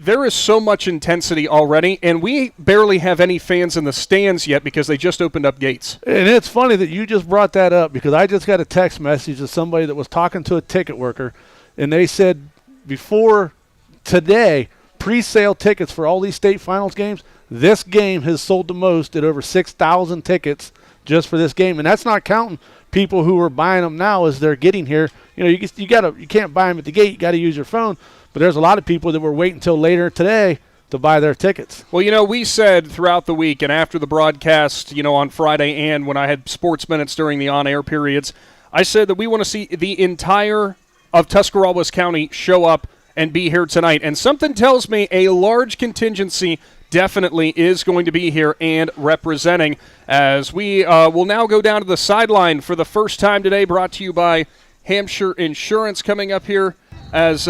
There is so much intensity already, and we barely have any fans in the stands yet because they just opened up gates. And it's funny that you just brought that up because I just got a text message of somebody that was talking to a ticket worker, and they said before today, pre-sale tickets for all these state finals games, this game has sold the most at over 6,000 tickets just for this game, and that's not counting people who are buying them now as they're getting here. You know, you can't buy them at the gate. You got to use your phone. But there's a lot of people that were waiting until later today to buy their tickets. Well, you know, we said throughout the week and after the broadcast, you know, on Friday and when I had sports minutes during the on-air periods, I said that we want to see the entire of Tuscarawas County show up and be here tonight. And something tells me a large contingency definitely is going to be here and representing, as we will now go down to the sideline for the first time today, brought to you by Hampshire Insurance. Coming up here as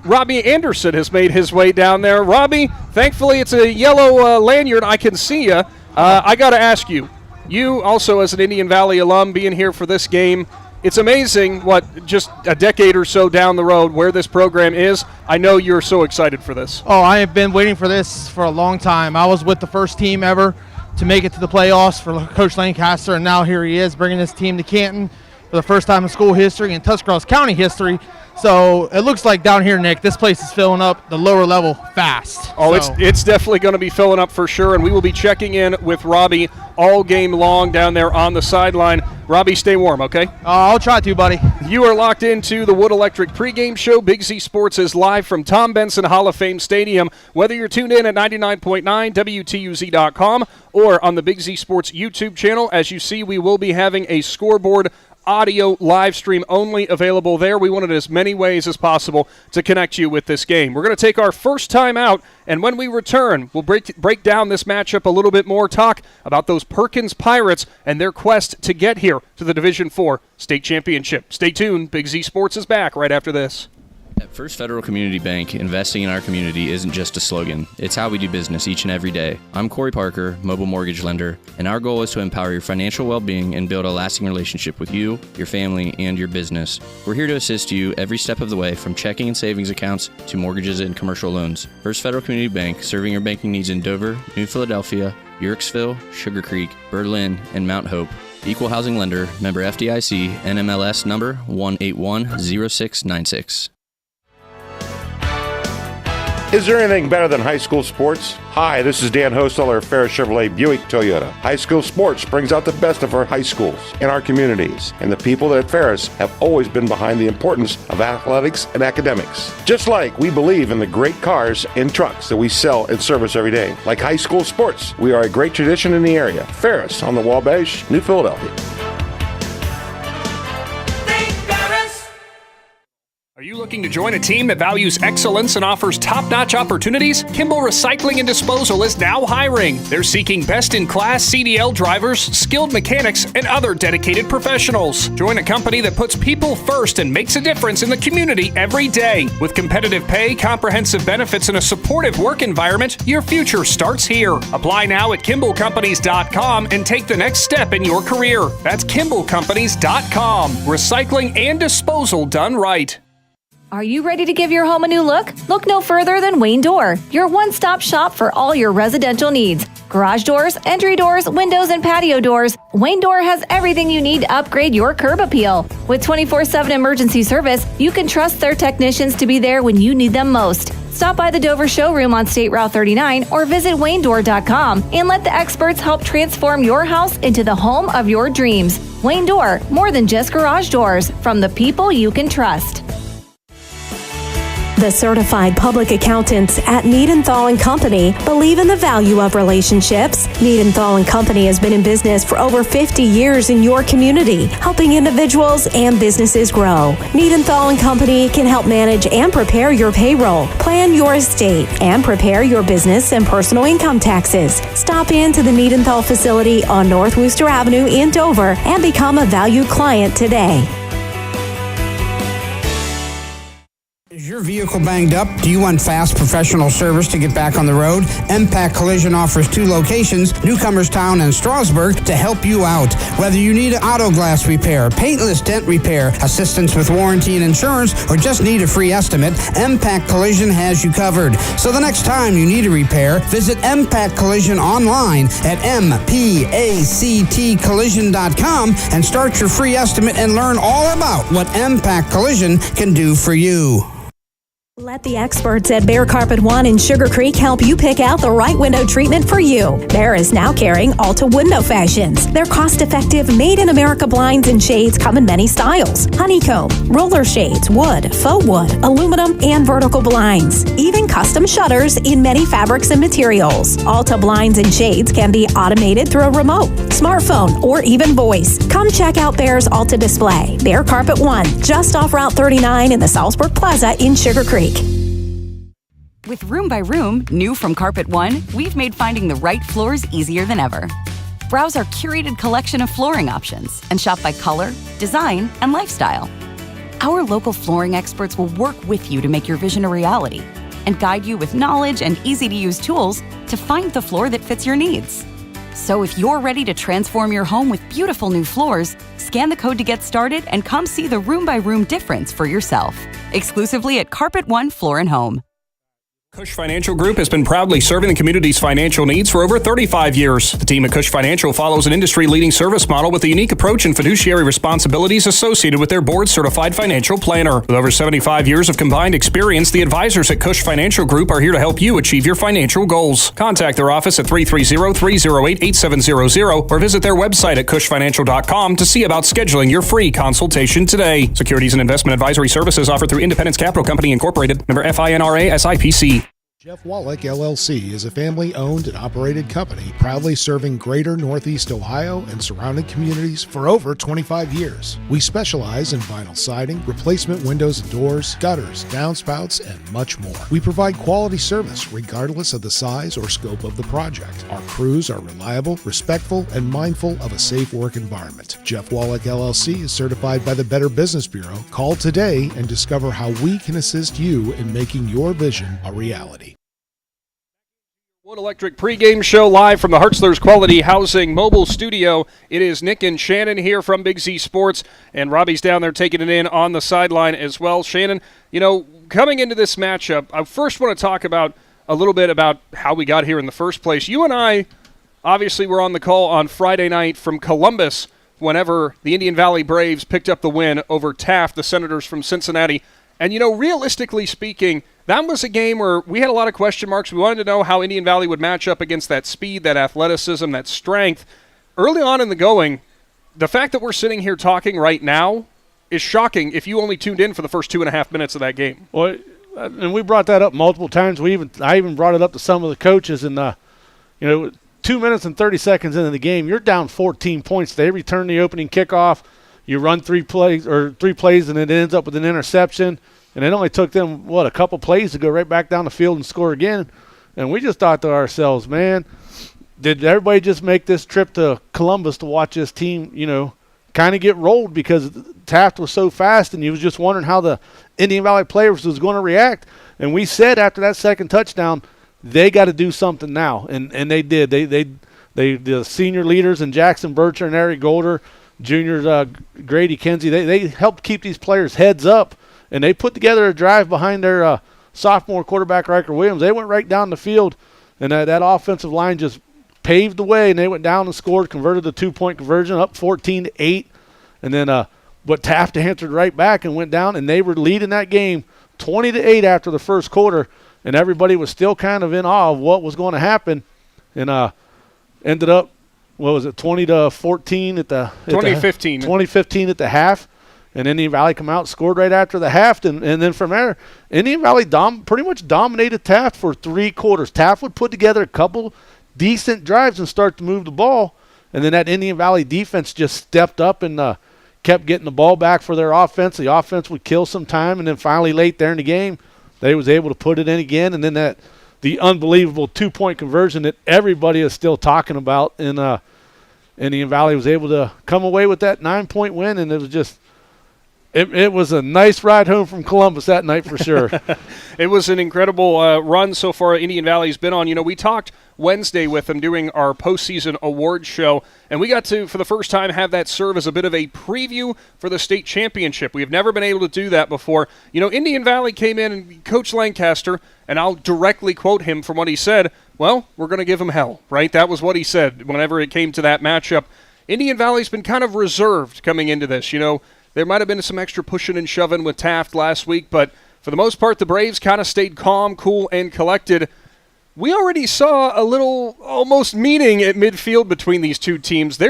Robbie Anderson has made his way down there. Robbie, thankfully it's a yellow lanyard. I can see you. I got to ask you, you also as an Indian Valley alum being here for this game, it's amazing what just a decade or so down the road where this program is. I know you're so excited for this. Oh, I have been waiting for this for a long time. I was with the first team ever to make it to the playoffs for Coach Lancaster, and now here he is bringing his team to Canton for the first time in school history and Tuscarawas County history. So it looks like down here, Nick, this place is filling up the lower level fast. Oh, so it's definitely going to be filling up for sure, and we will be checking in with Robbie all game long down there on the sideline. Robbie, stay warm, okay? I'll try to, buddy. You are locked into the Wood Electric pregame show. Big Z Sports is live from Tom Benson Hall of Fame Stadium. Whether you're tuned in at 99.9 WTUZ.com or on the Big Z Sports YouTube channel, as you see, we will be having a scoreboard audio live stream only available there. We wanted as many ways as possible to connect you with this game. We're going to take our first time out, and when we return, we'll break down this matchup a little bit more, talk about those Perkins Pirates and their quest to get here to the Division IV state championship. Stay tuned. Big Z Sports is back right after this. At First Federal Community Bank, investing in our community isn't just a slogan. It's how we do business each and every day. I'm Corey Parker, mobile mortgage lender, and our goal is to empower your financial well-being and build a lasting relationship with you, your family, and your business. We're here to assist you every step of the way, from checking and savings accounts to mortgages and commercial loans. First Federal Community Bank, serving your banking needs in Dover, New Philadelphia, Yorksville, Sugar Creek, Berlin, and Mount Hope. Equal housing lender, member FDIC, NMLS number 1810696. Is there anything better than high school sports? Hi, this is Dan Hosteller of Ferris Chevrolet Buick Toyota. High school sports brings out the best of our high schools and our communities, and the people at Ferris have always been behind the importance of athletics and academics. Just like we believe in the great cars and trucks that we sell and service every day. Like high school sports, we are a great tradition in the area. Ferris on the Wabash, New Philadelphia. Are you looking Looking to join a team that values excellence and offers top-notch opportunities? Kimball Recycling and Disposal is now hiring. They're seeking best-in-class CDL drivers, skilled mechanics, and other dedicated professionals. Join a company that puts people first and makes a difference in the community every day. With competitive pay, comprehensive benefits, and a supportive work environment, your future starts here. Apply now at KimballCompanies.com and take the next step in your career. That's KimballCompanies.com. Recycling and disposal done right. Are you ready to give your home a new look? Look no further than Wayne Door, your one-stop shop for all your residential needs. Garage doors, entry doors, windows, and patio doors. Wayne Door has everything you need to upgrade your curb appeal. With 24/7 emergency service, you can trust their technicians to be there when you need them most. Stop by the Dover showroom on State Route 39 or visit WayneDoor.com and let the experts help transform your house into the home of your dreams. Wayne Door, more than just garage doors, from the people you can trust. The certified public accountants at Niedenthal & Company believe in the value of relationships. Niedenthal & Company has been in business for over 50 years in your community, helping individuals and businesses grow. Niedenthal & Company can help manage and prepare your payroll, plan your estate, and prepare your business and personal income taxes. Stop in to the Niedenthal facility on North Worcester Avenue in Dover and become a valued client today. Is your vehicle banged up? Do you want fast professional service to get back on the road? MPAC Collision offers 2 locations, Newcomerstown and Strasburg, to help you out. Whether you need an auto glass repair, paintless dent repair, assistance with warranty and insurance, or just need a free estimate, MPAC Collision has you covered. So the next time you need a repair, visit MPAC Collision online at mpactcollision.com and start your free estimate and learn all about what MPAC Collision can do for you. Let the experts at Bear Carpet One in Sugar Creek help you pick out the right window treatment for you. Bear is now carrying Alta Window Fashions. Their cost-effective, made-in-America blinds and shades come in many styles: honeycomb, roller shades, wood, faux wood, aluminum, and vertical blinds. Even custom shutters in many fabrics and materials. Alta blinds and shades can be automated through a remote, smartphone, or even voice. Come check out Bear's Alta display. Bear Carpet One, just off Route 39 in the Salzburg Plaza in Sugar Creek. With Room by Room, new from Carpet One, we've made finding the right floors easier than ever. Browse our curated collection of flooring options and shop by color, design, and lifestyle. Our local flooring experts will work with you to make your vision a reality and guide you with knowledge and easy-to-use tools to find the floor that fits your needs. So if you're ready to transform your home with beautiful new floors, scan the code to get started and come see the Room by Room difference for yourself. Exclusively at Carpet One Floor and Home. Cush Financial Group has been proudly serving the community's financial needs for over 35 years. The team at Cush Financial follows an industry-leading service model with a unique approach and fiduciary responsibilities associated with their board-certified financial planner. With over 75 years of combined experience, the advisors at Cush Financial Group are here to help you achieve your financial goals. Contact their office at 330-308-8700 or visit their website at cushfinancial.com to see about scheduling your free consultation today. Securities and investment advisory services offered through Independence Capital Company Incorporated, member FINRA SIPC. Jeff Wallach, LLC, is a family-owned and operated company proudly serving greater Northeast Ohio and surrounding communities for over 25 years. We specialize in vinyl siding, replacement windows and doors, gutters, downspouts, and much more. We provide quality service regardless of the size or scope of the project. Our crews are reliable, respectful, and mindful of a safe work environment. Jeff Wallach, LLC is certified by the Better Business Bureau. Call today and discover how we can assist you in making your vision a reality. Wood Electric pregame show live from the Hartzler's Quality Housing mobile studio. It is Nick and Shannon here from Big Z Sports, and Robbie's down there taking it in on the sideline as well. Shannon, coming into this matchup, I first want to talk about a little bit about how we got here in the first place. You and I obviously were on the call on Friday night from Columbus whenever the Indian Valley Braves picked up the win over Taft, the Senators from Cincinnati. And, realistically speaking, that was a game where we had a lot of question marks. We wanted to know how Indian Valley would match up against that speed, that athleticism, that strength. Early on in the going, the fact that we're sitting here talking right now is shocking if you only tuned in for the first 2.5 minutes of that game. Well, and we brought that up multiple times. I even brought it up to some of the coaches. And, 2 minutes and 30 seconds into the game, you're down 14 points. They return the opening kickoff. You run three plays, and it ends up with an interception. And it only took them, a couple plays to go right back down the field and score again. And we just thought to ourselves, man, did everybody just make this trip to Columbus to watch this team, kind of get rolled because Taft was so fast, and you was just wondering how the Indian Valley players was going to react. And we said after that second touchdown, they got to do something now, and they did. They the senior leaders and Jackson Bircher and Eric Golder, juniors Grady Kinsey, they helped keep these players' heads up, and they put together a drive behind their sophomore quarterback Riker Williams. They went right down the field, and that offensive line just paved the way, and they went down and scored, converted the 2-point conversion, up 14-8, and then but Taft answered right back and went down, and they were leading that game 20-8 after the first quarter, and everybody was still kind of in awe of what was going to happen, and ended up, 20-14 at the 2015 at the half, and Indian Valley come out, scored right after the half, and then from there, Indian Valley pretty much dominated Taft for 3 quarters. Taft would put together a couple decent drives and start to move the ball, and then that Indian Valley defense just stepped up and kept getting the ball back for their offense. The offense would kill some time, and then finally late there in the game, they was able to put it in again, and then the unbelievable 2-point conversion that everybody is still talking about, and Indian Valley was able to come away with that 9-point win, and it was just it was a nice ride home from Columbus that night for sure. It was an incredible run so far Indian Valley's been on. We talked Wednesday with them doing our postseason awards show, and we got to, for the first time, have that serve as a bit of a preview for the state championship. We have never been able to do that before. Indian Valley came in, and Coach Lancaster, and I'll directly quote him from what he said, well, we're going to give them hell, right? That was what he said whenever it came to that matchup. Indian Valley's been kind of reserved coming into this. There might have been some extra pushing and shoving with Taft last week, but for the most part, the Braves kind of stayed calm, cool, and collected. We already saw a little almost meeting at midfield between these two teams.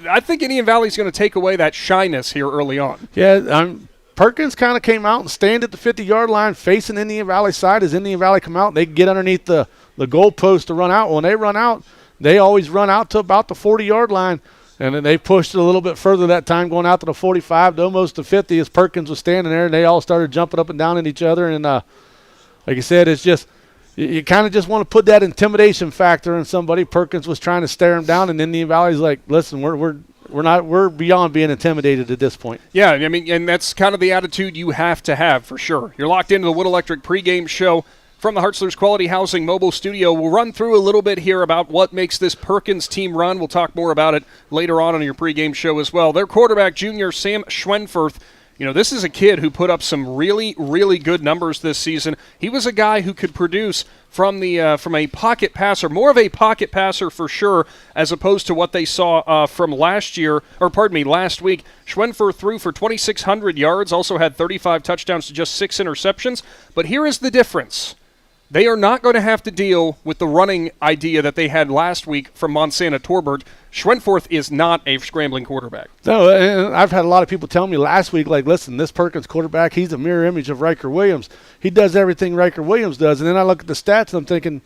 I think Indian Valley's going to take away that shyness here early on. Yeah, Perkins kind of came out and stand at the 50-yard line facing Indian Valley side. As Indian Valley come out, they get underneath the goalpost to run out. When they run out, they always run out to about the 40-yard line. And then they pushed it a little bit further that time, going out to the 45 to almost the 50 as Perkins was standing there, and they all started jumping up and down at each other. And like I said, it's just you kind of just want to put that intimidation factor in somebody. Perkins was trying to stare him down, and Indian Valley's like, listen, we're beyond being intimidated at this point. Yeah, and that's kind of the attitude you have to have for sure. You're locked into the Wood Electric pregame show from the Hartzler's Quality Housing mobile studio. We'll run through a little bit here about what makes this Perkins team run. We'll talk more about it later on your pregame show as well. Their quarterback, junior Sam Schwenfurth, this is a kid who put up some really, really good numbers this season. He was a guy who could produce from a pocket passer, more of a pocket passer for sure, as opposed to what they saw from last week. Schwenfurth threw for 2,600 yards, also had 35 touchdowns to just 6 interceptions. But here is the difference. They are not going to have to deal with the running idea that they had last week from Montana Torbert. Schwenfurth is not a scrambling quarterback. No, and I've had a lot of people tell me last week, like, listen, this Perkins quarterback, he's a mirror image of Riker Williams. He does everything Riker Williams does. And then I look at the stats, and I'm thinking,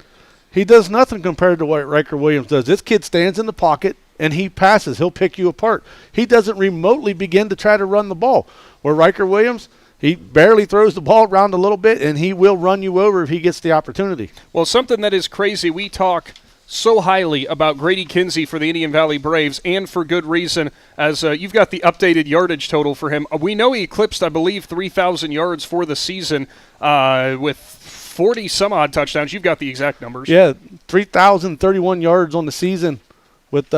he does nothing compared to what Riker Williams does. This kid stands in the pocket, and he passes. He'll pick you apart. He doesn't remotely begin to try to run the ball. Where Riker Williams, he barely throws the ball around a little bit, and he will run you over if he gets the opportunity. Well, something that is crazy, we talk so highly about Grady Kinsey for the Indian Valley Braves, and for good reason, as you've got the updated yardage total for him. We know he eclipsed, I believe, 3,000 yards for the season with 40-some-odd touchdowns. You've got the exact numbers. Yeah, 3,031 yards on the season with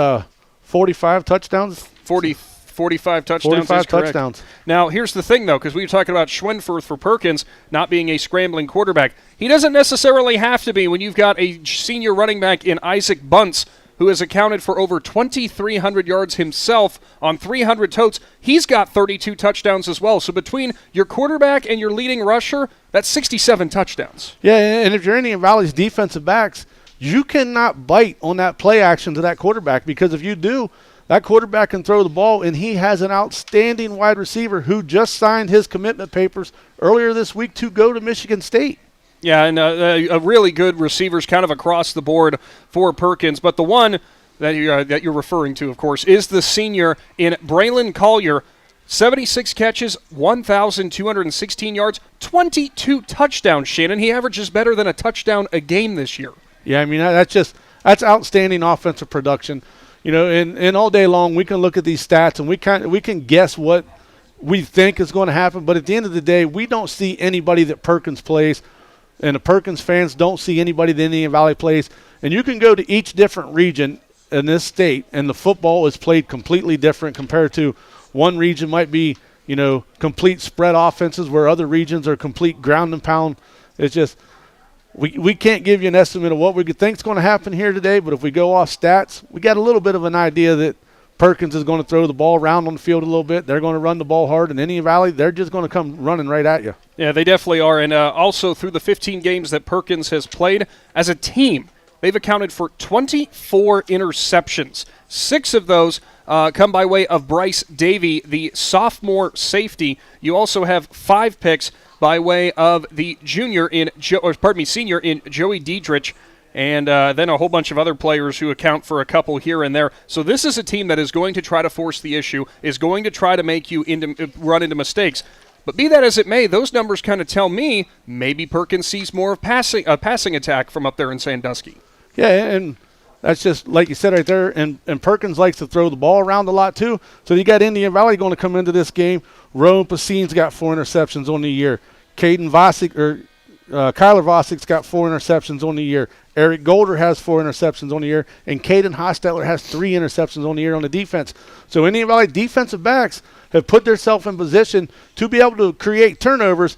45 touchdowns. 45 touchdowns. 45 touchdowns. Now, here's the thing, though, because we were talking about Schwenfurth for Perkins not being a scrambling quarterback. He doesn't necessarily have to be when you've got a senior running back in Isaac Bunce, who has accounted for over 2,300 yards himself on 300 totes. He's got 32 touchdowns as well. So between your quarterback and your leading rusher, that's 67 touchdowns. Yeah, and if you're Indian Valley's defensive backs, you cannot bite on that play action to that quarterback, because if you do, that quarterback can throw the ball, and he has an outstanding wide receiver who just signed his commitment papers earlier this week to go to Michigan State. Yeah, and a really good receivers kind of across the board for Perkins. But the one that you're referring to, of course, is the senior in Braylon Collier. 76 catches, 1,216 yards, 22 touchdowns, Shannon. He averages better than a touchdown a game this year. Yeah, I mean, that's outstanding offensive production. You know, and all day long we can look at these stats and we can guess what we think is going to happen. But at the end of the day, we don't see anybody that Perkins plays, and the Perkins fans don't see anybody that Indian Valley plays. And you can go to each different region in this state, and the football is played completely different compared to one region might be, you know, complete spread offenses where other regions are complete ground and pound. It's just we can't give you an estimate of what we think is going to happen here today, but if we go off stats, we got a little bit of an idea that Perkins is going to throw the ball around on the field a little bit. They're going to run the ball hard, and Indian Valley, they're just going to come running right at you. Yeah, they definitely are. And also through the 15 games that Perkins has played as a team, they've accounted for 24 interceptions. 6 of those come by way of Bryce Davey, the sophomore safety. You also have 5 picks by way of the senior in Joey Diedrich, and then a whole bunch of other players who account for a couple here and there. So this is a team that is going to try to force the issue, is going to try to make you run into mistakes. But be that as it may, those numbers kind of tell me maybe Perkins sees more of passing attack from up there in Sandusky. Yeah, and that's just like you said right there. And Perkins likes to throw the ball around a lot too. So you got Indian Valley going to come into this game. Rowan Pacine's got 4 interceptions on the year. Kyler Vossick's got 4 interceptions on the year. Eric Golder has 4 interceptions on the year. And Caden Hostetler has 3 interceptions on the year on the defense. So Indian Valley defensive backs have put themselves in position to be able to create turnovers,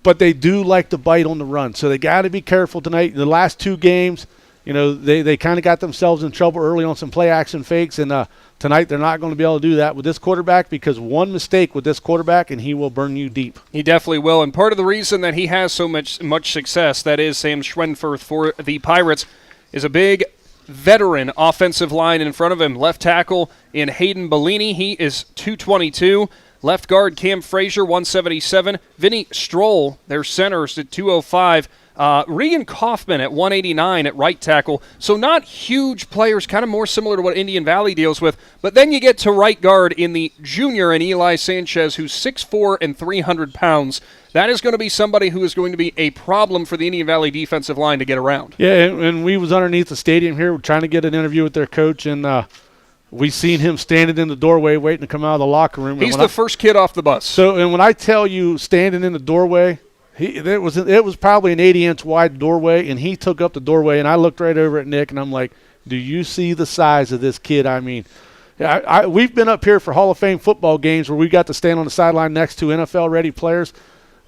but they do like to bite on the run. So they got to be careful tonight. In the last 2 games, you know, they kind of got themselves in trouble early on some play-action fakes, and tonight they're not going to be able to do that with this quarterback, because one mistake with this quarterback and he will burn you deep. He definitely will, and part of the reason that he has so much success, that is Sam Schwenfurth for the Pirates, is a big veteran offensive line in front of him. Left tackle in Hayden Bellini, he is 222. Left guard Cam Frazier, 177. Vinny Stroll, their centers, at 205. Regan Kaufman at 189 at right tackle. So not huge players, kind of more similar to what Indian Valley deals with. But then you get to right guard in the junior and Eli Sanchez, who's 6'4" and 300 pounds. That is going to be somebody who is going to be a problem for the Indian Valley defensive line to get around. Yeah, and we was underneath the stadium here trying to get an interview with their coach, and we seen him standing in the doorway waiting to come out of the locker room. He's the first kid off the bus. So, and when I tell you standing in the doorway, it was probably an 80-inch wide doorway, and he took up the doorway, and I looked right over at Nick, and I'm like, do you see the size of this kid? I mean, we've been up here for Hall of Fame football games where we got to stand on the sideline next to NFL-ready players.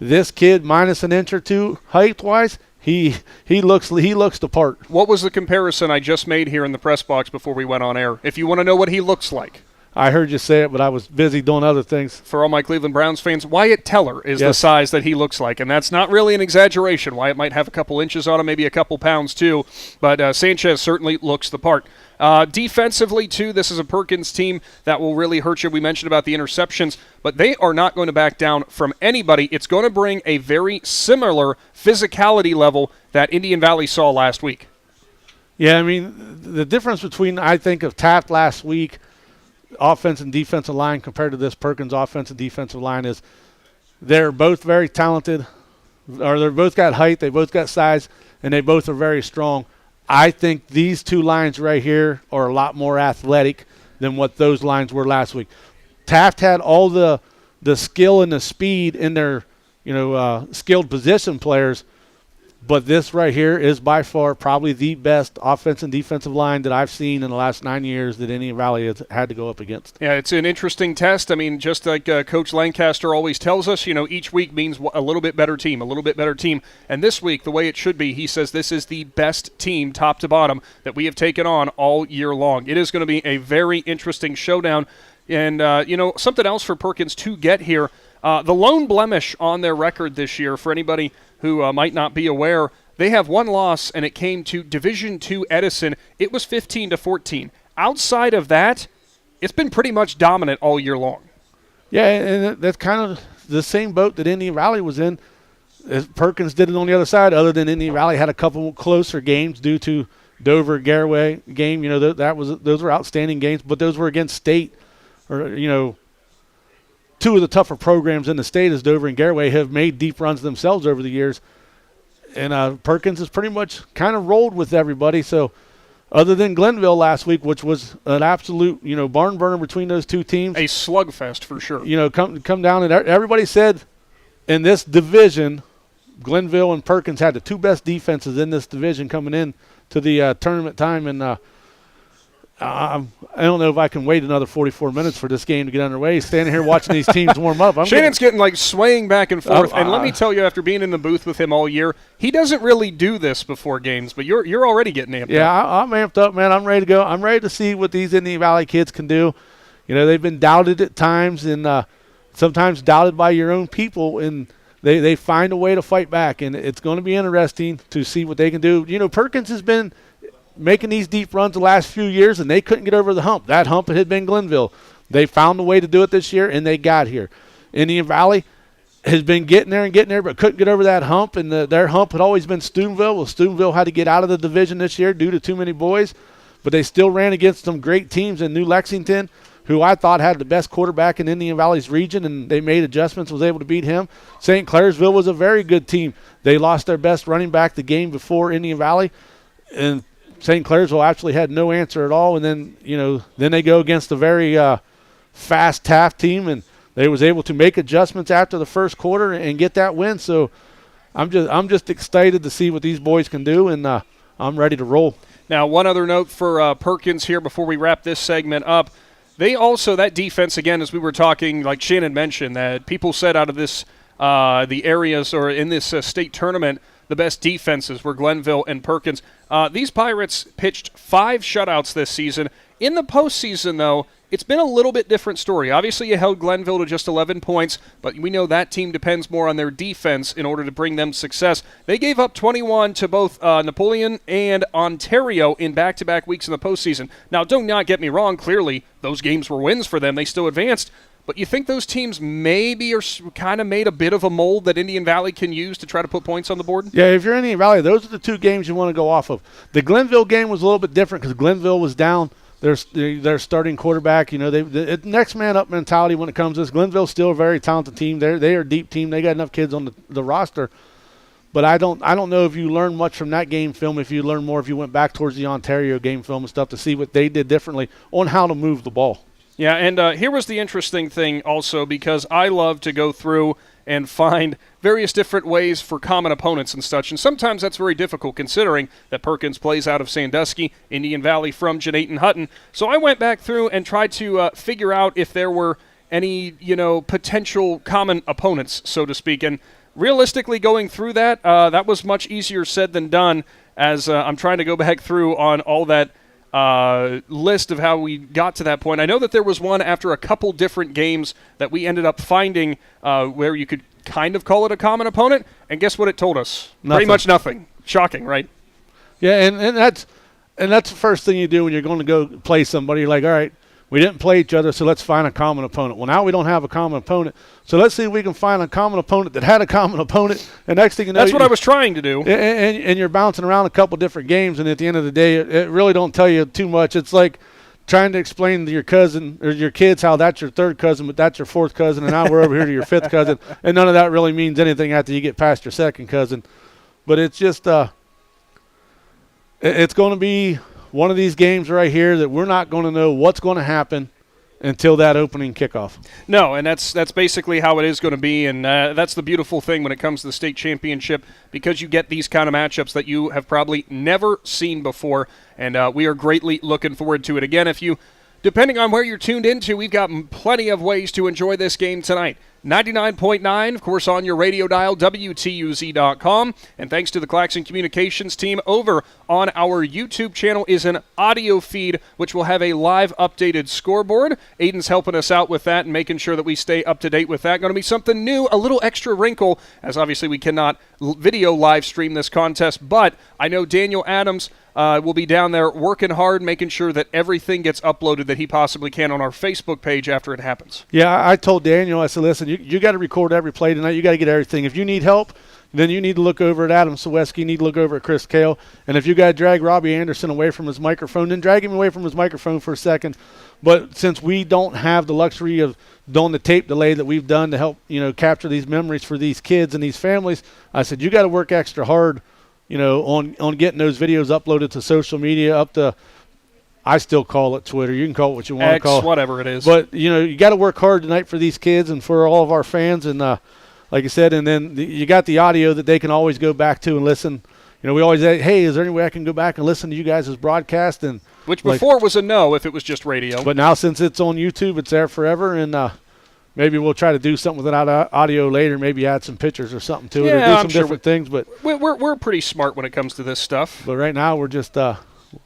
This kid, minus an inch or two height-wise, he looks the part. What was the comparison I just made here in the press box before we went on air? If you want to know what he looks like. I heard you say it, but I was busy doing other things. For all my Cleveland Browns fans, Wyatt Teller is the size that he looks like, and that's not really an exaggeration. Wyatt might have a couple inches on him, maybe a couple pounds too, but Sanchez certainly looks the part. Defensively, too, this is a Perkins team that will really hurt you. We mentioned about the interceptions, but they are not going to back down from anybody. It's going to bring a very similar physicality level that Indian Valley saw last week. Yeah, I mean, the difference between, I think, of Taft last week, offense and defensive line compared to this Perkins offense and defensive line is they're both very talented, or they've both got height, they both got size, and they both are very strong. I think these 2 lines right here are a lot more athletic than what those lines were last week. Taft had all the skill and the speed in their skilled position players, but this right here is by far probably the best offensive and defensive line that I've seen in the last 9 years that Indian Valley has had to go up against. Yeah, it's an interesting test. I mean, just like Coach Lancaster always tells us, each week means a little bit better team. And this week, the way it should be, he says this is the best team, top to bottom, that we have taken on all year long. It is going to be a very interesting showdown. And, something else for Perkins to get here, the lone blemish on their record this year, for anybody who might not be aware, they have 1 loss, and it came to Division II Edison. It was 15-14. Outside of that, it's been pretty much dominant all year long. Yeah, and that's kind of the same boat that Indian Valley was in. As Perkins did it on the other side, other than Indian Valley had a couple closer games due to Dover-Garaway game. Those were outstanding games, but those were against state or, two of the tougher programs in the state, as Dover and Garaway, have made deep runs themselves over the years. And Perkins has pretty much kind of rolled with everybody. So other than Glenville last week, which was an absolute, barn burner between those two teams. A slugfest for sure. Come down, and everybody said in this division, Glenville and Perkins had the two best defenses in this division coming in to the tournament time. And I don't know if I can wait another 44 minutes for this game to get underway. Standing here watching these teams warm up. Shannon's getting like swaying back and forth. And let me tell you, after being in the booth with him all year, he doesn't really do this before games, but you're already getting amped up. Yeah, I'm amped up, man. I'm ready to go. I'm ready to see what these Indian Valley kids can do. They've been doubted at times and sometimes doubted by your own people, and they find a way to fight back. And it's going to be interesting to see what they can do. Perkins has been making these deep runs the last few years, and they couldn't get over the hump. That hump had been Glenville. They found a way to do it this year, and they got here. Indian Valley has been getting there, but couldn't get over that hump, and their hump had always been Steubenville. Well, Steubenville had to get out of the division this year due to too many boys, but they still ran against some great teams in New Lexington, who I thought had the best quarterback in Indian Valley's region, and they made adjustments, was able to beat him. St. Clairsville was a very good team. They lost their best running back the game before Indian Valley, and St. Clairsville actually had no answer at all, and then they go against a very fast Taft team, and they was able to make adjustments after the first quarter and get that win. So I'm just excited to see what these boys can do, and I'm ready to roll. Now, one other note for Perkins here before we wrap this segment up. They also, that defense, again, as we were talking, like Shannon mentioned, that people said out of this the areas or in this state tournament, the best defenses were Glenville and Perkins. These Pirates pitched 5 shutouts this season. In the postseason, though, it's been a little bit different story. Obviously, you held Glenville to just 11 points, but we know that team depends more on their defense in order to bring them success. They gave up 21 to both Napoleon and Ontario in back-to-back weeks in the postseason. Now, don't not get me wrong. Clearly, those games were wins for them. They still advanced. But you think those teams maybe are kind of made a bit of a mold that Indian Valley can use to try to put points on the board? Yeah, if you're Indian Valley, those are the 2 games you want to go off of. The Glenville game was a little bit different because Glenville was down their starting quarterback. The next man up mentality when it comes to this. Glenville's still a very talented team. They are a deep team. They got enough kids on the roster. But I don't know if you learned much from that game film, if you learned more if you went back towards the Ontario game film and stuff to see what they did differently on how to move the ball. Yeah, and here was the interesting thing also, because I love to go through and find various different ways for common opponents and such, and sometimes that's very difficult considering that Perkins plays out of Sandusky, Indian Valley from Jeanette Hutton. So I went back through and tried to figure out if there were any, potential common opponents, so to speak, and realistically going through that, that was much easier said than done, as I'm trying to go back through on all that list of how we got to that point. I know that there was one after a couple different games that we ended up finding where you could kind of call it a common opponent, and guess what it told us? Nothing. Pretty much nothing. Shocking, right? Yeah, and that's the first thing you do when you're going to go play somebody. You're like, all right, we didn't play each other, so let's find a common opponent. Well, now we don't have a common opponent, so let's see if we can find a common opponent that had a common opponent. And next thing you know, that's what I was trying to do. And you're bouncing around a couple different games, and at the end of the day, it really don't tell you too much. It's like trying to explain to your cousin or your kids how that's your 3rd cousin, but that's your 4th cousin, and now we're over here to your 5th cousin, and none of that really means anything after you get past your 2nd cousin. But it's just it's going to be one of these games right here that we're not going to know what's going to happen until that opening kickoff. No, and that's basically how it is going to be, and that's the beautiful thing when it comes to the state championship, because you get these kind of matchups that you have probably never seen before, and we are greatly looking forward to it. Again, depending on where you're tuned into, we've got plenty of ways to enjoy this game tonight. 99.9, of course, on your radio dial, WTUZ.com. And thanks to the Claxon Communications team, over on our YouTube channel is an audio feed, which will have a live updated scoreboard. Aidan's helping us out with that and making sure that we stay up to date with that. Going to be something new, a little extra wrinkle, as obviously we cannot video live stream this contest, but I know Daniel Adams will be down there working hard, making sure that everything gets uploaded that he possibly can on our Facebook page after it happens. Yeah, I told Daniel, I said, listen, you got to record every play tonight. You got to get everything. If you need help, then you need to look over at Adam Saweski, you need to look over at Chris Kale. And if you got to drag Robbie Anderson away from his microphone, then drag him away from his microphone for a second. But since we don't have the luxury of doing the tape delay that we've done to help, capture these memories for these kids and these families, I said, you got to work extra hard, on getting those videos uploaded to social media, up to, I still call it Twitter. You can call it what you want to call it. Whatever it is. But, you got to work hard tonight for these kids and for all of our fans. And like I said, and then you got the audio that they can always go back to and listen. We always say, hey, is there any way I can go back and listen to you guys' broadcast? And which before was a no if it was just radio. But now since it's on YouTube, it's there forever. And maybe we'll try to do something with that audio later, maybe add some pictures or something to it, or do some different things. But we're pretty smart when it comes to this stuff. But right now we're just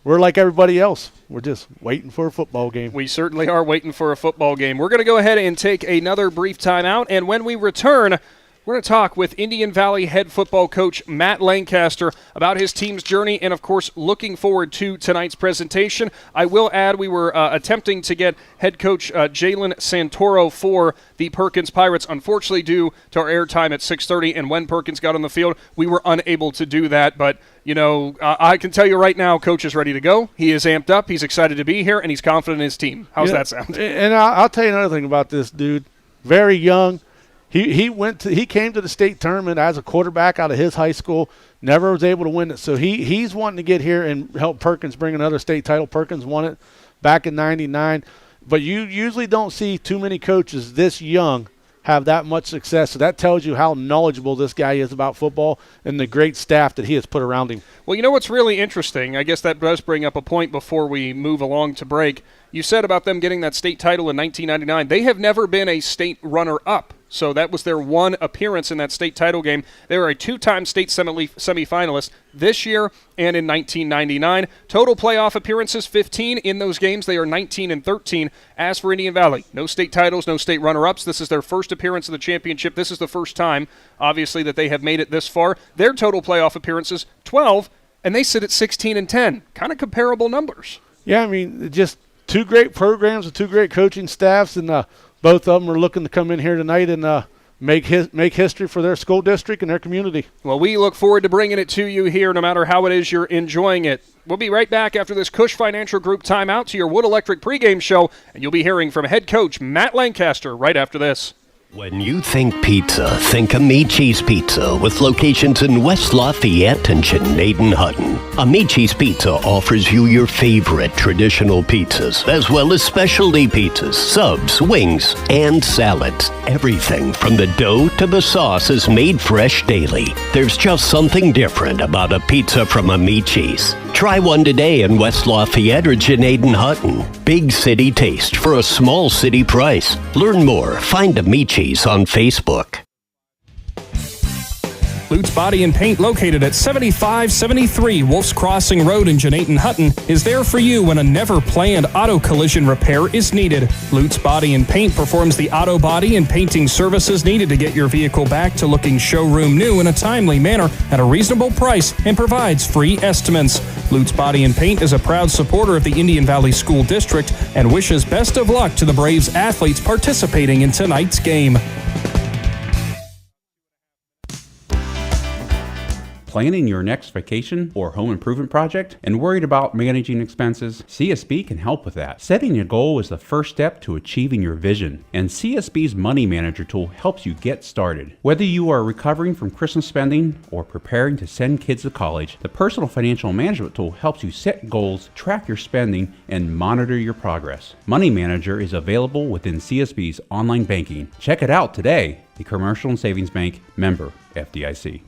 we're like everybody else. We're just waiting for a football game. We certainly are waiting for a football game. We're going to go ahead and take another brief timeout, and when we return, we're going to talk with Indian Valley head football coach Matt Lancaster about his team's journey and, of course, looking forward to tonight's presentation. I will add we were attempting to get head coach Jalen Santoro for the Perkins Pirates. Unfortunately, due to our airtime at 6:30 and when Perkins got on the field, we were unable to do that. But, I can tell you right now, Coach is ready to go. He is amped up. He's excited to be here, and he's confident in his team. How's that sound? And I'll tell you another thing about this dude. Very young. He came to the state tournament as a quarterback out of his high school, never was able to win it. So he's wanting to get here and help Perkins bring another state title. Perkins won it back in '99. But you usually don't see too many coaches this young have that much success. So that tells you how knowledgeable this guy is about football and the great staff that he has put around him. Well, what's really interesting, I guess that does bring up a point before we move along to break. You said about them getting that state title in 1999. They have never been a state runner-up. So that was their one appearance in that state title game. They were a two-time state semifinalist this year and in 1999. Total playoff appearances, 15 in those games. They are 19-13. As for Indian Valley, no state titles, no state runner-ups. This is their first appearance of the championship. This is the first time, obviously, that they have made it this far. Their total playoff appearances, 12, and they sit at 16-10. Kind of comparable numbers. Yeah, I mean, just two great programs with two great coaching staffs, and both of them are looking to come in here tonight and make history for their school district and their community. Well, we look forward to bringing it to you here, no matter how it is you're enjoying it. We'll be right back after this Cush Financial Group timeout to your Wood Electric pregame show, and you'll be hearing from head coach Matt Lancaster right after this. When you think pizza, think Amici's Pizza with locations in West Lafayette and Canton. Amici's Pizza offers you your favorite traditional pizzas, as well as specialty pizzas, subs, wings, and salads. Everything from the dough to the sauce is made fresh daily. There's just something different about a pizza from Amici's. Try one today in West Lafayette or Canton. Big city taste for a small city price. Learn more. Find Amici's on Facebook. Lutz Body and Paint, located at 7573 Wolf's Crossing Road in Canton, is there for you when a never-planned auto collision repair is needed. Lutz Body and Paint performs the auto body and painting services needed to get your vehicle back to looking showroom new in a timely manner at a reasonable price and provides free estimates. Lutz Body and Paint is a proud supporter of the Indian Valley School District and wishes best of luck to the Braves athletes participating in tonight's game. Planning your next vacation or home improvement project and worried about managing expenses? CSB can help with that. Setting a goal is the first step to achieving your vision, and CSB's Money Manager tool helps you get started. Whether you are recovering from Christmas spending or preparing to send kids to college, the Personal Financial Management tool helps you set goals, track your spending, and monitor your progress. Money Manager is available within CSB's online banking. Check it out today. The Commercial and Savings Bank, member FDIC.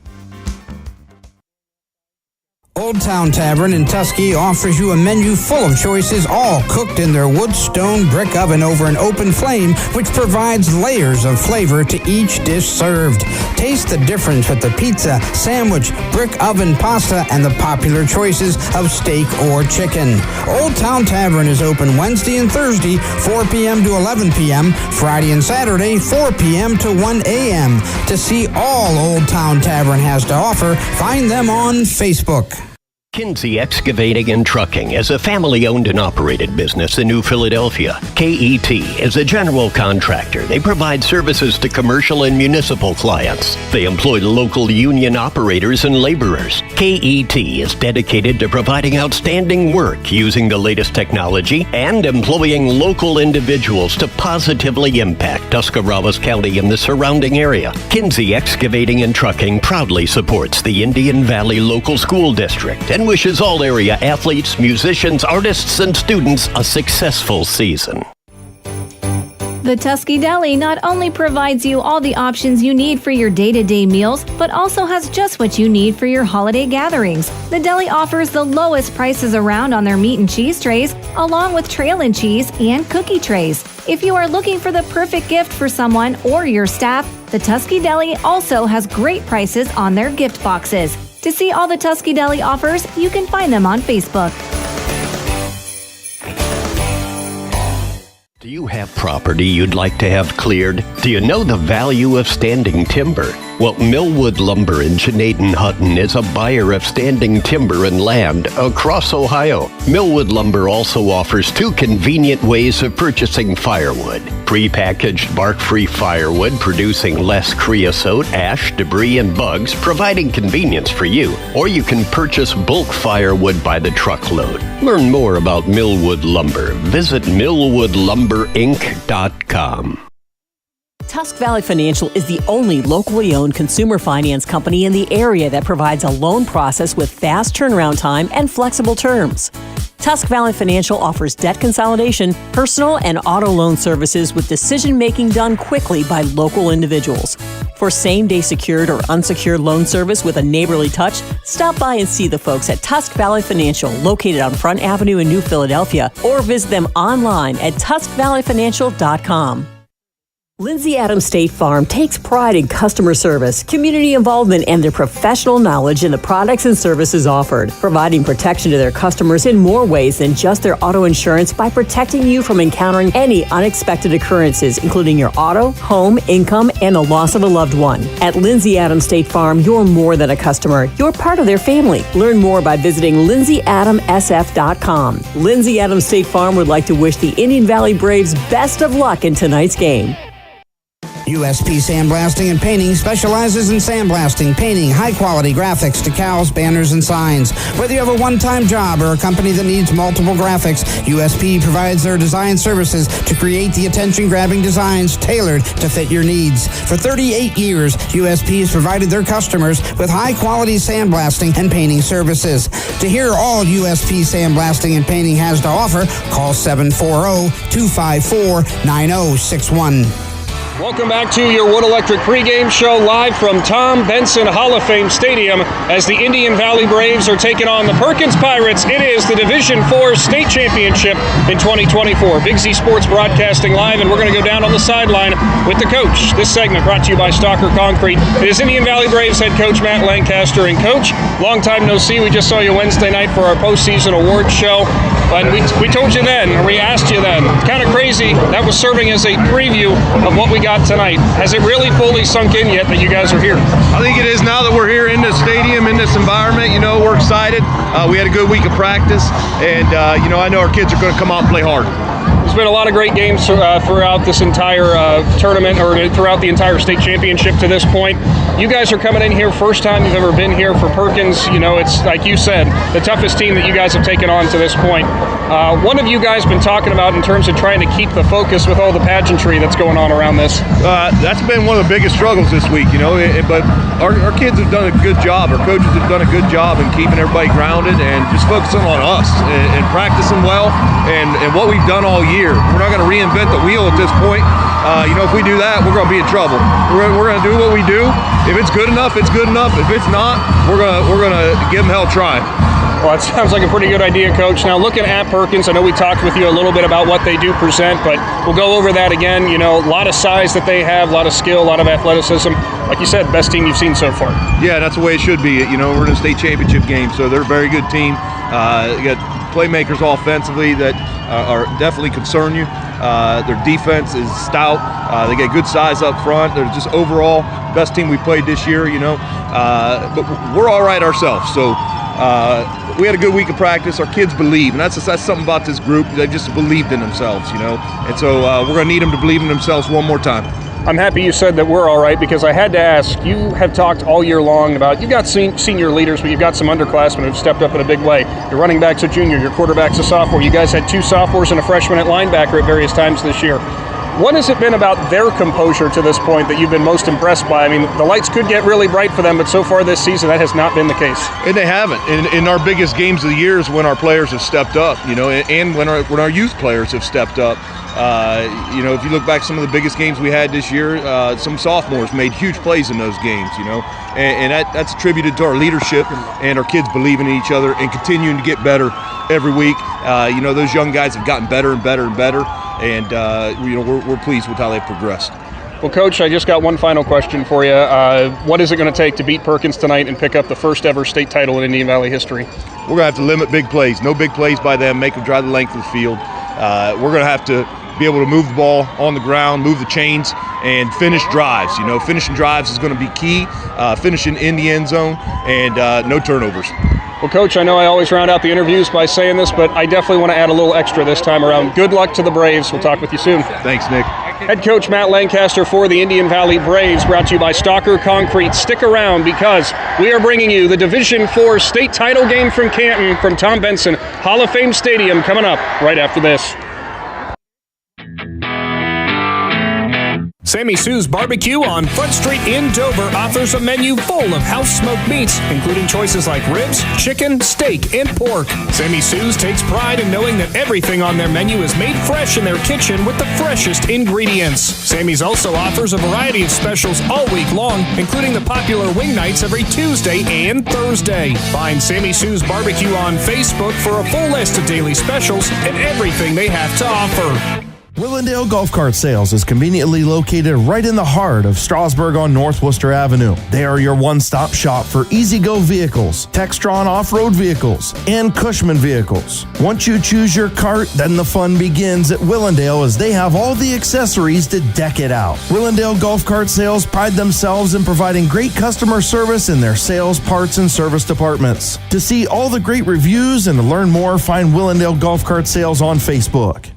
Old Town Tavern in Tusky offers you a menu full of choices, all cooked in their wood stone brick oven over an open flame, which provides layers of flavor to each dish served. Taste the difference with the pizza, sandwich, brick oven pasta, and the popular choices of steak or chicken. Old Town Tavern is open Wednesday and Thursday, 4 p.m. to 11 p.m., Friday and Saturday, 4 p.m. to 1 a.m. To see all Old Town Tavern has to offer, find them on Facebook. Kinsey Excavating and Trucking is a family-owned and operated business in New Philadelphia. KET is a general contractor. They provide services to commercial and municipal clients. They employ local union operators and laborers. KET is dedicated to providing outstanding work using the latest technology and employing local individuals to positively impact Tuscarawas County and the surrounding area. Kinsey Excavating and Trucking proudly supports the Indian Valley Local School District and wishes all area athletes, musicians, artists, and students a successful season. The Tusky Deli not only provides you all the options you need for your day-to-day meals, but also has just what you need for your holiday gatherings. The deli offers the lowest prices around on their meat and cheese trays, along with trail and cheese and cookie trays. If you are looking for the perfect gift for someone or your staff, the Tusky Deli also has great prices on their gift boxes. To see all the Tusky Deli offers, you can find them on Facebook. Do you have property you'd like to have cleared? Do you know the value of standing timber? Well, Millwood Lumber in Canton is a buyer of standing timber and land across Ohio. Millwood Lumber also offers 2 convenient ways of purchasing firewood. Prepackaged bark-free firewood producing less creosote, ash, debris, and bugs, providing convenience for you. Or you can purchase bulk firewood by the truckload. Learn more about Millwood Lumber. Visit millwoodlumberinc.com. Tusk Valley Financial is the only locally owned consumer finance company in the area that provides a loan process with fast turnaround time and flexible terms. Tusk Valley Financial offers debt consolidation, personal and auto loan services with decision-making done quickly by local individuals. For same-day secured or unsecured loan service with a neighborly touch, stop by and see the folks at Tusk Valley Financial, located on Front Avenue in New Philadelphia, or visit them online at tuskvalleyfinancial.com. Lindsay Adams State Farm takes pride in customer service, community involvement, and their professional knowledge in the products and services offered, providing protection to their customers in more ways than just their auto insurance by protecting you from encountering any unexpected occurrences, including your auto, home, income, and the loss of a loved one. At Lindsay Adams State Farm, you're more than a customer. You're part of their family. Learn more by visiting lindsayadamsf.com. Lindsay Adams State Farm would like to wish the Indian Valley Braves best of luck in tonight's game. USP Sandblasting and Painting specializes in sandblasting, painting, high-quality graphics, decals, banners, and signs. Whether you have a one-time job or a company that needs multiple graphics, USP provides their design services to create the attention-grabbing designs tailored to fit your needs. For 38 years, USP has provided their customers with high-quality sandblasting and painting services. To hear all USP Sandblasting and Painting has to offer, call 740-254-9061. Welcome back to your Wood Electric pregame show live from Tom Benson Hall of Fame Stadium as the Indian Valley Braves are taking on the Perkins Pirates. It is the Division IV State Championship in 2024. Big Z Sports broadcasting live, and we're going to go down on the sideline with the coach. This segment brought to you by Stalker Concrete. It is Indian Valley Braves head coach Matt Lancaster. And Coach, long time no see. We just saw you Wednesday night for our postseason awards show. And we told you then, or we asked you then, kind of crazy, that was serving as a preview of what we got tonight. Has it really fully sunk in yet that you guys are here? I think it is now that we're here in this stadium, in this environment. You know, we're excited. We had a good week of practice, and, you know, I know our kids are going to come out and play hard. There's been a lot of great games throughout this entire tournament, or throughout the entire state championship to this point. You guys are coming in here, first time you've ever been here for Perkins. You know, it's like you said, the toughest team that you guys have taken on to this point. What have you guys been talking about in terms of trying to keep the focus with all the pageantry that's going on around this? That's been one of the biggest struggles this week, you know, but our kids have done a good job. Our coaches have done a good job in keeping everybody grounded and just focusing on us and practicing well and what we've done all year. We're not going to reinvent the wheel at this point. You know, if we do that, we're going to be in trouble. We're going to do what we do. If it's good enough, it's good enough. If it's not, we're going to give them hell try. Well, that sounds like a pretty good idea, Coach. Now, looking at Perkins, I know we talked with you a little bit about what they do present, but we'll go over that again. You know, a lot of size that they have, a lot of skill, a lot of athleticism. Like you said, best team you've seen so far. Yeah, that's the way it should be. You know, we're in a state championship game, so they're a very good team. You got playmakers offensively that are definitely concern you. Their defense is stout. They get good size up front. They're just overall best team we played this year, you know. But we're all right ourselves. So we had a good week of practice. Our kids believe, and that's something about this group. They just believed in themselves, And so we're going to need them to believe in themselves one more time. I'm happy you said that we're all right, because I had to ask. You have talked all year long about, you've got senior leaders, but you've got some underclassmen who've stepped up in a big way. Your running back's a junior, your quarterback's a sophomore. You guys had 2 sophomores and a freshman at linebacker at various times this year. What has it been about their composure to this point that you've been most impressed by? I mean, the lights could get really bright for them, but so far this season, that has not been the case. And they haven't. In our biggest games of the year is when our players have stepped up, and when our youth players have stepped up. If you look back some of the biggest games we had this year, some sophomores made huge plays in those games, and that's attributed to our leadership and our kids believing in each other and continuing to get better every week. Those young guys have gotten better and better and better, and we're pleased with how they've progressed. Well, Coach, I just got one final question for you. What is it going to take to beat Perkins tonight and pick up the first ever state title in Indian Valley history? We're going to have to limit big plays. No big plays by them. Make them drive the length of the field. We're going to have to be able to move the ball on the ground, move the chains, and finish drives. Finishing drives is going to be key. Finishing in the end zone, and no turnovers. Well, Coach, I know I always round out the interviews by saying this, but I definitely want to add a little extra this time around. Good luck to the Braves. We'll talk with you soon. Thanks, Nick. Head coach Matt Lancaster for the Indian Valley Braves, brought to you by Stalker Concrete. Stick around, because we are bringing you the Division IV state title game from Canton from Tom Benson Hall of Fame Stadium coming up right after this. Sammy Sue's Barbecue on Front Street in Dover offers a menu full of house-smoked meats, including choices like ribs, chicken, steak, and pork. Sammy Sue's takes pride in knowing that everything on their menu is made fresh in their kitchen with the freshest ingredients. Sammy's also offers a variety of specials all week long, including the popular wing nights every Tuesday and Thursday. Find Sammy Sue's Barbecue on Facebook for a full list of daily specials and everything they have to offer. Willendale Golf Cart Sales is conveniently located right in the heart of Strasburg on North Worcester Avenue. They are your one-stop shop for easy-go vehicles, Textron off-road vehicles, and Cushman vehicles. Once you choose your cart, then the fun begins at Willendale, as they have all the accessories to deck it out. Willendale Golf Cart Sales pride themselves in providing great customer service in their sales, parts, and service departments. To see all the great reviews and to learn more, find Willendale Golf Cart Sales on Facebook.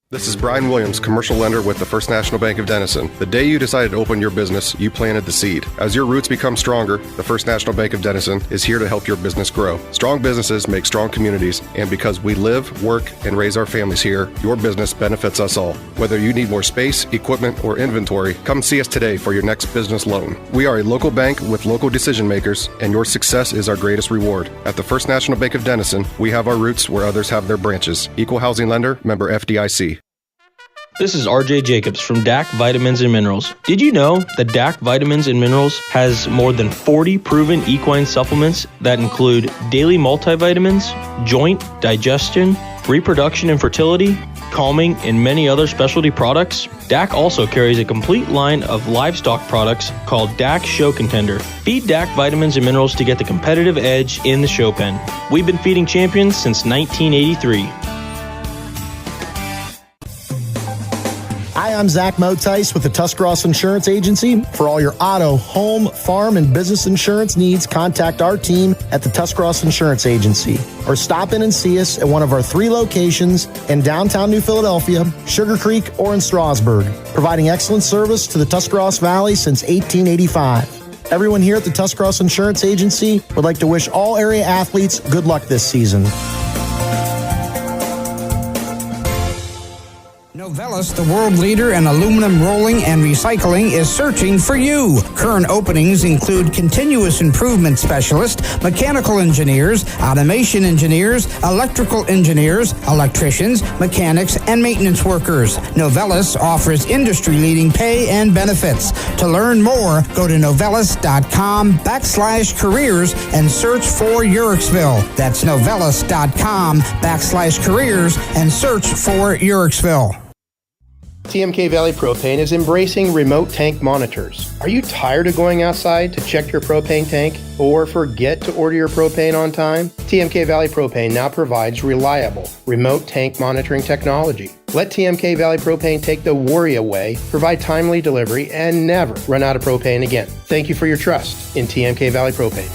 This is Brian Williams, commercial lender with the First National Bank of Denison. The day you decided to open your business, you planted the seed. As your roots become stronger, the First National Bank of Denison is here to help your business grow. Strong businesses make strong communities, and because we live, work, and raise our families here, your business benefits us all. Whether you need more space, equipment, or inventory, come see us today for your next business loan. We are a local bank with local decision makers, and your success is our greatest reward. At the First National Bank of Denison, we have our roots where others have their branches. Equal housing lender, member FDIC. This is RJ Jacobs from DAC Vitamins and Minerals. Did you know that DAC Vitamins and Minerals has more than 40 proven equine supplements that include daily multivitamins, joint, digestion, reproduction and fertility, calming, and many other specialty products? DAC also carries a complete line of livestock products called DAC Show Contender. Feed DAC Vitamins and Minerals to get the competitive edge in the show pen. We've been feeding champions since 1983. Hi, I'm Zach Motice with the Tuscarawas Insurance Agency. For all your auto, home, farm, and business insurance needs, contact our team at the Tuscarawas Insurance Agency, or stop in and see us at one of our 3 locations in downtown New Philadelphia, Sugar Creek, or in Strasburg, providing excellent service to the Tuscarawas Valley since 1885. Everyone here at the Tuscarawas Insurance Agency would like to wish all area athletes good luck this season. Novelis, the world leader in aluminum rolling and recycling, is searching for you. Current openings include continuous improvement specialist, mechanical engineers, automation engineers, electrical engineers, electricians, mechanics, and maintenance workers. Novelis offers industry-leading pay and benefits. To learn more, go to novelis.com/careers and search for Uriksville. That's novelis.com/careers and search for Uriksville. TMK Valley Propane is embracing remote tank monitors. Are you tired of going outside to check your propane tank or forget to order your propane on time? TMK Valley Propane now provides reliable remote tank monitoring technology. Let TMK Valley Propane take the worry away, provide timely delivery, and never run out of propane again. Thank you for your trust in TMK Valley Propane.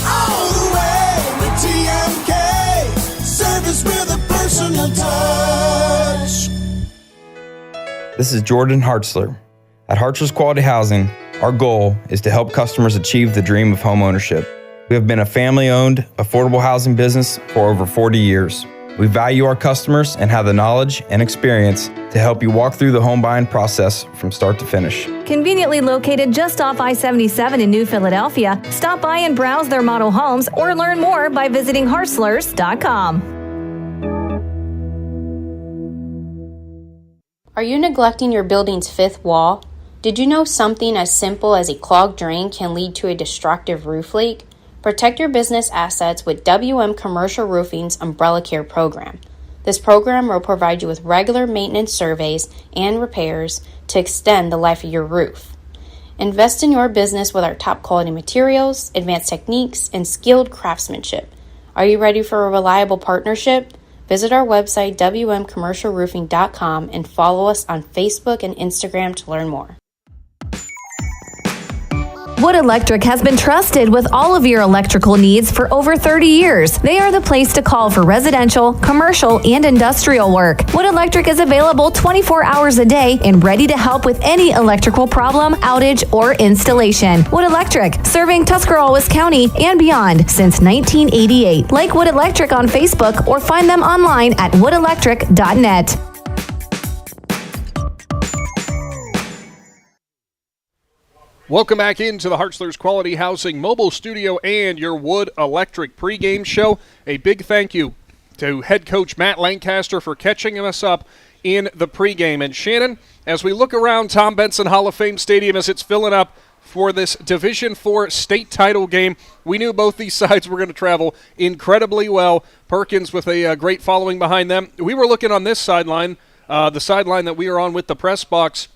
All the way with TMK. This is Jordan Hartzler. At Hartzler's Quality Housing, our goal is to help customers achieve the dream of home ownership. We have been a family-owned, affordable housing business for over 40 years. We value our customers and have the knowledge and experience to help you walk through the home buying process from start to finish. Conveniently located just off I-77 in New Philadelphia, stop by and browse their model homes or learn more by visiting Hartzlers.com. Are you neglecting your building's fifth wall? Did you know something as simple as a clogged drain can lead to a destructive roof leak? Protect your business assets with WM Commercial Roofing's Umbrella Care program. This program will provide you with regular maintenance surveys and repairs to extend the life of your roof. Invest in your business with our top quality materials, advanced techniques, and skilled craftsmanship. Are you ready for a reliable partnership? Visit our website, wmcommercialroofing.com, and follow us on Facebook and Instagram to learn more. Wood Electric has been trusted with all of your electrical needs for over 30 years. They are the place to call for residential, commercial, and industrial work. Wood Electric is available 24 hours a day and ready to help with any electrical problem, outage, or installation. Wood Electric, serving Tuscarawas County and beyond since 1988. Like Wood Electric on Facebook or find them online at woodelectric.net. Welcome back into the Hartzler's Quality Housing Mobile Studio and your Wood Electric pregame show. A big thank you to head coach Matt Lancaster for catching us up in the pregame. And Shannon, as we look around Tom Benson Hall of Fame Stadium as it's filling up for this Division IV state title game, we knew both these sides were going to travel incredibly well. Perkins with a great following behind them. We were looking on this sideline, the sideline that we are on with the press box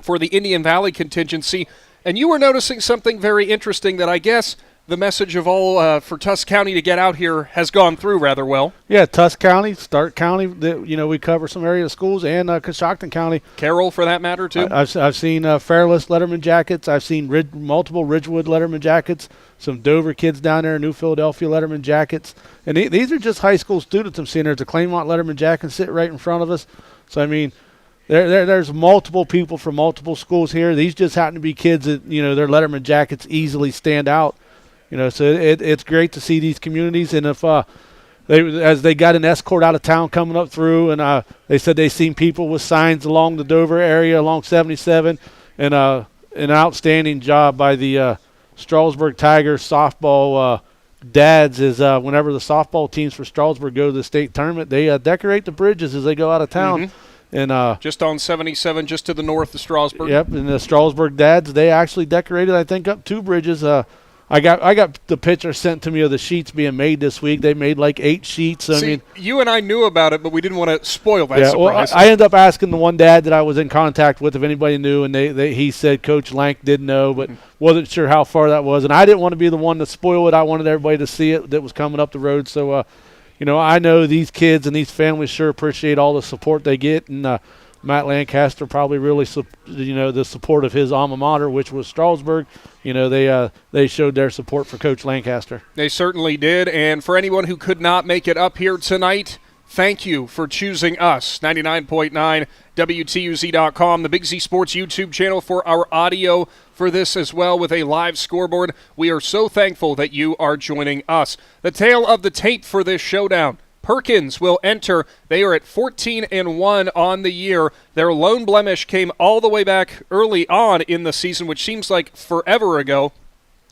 for the Indian Valley contingency. And you were noticing something very interesting that I guess the message of all for Tusk County to get out here has gone through rather well. Yeah, Tusk County, Stark County, we cover some area schools, and Coshocton County. Carroll, for that matter, too. I've seen Fairless Letterman jackets. I've seen multiple Ridgewood Letterman jackets, some Dover kids down there, New Philadelphia Letterman jackets. And these are just high school students I'm seeing. There's a Claymont Letterman jacket sitting right in front of us. So, I mean, There's multiple people from multiple schools here. These just happen to be kids that, their Letterman jackets easily stand out. So it's great to see these communities. And if they got an escort out of town coming up through, and they said they seen people with signs along the Dover area, along 77, and an outstanding job by the Strasburg Tigers softball dads is whenever the softball teams for Strasburg go to the state tournament, they decorate the bridges as they go out of town. Mm-hmm. And just on 77, just to the north of Strasburg. Yep, and the Strasburg dads, they actually decorated, I think, up 2 bridges. I got the picture sent to me of the sheets being made this week. They made like 8 sheets. You and I knew about it, but we didn't want to spoil that surprise. Well, I ended up asking the one dad that I was in contact with if anybody knew, and he said Coach Lank did know, but wasn't sure how far that was. And I didn't want to be the one to spoil it. I wanted everybody to see it that was coming up the road. So, I know these kids and these families sure appreciate all the support they get, and Matt Lancaster probably really, the support of his alma mater, which was Strasburg. They showed their support for Coach Lancaster. They certainly did, and for anyone who could not make it up here tonight, thank you for choosing us. 99.9 WTUZ.com, the Big Z Sports YouTube channel for our audio for this as well with a live scoreboard. We are so thankful that you are joining us. The tale of the tape for this showdown. Perkins will enter. They are at 14-1 on the year. Their lone blemish came all the way back early on in the season, which seems like forever ago.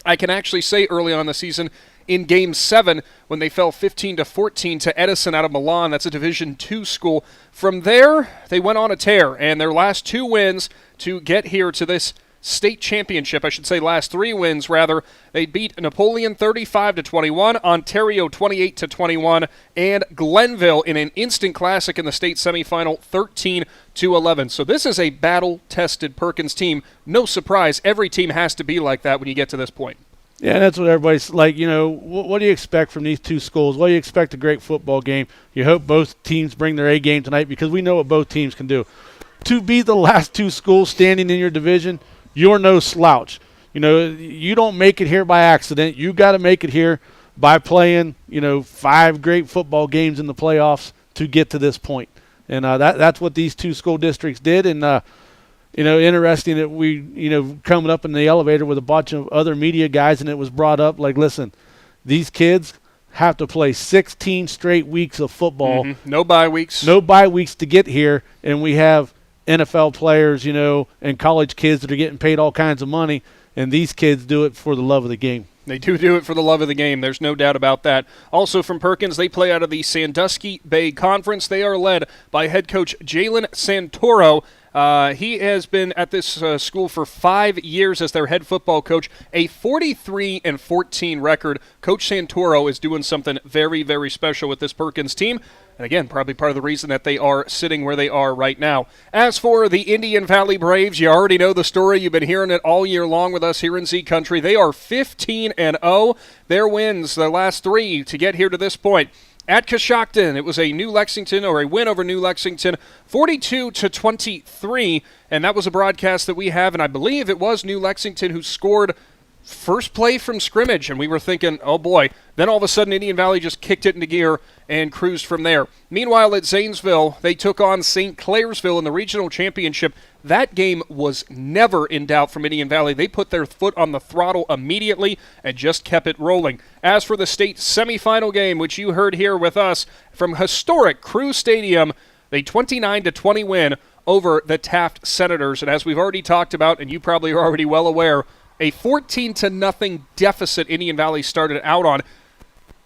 I can actually say early on in the season in Game 7 when they fell 15-14 to Edison out of Milan. That's a Division II school. From there, they went on a tear, and their last 2 wins to get here to this state championship, I should say last 3 wins rather. They beat Napoleon 35-21, Ontario 28-21, and Glenville in an instant classic in the state semifinal 13-11. So this is a battle-tested Perkins team. No surprise, every team has to be like that when you get to this point. Yeah, that's what everybody's like. What do you expect from these 2 schools? Well, you expect a great football game. You hope both teams bring their A game tonight because we know what both teams can do. To be the last 2 schools standing in your division, you're no slouch. You don't make it here by accident. You got to make it here by playing, 5 great football games in the playoffs to get to this point. And that's what these two school districts did. And, interesting that we, coming up in the elevator with a bunch of other media guys, and it was brought up like, listen, these kids have to play 16 straight weeks of football. Mm-hmm. No bye weeks. No bye weeks to get here. And we have NFL players, and college kids that are getting paid all kinds of money. And these kids do it for the love of the game. They do it for the love of the game. There's no doubt about that. Also from Perkins, they play out of the Sandusky Bay Conference. They are led by head coach Jalen Santoro. He has been at this school for 5 years as their head football coach, a 43-14 record. Coach Santoro is doing something very, very special with this Perkins team. And again, probably part of the reason that they are sitting where they are right now. As for the Indian Valley Braves, you already know the story. You've been hearing it all year long with us here in Z Country. They are 15-0. Their wins, the last 3 to get here to this point. At Coshocton, it was a win over New Lexington, 42-23, and that was a broadcast that we have, and I believe it was New Lexington who scored first play from scrimmage, and we were thinking, oh boy. Then all of a sudden, Indian Valley just kicked it into gear and cruised from there. Meanwhile, at Zanesville, they took on St. Clairsville in the regional championship. That game was never in doubt from Indian Valley. They put their foot on the throttle immediately and just kept it rolling. As for the state semifinal game, which you heard here with us from historic Crew Stadium, a 29-20 win over the Taft Senators. And as we've already talked about, and you probably are already well aware, a 14-0 deficit Indian Valley started out on.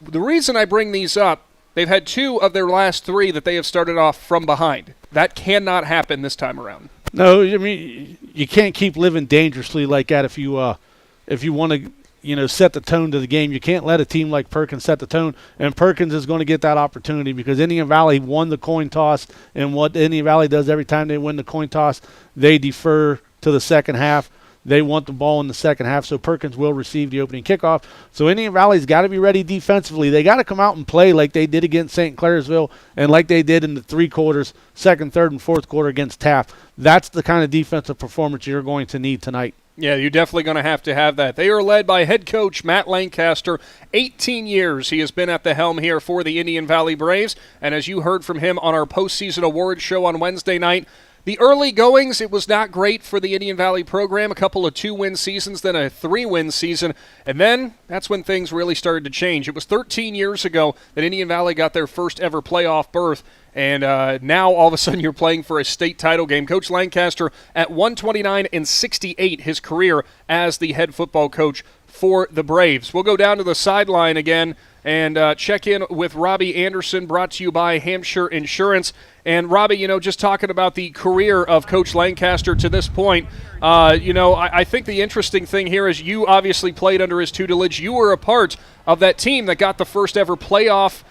The reason I bring these up, they've had 2 of their last 3 that they have started off from behind. That cannot happen this time around. No, I mean, you can't keep living dangerously like that if you want to, set the tone to the game. You can't let a team like Perkins set the tone, and Perkins is going to get that opportunity because Indian Valley won the coin toss, and what Indian Valley does every time they win the coin toss, they defer to the second half. They want the ball in the second half, so Perkins will receive the opening kickoff. So Indian Valley's got to be ready defensively. They got to come out and play like they did against St. Clairsville and like they did in the 3 quarters, second, third, and fourth quarter against Taft. That's the kind of defensive performance you're going to need tonight. Yeah, you're definitely going to have that. They are led by head coach Matt Lancaster. 18 years he has been at the helm here for the Indian Valley Braves, and as you heard from him on our postseason awards show on Wednesday night, the early goings, it was not great for the Indian Valley program. A couple of 2-win seasons, then a 3-win season. And then that's when things really started to change. It was 13 years ago that Indian Valley got their first ever playoff berth. And now all of a sudden you're playing for a state title game. Coach Lancaster at 129-68 his career as the head football coach for the Braves. We'll go down to the sideline again and check in with Robbie Anderson, brought to you by Hampshire Insurance. And Robbie, just talking about the career of Coach Lancaster to this point, I think the interesting thing here is you obviously played under his tutelage. You were a part of that team that got the first ever playoff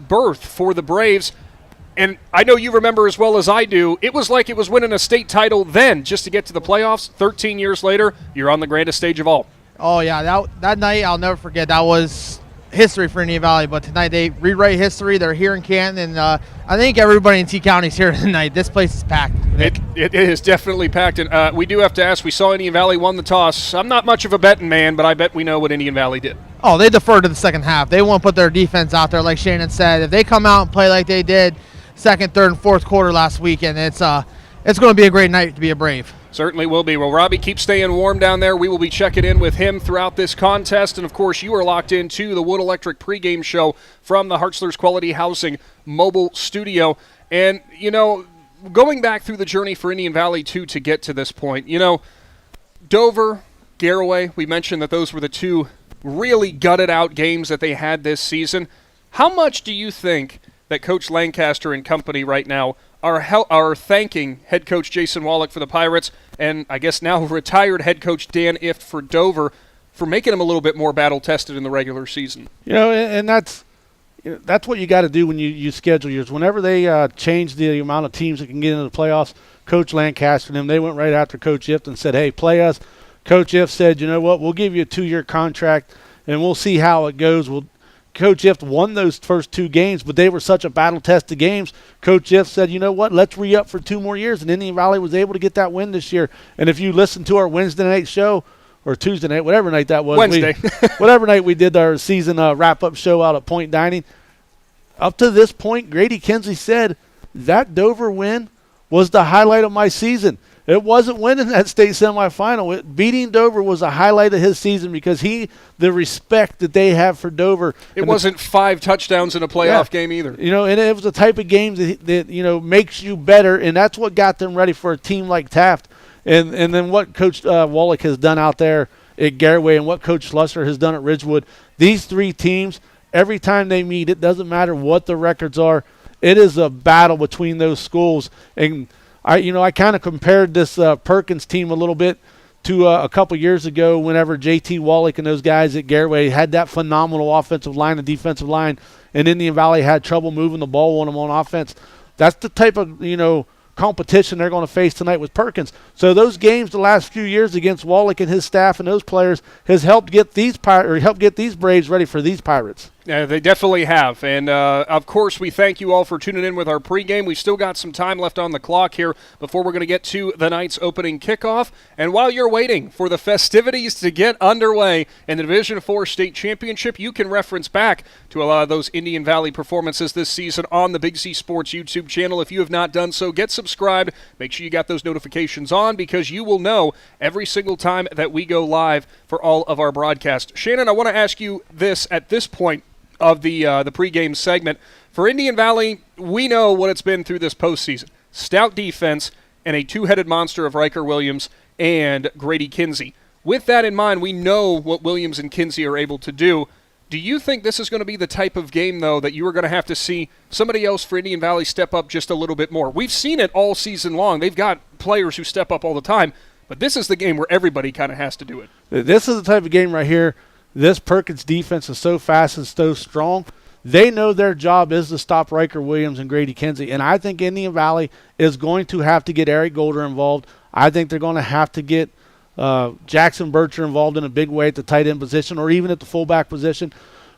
berth for the Braves. And I know you remember as well as I do, it was like it was winning a state title then just to get to the playoffs. 13 years later, you're on the grandest stage of all. Oh, yeah, that night I'll never forget. That was history for Indian Valley, but tonight they rewrite history. They're here in Canton, and I think everybody in T County is here tonight. This place is packed. It is definitely packed, and we do have to ask, we saw Indian Valley won the toss. I'm not much of a betting man, but I bet we know what Indian Valley did. Oh, they deferred to the second half. They won't put their defense out there, like Shannon said. If they come out and play like they did second, third, and fourth quarter last weekend, it's going to be a great night to be a Brave. Certainly will be. Well, Robbie, keep staying warm down there. We will be checking in with him throughout this contest. And, of course, you are locked into the Wood Electric pregame show from the Hartzler's Quality Housing mobile studio. And, going back through the journey for Indian Valley, too, to get to this point, Dover, Garaway, we mentioned that those were the 2 really gutted-out games that they had this season. How much do you think that Coach Lancaster and company right now are thanking head coach Jason Wallach for the Pirates and I guess now retired head coach Dan Ift for Dover for making them a little bit more battle-tested in the regular season? And that's what you got to do when you schedule yours. Whenever they change the amount of teams that can get into the playoffs, Coach Lancaster and them, they went right after Coach Ift and said, hey, play us. Coach Ift said, you know what, we'll give you a 2-year contract and we'll see how it goes. Coach Ift won those first 2 games, but they were such a battle-tested games. Coach Ift said, you know what, let's re-up for 2 more years, and Indian Valley was able to get that win this year. And if you listen to our Wednesday night show, or Tuesday night, whatever night that was. Wednesday. Whatever night we did our season wrap-up show out at Point Dining, up to this point, Grady Kinsley said that Dover win was the highlight of my season. It wasn't winning that state semifinal. Beating Dover was a highlight of his season because the respect that they have for Dover. It wasn't 5 touchdowns in a playoff game either. And it was the type of game that makes you better, and that's what got them ready for a team like Taft. And then what Coach Wallach has done out there at Garraway and what Coach Slusser has done at Ridgewood. These 3 teams, every time they meet, it doesn't matter what the records are. It is a battle between those schools. And I kind of compared this Perkins team a little bit to a couple years ago whenever J.T. Wallach and those guys at Garraway had that phenomenal offensive line and defensive line, and Indian Valley had trouble moving the ball on them on offense. That's the type of, competition they're going to face tonight with Perkins. So those games the last few years against Wallach and his staff and those players has helped get these Braves ready for these Pirates. Yeah, they definitely have. And, of course, we thank you all for tuning in with our pregame. We've still got some time left on the clock here before we're going to get to the night's opening kickoff. And while you're waiting for the festivities to get underway in the Division IV State Championship, you can reference back to a lot of those Indian Valley performances this season on the Big Z Sports YouTube channel. If you have not done so, get subscribed. Make sure you got those notifications on because you will know every single time that we go live for all of our broadcasts. Shannon, I want to ask you this at this point of the pregame segment. For Indian Valley, we know what it's been through this postseason. Stout defense and a 2-headed monster of Riker Williams and Grady Kinsey. With that in mind, we know what Williams and Kinsey are able to do. Do you think this is going to be the type of game, though, that you are going to have to see somebody else for Indian Valley step up just a little bit more? We've seen it all season long. They've got players who step up all the time, but this is the game where everybody kind of has to do it. This is the type of game right here. This Perkins defense is so fast and so strong. They know their job is to stop Riker Williams and Grady Kinsey, and I think Indian Valley is going to have to get Eric Golder involved. I think they're going to have to get Jackson Bircher involved in a big way at the tight end position or even at the fullback position.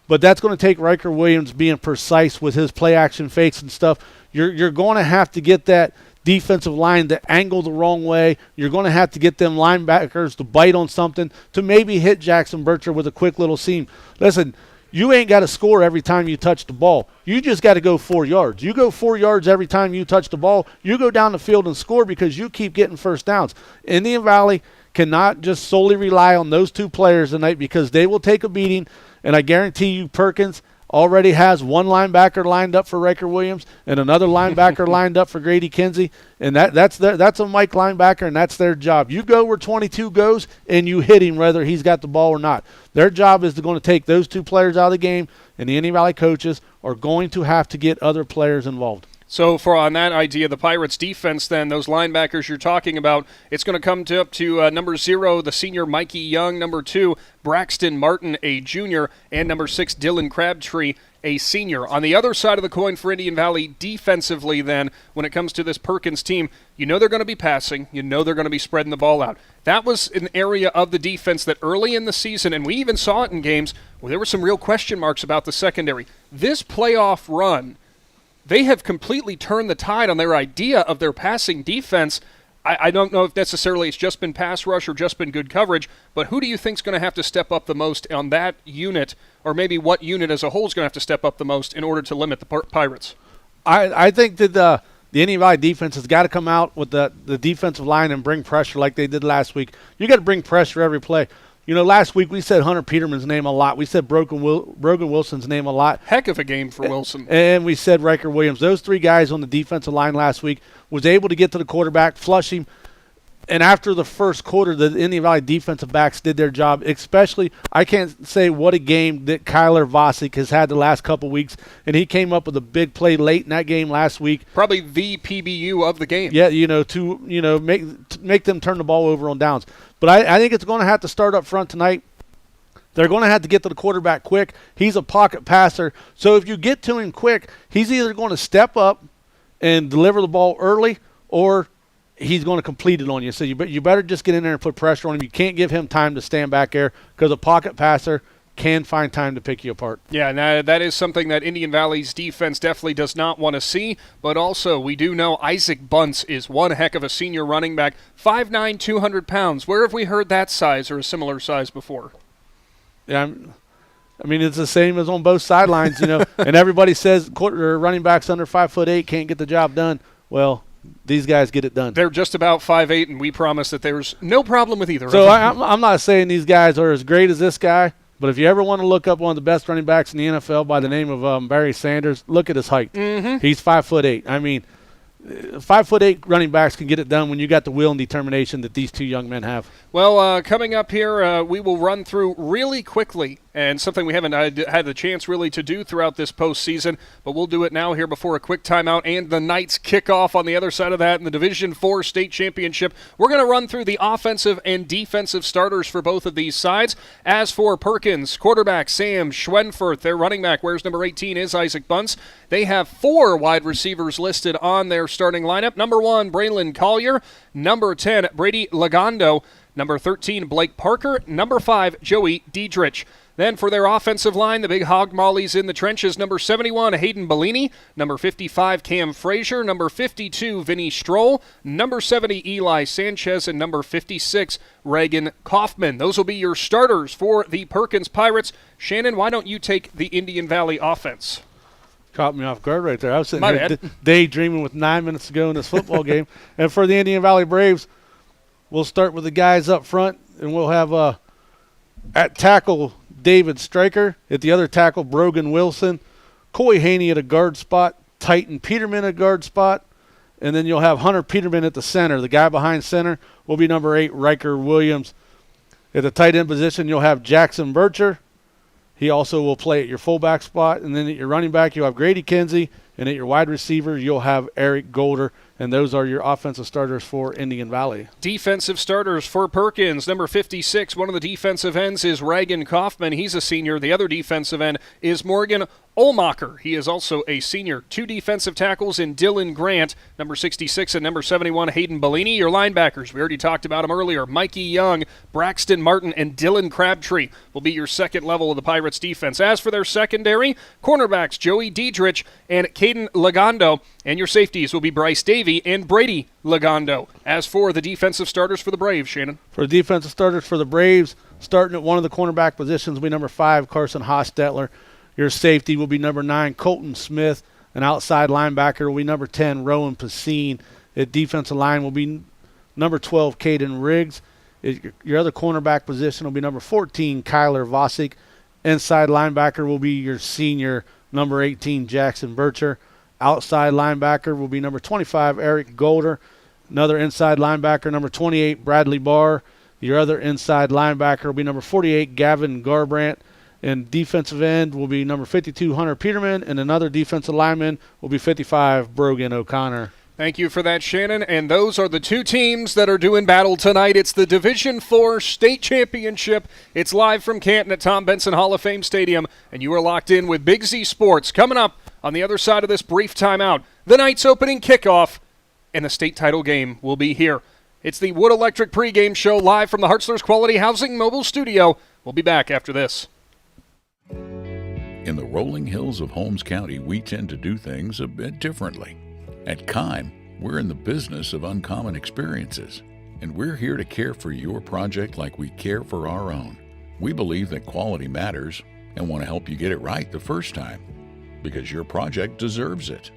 But that's going to take Riker Williams being precise with his play action fakes and stuff. You're going to have to get that defensive line to angle the wrong way. You're going to have to get them linebackers to bite on something to maybe hit Jackson Bircher with a quick little seam. Listen, you ain't got to score every time you touch the ball. You just got to go 4 yards. You go 4 yards every time you touch the ball. You go down the field and score because you keep getting first downs. Indian Valley cannot just solely rely on those 2 players tonight because they will take a beating, and I guarantee you Perkins already has one linebacker lined up for Riker Williams and another linebacker lined up for Grady Kinsey, and that's a Mike linebacker, and that's their job. You go where 22 goes, and you hit him whether he's got the ball or not. Their job is going to take those 2 players out of the game, and the Indian Valley coaches are going to have to get other players involved. So on that idea, the Pirates defense then, those linebackers you're talking about, it's going to come up to number 0, the senior Mikey Young, number 2, Braxton Martin, a junior, and number 6, Dylan Crabtree, a senior. On the other side of the coin for Indian Valley defensively then, when it comes to this Perkins team, you know they're going to be passing, you know they're going to be spreading the ball out. That was an area of the defense that early in the season, and we even saw it in games where there were some real question marks about the secondary. This playoff run, they have completely turned the tide on their idea of their passing defense. I don't know if necessarily it's just been pass rush or just been good coverage, but who do you think is going to have to step up the most on that unit, or maybe what unit as a whole is going to have to step up the most in order to limit the Pirates? I think that the Indian Valley defense has got to come out with the defensive line and bring pressure like they did last week. You got to bring pressure every play. Last week we said Hunter Peterman's name a lot. We said Brogan Wilson's name a lot. Heck of a game for Wilson. And we said Riker Williams. Those 3 guys on the defensive line last week was able to get to the quarterback, flush him. And after the first quarter, the Indian Valley defensive backs did their job. Especially, I can't say what a game that Kyler Vosick has had the last couple weeks. And he came up with a big play late in that game last week. Probably the PBU of the game. Yeah, to make them turn the ball over on downs. But I think it's going to have to start up front tonight. They're going to have to get to the quarterback quick. He's a pocket passer. So if you get to him quick, he's either going to step up and deliver the ball early, or he's going to complete it on you. So you better just get in there and put pressure on him. You can't give him time to stand back there because a pocket passer can find time to pick you apart. Yeah, and that is something that Indian Valley's defense definitely does not want to see, but also we do know Isaac Bunce is one heck of a senior running back, 5'9", 200 pounds. Where have we heard that size or a similar size before? Yeah, I mean, it's the same as on both sidelines, you know. And everybody says running backs under 5'8" can't get the job done. Well, these guys get it done. They're just about 5'8", and we promise that there's no problem with either. So I'm not saying these guys are as great as this guy, but if you ever want to look up one of the best running backs in the NFL by the name of Barry Sanders, look at his height. Mm-hmm. He's 5'8". I mean, 5'8" running backs can get it done when you got the will and determination that these two young men have. Well, coming up here, we will run through really quickly, and something we haven't had the chance really to do throughout this postseason, but we'll do it now here before a quick timeout and the Knights kickoff on the other side of that in the Division IV state championship. We're going to run through the offensive and defensive starters for both of these sides. As for Perkins, quarterback Sam Schwenfurth, their running back wears number 18 is Isaac Bunce. They have 4 wide receivers listed on their starting lineup. Number 1, Braylon Collier. Number 10, Brady Lagondo. Number 13, Blake Parker. Number 5, Joey Diedrich. Then for their offensive line, the big hog mollies in the trenches. Number 71, Hayden Bellini. Number 55, Cam Frazier. Number 52, Vinny Stroll. Number 70, Eli Sanchez. And number 56, Reagan Kaufman. Those will be your starters for the Perkins Pirates. Shannon, why don't you take the Indian Valley offense? Caught me off guard right there. I was sitting here daydreaming with 9 minutes to go in this football game. And for the Indian Valley Braves, we'll start with the guys up front, and we'll have at tackle David Stryker, at the other tackle Brogan Wilson, Coy Haney at a guard spot, Titan Peterman at a guard spot, and then you'll have Hunter Peterman at the center. The guy behind center will be number 8, Riker Williams. At the tight end position, you'll have Jackson Bircher. He also will play at your fullback spot. And then at your running back, you'll have Grady Kinsey. And at your wide receiver, you'll have Eric Golder. And those are your offensive starters for Indian Valley. Defensive starters for Perkins. Number 56, one of the defensive ends is Reagan Kaufman. He's a senior. The other defensive end is Morgan Olmacher. He is also a senior. 2 defensive tackles in Dylan Grant, number 66 and number 71, Hayden Bellini. Your linebackers, we already talked about them earlier. Mikey Young, Braxton Martin, and Dylan Crabtree will be your second level of the Pirates defense. As for their secondary, cornerbacks Joey Diedrich and Caden Lagondo, and your safeties will be Bryce Davey and Brady Lagondo. As for the defensive starters for the Braves, Shannon. For the defensive starters for the Braves, starting at one of the cornerback positions will be number 5, Carson Hostetler. Your safety will be number 9, Colton Smith. An outside linebacker will be number 10, Rowan Pacine. At defensive line will be number 12, Caden Riggs. Your other cornerback position will be number 14, Kyler Vosick. Inside linebacker will be your senior, number 18, Jackson Bircher. Outside linebacker will be number 25, Eric Golder. Another inside linebacker, number 28, Bradley Barr. Your other inside linebacker will be number 48, Gavin Garabrandt. And defensive end will be number 52, Hunter Peterman. And another defensive lineman will be 55, Brogan O'Connor. Thank you for that, Shannon. And those are the 2 teams that are doing battle tonight. It's the Division IV State Championship. It's live from Canton at Tom Benson Hall of Fame Stadium. And you are locked in with Big Z Sports. Coming up on the other side of this brief timeout, the night's opening kickoff and the state title game will be here. It's the Wood Electric pregame show live from the Hartzler's Quality Housing Mobile Studio. We'll be back after this. In the rolling hills of Holmes County, we tend to do things a bit differently. At Kime, we're in the business of uncommon experiences, and we're here to care for your project like we care for our own. We believe that quality matters and want to help you get it right the first time, because your project deserves it.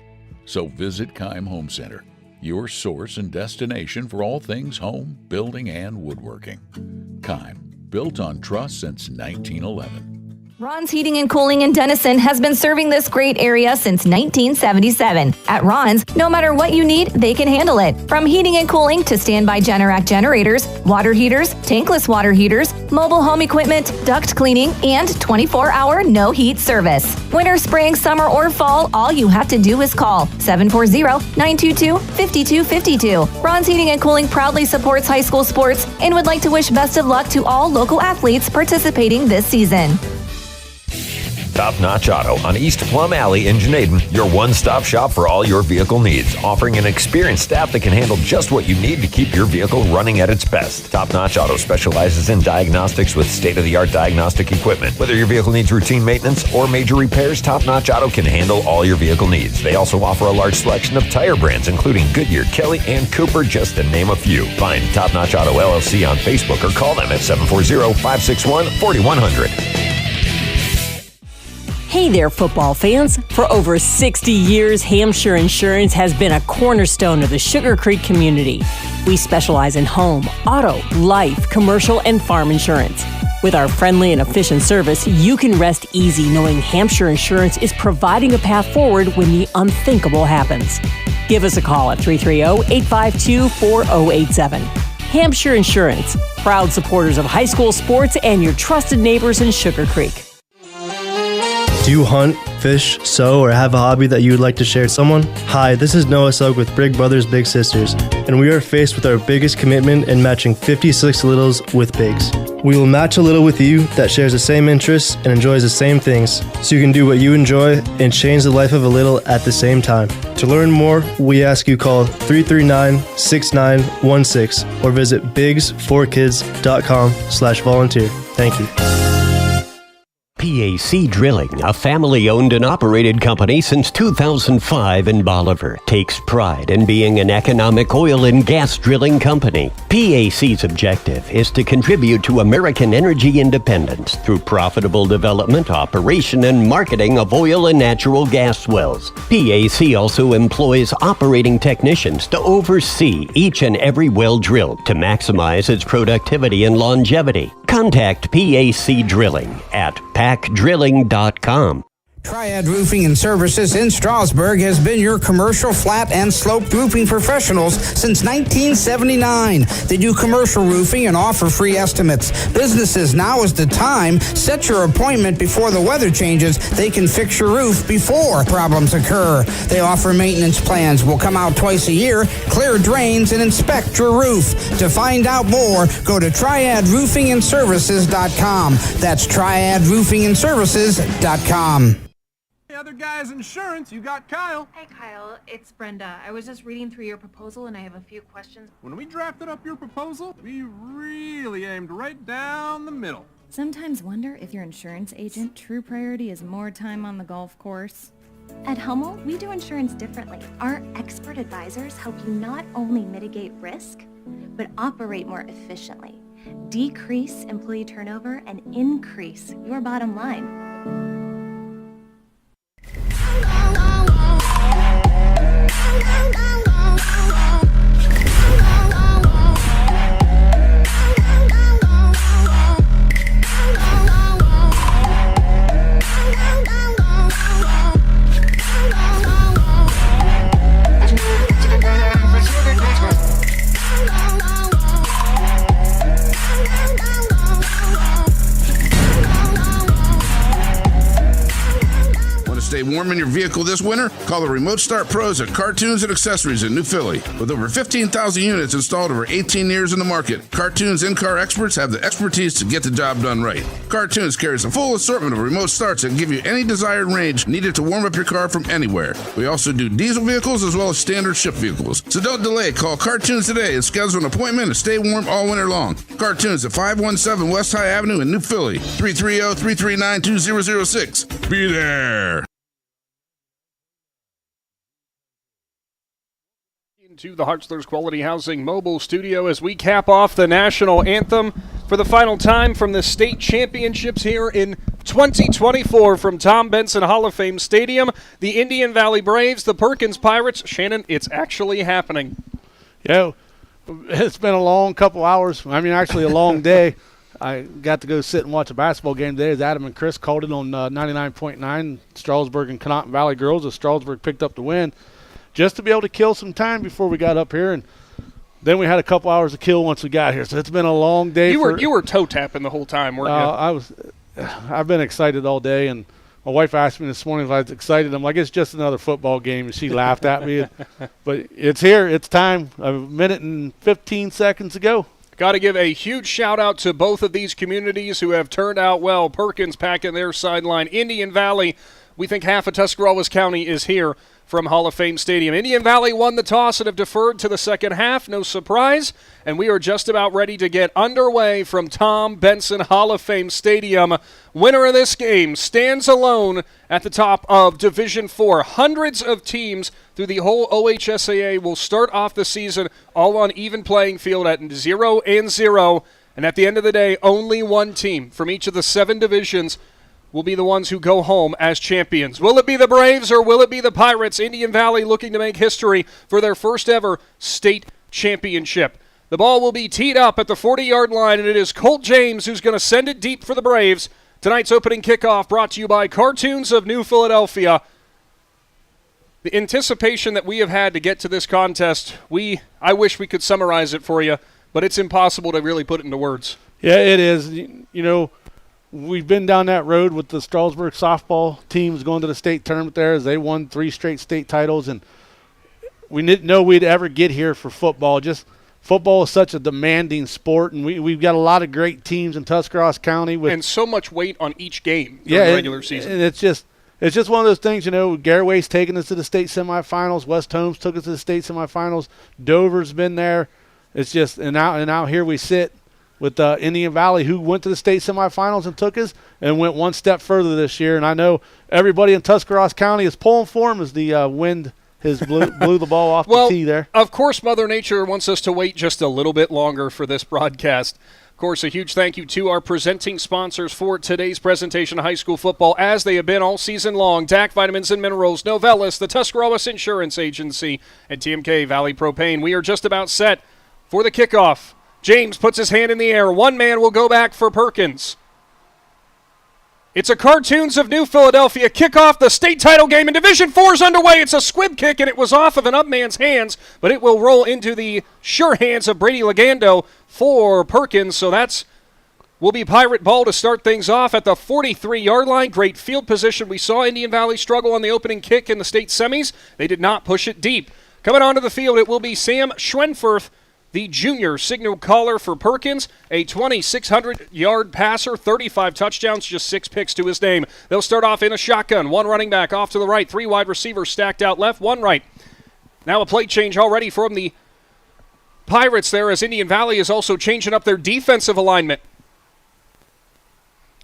So visit Kime Home Center, your source and destination for all things home, building, and woodworking. Kime, built on trust since 1911. Ron's Heating and Cooling in Denison has been serving this great area since 1977. At Ron's, no matter what you need, they can handle it. From heating and cooling to standby Generac generators, water heaters, tankless water heaters, mobile home equipment, duct cleaning, and 24-hour no-heat service. Winter, spring, summer, or fall, all you have to do is call 740-922-5252. Ron's Heating and Cooling proudly supports high school sports and would like to wish best of luck to all local athletes participating this season. Top Notch Auto on East Plum Alley in Janaden, your one-stop shop for all your vehicle needs, offering an experienced staff that can handle just what you need to keep your vehicle running at its best. Top Notch Auto specializes in diagnostics with state-of-the-art diagnostic equipment. Whether your vehicle needs routine maintenance or major repairs, Top Notch Auto can handle all your vehicle needs. They also offer a large selection of tire brands, including Goodyear, Kelly, and Cooper, just to name a few. Find Top Notch Auto LLC on Facebook or call them at 740-561-4100. Hey there, football fans. For over 60 years, Hampshire Insurance has been a cornerstone of the Sugar Creek community. We specialize in home, auto, life, commercial, and farm insurance. With our friendly and efficient service, you can rest easy knowing Hampshire Insurance is providing a path forward when the unthinkable happens. Give us a call at 330-852-4087. Hampshire Insurance, proud supporters of high school sports and your trusted neighbors in Sugar Creek. Do you hunt, fish, sew, or have a hobby that you would like to share with someone? Hi, this is Noah Sugg with Big Brothers Big Sisters, and we are faced with our biggest commitment in matching 56 littles with bigs. We will match a little with you that shares the same interests and enjoys the same things, so you can do what you enjoy and change the life of a little at the same time. To learn more, we ask you call 339-6916 or visit bigs4kids.com/volunteer. Thank you. PAC Drilling, a family-owned and operated company since 2005 in Bolivar, takes pride in being an economic oil and gas drilling company. PAC's objective is to contribute to American energy independence through profitable development, operation, and marketing of oil and natural gas wells. PAC also employs operating technicians to oversee each and every well drilled to maximize its productivity and longevity. Contact PAC Drilling at pacdrilling.com. Triad Roofing and Services in Strasburg has been your commercial flat and sloped roofing professionals since 1979. They do commercial roofing and offer free estimates. Businesses, now is the time. Set your appointment before the weather changes. They can fix your roof before problems occur. They offer maintenance plans. Will come out twice a year, clear drains, and inspect your roof. To find out more, go to triadroofingandservices.com. That's triadroofingandservices.com. Other guys insurance, you got Kyle. Hey Kyle, it's Brenda. I was just reading through your proposal and I have a few questions. When we drafted up your proposal, we really aimed right down the middle. Sometimes wonder if your insurance agent true priority is more time on the golf course. At Hummel, we do insurance differently. Our expert advisors help you not only mitigate risk, but operate more efficiently, decrease employee turnover, and increase your bottom line. Stay warm in your vehicle this winter? Call the Remote Start Pros at Cartoons and Accessories in New Philly. With over 15,000 units installed over 18 years in the market, Cartoons in-car experts have the expertise to get the job done right. Cartoons carries a full assortment of remote starts that give you any desired range needed to warm up your car from anywhere. We also do diesel vehicles as well as standard ship vehicles. So don't delay. Call Cartoons today and schedule an appointment and stay warm all winter long. Cartoons at 517 West High Avenue in New Philly. 330-339-2006. Be there. To the Hartzler's Quality Housing Mobile Studio as we cap off the national anthem for the final time from the state championships here in 2024 from Tom Benson Hall of Fame Stadium. The Indian Valley Braves, the Perkins Pirates. Shannon, it's actually happening. Yeah, it's been a long couple hours. I mean, actually a long day. I got to go sit and watch a basketball game today as Adam and Chris called it on 99.9, Strasburg and Canton Valley Girls, as Strasburg picked up the win. Just to be able to kill some time before we got up here, and then we had a couple hours to kill once we got here. So it's been a long day. You were toe tapping the whole time, weren't you? I've been excited all day, and my wife asked me this morning if I was excited. I'm like, it's just another football game, and she laughed at me. But it's here. It's time. A minute and 15 seconds to go. Got to give a huge shout-out to both of these communities who have turned out well. Perkins packing their sideline. Indian Valley, we think half of Tuscarawas County is here from Hall of Fame Stadium. Indian Valley won the toss and have deferred to the second half. No surprise. And we are just about ready to get underway from Tom Benson Hall of Fame Stadium. Winner of this game stands alone at the top of Division IV. Hundreds of teams through the whole OHSAA will start off the season all on even playing field at 0-0. And at the end of the day, only one team from each of the 7 divisions will be the ones who go home as champions. Will it be the Braves or will it be the Pirates? Indian Valley looking to make history for their first ever state championship. The ball will be teed up at the 40-yard line, and it is Colt James who's going to send it deep for the Braves. Tonight's opening kickoff brought to you by Cartoons of New Philadelphia. The anticipation that we have had to get to this contest, I wish we could summarize it for you, but it's impossible to really put it into words. Yeah, it is. We've been down that road with the Strasburg softball teams going to the state tournament there as they won 3 straight state titles, and we didn't know we'd ever get here for football. Just football is such a demanding sport, and we've got a lot of great teams in Tuscarawas County. And so much weight on each game during the regular season. And it's just one of those things, Garraway's taken us to the state semifinals. West Holmes took us to the state semifinals. Dover's been there. It's just, and now here we sit with Indian Valley, who went to the state semifinals and took us and went one step further this year. And I know everybody in Tuscarawas County is pulling for him as the wind has blew the ball off the tee there. Of course, Mother Nature wants us to wait just a little bit longer for this broadcast. Of course, a huge thank you to our presenting sponsors for today's presentation of high school football, as they have been all season long. DAC Vitamins and Minerals, Novellus, the Tuscarawas Insurance Agency, and TMK Valley Propane. We are just about set for the kickoff. James puts his hand in the air. One man will go back for Perkins. It's a Cartoons of New Philadelphia kickoff. The state title game in Division 4 is underway. It's a squib kick, and it was off of an up man's hands, but it will roll into the sure hands of Brady Legando for Perkins. So will be Pirate ball to start things off at the 43-yard line. Great field position. We saw Indian Valley struggle on the opening kick in the state semis. They did not push it deep. Coming onto the field, it will be Sam Schwenfurth, the junior signal caller for Perkins, a 2,600-yard passer, 35 touchdowns, just 6 picks to his name. They'll start off in a shotgun. 1 running back off to the right, 3 wide receivers stacked out left, 1 right. Now a play change already from the Pirates there, as Indian Valley is also changing up their defensive alignment.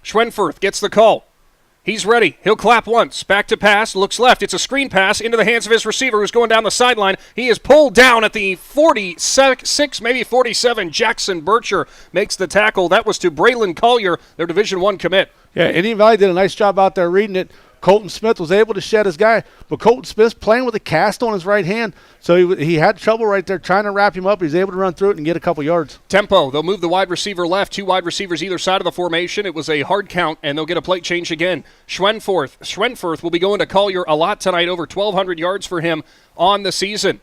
Schwenfurth gets the call. He's ready. He'll clap once. Back to pass. Looks left. It's a screen pass into the hands of his receiver, who's going down the sideline. He is pulled down at the 46, maybe 47. Jackson Bircher makes the tackle. That was to Braylon Collier, their Division I commit. Yeah, Indian Valley did a nice job out there reading it. Colton Smith was able to shed his guy, but Colton Smith's playing with a cast on his right hand, so he had trouble right there trying to wrap him up. He's able to run through it and get a couple yards. Tempo. They'll move the wide receiver left, 2 wide receivers either side of the formation. It was a hard count, and they'll get a plate change again. Schwenfurth will be going to Collier a lot tonight, over 1,200 yards for him on the season.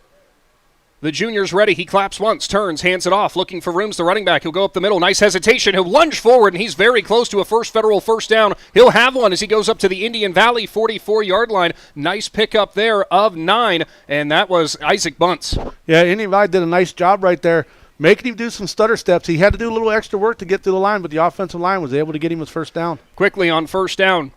The junior's ready. He claps once, turns, hands it off, looking for rooms. The running back, he'll go up the middle. Nice hesitation. He'll lunge forward, and he's very close to a first federal first down. He'll have one as he goes up to the Indian Valley 44-yard line. Nice pickup there of 9, and that was Isaac Bunce. Yeah, Indian Valley did a nice job right there, making him do some stutter steps. He had to do a little extra work to get to the line, but the offensive line was able to get him his first down. Quickly on first down,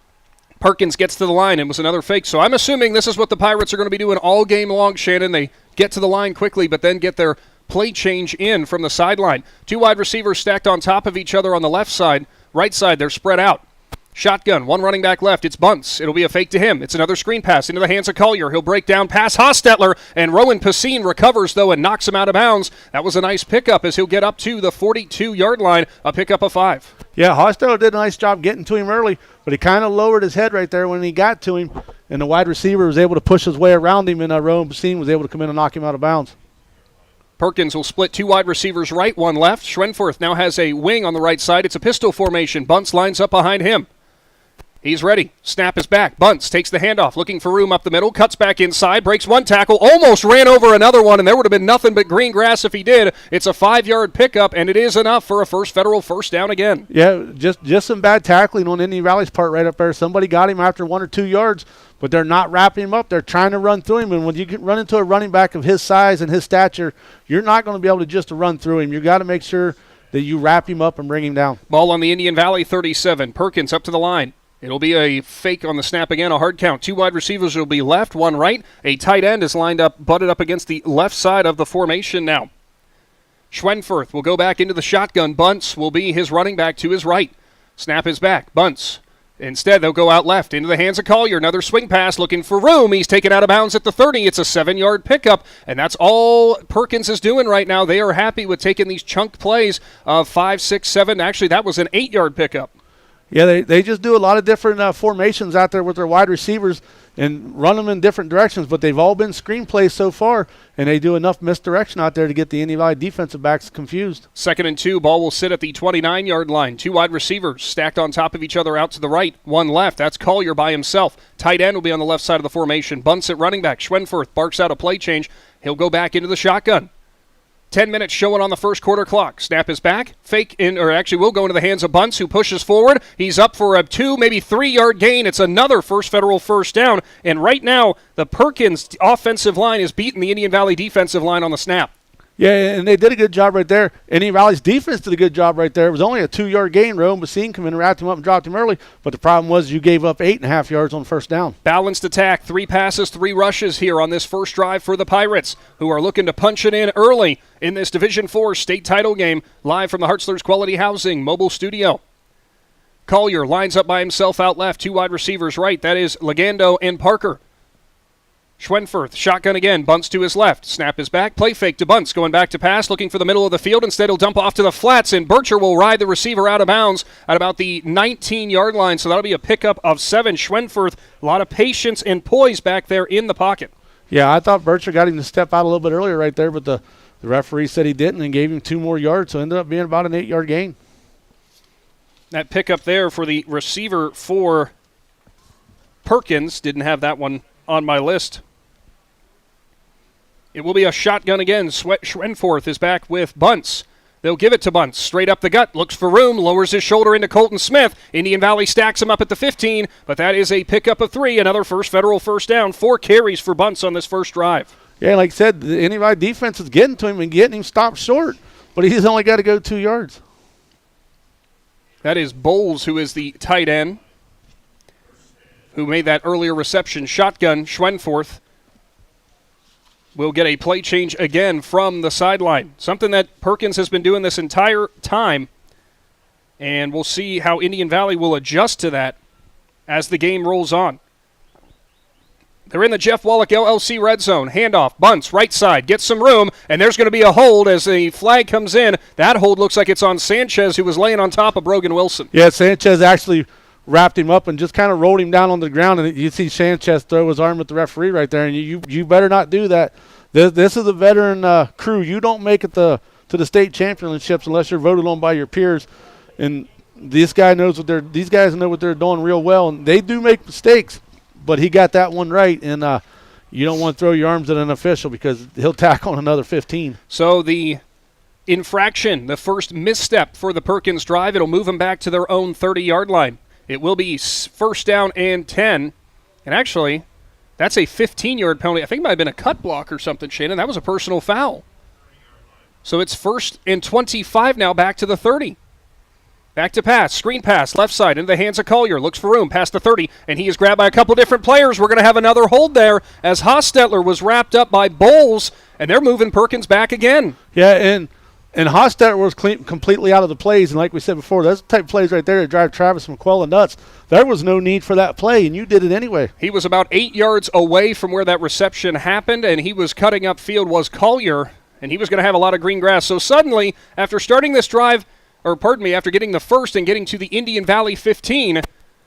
Perkins gets to the line and was another fake. So I'm assuming this is what the Pirates are going to be doing all game long, Shannon. They get to the line quickly, but then get their play change in from the sideline. 2 wide receivers stacked on top of each other on the left side. Right side, they're spread out. Shotgun, 1 running back left. It's Bunce. It'll be a fake to him. It's another screen pass into the hands of Collier. He'll break down past Hostetler, and Rowan Pacine recovers, though, and knocks him out of bounds. That was a nice pickup as he'll get up to the 42-yard line, a pickup of 5. Yeah, Hostetler did a nice job getting to him early, but he kind of lowered his head right there when he got to him, and the wide receiver was able to push his way around him, and Rowan Pacine was able to come in and knock him out of bounds. Perkins will split 2 wide receivers right, 1 left. Schwenfurth now has a wing on the right side. It's a pistol formation. Bunce lines up behind him. He's ready. Snap is back. Bunce takes the handoff, looking for room up the middle, cuts back inside, breaks 1 tackle, almost ran over another one, and there would have been nothing but green grass if he did. It's a 5-yard pickup, and it is enough for a first federal first down again. Yeah, just some bad tackling on Indian Valley's part right up there. Somebody got him after 1 or 2 yards, but they're not wrapping him up. They're trying to run through him, and when you run into a running back of his size and his stature, you're not going to be able to just run through him. You got to make sure that you wrap him up and bring him down. Ball on the Indian Valley 37. Perkins up to the line. It'll be a fake on the snap again, a hard count. 2 wide receivers will be left, 1 right. A tight end is butted up against the left side of the formation now. Schwenfurth will go back into the shotgun. Bunce will be his running back to his right. Snap is back. Bunce. Instead, they'll go out left into the hands of Collier. Another swing pass looking for room. He's taken out of bounds at the 30. It's a 7-yard pickup, and that's all Perkins is doing right now. They are happy with taking these chunk plays of 5, 6, 7. Actually, that was an 8-yard pickup. Yeah, they just do a lot of different formations out there with their wide receivers and run them in different directions, but they've all been screenplays so far, and they do enough misdirection out there to get the Indian Valley defensive backs confused. 2nd and 2, ball will sit at the 29-yard line. 2 wide receivers stacked on top of each other out to the right. 1 left. That's Collier by himself. Tight end will be on the left side of the formation. Bunts at running back. Schwenforth barks out a play change. He'll go back into the shotgun. 10 minutes showing on the first quarter clock. Snap is back. Fake in, or actually will go into the hands of Bunts, who pushes forward. He's up for a 2, maybe 3-yard gain. It's another First Federal first down. And right now, the Perkins offensive line is beating the Indian Valley defensive line on the snap. Yeah, and they did a good job right there. Indian Valley's defense did a good job right there. It was only a 2-yard gain. Rowan Basine come in and wrapped him up and dropped him early. But the problem was you gave up 8.5 yards on first down. Balanced attack. 3 passes, 3 rushes here on this first drive for the Pirates, who are looking to punch it in early in this Division IV state title game, live from the Hartzler's Quality Housing mobile studio. Collier lines up by himself out left. 2 wide receivers right. That is Legando and Parker. Schwenforth, shotgun again, Bunts to his left. Snap is back, play fake to Bunts, going back to pass, looking for the middle of the field. Instead, he'll dump off to the flats, and Bircher will ride the receiver out of bounds at about the 19-yard line, so that'll be a pickup of 7. Schwenforth, a lot of patience and poise back there in the pocket. Yeah, I thought Bircher got him to step out a little bit earlier right there, but the referee said he didn't and gave him 2 more yards, so it ended up being about an 8-yard gain. That pickup there for the receiver for Perkins. Didn't have that one on my list. It will be a shotgun again. Schwenforth is back with Bunts. They'll give it to Bunts. Straight up the gut. Looks for room. Lowers his shoulder into Colton Smith. Indian Valley stacks him up at the 15, but that is a pickup of 3. Another First Federal first down. 4 carries for Bunts on this first drive. Yeah, like I said, the Indian Valley defense is getting to him and getting him stopped short, but he's only got to go 2 yards. That is Bowles, who is the tight end, who made that earlier reception. Shotgun. Schwenforth will get a play change again from the sideline. Something that Perkins has been doing this entire time. And we'll see how Indian Valley will adjust to that as the game rolls on. They're in the Jeff Wallach LLC red zone. Handoff. Bunts, right side. Gets some room. And there's going to be a hold as the flag comes in. That hold looks like it's on Sanchez, who was laying on top of Brogan Wilson. Yeah, Sanchez actually wrapped him up and just kind of rolled him down on the ground, and you see Sanchez throw his arm at the referee right there, and you better not do that. This is a veteran crew. You don't make it to the state championships unless you're voted on by your peers, and these guys know what they're doing real well, and they do make mistakes, but he got that one right, and you don't want to throw your arms at an official because he'll tack on another 15. So the infraction, the first misstep for the Perkins drive, it'll move them back to their own 30-yard line. It will be first down and 10. And actually, that's a 15-yard penalty. I think it might have been a cut block or something, Shannon. That was a personal foul. So it's 1st and 25 now, back to the 30. Back to pass, screen pass, left side, into the hands of Collier. Looks for room, past the 30, and he is grabbed by a couple different players. We're going to have another hold there as Hostetler was wrapped up by Bowles, and they're moving Perkins back again. Yeah, and Hostetler was completely out of the plays, and like we said before, those type of plays right there that drive Travis McQuillan nuts. There was no need for that play, and you did it anyway. He was about 8 yards away from where that reception happened, and he was cutting upfield was Collier, and he was going to have a lot of green grass. So suddenly, after starting this drive, after getting the first and getting to the Indian Valley 15,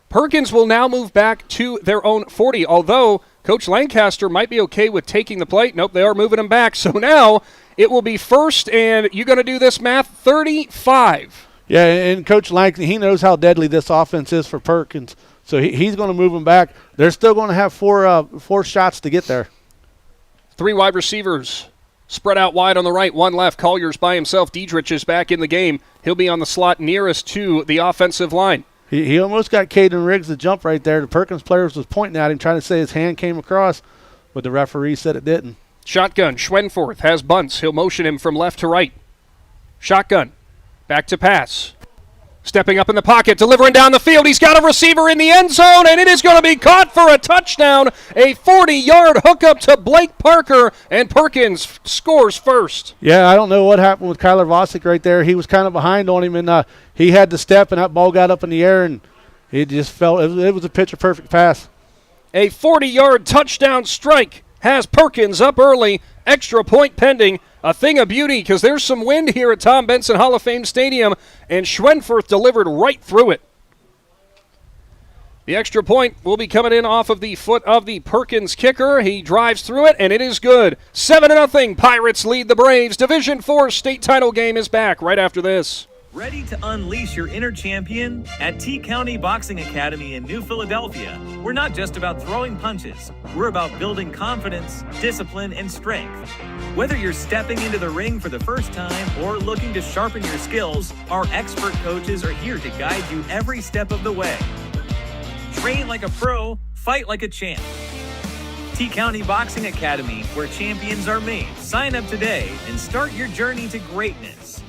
Perkins will now move back to their own 40, although Coach Lancaster might be okay with taking the play. Nope, they are moving him back. So now it will be first, and you're going to do this math, 35. Yeah, and Coach Lancaster, he knows how deadly this offense is for Perkins, so he's going to move them back. They're still going to have four shots to get there. 3 wide receivers spread out wide on the right, 1 left. Collier's by himself. Diedrich is back in the game. He'll be on the slot nearest to the offensive line. He almost got Caden Riggs to jump right there. The Perkins players was pointing at him, trying to say his hand came across, but the referee said it didn't. Shotgun. Schwenforth has Bunts. He'll motion him from left to right. Shotgun. Back to pass. Stepping up in the pocket, delivering down the field. He's got a receiver in the end zone, and it is going to be caught for a touchdown. A 40-yard hookup to Blake Parker, and Perkins scores first. Yeah, I don't know what happened with Kyler Vosick right there. He was kind of behind on him, and he had to step, and that ball got up in the air, and it just fell. It was a picture-perfect pass. A 40-yard touchdown strike has Perkins up early. Extra point pending. A thing of beauty because there's some wind here at Tom Benson Hall of Fame Stadium, and Schwenforth delivered right through it. The extra point will be coming in off of the foot of the Perkins kicker. He drives through it, and it is good. 7-0. Pirates lead the Braves. Division IV state title game is back right after this. Ready to unleash your inner champion? At T County Boxing Academy in New Philadelphia, we're not just about throwing punches. We're about building confidence, discipline, and strength. Whether you're stepping into the ring for the first time or looking to sharpen your skills, our expert coaches are here to guide you every step of the way. Train like a pro, fight like a champ. T County Boxing Academy, where champions are made. Sign up today and start your journey to greatness.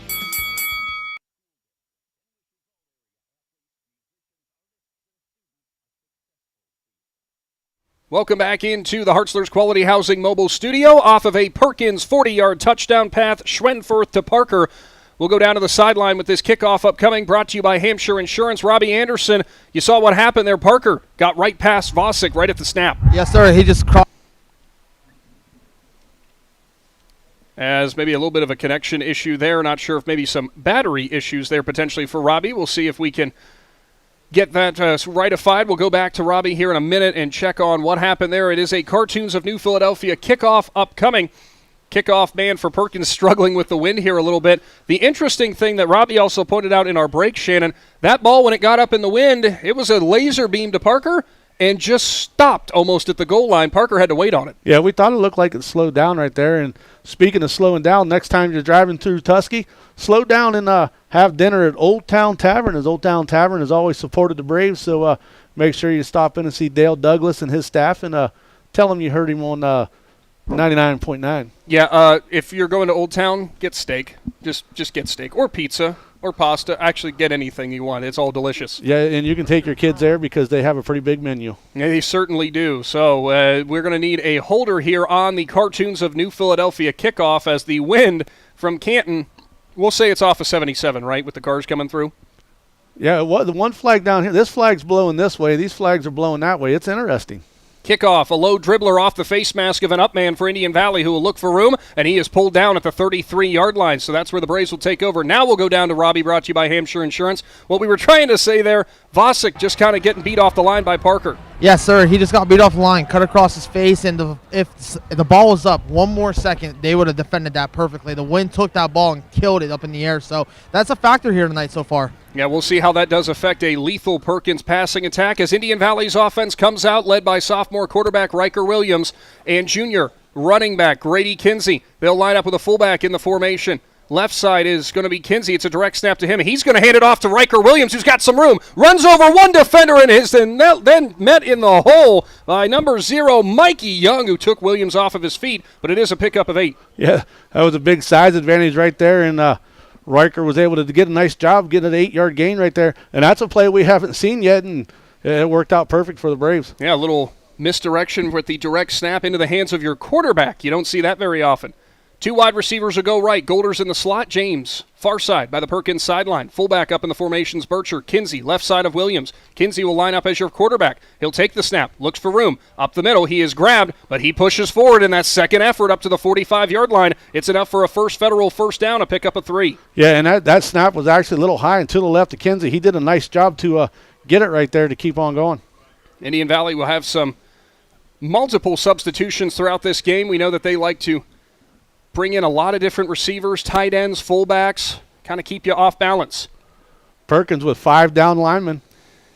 Welcome back into the Hartzler's Quality Housing mobile studio off of a Perkins 40-yard touchdown path, Schwenforth to Parker. We'll go down to the sideline with this kickoff upcoming, brought to you by Hampshire Insurance. Robbie Anderson, you saw what happened there. Parker got right past Vosick right at the snap. Yes, sir. He just crossed. As maybe a little bit of a connection issue there. Not sure if maybe some battery issues there potentially for Robbie. We'll see if we can get that rightified. We'll go back to Robbie here in a minute and check on what happened there. It is a Cartoons of New Philadelphia kickoff upcoming. Kickoff man for Perkins struggling with the wind here a little bit. The interesting thing that Robbie also pointed out in our break, Shannon, that ball when it got up in the wind, it was a laser beam to Parker and just stopped almost at the goal line. Parker had to wait on it. Yeah, we thought it looked like it slowed down right there. And speaking of slowing down, next time you're driving through Tusky, slow down and have dinner at Old Town Tavern, as Old Town Tavern has always supported the Braves. So make sure you stop in and see Dale Douglas and his staff and tell him you heard him on 99.9. Yeah, if you're going to Old Town, get steak. Just get steak or pizza or pasta. Actually, get anything you want. It's all delicious. Yeah, and you can take your kids there because they have a pretty big menu. Yeah, they certainly do. So we're going to need a holder here on the Cartoons of New Philadelphia kickoff as the wind from Canton, we'll say it's off of 77, right, with the cars coming through? Yeah, the one flag down here, this flag's blowing this way. These flags are blowing that way. It's interesting. Kickoff, a low dribbler off the face mask of an up man for Indian Valley who will look for room, and he is pulled down at the 33-yard line, so that's where the Braves will take over. Now we'll go down to Robbie, brought to you by Hampshire Insurance. What we were trying to say there, Vosick just kind of getting beat off the line by Parker. Yes, sir. He just got beat off the line, cut across his face, and if the ball was up one more second, they would have defended that perfectly. The wind took that ball and killed it up in the air, so that's a factor here tonight so far. Yeah, we'll see how that does affect a lethal Perkins passing attack as Indian Valley's offense comes out, led by sophomore quarterback Riker Williams and junior running back Grady Kinsey. They'll line up with a fullback in the formation. Left side is going to be Kinsey. It's a direct snap to him. He's going to hand it off to Riker Williams, who's got some room. Runs over one defender and is then met in the hole by number 0, Mikey Young, who took Williams off of his feet, but it is a pickup of 8. Yeah, that was a big size advantage right there, and Riker was able to get a nice job getting an 8-yard gain right there. And that's a play we haven't seen yet, and it worked out perfect for the Braves. Yeah, a little misdirection with the direct snap into the hands of your quarterback. You don't see that very often. 2 wide receivers will go right. Golders in the slot. James, far side by the Perkins sideline. Fullback up in the formations, Bircher. Kinsey, left side of Williams. Kinsey will line up as your quarterback. He'll take the snap, looks for room. Up the middle, he is grabbed, but he pushes forward in that second effort up to the 45-yard line. It's enough for a federal first down, a pickup of 3. Yeah, and that snap was actually a little high and to the left of Kinsey. He did a nice job to get it right there to keep on going. Indian Valley will have some multiple substitutions throughout this game. We know that they like to bring in a lot of different receivers, tight ends, fullbacks, kind of keep you off balance. Perkins with 5 down linemen.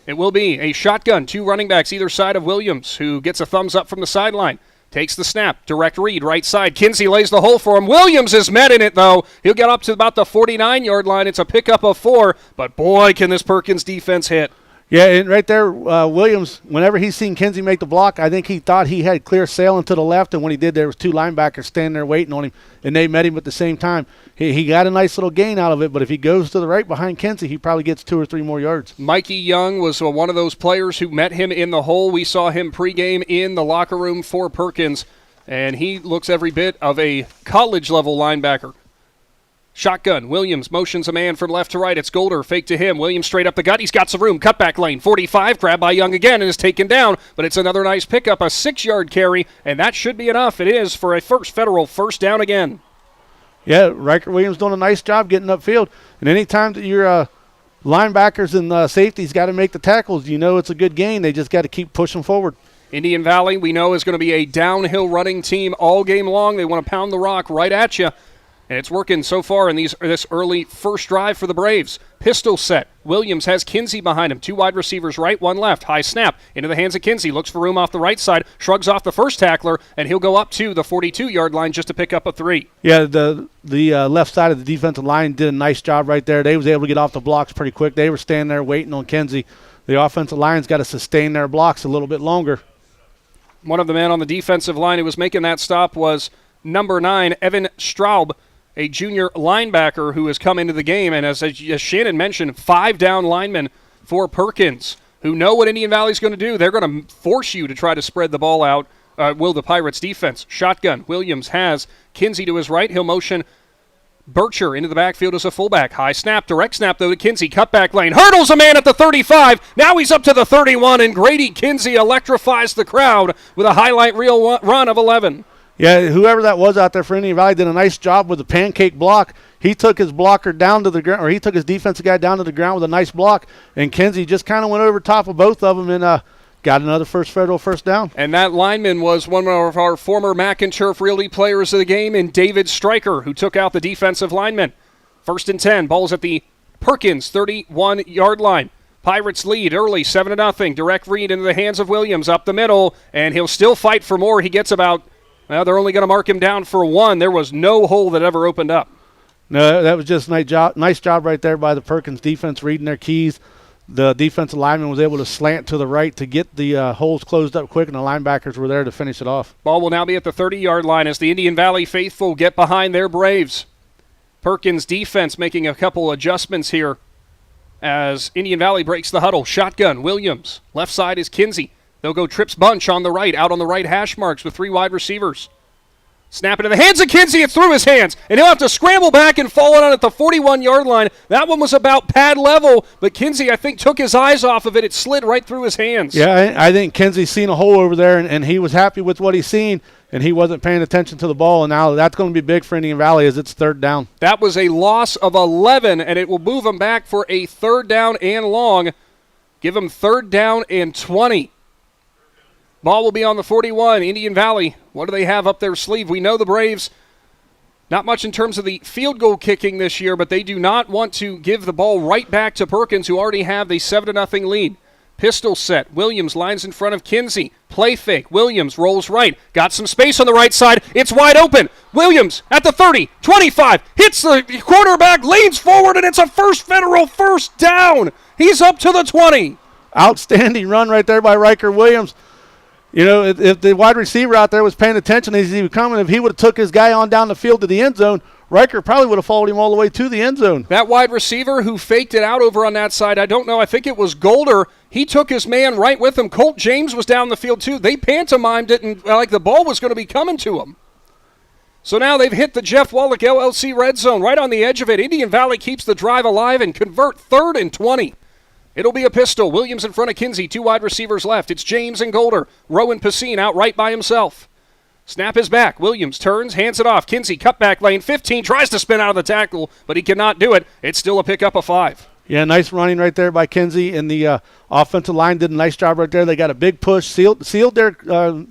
It will be a shotgun, 2 running backs either side of Williams, who gets a thumbs up from the sideline. Takes the snap, direct read, right side. Kinsey lays the hole for him. Williams is met in it, though. He'll get up to about the 49-yard line. It's a pickup of 4, but boy, can this Perkins defense hit. Yeah, and right there, Williams, whenever he's seen Kinsey make the block, I think he thought he had clear sailing to the left, and when he did, there was 2 linebackers standing there waiting on him, and they met him at the same time. He got a nice little gain out of it, but if he goes to the right behind Kinsey, he probably gets 2 or 3 more yards. Mikey Young was one of those players who met him in the hole. We saw him pregame in the locker room for Perkins, and he looks every bit of a college-level linebacker. Shotgun, Williams motions a man from left to right. It's Golder, fake to him. Williams straight up the gut. He's got some room. Cutback lane, 45, grabbed by Young again and is taken down. But it's another nice pickup, a 6-yard carry, and that should be enough. It is for a federal first down again. Yeah, Riker Williams doing a nice job getting upfield. And anytime that you're linebackers and safeties got to make the tackles. You know it's a good game. They just got to keep pushing forward. Indian Valley, we know, is going to be a downhill running team all game long. They want to pound the rock right at you. And it's working so far in this early first drive for the Braves. Pistol set. Williams has Kinsey behind him. 2 wide receivers right, 1 left. High snap into the hands of Kinsey. Looks for room off the right side. Shrugs off the first tackler, and he'll go up to the 42-yard line just to pick up a 3. Yeah, the left side of the defensive line did a nice job right there. They was able to get off the blocks pretty quick. They were standing there waiting on Kinsey. The offensive line's got to sustain their blocks a little bit longer. One of the men on the defensive line who was making that stop was number 9, Evan Straub, a junior linebacker who has come into the game. And as Shannon mentioned, 5 down linemen for Perkins, who know what Indian Valley's going to do. They're going to force you to try to spread the ball out, will the Pirates defense. Shotgun. Williams has Kinsey to his right. He'll motion Bircher into the backfield as a fullback. High snap, direct snap, though, to Kinsey. Cutback lane. Hurdles a man at the 35. Now he's up to the 31, and Grady Kinsey electrifies the crowd with a highlight reel run of 11. Yeah, whoever that was out there for Indian Valley did a nice job with the pancake block. He took his blocker down to the ground, or he took his defensive guy down to the ground with a nice block, and Kinsey just kind of went over top of both of them and got another federal first down. And that lineman was one of our former Mac and Turf Realty players of the game, and David Stryker, who took out the defensive lineman. 1st and 10, ball's at the Perkins 31-yard line. Pirates lead early, 7-0. Direct read into the hands of Williams up the middle, and he'll still fight for more. He gets about... Well, they're only going to mark him down for 1. There was no hole that ever opened up. No, that was just a nice job right there by the Perkins defense reading their keys. The defensive lineman was able to slant to the right to get the holes closed up quick, and the linebackers were there to finish it off. Ball will now be at the 30-yard line as the Indian Valley faithful get behind their Braves. Perkins defense making a couple adjustments here as Indian Valley breaks the huddle. Shotgun, Williams. Left side is Kinsey. They'll go trips bunch on the right, out on the right hash marks with 3 wide receivers. Snap it in the hands of Kinsey. It's through his hands, and he'll have to scramble back and fall on at the 41-yard line. That one was about pad level, but Kinsey, I think, took his eyes off of it. It slid right through his hands. Yeah, I think Kinsey's seen a hole over there, and he was happy with what he's seen, and he wasn't paying attention to the ball, and now that's going to be big for Indian Valley as it's 3rd down. That was a loss of 11, and it will move them back for a 3rd down and long. Give them 3rd down and 20. Ball will be on the 41. Indian Valley, what do they have up their sleeve? We know the Braves, not much in terms of the field goal kicking this year, but they do not want to give the ball right back to Perkins, who already have the 7-0 lead. Pistol set. Williams lines in front of Kinsey. Play fake. Williams rolls right. Got some space on the right side. It's wide open. Williams at the 30, 25, hits the quarterback, leans forward, and it's a federal first down. He's up to the 20. Outstanding run right there by Riker Williams. You know, if the wide receiver out there was paying attention as he was coming, if he would have took his guy on down the field to the end zone, Riker probably would have followed him all the way to the end zone. That wide receiver who faked it out over on that side, I don't know, I think it was Golder. He took his man right with him. Colt James was down the field too. They pantomimed it and like the ball was going to be coming to him. So now they've hit the Jeff Wallach LLC red zone right on the edge of it. Indian Valley keeps the drive alive and convert 3rd and 20. It'll be a pistol. Williams in front of Kinsey. 2 wide receivers left. It's James and Golder. Rowan Pacine out right by himself. Snap is back. Williams turns, hands it off. Kinsey, cutback lane, 15, tries to spin out of the tackle, but he cannot do it. It's still a pickup of 5. Yeah, nice running right there by Kinsey, and the offensive line did a nice job right there. They got a big push, sealed their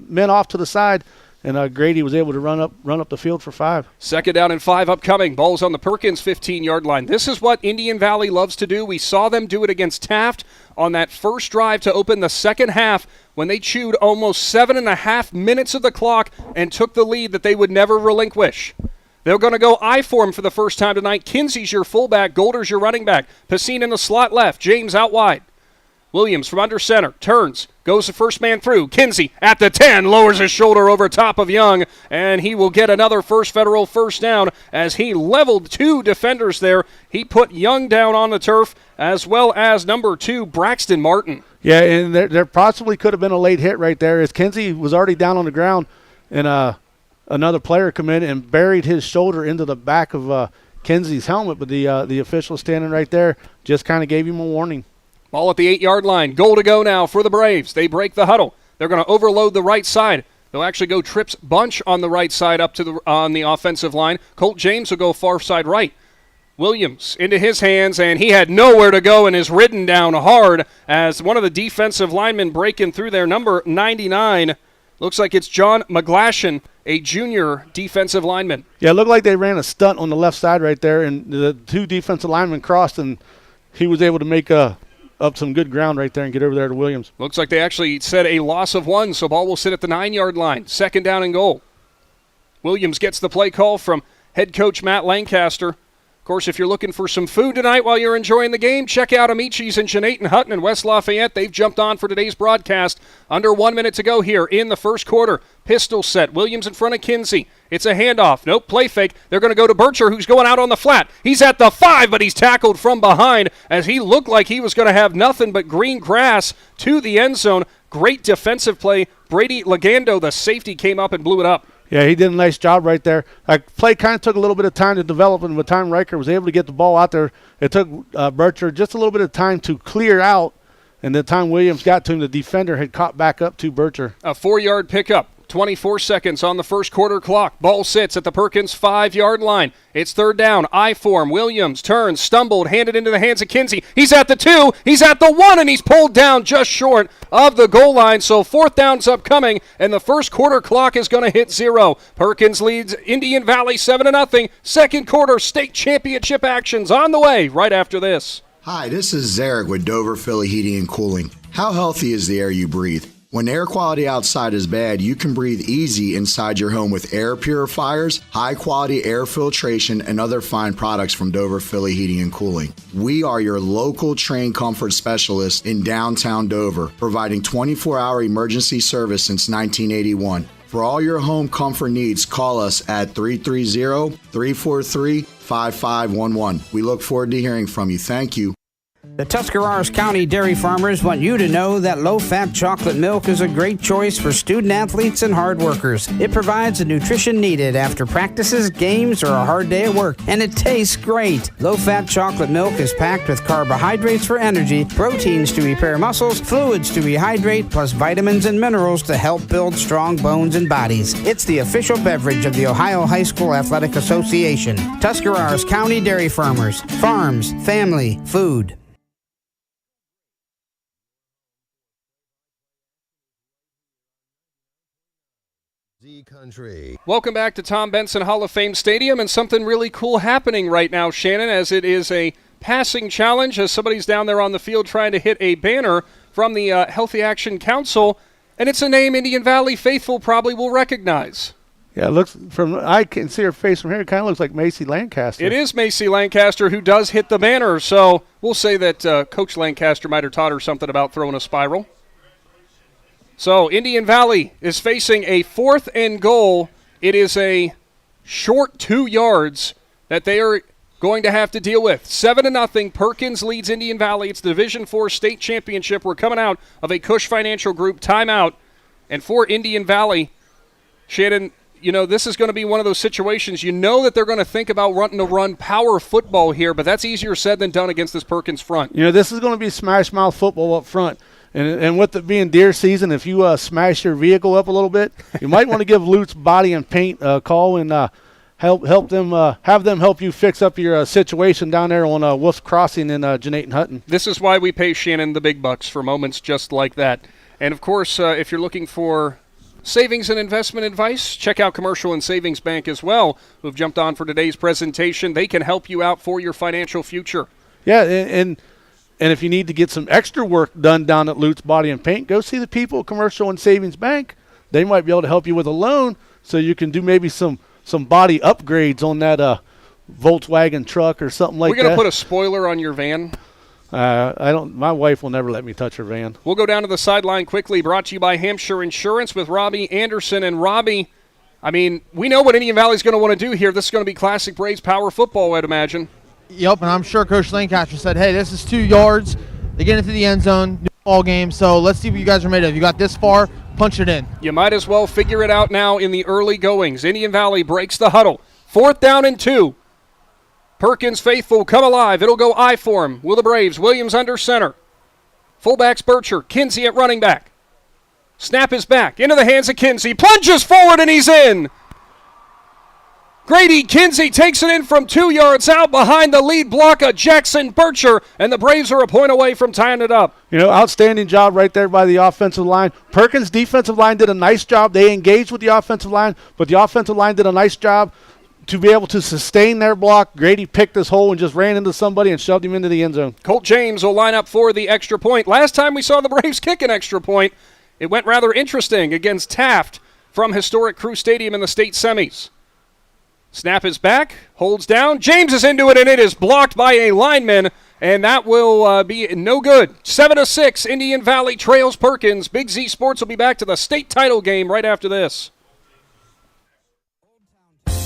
men off to the side, and Grady was able to run up the field for 5. 2nd down and 5 upcoming. Ball's on the Perkins 15-yard line. This is what Indian Valley loves to do. We saw them do it against Taft on that first drive to open the second half when they chewed almost 7.5 minutes of the clock and took the lead that they would never relinquish. They're going to go I form for the first time tonight. Kinsey's your fullback. Golder's your running back. Pacine in the slot left. James out wide. Williams from under center, turns, goes the first man through. Kinsey at the 10, lowers his shoulder over top of Young, and he will get another federal first down as he leveled 2 defenders there. He put Young down on the turf as well as number 2, Braxton Martin. Yeah, and there possibly could have been a late hit right there as Kinsey was already down on the ground, and another player come in and buried his shoulder into the back of Kinsey's helmet, but the official standing right there just kind of gave him a warning. Ball at the 8-yard line. Goal to go now for the Braves. They break the huddle. They're going to overload the right side. They'll actually go trips bunch on the right side up to on the offensive line. Colt James will go far side right. Williams into his hands, and he had nowhere to go and is ridden down hard as one of the defensive linemen breaking through there. Number 99, looks like it's John McGlashan, a junior defensive lineman. Yeah, it looked like they ran a stunt on the left side right there, and the two defensive linemen crossed, and he was able to make up some good ground right there and get over there to Williams. Looks like they actually said a loss of 1, so ball will sit at the 9-yard line. 2nd down and goal. Williams gets the play call from head coach Matt Lancaster. Of course, if you're looking for some food tonight while you're enjoying the game, check out Amici's in Jeanette Hutton in West Lafayette. They've jumped on for today's broadcast. Under 1 minute to go here in the first quarter. Pistol set. Williams in front of Kinsey. It's a handoff. Nope, play fake. They're going to go to Bircher, who's going out on the flat. He's at the 5, but he's tackled from behind as he looked like he was going to have nothing but green grass to the end zone. Great defensive play. Brady Legando, the safety, came up and blew it up. Yeah, he did a nice job right there. Play kind of took a little bit of time to develop, and by the time Riker was able to get the ball out there, it took Bircher just a little bit of time to clear out, and the time Williams got to him, the defender had caught back up to Bircher. A 4-yard pickup. 24 seconds on the first quarter clock. Ball sits at the Perkins 5-yard line. It's 3rd down. I-form. Williams turns, stumbled, handed into the hands of Kinsey. He's at the 2. He's at the 1, and he's pulled down just short of the goal line. So 4th down's upcoming, and the first quarter clock is going to hit 0. Perkins leads Indian Valley 7-0. Second quarter state championship actions on the way right after this. Hi, this is Zarek with Dover Philly Heating and Cooling. How healthy is the air you breathe? When air quality outside is bad, you can breathe easy inside your home with air purifiers, high-quality air filtration, and other fine products from Dover Philly Heating and Cooling. We are your local trained comfort specialists in downtown Dover, providing 24-hour emergency service since 1981. For all your home comfort needs, call us at 330-343-5511. We look forward to hearing from you. Thank you. The Tuscarawas County dairy farmers want you to know that low-fat chocolate milk is a great choice for student-athletes and hard workers. It provides the nutrition needed after practices, games, or a hard day at work, and it tastes great. Low-fat chocolate milk is packed with carbohydrates for energy, proteins to repair muscles, fluids to rehydrate, plus vitamins and minerals to help build strong bones and bodies. It's the official beverage of the Ohio High School Athletic Association. Tuscarawas County Dairy Farmers. Farms, family, food. Country. Welcome back to Tom Benson Hall of Fame Stadium, and something really cool happening right now, Shannon, as it is a passing challenge as somebody's down there on the field trying to hit a banner from the Healthy Action Council, and it's a name Indian Valley faithful probably will recognize. Yeah, it looks I can see her face from here. It kind of looks like Macy Lancaster. It is Macy Lancaster who does hit the banner, so we'll say that Coach Lancaster might have taught her something about throwing a spiral. So Indian Valley is facing a 4th and goal. It is a short 2 yards that they are going to have to deal with. 7-0. Perkins leads Indian Valley. It's the Division IV state championship. We're coming out of a Cush Financial Group timeout. And for Indian Valley, Shannon, you know, this is going to be one of those situations. You know that they're going to think about wanting to run power football here, but that's easier said than done against this Perkins front. You know, this is going to be smash mouth football up front. And with it being deer season, if you smash your vehicle up a little bit, you might want to give Lutz Body and Paint a call and help them have them help you fix up your situation down there on Wolf's Crossing in Jeanette and Hutton. This is why we pay Shannon the big bucks for moments just like that. And of course, if you're looking for savings and investment advice, check out Commercial and Savings Bank as well, who've jumped on for today's presentation. They can help you out for your financial future. Yeah, and if you need to get some extra work done down at Lutz Body and Paint, go see the people at Commercial and Savings Bank. They might be able to help you with a loan so you can do maybe some body upgrades on that Volkswagen truck or something like that. We're going to put a spoiler on your van. My wife will never let me touch her van. We'll go down to the sideline quickly, brought to you by Hampshire Insurance with Robbie Anderson. And Robbie, I mean, we know what Indian Valley's going to want to do here. This is going to be classic Braves power football, I'd imagine. Yep, and I'm sure Coach Lancaster said, hey, this is 2 yards. They get into the end zone, new ball game, so let's see what you guys are made of. You got this far, punch it in. You might as well figure it out now in the early goings. Indian Valley breaks the huddle. 4th down and 2. Perkins faithful come alive. It'll go I for him. Will the Braves. Williams under center. Fullbacks Bircher. Kinsey at running back. Snap is back. Into the hands of Kinsey. Plunges forward and he's in. Grady Kinsey takes it in from 2 yards out behind the lead block of Jackson Bircher, and the Braves are a point away from tying it up. Outstanding job right there by the offensive line. Perkins' defensive line did a nice job. They engaged with the offensive line, but the offensive line did a nice job to be able to sustain their block. Grady picked this hole and just ran into somebody and shoved him into the end zone. Colt James will line up for the extra point. Last time we saw the Braves kick an extra point, it went rather interesting against Taft from historic Crew Stadium in the state semis. Snap is back, holds down. James is into it, and it is blocked by a lineman, and that will be no good. 7-6, Indian Valley trails Perkins. Big Z Sports will be back to the state title game right after this.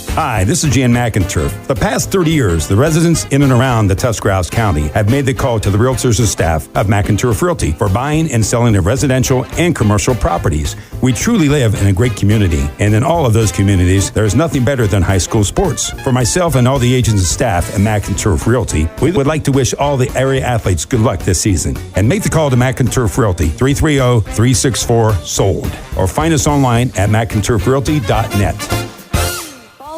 Hi, this is Jan McInturf. The past 30 years, the residents in and around the Tuscarawas County have made the call to the realtors and staff of McInturf Realty for buying and selling of residential and commercial properties. We truly live in a great community, and in all of those communities, there is nothing better than high school sports. For myself and all the agents and staff at McInturf Realty, we would like to wish all the area athletes good luck this season. And make the call to McInturf Realty, 330-364-SOLD, or find us online at McInturfRealty.net.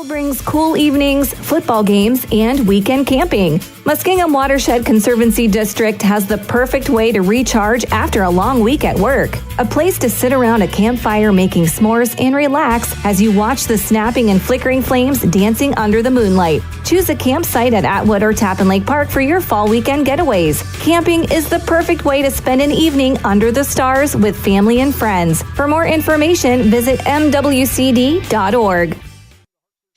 Brings cool evenings, football games, and weekend camping. Muskingum Watershed Conservancy District has the perfect way to recharge after a long week at work. A place to sit around a campfire making s'mores and relax as you watch the snapping and flickering flames dancing under the moonlight. Choose a campsite at Atwood or Tappan Lake Park for your fall weekend getaways. Camping is the perfect way to spend an evening under the stars with family and friends. For more information, visit mwcd.org.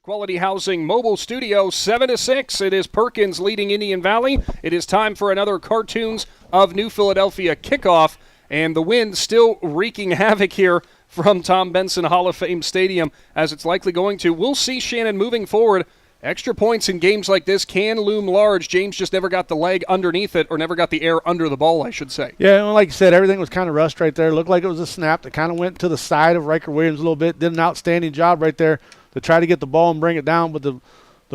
Quality Housing Mobile Studio, 7-6. It is Perkins leading Indian Valley. It is time for another Cartoons of New Philadelphia kickoff, and the wind still wreaking havoc here from Tom Benson Hall of Fame Stadium, as it's likely going to. We'll see Shannon moving forward. Extra points in games like this can loom large. James just never got the leg underneath it, or never got the air under the ball, I should say. Yeah, well, like you said, everything was kind of rushed right there. Looked like it was a snap that kind of went to the side of Riker Williams a little bit. Did an outstanding job right there to try to get the ball and bring it down, but the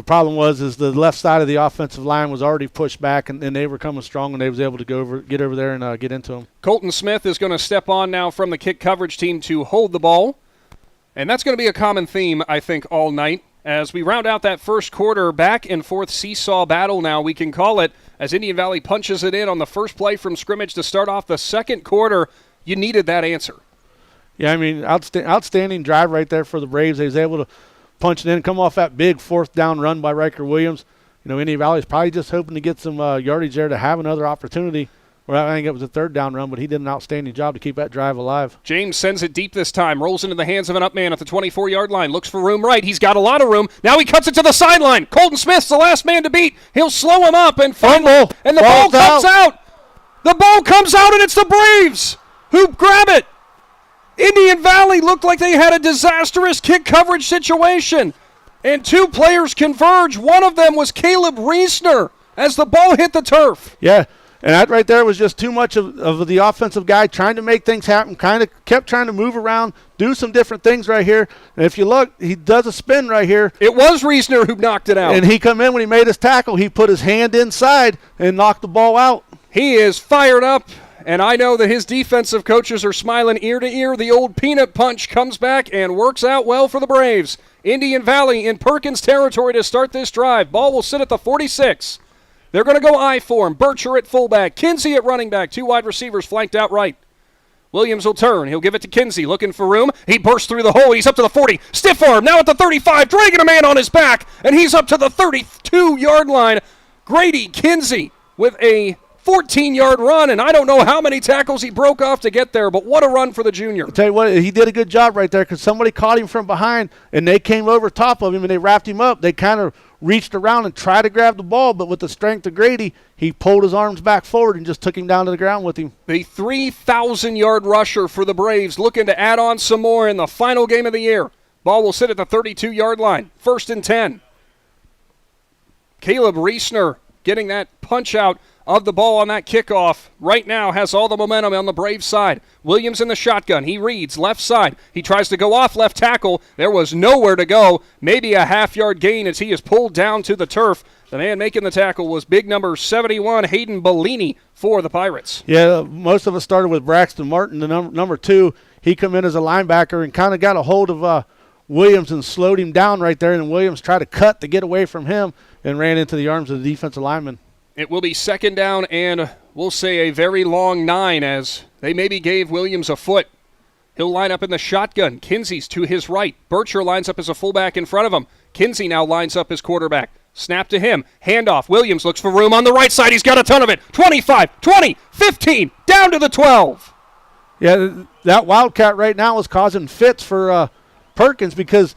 problem was the left side of the offensive line was already pushed back, and they were coming strong, and they was able to get over there and get into them. Colton Smith is going to step on now from the kick coverage team to hold the ball, and that's going to be a common theme, I think, all night. As we round out that first quarter, back and forth seesaw battle now, we can call it, as Indian Valley punches it in on the first play from scrimmage to start off the second quarter. You needed that answer. Yeah, I mean, outstanding drive right there for the Braves. They was able to punch it in, come off that big fourth down run by Riker Williams. Indian Valley's probably just hoping to get some yardage there to have another opportunity. Well, I think it was a third down run, but he did an outstanding job to keep that drive alive. James sends it deep this time, rolls into the hands of an up man at the 24-yard line, looks for room right. He's got a lot of room. Now he cuts it to the sideline. Colton Smith's the last man to beat. He'll slow him up and fumble, and the ball comes out. The ball comes out, and it's the Braves who grab it. Indian Valley looked like they had a disastrous kick coverage situation, and two players converge. One of them was Caleb Reesner as the ball hit the turf. Yeah, and that right there was just too much of the offensive guy trying to make things happen, kind of kept trying to move around, do some different things right here. And if you look, he does a spin right here. It was Reesner who knocked it out. And he come in when he made his tackle. He put his hand inside and knocked the ball out. He is fired up. And I know that his defensive coaches are smiling ear to ear. The old peanut punch comes back and works out well for the Braves. Indian Valley in Perkins territory to start this drive. Ball will sit at the 46. They're going to go I for him. Bircher at fullback. Kinsey at running back. Two wide receivers flanked out right. Williams will turn. He'll give it to Kinsey. Looking for room. He bursts through the hole. He's up to the 40. Stiff arm. Now at the 35. Dragging a man on his back. And he's up to the 32-yard line. Grady Kinsey with a 14-yard run, and I don't know how many tackles he broke off to get there, but what a run for the junior. I'll tell you what, he did a good job right there because somebody caught him from behind, and they came over top of him, and they wrapped him up. They kind of reached around and tried to grab the ball, but with the strength of Grady, he pulled his arms back forward and just took him down to the ground with him. The 3,000-yard rusher for the Braves looking to add on some more in the final game of the year. Ball will sit at the 32-yard line. 1st and 10. Caleb Reesner getting that punch out of the ball on that kickoff right now has all the momentum on the Braves side. Williams in the shotgun. He reads left side. He tries to go off left tackle. There was nowhere to go. Maybe a half-yard gain as he is pulled down to the turf. The man making the tackle was big number 71, Hayden Bellini for the Pirates. Yeah, most of us started with Braxton Martin, the number 2. He come in as a linebacker and kind of got a hold of Williams and slowed him down right there, and Williams tried to cut to get away from him and ran into the arms of the defensive lineman. It will be second down and we'll say a very long 9 as they maybe gave Williams a foot. He'll line up in the shotgun. Kinsey's to his right. Bircher lines up as a fullback in front of him. Kinsey now lines up as quarterback. Snap to him. Handoff. Williams looks for room on the right side. He's got a ton of it. 25, 20, 15, down to the 12. Yeah, that Wildcat right now is causing fits for Perkins because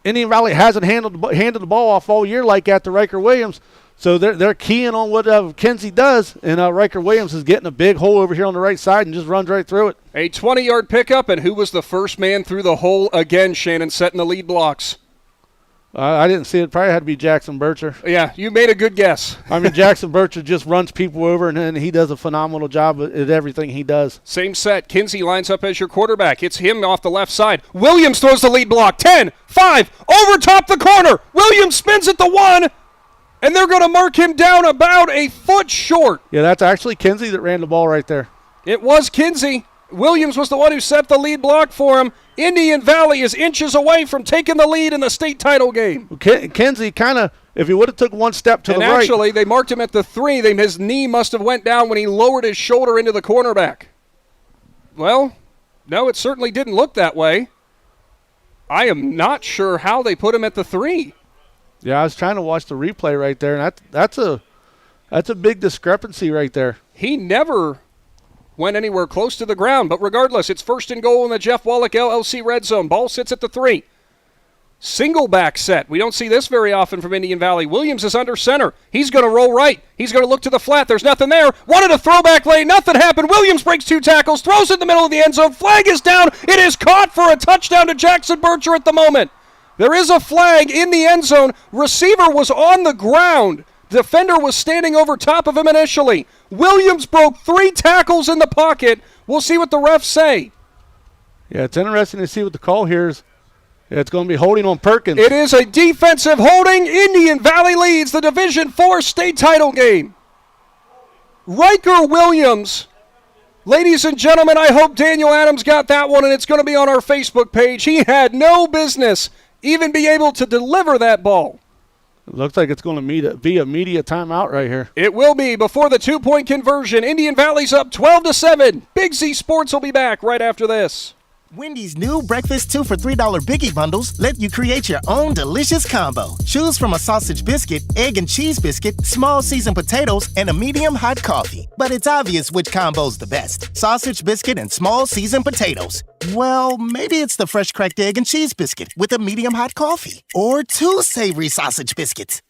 Indian Valley hasn't handled the ball off all year like that to Riker Williams. So they're keying on what Kinsey does, and Riker Williams is getting a big hole over here on the right side and just runs right through it. A 20-yard pickup, and who was the first man through the hole again, Shannon, setting the lead blocks? I didn't see it. Probably had to be Jackson Bircher. Yeah, you made a good guess. I mean, Jackson Bircher just runs people over, and he does a phenomenal job at everything he does. Same set. Kinsey lines up as your quarterback. It's him off the left side. Williams throws the lead block. 10, 5, over top the corner. Williams spins at the 1, and they're going to mark him down about a foot short. Yeah, that's actually Kinsey that ran the ball right there. It was Kinsey. Williams was the one who set the lead block for him. Indian Valley is inches away from taking the lead in the state title game. Kinsey kind of, if he would have took one step to the right. And actually, they marked him at the 3. His knee must have went down when he lowered his shoulder into the cornerback. Well, no, it certainly didn't look that way. I am not sure how they put him at the 3. Yeah, I was trying to watch the replay right there, and that's a big discrepancy right there. He never went anywhere close to the ground, but regardless, it's first and goal in the Jeff Wallach LLC red zone. Ball sits at the 3. Single back set. We don't see this very often from Indian Valley. Williams is under center. He's going to roll right. He's going to look to the flat. There's nothing there. Wanted a throwback lane. Nothing happened. Williams breaks 2 tackles, throws it in the middle of the end zone. Flag is down. It is caught for a touchdown to Jackson Bircher at the moment. There is a flag in the end zone. Receiver was on the ground. Defender was standing over top of him initially. Williams broke 3 tackles in the pocket. We'll see what the refs say. Yeah, it's interesting to see what the call here is. Yeah, it's going to be holding on Perkins. It is a defensive holding. Indian Valley leads the Division IV state title game. Riker Williams. Ladies and gentlemen, I hope Daniel Adams got that one, and it's going to be on our Facebook page. He had no business even be able to deliver that ball. It looks like it's going to be a media timeout right here. It will be before the 2-point conversion. Indian Valley's up 12-7. Big Z Sports will be back right after this. Wendy's new breakfast 2 for $3 Biggie Bundles let you create your own delicious combo. Choose from a sausage biscuit, egg and cheese biscuit, small seasoned potatoes, and a medium hot coffee. But it's obvious which combo's the best. Sausage biscuit and small seasoned potatoes. Well, maybe it's the fresh cracked egg and cheese biscuit with a medium hot coffee. Or 2 savory sausage biscuits.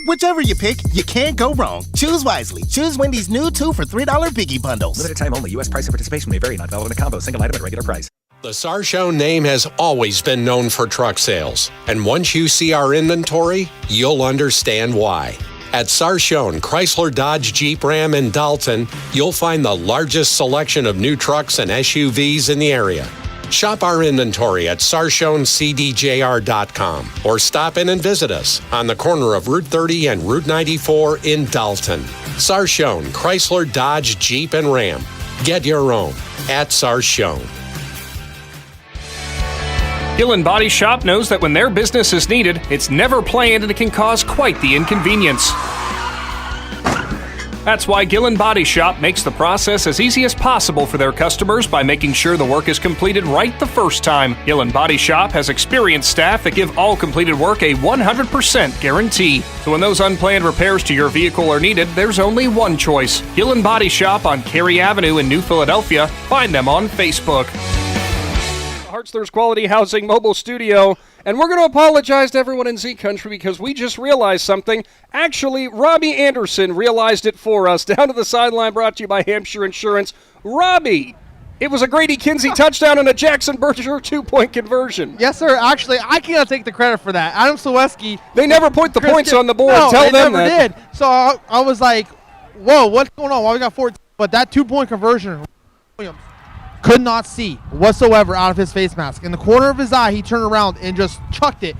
Whichever you pick, you can't go wrong. Choose wisely. Choose Wendy's new 2 for $3 Biggie Bundles. Limited time only. U.S. price and participation may vary. Not valid in a combo. Single item at regular price. The Sarchone name has always been known for truck sales. And once you see our inventory, you'll understand why. At Sarchone, Chrysler, Dodge, Jeep, Ram, and Dalton, you'll find the largest selection of new trucks and SUVs in the area. Shop our inventory at sarshonecdjr.com or stop in and visit us on the corner of Route 30 and Route 94 in Dalton. Sarchone, Chrysler, Dodge, Jeep, and Ram. Get your own at Sarchone. Gillen Body Shop knows that when their business is needed, it's never planned and it can cause quite the inconvenience. That's why Gillen Body Shop makes the process as easy as possible for their customers by making sure the work is completed right the first time. Gillen Body Shop has experienced staff that give all completed work a 100% guarantee. So when those unplanned repairs to your vehicle are needed, there's only one choice. Gillen Body Shop on Cary Avenue in New Philadelphia. Find them on Facebook. Hartzler's Quality Housing Mobile Studio, and we're going to apologize to everyone in Z Country because we just realized something. Actually, Robbie Anderson realized it for us. Down to the sideline, brought to you by Hampshire Insurance. Robbie, it was a Grady Kinsey touchdown and a Jackson Bircher 2-point conversion. Yes, sir. Actually, I cannot take the credit for that. Adam Sawecki. They never put the points on the board. No, Tell they them never that. did. So I was like, whoa, what's going on? Why we got 14? But that 2-point conversion, Williams could not see whatsoever out of his face mask. In the corner of his eye, he turned around and just chucked it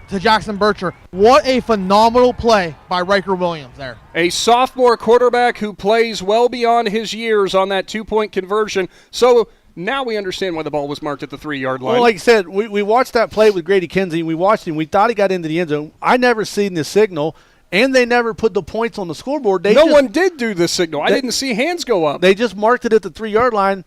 to Jackson Bircher. What a phenomenal play by Riker Williams there. A sophomore quarterback who plays well beyond his years on that 2-point conversion. So Now we understand why the ball was marked at the 3-yard line. Well, like I said, we watched that play with Grady Kinsey, and we watched him. We thought he got into the end zone. I never seen the signal, and they never put the points on the scoreboard. No one did do the signal. I didn't see hands go up. They just marked it at the 3-yard line.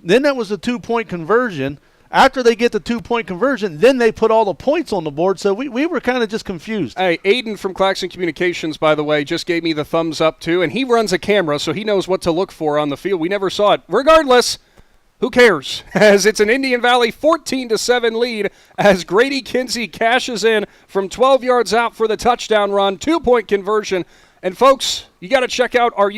Then that was a 2-point conversion. After they get the 2-point conversion, then they put all the points on the board. So we were kind of just confused. Hey, Aidan from Claxon Communications, by the way, just gave me the thumbs up too, and he runs a camera, so he knows what to look for on the field. We never saw it. Regardless, who cares? As it's an Indian Valley 14-7 lead as Grady Kinsey cashes in from 12 yards out for the touchdown run, 2-point conversion. And folks, you got to check out our our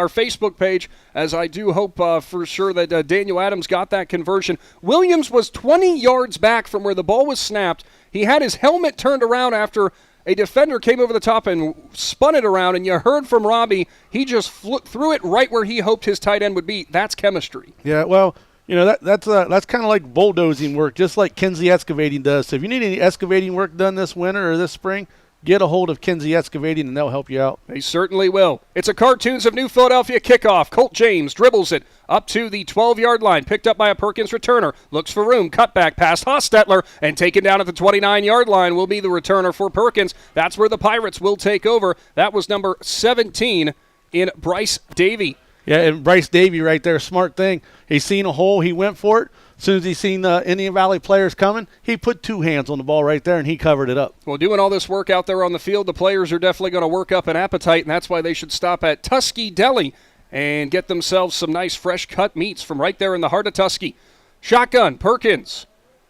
Facebook page, as I do hope for sure that Daniel Adams got that conversion. Williams was 20 yards back from where the ball was snapped. He had his helmet turned around after a defender came over the top and spun it around, and you heard from Robbie, he just threw it right where he hoped his tight end would be. That's chemistry. Yeah, well, you know, that's kind of like bulldozing work, just like Kinsey Excavating does. So if you need any excavating work done this winter or this spring, get a hold of Kinsey Excavating, and they'll help you out. They certainly will. It's a Cartoons of New Philadelphia kickoff. Colt James dribbles it up to the 12-yard line, picked up by a Perkins returner, looks for room, cut back past Hostetler, and taken down at the 29-yard line will be the returner for Perkins. That's where the Pirates will take over. That was number 17 in Bryce Davey. Yeah, and Bryce Davey right there, smart thing. He seen a hole, he went for it. As soon as he seen the Indian Valley players coming, he put 2 hands on the ball right there, and he covered it up. Well, doing all this work out there on the field, the players are definitely going to work up an appetite, and that's why they should stop at Tusky Deli and get themselves some nice fresh cut meats from right there in the heart of Tusky. Shotgun, Perkins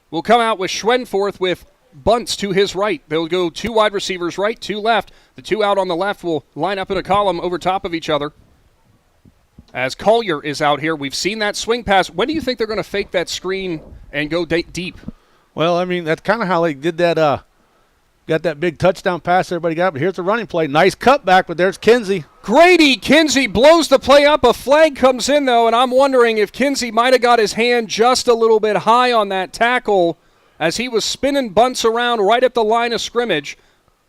will come out with Schwenforth with Bunts to his right. They'll go 2 wide receivers right, 2 left. The 2 out on the left will line up in a column over top of each other. As Collier is out here, we've seen that swing pass. When do you think they're going to fake that screen and go deep? Well, I mean, that's kind of how they did that. Got that big touchdown pass everybody got. But here's the running play. Nice cutback, but there's Kinsey. Grady Kinsey blows the play up. A flag comes in, though, and I'm wondering if Kinsey might have got his hand just a little bit high on that tackle as he was spinning Bunts around right at the line of scrimmage.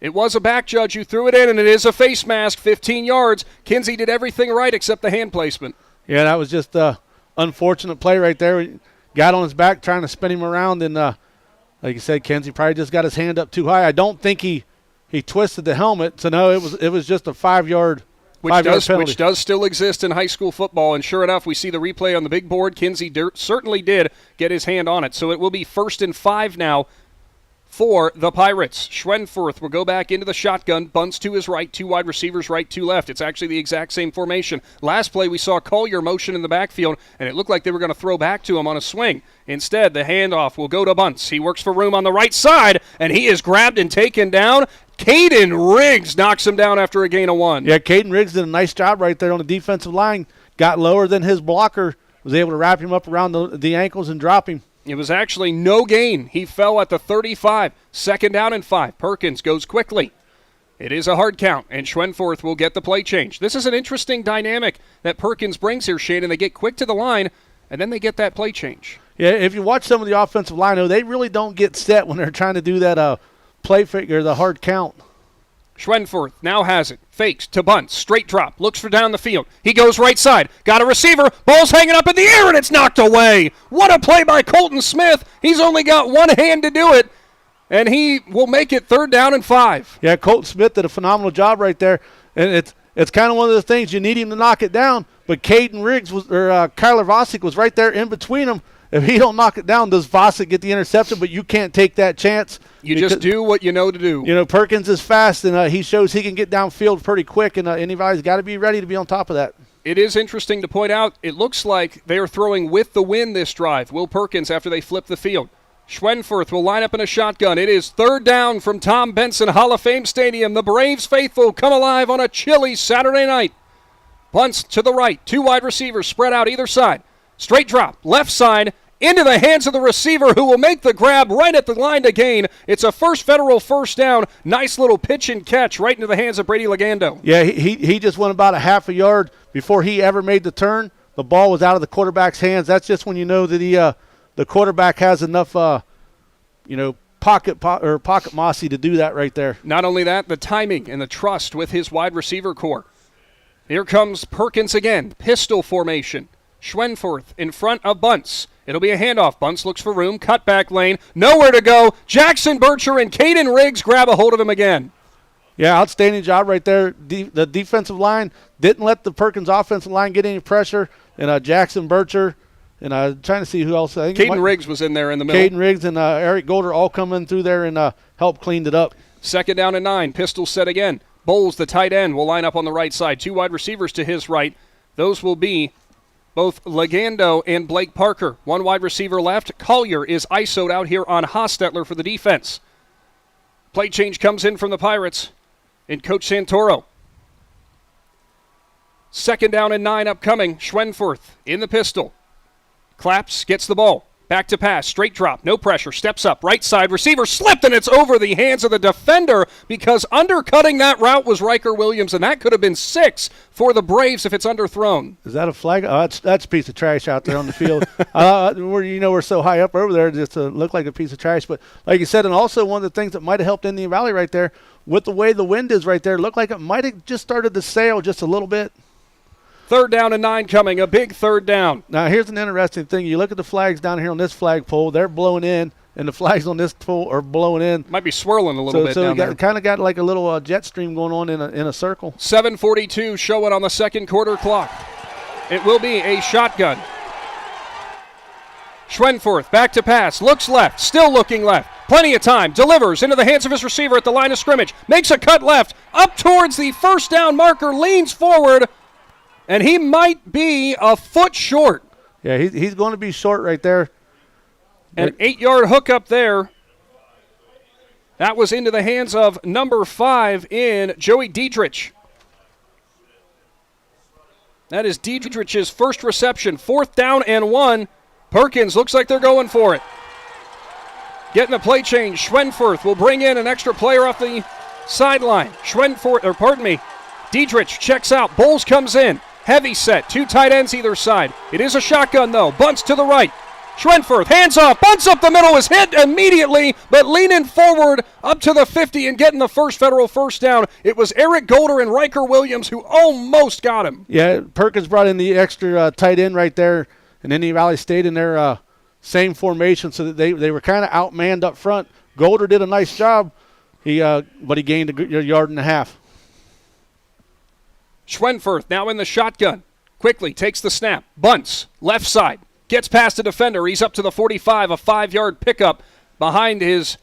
It was a back judge who threw it in, and it is a face mask, 15 yards. Kinsey did everything right except the hand placement. Yeah, that was just an unfortunate play right there. He got on his back trying to spin him around, and like you said, Kinsey probably just got his hand up too high. I don't think he twisted the helmet, so no, it was just a 5-yard penalty. Which does still exist in high school football, and sure enough, we see the replay on the big board. Kinsey certainly did get his hand on it, so it will be 1st and 5 now for the Pirates. Schwenforth will go back into the shotgun. Bunts to his right, 2 wide receivers right, 2 left. It's actually the exact same formation. Last play, we saw Collier motion in the backfield, and it looked like they were going to throw back to him on a swing. Instead, the handoff will go to Bunts. He works for room on the right side, and he is grabbed and taken down. Caden Riggs knocks him down after a gain of 1. Yeah, Caden Riggs did a nice job right there on the defensive line. Got lower than his blocker, was able to wrap him up around the ankles and drop him. It was actually no gain. He fell at the 35. 2nd down and 5. Perkins goes quickly. It is a hard count, and Schwenforth will get the play change. This is an interesting dynamic that Perkins brings here, Shannon. They get quick to the line, and then they get that play change. Yeah, if you watch some of the offensive line, they really don't get set when they're trying to do that play figure, the hard count. Schwenforth now has it. Fakes to Bunts. Straight drop. Looks for down the field. He goes right side. Got a receiver. Ball's hanging up in the air, and it's knocked away. What a play by Colton Smith. He's only got one hand to do it, and he will make it 3rd down and 5. Yeah, Colton Smith did a phenomenal job right there, and it's kind of one of the things you need him to knock it down, but Caden Riggs Kyler Vosick was right there in between them. If he don't knock it down, does Vosick get the interception? But you can't take that chance. You just do what you know to do. You know, Perkins is fast, and he shows he can get downfield pretty quick, and anybody's got to be ready to be on top of that. It is interesting to point out, it looks like they are throwing with the wind this drive. Will Perkins after they flip the field. Schwenforth will line up in a shotgun. It is 3rd down from Tom Benson Hall of Fame Stadium. The Braves faithful come alive on a chilly Saturday night. Bunts to the right. 2 wide receivers spread out either side. Straight drop. Left side. Into the hands of the receiver who will make the grab right at the line to gain. It's a federal first down. Nice little pitch and catch right into the hands of Brady Legando. Yeah, he just went about a half a yard before he ever made the turn. The ball was out of the quarterback's hands. That's just when you know that the quarterback has enough, pocket mossy to do that right there. Not only that, the timing and the trust with his wide receiver core. Here comes Perkins again. Pistol formation. Schwenforth in front of Bunce. It'll be a handoff. Bunce looks for room. Cutback lane. Nowhere to go. Jackson Bircher and Caden Riggs grab a hold of him again. Yeah, outstanding job right there. The defensive line didn't let the Perkins offensive line get any pressure. And Jackson Bircher, and trying to see who else. I think Caden Riggs was in there in the middle. Caden Riggs and Eric Golder all coming through there and helped cleaned it up. 2nd down and 9. Pistol set again. Bowles, the tight end, will line up on the right side. 2 wide receivers to his right. Those will be both Legando and Blake Parker. 1 wide receiver left. Collier is ISO'd out here on Hostetler for the defense. Play change comes in from the Pirates and Coach Santoro. 2nd down and 9 upcoming. Schwenforth in the pistol. Claps, gets the ball. Back to pass, straight drop, no pressure, steps up, right side, receiver slipped, and it's over the hands of the defender because undercutting that route was Riker Williams, and that could have been 6 for the Braves if it's underthrown. Is that a flag? Oh, that's a piece of trash out there on the field. We're so high up over there just to look like a piece of trash. But like you said, and also one of the things that might have helped Indian Valley right there, with the way the wind is right there, looked like it might have just started to sail just a little bit. 3rd down and 9 coming, a big 3rd down. Now, here's an interesting thing. You look at the flags down here on this flagpole, they're blowing in, and the flags on this pole are blowing in. Might be swirling a little bit down there. So kind of got like a little jet stream going on in a circle. 7:42 showing on the 2nd quarter clock. It will be a shotgun. Schwenforth back to pass, looks left, still looking left. Plenty of time, delivers into the hands of his receiver at the line of scrimmage, makes a cut left, up towards the 1st down marker, leans forward, and he might be a foot short. Yeah, he's going to be short right there. An 8-yard hook up there. That was into the hands of number 5 in Joey Dietrich. That is Dietrich's first reception. 4th down and 1. Perkins looks like they're going for it. Getting a play change. Schwenforth will bring in an extra player off the sideline. Dietrich checks out. Bowles comes in. Heavy set. 2 tight ends either side. It is a shotgun, though. Bunce to the right. Schwenforth, hands off. Bunce up the middle is hit immediately, but leaning forward up to the 50 and getting the first federal first down. It was Eric Golder and Riker Williams who almost got him. Yeah, Perkins brought in the extra tight end right there, and Indian Valley stayed in their same formation so that they were kind of outmanned up front. Golder did a nice job, but he gained a yard and a half. Schwenforth now in the shotgun. Quickly takes the snap. Bunce, left side. Gets past the defender. He's up to the 45, a 5-yard pickup behind his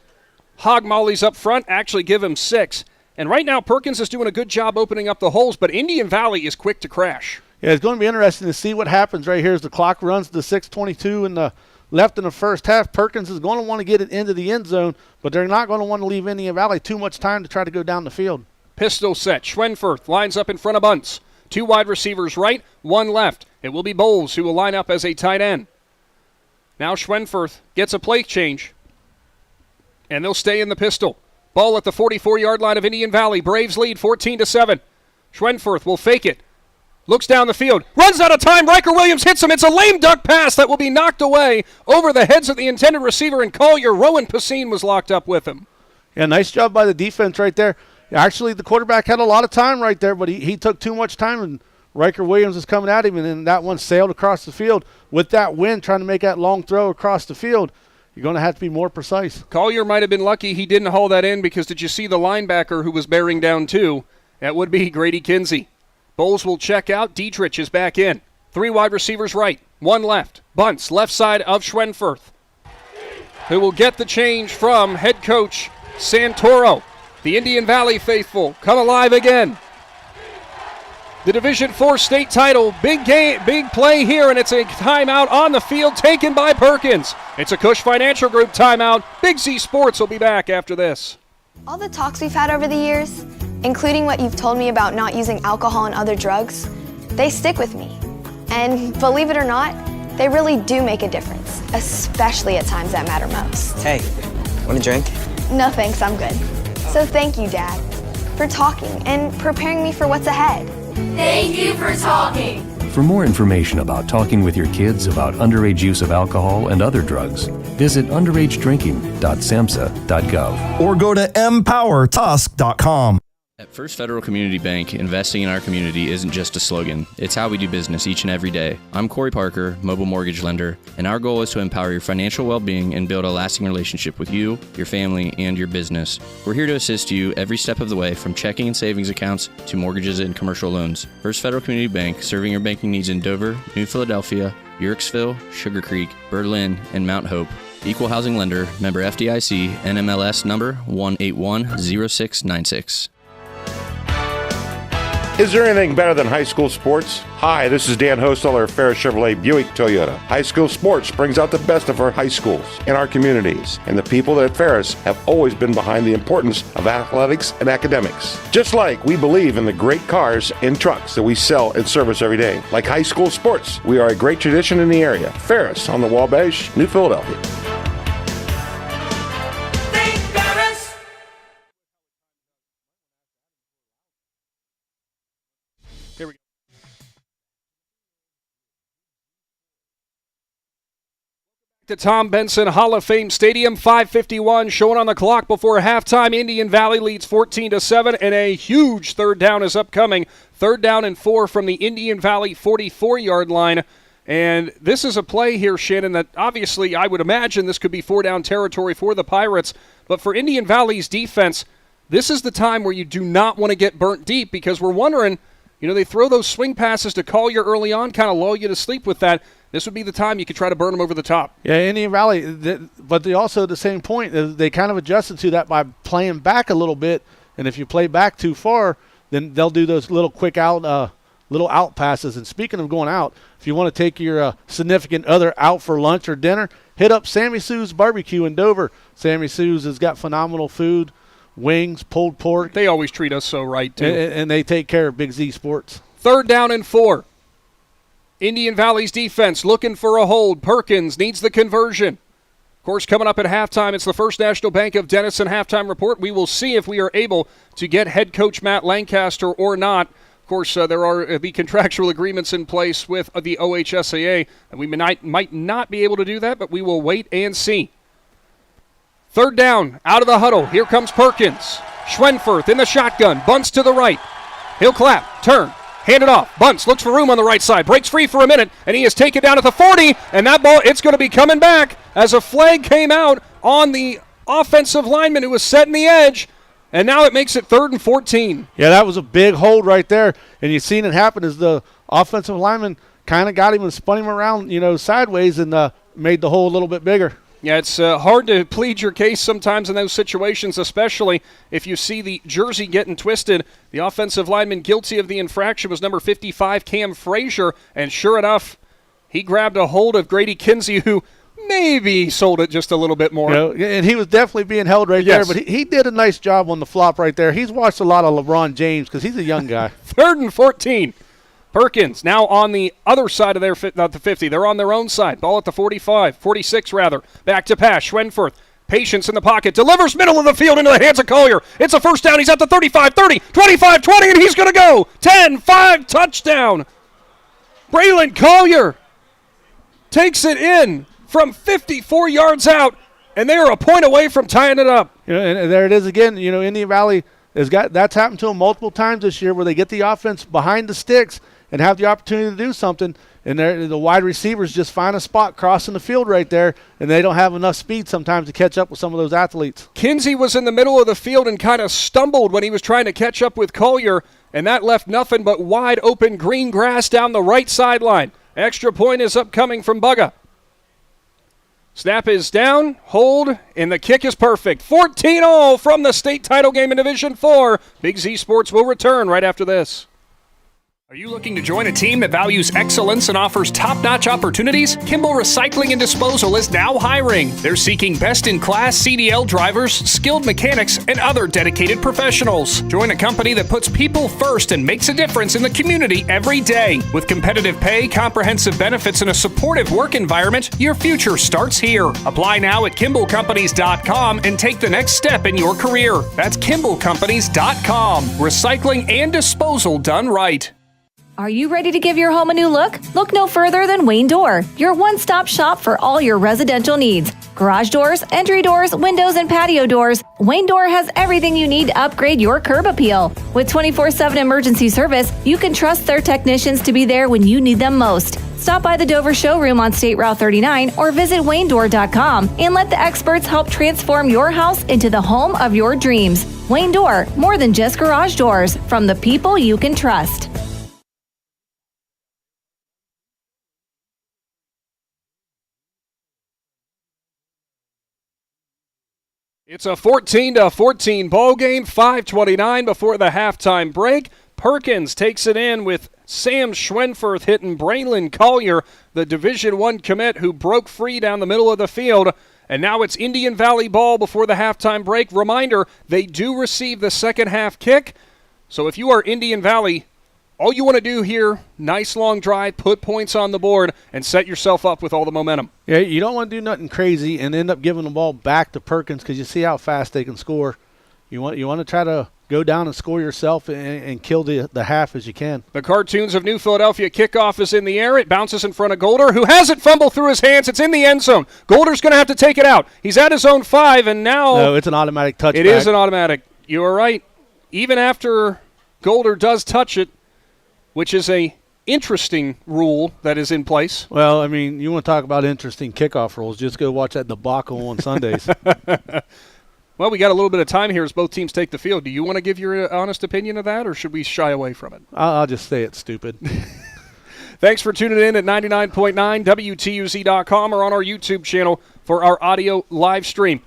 hog mollies up front. Actually give him 6. And right now Perkins is doing a good job opening up the holes, but Indian Valley is quick to crash. Yeah, it's going to be interesting to see what happens right here as the clock runs to 6:22 in the left in the first half. Perkins is going to want to get it into the end zone, but they're not going to want to leave Indian Valley too much time to try to go down the field. Pistol set. Schwenforth lines up in front of Bunce. 2 wide receivers right, 1 left. It will be Bowles who will line up as a tight end. Now Schwenforth gets a play change, and they'll stay in the pistol. Ball at the 44-yard line of Indian Valley. Braves lead 14-7. Schwenforth will fake it. Looks down the field. Runs out of time. Riker Williams hits him. It's a lame duck pass that will be knocked away over the heads of the intended receiver and Collier. Rowan Pacine was locked up with him. Yeah, nice job by the defense right there. Actually, the quarterback had a lot of time right there, but he took too much time, and Riker Williams is coming at him, and then that one sailed across the field. With that wind, trying to make that long throw across the field, you're going to have to be more precise. Collier might have been lucky he didn't haul that in because did you see the linebacker who was bearing down too? That would be Grady Kinsey. Bowles will check out. Dietrich is back in. 3 wide receivers right, 1 left. Bunce, left side of Schwenforth, who will get the change from head coach Santoro. The Indian Valley faithful come alive again. The Division IV state title, big game, big play here, and it's a timeout on the field taken by Perkins. It's a Cush Financial Group timeout. Big Z Sports will be back after this. All the talks we've had over the years, including what you've told me about not using alcohol and other drugs, they stick with me. And believe it or not, they really do make a difference, especially at times that matter most. Hey, want a drink? No thanks, I'm good. So thank you, Dad, for talking and preparing me for what's ahead. Thank you for talking. For more information about talking with your kids about underage use of alcohol and other drugs, visit underagedrinking.samhsa.gov or go to empowertusk.com. At First Federal Community Bank, investing in our community isn't just a slogan. It's how we do business each and every day. I'm Corey Parker, mobile mortgage lender, and our goal is to empower your financial well-being and build a lasting relationship with you, your family, and your business. We're here to assist you every step of the way, from checking and savings accounts to mortgages and commercial loans. First Federal Community Bank, serving your banking needs in Dover, New Philadelphia, Yerkesville, Sugar Creek, Berlin, and Mount Hope. Equal housing lender, member FDIC, NMLS number 1810696. Is there anything better than high school sports? Hi, this is Dan Hosteller of Ferris Chevrolet Buick Toyota. High school sports brings out the best of our high schools and our communities, and the people at Ferris have always been behind the importance of athletics and academics. Just like we believe in the great cars and trucks that we sell and service every day. Like high school sports, we are a great tradition in the area. Ferris on the Wabash, New Philadelphia. To Tom Benson Hall of Fame Stadium, 5:51 showing on the clock before halftime. Indian Valley leads 14-7, and a huge third down is upcoming. 3rd down and 4 from the Indian Valley 44-yard line. And this is a play here, Shannon, that obviously I would imagine this could be 4-down territory for the Pirates. But for Indian Valley's defense, this is the time where you do not want to get burnt deep, because we're wondering, they throw those swing passes to Collier early on, kind of lull you to sleep with that. This would be the time you could try to burn them over the top. Yeah, Indian Valley, but they also, at the same point, they kind of adjusted to that by playing back a little bit. And if you play back too far, then they'll do those little quick out passes. And speaking of going out, if you want to take your significant other out for lunch or dinner, hit up Sammy Sue's Barbecue in Dover. Sammy Sue's has got phenomenal food, wings, pulled pork. They always treat us so right, too. And they take care of Big Z Sports. 3rd down and 4. Indian Valley's defense looking for a hold. Perkins needs the conversion. Of course, coming up at halftime, it's the First National Bank of Denison halftime report. We will see if we are able to get head coach Matt Lancaster or not. Of course, there are the contractual agreements in place with the OHSAA, and we might not be able to do that, but we will wait and see. 3rd down, out of the huddle. Here comes Perkins. Schwenfurth in the shotgun, bunts to the right. He'll clap, turn. Hand it off. Bunts looks for room on the right side. Breaks free for a minute, and he is taken down at the 40. And that ball, it's going to be coming back as a flag came out on the offensive lineman who was setting the edge. And now it makes it 3rd and 14. Yeah, that was a big hold right there. And you've seen it happen as the offensive lineman kind of got him and spun him around, sideways and made the hole a little bit bigger. Yeah, it's hard to plead your case sometimes in those situations, especially if you see the jersey getting twisted. The offensive lineman guilty of the infraction was number 55, Cam Frazier, and sure enough, he grabbed a hold of Grady Kinsey, who maybe sold it just a little bit more. And he was definitely being held right there, but he did a nice job on the flop right there. He's watched a lot of LeBron James because he's a young guy. 3rd and 14. Perkins now on the other side of the 50. They're on their own side. Ball at the 46 rather. Back to pass. Schwenfurth. Patience in the pocket. Delivers middle of the field into the hands of Collier. It's a 1st down. He's at the 35, 30, 25, 20, and he's going to go. 10-5 touchdown. Braylon Collier takes it in from 54 yards out, and they are a point away from tying it up. And there it is again. Indian Valley that's happened to them multiple times this year where they get the offense behind the sticks and have the opportunity to do something, and the wide receivers just find a spot crossing the field right there, and they don't have enough speed sometimes to catch up with some of those athletes. Kinsey was in the middle of the field and kind of stumbled when he was trying to catch up with Collier, and that left nothing but wide open green grass down the right sideline. Extra point is upcoming from Bugga. Snap is down, hold, and the kick is perfect. 14-all from the state title game in Division 4. Big Z Sports will return right after this. Are you looking to join a team that values excellence and offers top-notch opportunities? Kimball Recycling and Disposal is now hiring. They're seeking best-in-class CDL drivers, skilled mechanics, and other dedicated professionals. Join a company that puts people first and makes a difference in the community every day. With competitive pay, comprehensive benefits, and a supportive work environment, your future starts here. Apply now at KimballCompanies.com and take the next step in your career. That's KimballCompanies.com. Recycling and disposal done right. Are you ready to give your home a new look? Look no further than Wayne Door, your one-stop shop for all your residential needs. Garage doors, entry doors, windows, and patio doors, Wayne Door has everything you need to upgrade your curb appeal. With 24/7 emergency service, you can trust their technicians to be there when you need them most. Stop by the Dover showroom on State Route 39 or visit WayneDoor.com and let the experts help transform your house into the home of your dreams. Wayne Door, more than just garage doors, from the people you can trust. It's a 14-14 ball game, 5:29 before the halftime break. Perkins takes it in with Sam Schwenfurth hitting Braylon Collier, the Division I commit who broke free down the middle of the field. And now it's Indian Valley ball before the halftime break. Reminder, they do receive the second half kick. So if you are Indian Valley, all you want to do here, nice long drive, put points on the board, and set yourself up with all the momentum. Yeah, you don't want to do nothing crazy and end up giving the ball back to Perkins because you see how fast they can score. You want to try to go down and score yourself and kill the half as you can. The Cartoons of New Philadelphia kickoff is in the air. It bounces in front of Golder, who has it fumbled through his hands. It's in the end zone. Golder's going to have to take it out. He's at his own 5, and now... No, it's an automatic touchback. It is an automatic. You are right. Even after Golder does touch it, which is a interesting rule that is in place. Well, I mean, you want to talk about interesting kickoff rules, just go watch that debacle on Sundays. Well, we got a little bit of time here as both teams take the field. Do you want to give your honest opinion of that, or should we shy away from it? I'll just say it's stupid. Thanks for tuning in at 99.9 WTUZ.com or on our YouTube channel for our audio live stream.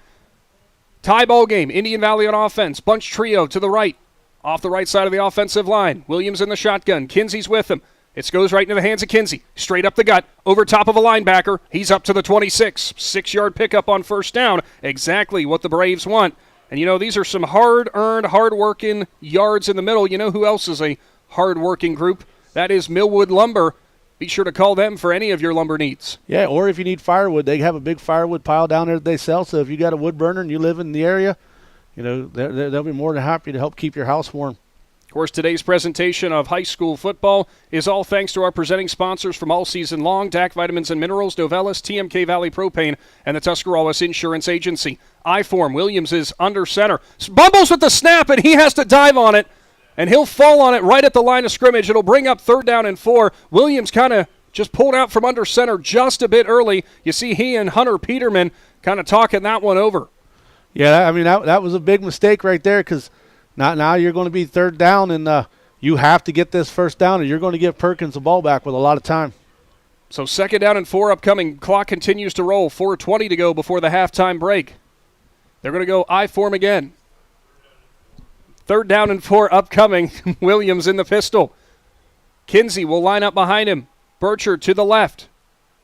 Tie ball game, Indian Valley on offense, bunch trio to the right. Off the right side of the offensive line, Williams in the shotgun. Kinsey's with him. It goes right into the hands of Kinsey. Straight up the gut, over top of a linebacker. He's up to the 26. 6-yard pickup on first down. Exactly what the Braves want. And, you know, these are some hard-earned, hard-working yards in the middle. You know who else is a hard-working group? That is Millwood Lumber. Be sure to call them for any of your lumber needs. Yeah, or if you need firewood, they have a big firewood pile down there that they sell. So if you got a wood burner and you live in the area, you know, they'll be more than happy to help keep your house warm. Of course, today's presentation of high school football is all thanks to our presenting sponsors from all season long, DAC Vitamins and Minerals, Novelis, TMK Valley Propane, and the Tuscarawas Insurance Agency. I-form, Williams is under center. Bumbles with the snap, and he has to dive on it, and he'll fall on it right at the line of scrimmage. It'll bring up 3rd down and 4. Williams kind of just pulled out from under center just a bit early. You see he and Hunter Peterman kind of talking that one over. Yeah, I mean, that was a big mistake right there because now you're going to be 3rd down, and you have to get this 1st down, or you're going to give Perkins the ball back with a lot of time. So 2nd down and 4 upcoming. Clock continues to roll. 4:20 to go before the halftime break. They're going to go I-form again. 3rd down and 4 upcoming. Williams in the pistol. Kinsey will line up behind him. Burchard to the left.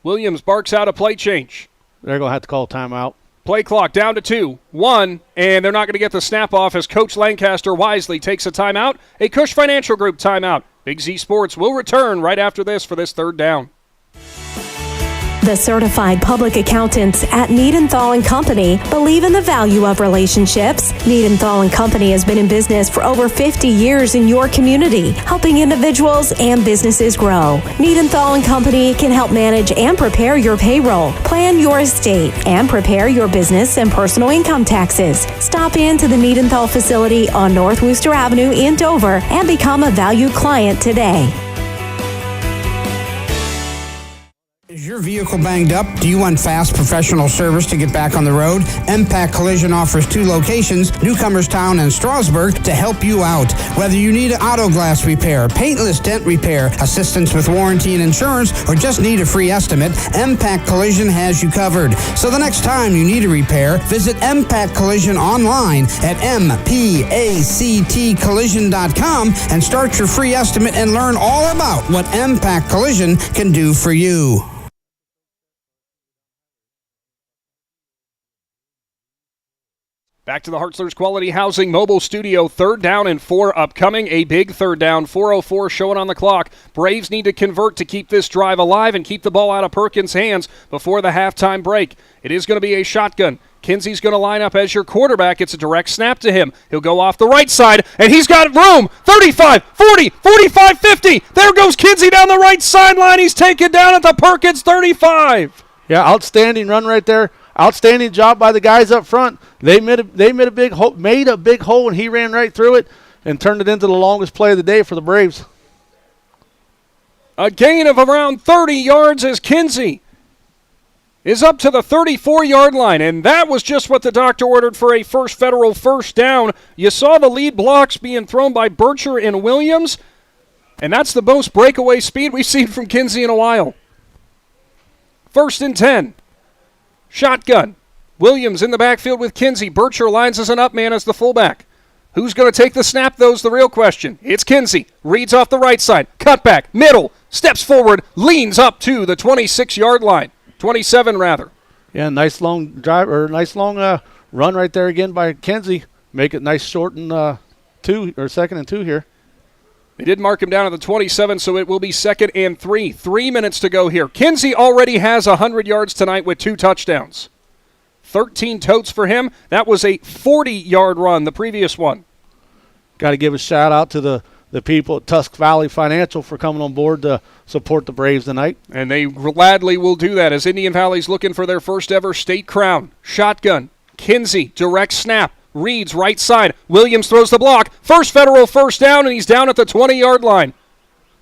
Williams barks out a play change. They're going to have to call a timeout. Play clock down to 2, 1, and they're not going to get the snap off as Coach Lancaster wisely takes a timeout. A Cush Financial Group timeout. Big Z Sports will return right after this for this 3rd down. The certified public accountants at Niedenthal & Company believe in the value of relationships. Niedenthal & Company has been in business for over 50 years in your community, helping individuals and businesses grow. Niedenthal & Company can help manage and prepare your payroll, plan your estate, and prepare your business and personal income taxes. Stop into the Niedenthal facility on North Wooster Avenue in Dover and become a valued client today. Is your vehicle banged up? Do you want fast professional service to get back on the road? MPAC Collision offers 2 locations, Newcomerstown and Strasburg, to help you out. Whether you need auto glass repair, paintless dent repair, assistance with warranty and insurance, or just need a free estimate, MPAC Collision has you covered. So the next time you need a repair, visit MPAC Collision online at mpactcollision.com and start your free estimate and learn all about what MPAC Collision can do for you. Back to the Hartzler's Quality Housing Mobile Studio. 3rd down and 4 upcoming. A big 3rd down. 4:04 showing on the clock. Braves need to convert to keep this drive alive and keep the ball out of Perkins' hands before the halftime break. It is going to be a shotgun. Kinsey's going to line up as your quarterback. It's a direct snap to him. He'll go off the right side, and he's got room. 35, 40, 45, 50. There goes Kinsey down the right sideline. He's taken down at the Perkins 35. Yeah, outstanding run right there. outstanding job by the guys up front. They made a big hole, and he ran right through it and turned it into the longest play of the day for the Braves. A gain of around 30 yards as Kinsey is up to the 34-yard line, and that was just what the doctor ordered for a first federal first down. You saw the lead blocks being thrown by Bircher and Williams, and that's the most breakaway speed we've seen from Kinsey in a while. 1st and 10. Shotgun. Williams in the backfield with Kinsey. Bircher lines as an up man as the fullback. Who's going to take the snap, though, is the real question. It's Kinsey. Reads off the right side. Cutback. Middle. Steps forward. Leans up to the 26-yard line. 27, rather. Yeah, nice long drive, or nice long run right there again by Kinsey. Make it nice short and 2nd and 2 here. They did mark him down at the 27, so it will be 2nd and 3. 3 minutes to go here. Kinsey already has 100 yards tonight with 2 touchdowns. 13 totes for him. That was a 40-yard run, the previous one. Got to give a shout-out to the people at Tusk Valley Financial for coming on board to support the Braves tonight. And they gladly will do that as Indian Valley's looking for their first ever state crown. Shotgun. Kinsey, direct snap. Reads right side. Williams throws the block. First federal first down, and he's down at the 20-yard line.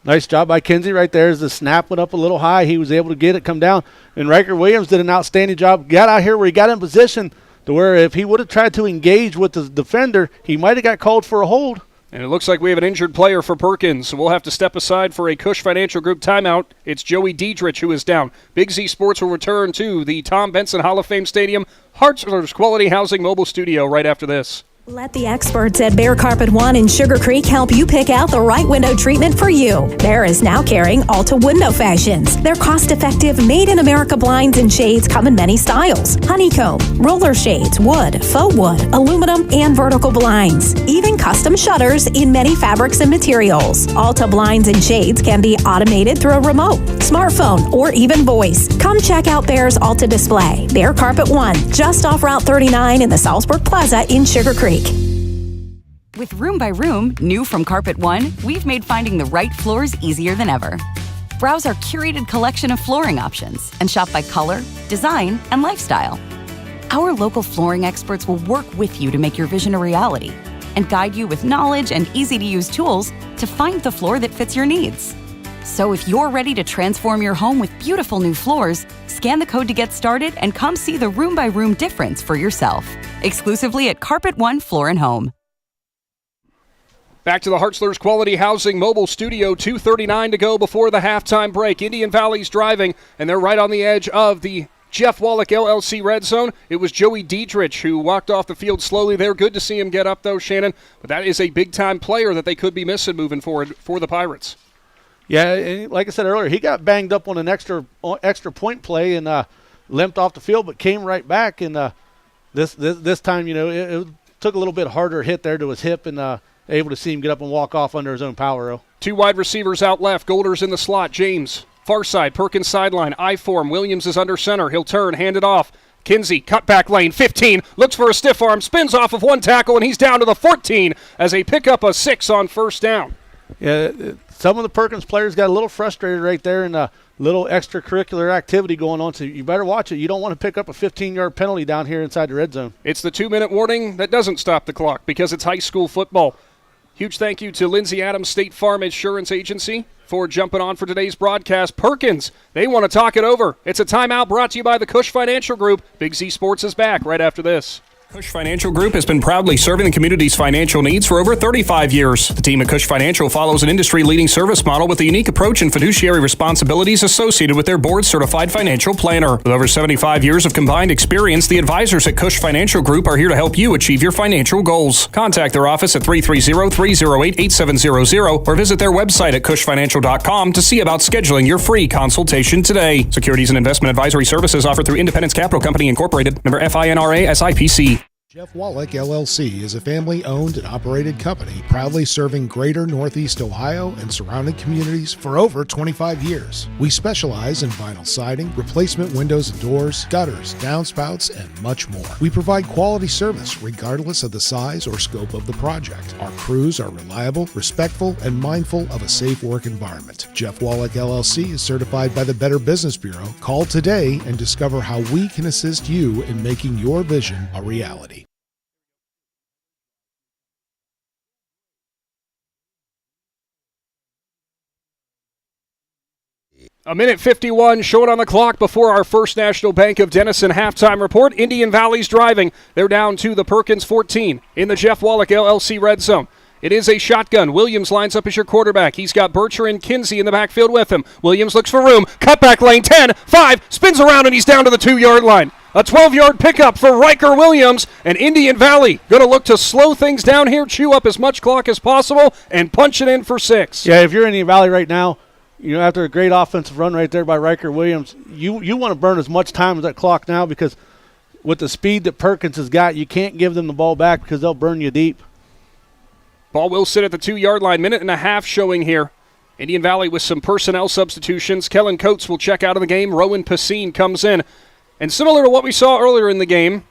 Nice job by Kinsey right there as the snap went up a little high. He was able to get it, come down. And Riker Williams did an outstanding job. Got out here where he got in position to where if he would have tried to engage with the defender, he might have got called for a hold. And it looks like we have an injured player for Perkins, so we'll have to step aside for a Cush Financial Group timeout. It's Joey Dietrich who is down. Big Z Sports will return to the Tom Benson Hall of Fame Stadium, Hartzler's Quality Housing Mobile Studio right after this. Let the experts at Bear Carpet One in Sugar Creek help you pick out the right window treatment for you. Bear is now carrying Alta Window Fashions. Their cost-effective, made-in-America blinds and shades come in many styles. Honeycomb, roller shades, wood, faux wood, aluminum, and vertical blinds. Even custom shutters in many fabrics and materials. Alta blinds and shades can be automated through a remote, smartphone, or even voice. Come check out Bear's Alta display. Bear Carpet One, just off Route 39 in the Salzburg Plaza in Sugar Creek. With Room by Room, new from Carpet One, we've made finding the right floors easier than ever. Browse our curated collection of flooring options and shop by color, design, and lifestyle. Our local flooring experts will work with you to make your vision a reality and guide you with knowledge and easy-to-use tools to find the floor that fits your needs. So if you're ready to transform your home with beautiful new floors, scan the code to get started and come see the Room by Room difference for yourself. Exclusively at Carpet One Floor & Home. Back to the Hartzler's Quality Housing Mobile Studio, 2:39 to go before the halftime break. Indian Valley's driving, and they're right on the edge of the Jeff Wallach LLC red zone. It was Joey Dietrich who walked off the field slowly there. Good to see him get up, though, Shannon. But that is a big-time player that they could be missing moving forward for the Pirates. Yeah, and like I said earlier, he got banged up on an extra point play and limped off the field, but came right back. And this time, it took a little bit harder hit there to his hip, and able to see him get up and walk off under his own power. 2 wide receivers out left. Golder's in the slot. James, far side. Perkins sideline. I-form. Williams is under center. He'll turn, hand it off. Kinsey, cutback lane, 15. Looks for a stiff arm. Spins off of one tackle, and he's down to the 14 as they pick up a 6 on first down. Yeah, some of the Perkins players got a little frustrated right there and a little extracurricular activity going on, so you better watch it. You don't want to pick up a 15-yard penalty down here inside the red zone. It's the 2-minute warning that doesn't stop the clock because it's high school football. Huge thank you to Lindsay Adams State Farm Insurance Agency for jumping on for today's broadcast. Perkins, they want to talk it over. It's a timeout brought to you by the Cush Financial Group. Big Z Sports is back right after this. Cush Financial Group has been proudly serving the community's financial needs for over 35 years. The team at Cush Financial follows an industry-leading service model with a unique approach and fiduciary responsibilities associated with their board-certified financial planner. With over 75 years of combined experience, the advisors at Cush Financial Group are here to help you achieve your financial goals. Contact their office at 330-308-8700 or visit their website at cushfinancial.com to see about scheduling your free consultation today. Securities and investment advisory services offered through Independence Capital Company Incorporated, member FINRA SIPC. Jeff Wallach LLC is a family-owned and operated company proudly serving greater Northeast Ohio and surrounding communities for over 25 years. We specialize in vinyl siding, replacement windows and doors, gutters, downspouts, and much more. We provide quality service regardless of the size or scope of the project. Our crews are reliable, respectful, and mindful of a safe work environment. Jeff Wallach LLC is certified by the Better Business Bureau. Call today and discover how we can assist you in making your vision a reality. A minute 51 short on the clock before our First National Bank of Denison halftime report. Indian Valley's driving. They're down to the Perkins 14 in the Jeff Wallach LLC red zone. It is a shotgun. Williams lines up as your quarterback. He's got Bercher and Kinsey in the backfield with him. Williams looks for room. Cutback lane, 10, 5, spins around, and he's down to the 2-yard line. A 12-yard pickup for Riker Williams, and Indian Valley going to look to slow things down here, chew up as much clock as possible, and punch it in for 6. Yeah, if you're Indian Valley right now, after a great offensive run right there by Riker Williams, you want to burn as much time as that clock now, because with the speed that Perkins has got, you can't give them the ball back because they'll burn you deep. Ball will sit at the 2-yard line. Minute and a half showing here. Indian Valley with some personnel substitutions. Kellen Coates will check out of the game. Rowan Passine comes in. And similar to what we saw earlier in the game,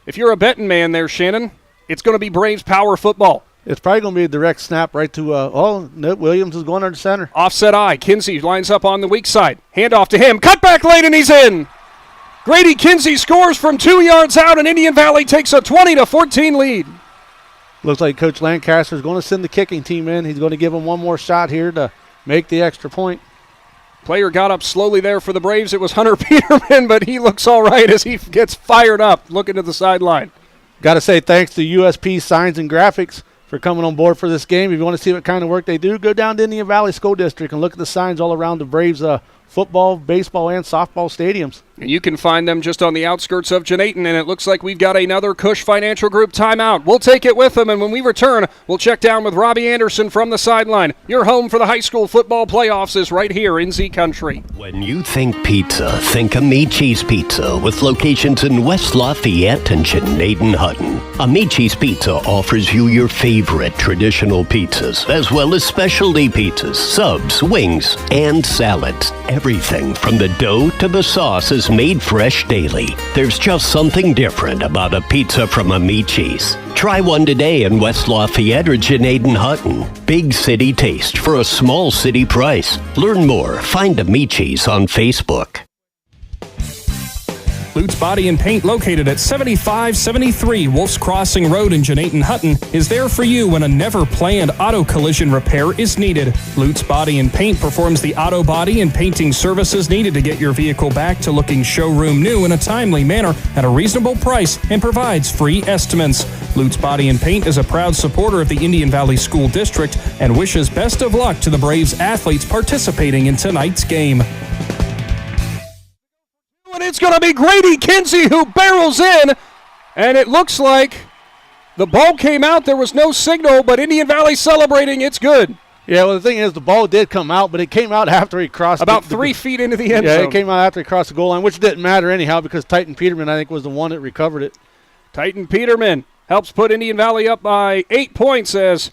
if you're a betting man there, Shannon, it's going to be Braves power football. It's probably going to be a direct snap right to, Williams is going under center. Offset eye. Kinsey lines up on the weak side. Handoff to him. Cutback lane, and he's in. Grady Kinsey scores from 2 yards out, and Indian Valley takes a 20-14 lead. Looks like Coach Lancaster is going to send the kicking team in. He's going to give them one more shot here to make the extra point. Player got up slowly there for the Braves. It was Hunter Peterman, but he looks all right as he gets fired up looking to the sideline. Got to say thanks to USP Signs and Graphics for coming on board for this game. If you want to see what kind of work they do, go down to Indian Valley School District and look at the signs all around the Braves football, baseball, and softball stadiums. And you can find them just on the outskirts of Canton, and it looks like we've got another Cush Financial Group timeout. We'll take it with them, and when we return, we'll check down with Robbie Anderson from the sideline. Your home for the high school football playoffs is right here in Z Country. When you think pizza, think a meat cheese pizza with locations in West Lafayette and Canton Hutton. A meat cheese pizza offers you your favorite traditional pizzas, as well as specialty pizzas, subs, wings, and salads. Everything from the dough to the sauce is made fresh daily. There's just something different about a pizza from a meat cheese. Try one today in West Lafayette or Canton Hutton. Big city taste for a small city price. Learn more. Find a meat cheese on Facebook. Lute's Body and Paint, located at 7573 Wolf's Crossing Road in Canton Hutton, is there for you when a never-planned auto collision repair is needed. Lute's Body and Paint performs the auto body and painting services needed to get your vehicle back to looking showroom new in a timely manner at a reasonable price, and provides free estimates. Lute's Body and Paint is a proud supporter of the Indian Valley School District and wishes best of luck to the Braves athletes participating in tonight's game. And it's going to be Grady Kinsey who barrels in, and it looks like the ball came out. There was no signal, but Indian Valley celebrating. It's good. Yeah, well, the thing is, the ball did come out, but it came out after he crossed about 3 feet into the end zone. Yeah, it came out after he crossed the goal line, which didn't matter anyhow because Titan Peterman, I think, was the one that recovered it. Titan Peterman helps put Indian Valley up by 8 points as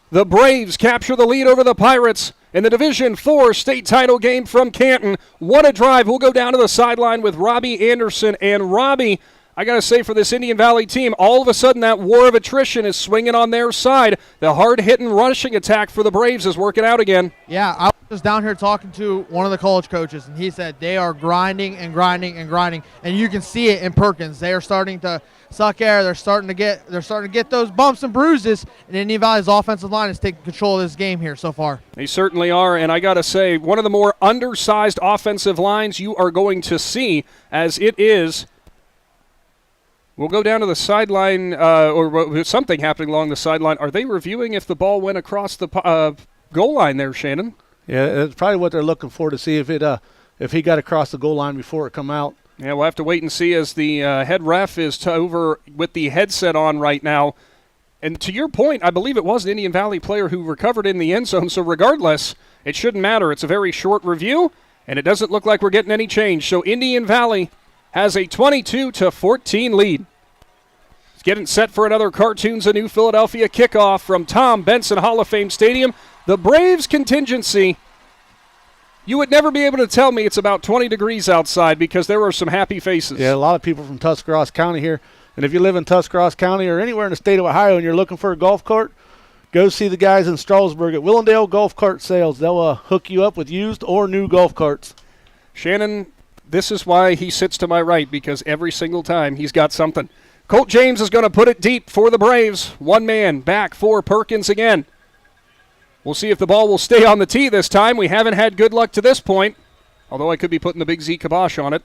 the Braves capture the lead over the Pirates in the Division IV state title game from Canton. What a drive. We'll go down to the sideline with Robbie Anderson. And Robbie, I got to say, for this Indian Valley team, all of a sudden that war of attrition is swinging on their side. The hard-hitting rushing attack for the Braves is working out again. Yeah, I was down here talking to one of the college coaches, and he said they are grinding and grinding and grinding, and you can see it in Perkins. They are starting to suck air. They're starting to get those bumps and bruises, and Indian Valley's offensive line is taking control of this game here so far. They certainly are, and I got to say, one of the more undersized offensive lines you are going to see, as it is. We'll go down to the sideline, or something happening along the sideline. Are they reviewing if the ball went across the goal line there, Shannon? Yeah, that's probably what they're looking for, to see if he got across the goal line before it come out. Yeah, we'll have to wait and see as the head ref is over with the headset on right now. And to your point, I believe it was an Indian Valley player who recovered in the end zone, so regardless, it shouldn't matter. It's a very short review, and it doesn't look like we're getting any change. So Indian Valley has a 22-14 lead. It's getting set for another Cartoons of New Philadelphia kickoff from Tom Benson Hall of Fame Stadium. The Braves contingency, you would never be able to tell me it's about 20 degrees outside because there were some happy faces. Yeah, a lot of people from Tuscarawas County here. And if you live in Tuscarawas County or anywhere in the state of Ohio and you're looking for a golf cart, go see the guys in Strasburg at Willendale Golf Cart Sales. They'll hook you up with used or new golf carts. Shannon, this is why he sits to my right, because every single time he's got something. Colt James is going to put it deep for the Braves. One man back for Perkins again. We'll see if the ball will stay on the tee this time. We haven't had good luck to this point, although I could be putting the big Z kibosh on it.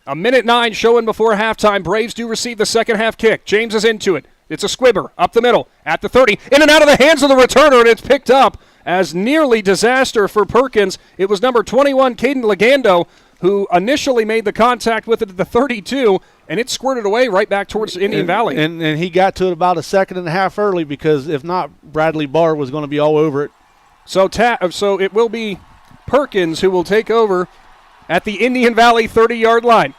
1:09 showing before halftime. Braves do receive the second half kick. James is into it. It's a squibber up the middle at the 30. In and out of the hands of the returner, and it's picked up as nearly disaster for Perkins. It was number 21, Caden Legando, who initially made the contact with it at the 32, and it squirted away right back towards Indian Valley. And he got to it about a second and a half early because if not, Bradley Barr was going to be all over it. So it will be Perkins who will take over at the Indian Valley 30-yard line.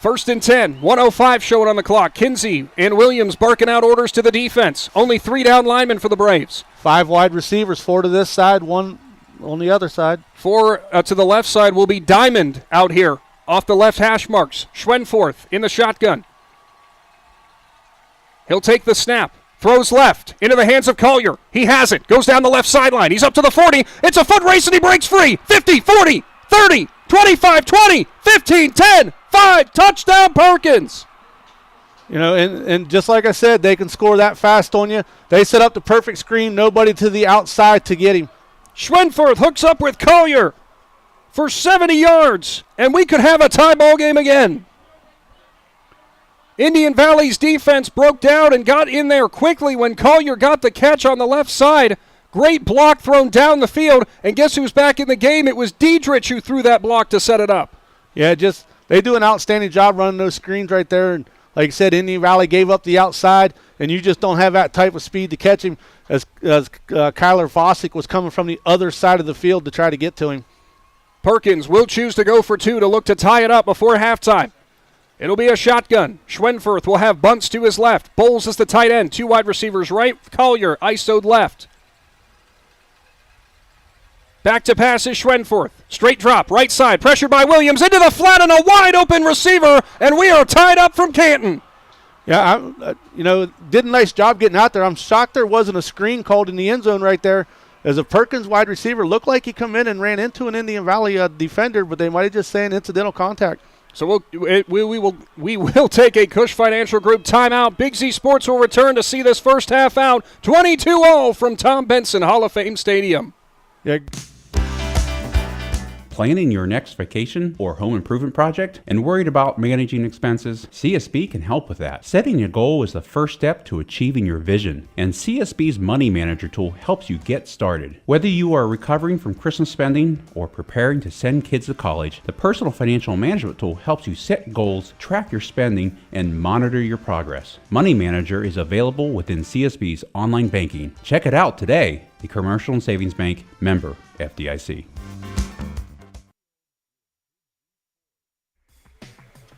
1st and 10, 1:05 showing on the clock. Kinsey and Williams barking out orders to the defense. Only 3 down linemen for the Braves. 5 wide receivers, 4 to this side, 1 on the other side. 4 to the left side will be Diamond out here off the left hash marks. Schwenforth in the shotgun. He'll take the snap. Throws left into the hands of Collier. He has it. Goes down the left sideline. He's up to the 40. It's a foot race and he breaks free. 50, 40, 30, 25, 20, 15, 10, 5. Touchdown Perkins. You know, and just like I said, they can score that fast on you. They set up the perfect screen. Nobody to the outside to get him. Schwenforth hooks up with Collier for 70 yards, and we could have a tie ball game again. Indian Valley's defense broke down and got in there quickly when Collier got the catch on the left side. Great block thrown down the field, and guess who's back in the game? It was Diedrich who threw that block to set it up. Yeah, they do an outstanding job running those screens right there. And like I said, Indian Valley gave up the outside, and you just don't have that type of speed to catch him as Kyler Vossick was coming from the other side of the field to try to get to him. Perkins will choose to go for 2 to look to tie it up before halftime. It'll be a shotgun. Schwenforth will have bunts to his left. Bowles is the tight end. 2 wide receivers right. Collier ISO'd left. Back to pass is Schwenforth. Straight drop, right side. Pressure by Williams into the flat and a wide open receiver, and we are tied up from Canton. Yeah, did a nice job getting out there. I'm shocked there wasn't a screen called in the end zone right there, as a Perkins wide receiver looked like he come in and ran into an Indian Valley defender, but they might have just saying incidental contact. So we will take a Cush Financial Group timeout. Big Z Sports will return to see this first half out. 22-all from Tom Benson Hall of Fame Stadium. Yeah. Planning your next vacation or home improvement project and worried about managing expenses? CSB can help with that. Setting a goal is the first step to achieving your vision, and CSB's Money Manager tool helps you get started. Whether you are recovering from Christmas spending or preparing to send kids to college, the Personal Financial Management tool helps you set goals, track your spending, and monitor your progress. Money Manager is available within CSB's online banking. Check it out today. The Commercial and Savings Bank, member FDIC.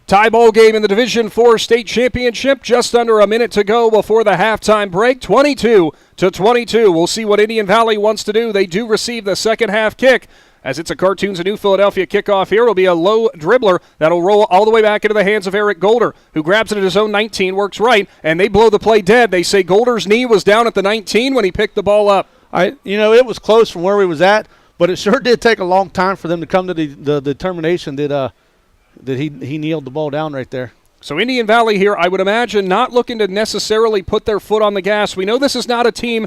Tie ball game in the Division IV state championship. Just under a minute to go before the halftime break. 22-22. We'll see what Indian Valley wants to do. They do receive the second half kick. As it's a Cartoons of New Philadelphia kickoff here, it'll be a low dribbler that'll roll all the way back into the hands of Eric Golder, who grabs it at his own 19, works right, and they blow the play dead. They say Golder's knee was down at the 19 when he picked the ball up. It was close from where we was at, but it sure did take a long time for them to come to the determination that he kneeled the ball down right there. So Indian Valley here, I would imagine, not looking to necessarily put their foot on the gas. We know this is not a team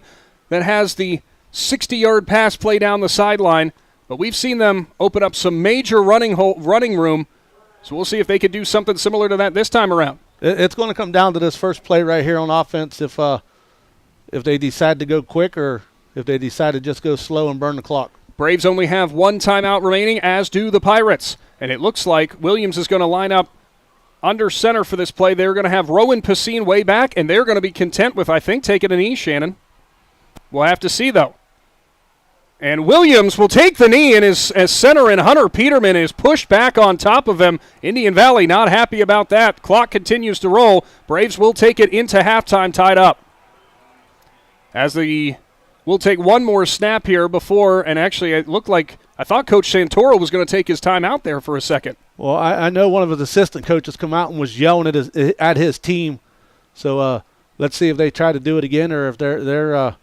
that has the 60-yard pass play down the sideline, but we've seen them open up some major running room. So we'll see if they could do something similar to that this time around. It's going to come down to this first play right here on offense if they decide to go quick or if they decide to just go slow and burn the clock. Braves only have 1 timeout remaining, as do the Pirates. And it looks like Williams is going to line up under center for this play. They're going to have Rowan Pacine way back, and they're going to be content with, I think, taking a knee, Shannon. We'll have to see, though. And Williams will take the knee, and as center and Hunter Peterman is pushed back on top of him. Indian Valley not happy about that. Clock continues to roll. Braves will take it into halftime tied up. We'll take one more snap here before, and actually it looked like I thought Coach Santoro was going to take his time out there for a second. Well, I know one of his assistant coaches come out and was yelling at his team. So let's see if they try to do it again or if they're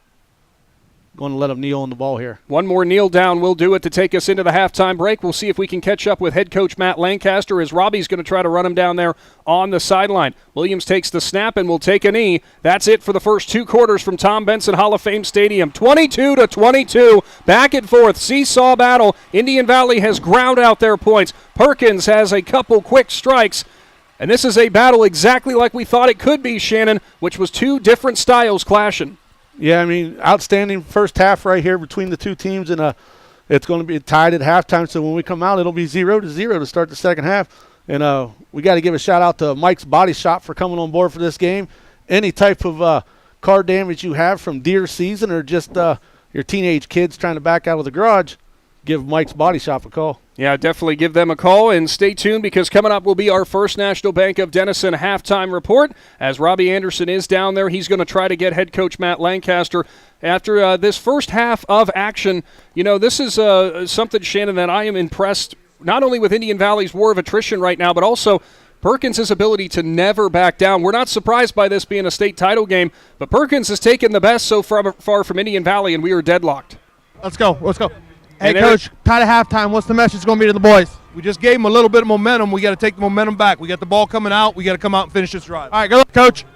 going to let him kneel on the ball here. One more kneel down will do it to take us into the halftime break. We'll see if we can catch up with head coach Matt Lancaster as Robbie's going to try to run him down there on the sideline. Williams takes the snap and will take a knee. That's it for the first 2 quarters from Tom Benson Hall of Fame Stadium. 22-22, back and forth, seesaw battle. Indian Valley has ground out their points. Perkins has a couple quick strikes. And this is a battle exactly like we thought it could be, Shannon, which was 2 different styles clashing. Yeah, I mean, outstanding first half right here between the 2 teams, and it's going to be tied at halftime. So when we come out, it'll be 0-0 to start the second half. And we got to give a shout-out to Mike's Body Shop for coming on board for this game. Any type of car damage you have from deer season or just your teenage kids trying to back out of the garage, give Mike's Body Shop a call. Yeah, definitely give them a call, and stay tuned because coming up will be our First National Bank of Denison halftime report. As Robbie Anderson is down there, he's going to try to get head coach Matt Lancaster. After this first half of action, this is something, Shannon, that I am impressed not only with Indian Valley's war of attrition right now, but also Perkins' ability to never back down. We're not surprised by this being a state title game, but Perkins has taken the best so far from Indian Valley, and we are deadlocked. Let's go. Hey, Coach, tied at halftime, what's the message going to be to the boys? We just gave them a little bit of momentum. We got to take the momentum back. We got the ball coming out. We got to come out and finish this drive. All right, good luck, Coach.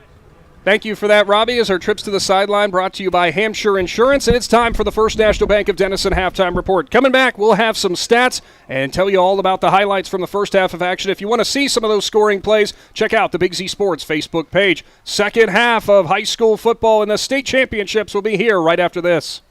Thank you for that, Robbie, as our trips to the sideline brought to you by Hampshire Insurance, and it's time for the First National Bank of Denison halftime report. Coming back, we'll have some stats and tell you all about the highlights from the first half of action. If you want to see some of those scoring plays, check out the Big Z Sports Facebook page. Second half of high school football and the state championships will be here right after this.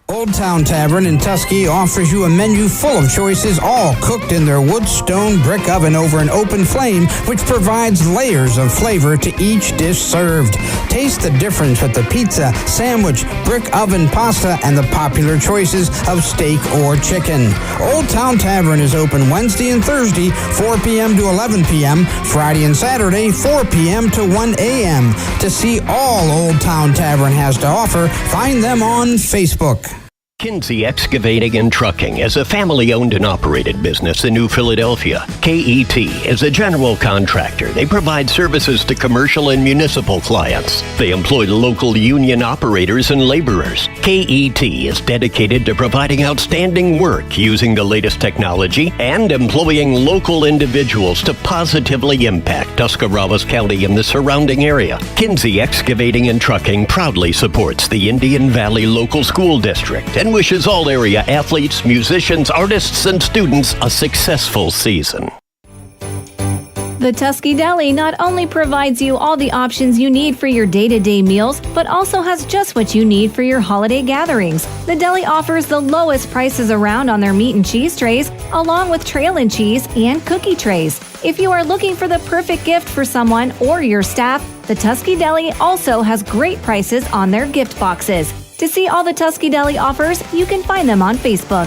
Old Town Tavern in Tuskegee offers you a menu full of choices, all cooked in their wood stone brick oven over an open flame, which provides layers of flavor to each dish served. Taste the difference with the pizza, sandwich, brick oven pasta, and the popular choices of steak or chicken. Old Town Tavern is open Wednesday and Thursday, 4 p.m. to 11 p.m., Friday and Saturday, 4 p.m. to 1 a.m. To see all Old Town Tavern has to offer, find them on Facebook. Kinsey Excavating and Trucking is a family-owned and operated business in New Philadelphia. KET is a general contractor. They provide services to commercial and municipal clients. They employ local union operators and laborers. KET is dedicated to providing outstanding work using the latest technology and employing local individuals to positively impact Tuscarawas County and the surrounding area. Kinsey Excavating and Trucking proudly supports the Indian Valley Local School District and wishes all area athletes, musicians, artists, and students a successful season. The Tuskegee Deli not only provides you all the options you need for your day-to-day meals, but also has just what you need for your holiday gatherings. The deli offers the lowest prices around on their meat and cheese trays, along with trail and cheese and cookie trays. If you are looking for the perfect gift for someone or your staff, the Tuskegee Deli also has great prices on their gift boxes. To see all the Tuskegee Deli offers, you can find them on Facebook.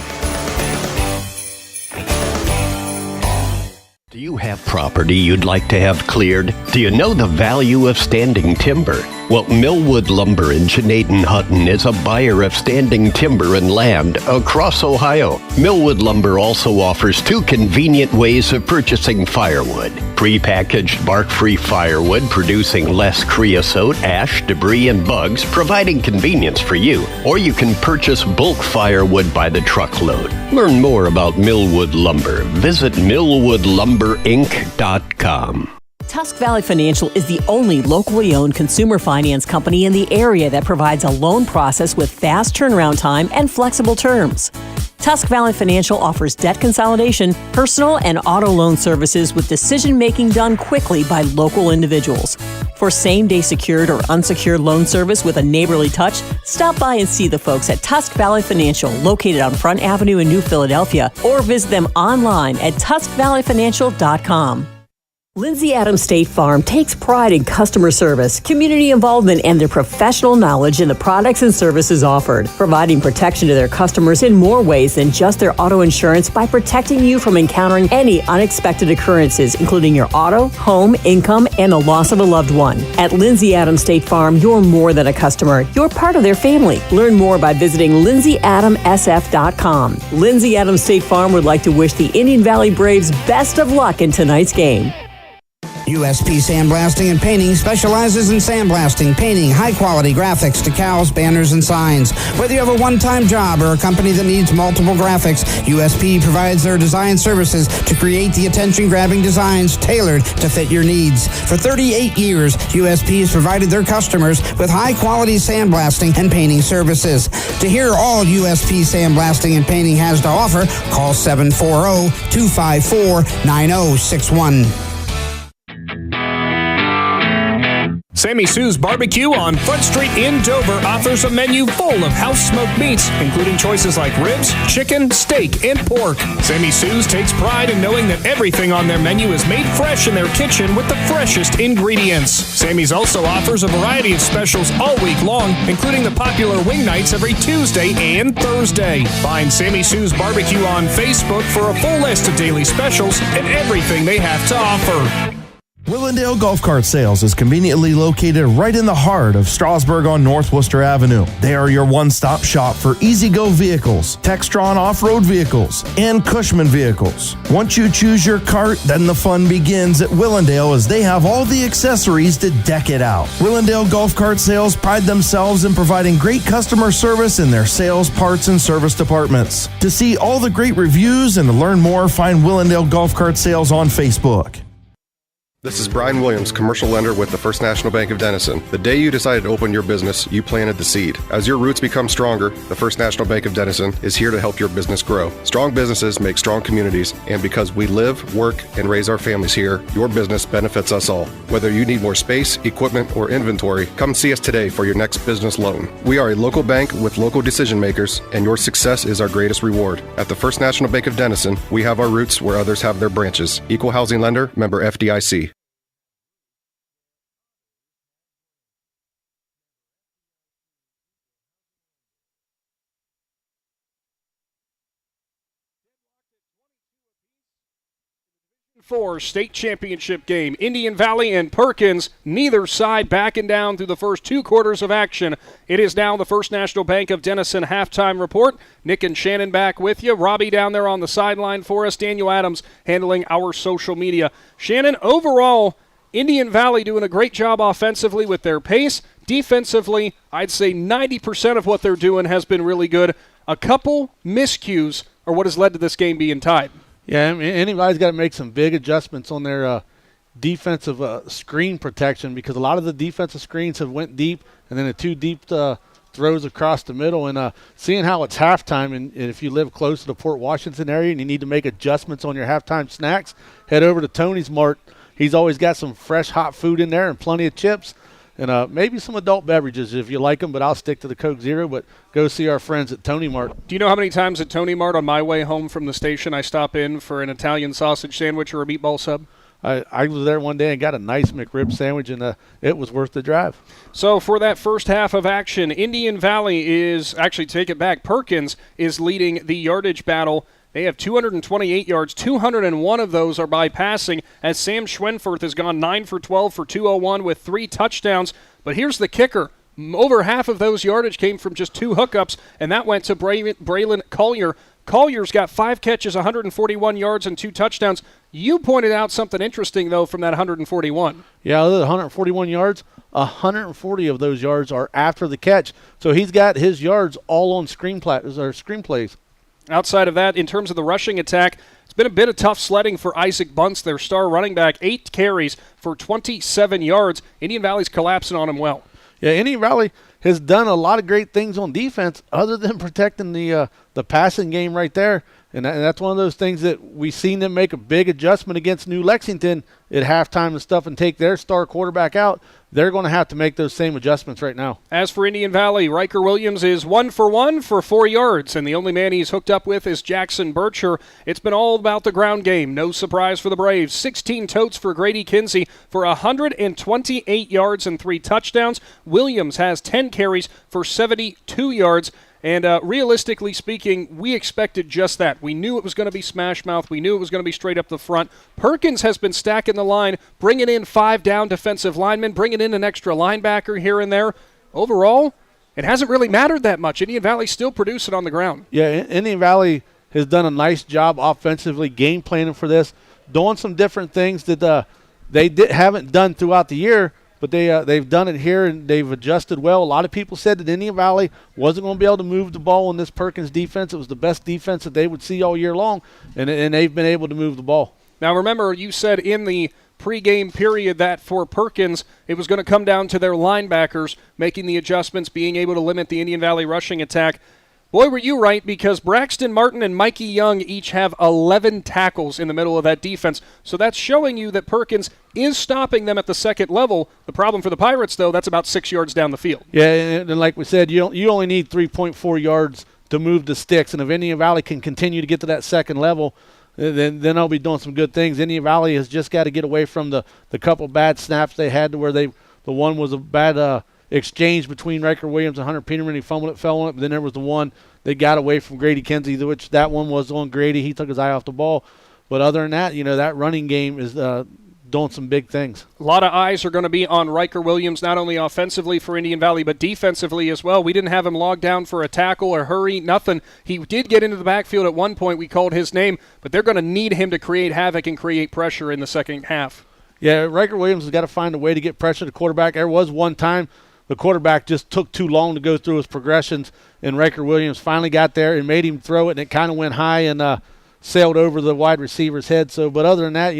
Do you have property you'd like to have cleared? Do you know the value of standing timber? Well, Millwood Lumber in Canton, Hutton is a buyer of standing timber and land across Ohio. Millwood Lumber also offers 2 convenient ways of purchasing firewood. Prepackaged bark-free firewood producing less creosote, ash, debris, and bugs, providing convenience for you. Or you can purchase bulk firewood by the truckload. Learn more about Millwood Lumber. Visit millwoodlumberinc.com. Tusk Valley Financial is the only locally owned consumer finance company in the area that provides a loan process with fast turnaround time and flexible terms. Tusk Valley Financial offers debt consolidation, personal and auto loan services with decision-making done quickly by local individuals. For same-day secured or unsecured loan service with a neighborly touch, stop by and see the folks at Tusk Valley Financial, located on Front Avenue in New Philadelphia, or visit them online at tuskvalleyfinancial.com. Lindsay Adams State Farm takes pride in customer service, community involvement, and their professional knowledge in the products and services offered, providing protection to their customers in more ways than just their auto insurance by protecting you from encountering any unexpected occurrences, including your auto, home, income, and the loss of a loved one. At Lindsay Adams State Farm, you're more than a customer. You're part of their family. Learn more by visiting lindsayadamsf.com. Lindsay Adams State Farm would like to wish the Indian Valley Braves best of luck in tonight's game. USP Sandblasting and Painting specializes in sandblasting, painting, high-quality graphics, decals, banners, and signs. Whether you have a one-time job or a company that needs multiple graphics, USP provides their design services to create the attention-grabbing designs tailored to fit your needs. For 38 years, USP has provided their customers with high-quality sandblasting and painting services. To hear all USP Sandblasting and Painting has to offer, call 740-254-9061. Sammy Sue's Barbecue on Front Street in Dover offers a menu full of house-smoked meats, including choices like ribs, chicken, steak, and pork. Sammy Sue's takes pride in knowing that everything on their menu is made fresh in their kitchen with the freshest ingredients. Sammy's also offers a variety of specials all week long, including the popular wing nights every Tuesday and Thursday. Find Sammy Sue's Barbecue on Facebook for a full list of daily specials and everything they have to offer. Willendale Golf Cart Sales is conveniently located right in the heart of Strasburg on North Worcester Avenue. They are your one-stop shop for easy-go vehicles, Textron off-road vehicles, and Cushman vehicles. Once you choose your cart, then the fun begins at Willendale as they have all the accessories to deck it out. Willendale Golf Cart Sales pride themselves in providing great customer service in their sales, parts, and service departments. To see all the great reviews and to learn more, find Willendale Golf Cart Sales on Facebook. This is Brian Williams, commercial lender with the First National Bank of Denison. The day you decided to open your business, you planted the seed. As your roots become stronger, the First National Bank of Denison is here to help your business grow. Strong businesses make strong communities, and because we live, work, and raise our families here, your business benefits us all. Whether you need more space, equipment, or inventory, come see us today for your next business loan. We are a local bank with local decision makers, and your success is our greatest reward. At the First National Bank of Denison, we have our roots where others have their branches. Equal housing lender, member FDIC. For state championship game, Indian Valley and Perkins, neither side backing down through the first 2 quarters of action. It is now the First National Bank of Denison halftime report. Nick and Shannon back with you. Robbie down there on the sideline for us. Daniel Adams handling our social media. Shannon, overall, Indian Valley doing a great job offensively with their pace. Defensively, I'd say 90% of what they're doing has been really good. A couple miscues are what has led to this game being tied. Yeah, I mean, anybody's got to make some big adjustments on their defensive screen protection because a lot of the defensive screens have went deep and then the 2 deep throws across the middle. And seeing how it's halftime, and if you live close to the Port Washington area and you need to make adjustments on your halftime snacks, head over to Tony's Mart. He's always got some fresh hot food in there and plenty of chips. And maybe some adult beverages if you like them, but I'll stick to the Coke Zero. But go see our friends at Tony Mart. Do you know how many times at Tony Mart on my way home from the station I stop in for an Italian sausage sandwich or a meatball sub? I was there one day and got a nice McRib sandwich, and it was worth the drive. So for that first half of action, Indian Valley is – actually, take it back. Perkins is leading the yardage battle. They have 228 yards. 201 of those are by passing, as Sam Schwenfurth has gone 9 for 12 for 201 with 3 touchdowns. But here's the kicker. Over half of those yardage came from just 2 hookups, and that went to Braylon Collier. Collier's got 5 catches, 141 yards, and 2 touchdowns. You pointed out something interesting, though, from that 141. Yeah, the 141 yards, 140 of those yards are after the catch. So he's got his yards all on screenplays. Outside of that, in terms of the rushing attack, it's been a bit of tough sledding for Isaac Bunce, their star running back. 8 carries for 27 yards. Indian Valley's collapsing on him well. Yeah, Indian Valley has done a lot of great things on defense other than protecting the passing game right there. And that's one of those things that we've seen them make a big adjustment against New Lexington at halftime and stuff and take their star quarterback out. They're going to have to make those same adjustments right now. As for Indian Valley, Riker Williams is 1 for 1 for 4 yards, and the only man he's hooked up with is Jackson Bircher. It's been all about the ground game. No surprise for the Braves. 16 totes for Grady Kinsey for 128 yards and 3 touchdowns. Williams has 10 carries for 72 yards. And realistically speaking, we expected just that. We knew it was going to be smash mouth. We knew it was going to be straight up the front. Perkins has been stacking the line, bringing in 5 down defensive linemen, bringing in an extra linebacker here and there. Overall, it hasn't really mattered that much. Indian Valley still producing on the ground. Yeah, Indian Valley has done a nice job offensively, game planning for this, doing some different things that they haven't done throughout the year. But they've done it here, and they've adjusted well. A lot of people said that Indian Valley wasn't going to be able to move the ball in this Perkins defense. It was the best defense that they would see all year long, and they've been able to move the ball. Now, remember, you said in the pregame period that for Perkins, it was going to come down to their linebackers making the adjustments, being able to limit the Indian Valley rushing attack. Boy, were you right, because Braxton Martin and Mikey Young each have 11 tackles in the middle of that defense. So that's showing you that Perkins is stopping them at the second level. The problem for the Pirates, though, that's about 6 yards down the field. Yeah, and like we said, you only need 3.4 yards to move the sticks. And if Indian Valley can continue to get to that second level, then they'll be doing some good things. Indian Valley has just got to get away from the couple bad snaps they had to where the one was a bad exchange between Riker Williams and Hunter Peterman. He fumbled it, fell on it, but then there was the one they got away from Grady Kinsey, which that one was on Grady. He took his eye off the ball. But other than that, that running game is doing some big things. A lot of eyes are going to be on Riker Williams, not only offensively for Indian Valley, but defensively as well. We didn't have him logged down for a tackle or hurry, nothing. He did get into the backfield at one point. We called his name, but they're going to need him to create havoc and create pressure in the second half. Yeah, Riker Williams has got to find a way to get pressure to the quarterback. There was one time the quarterback just took too long to go through his progressions, and Riker Williams finally got there and made him throw it, and it kind of went high and sailed over the wide receiver's head. So, but other than that,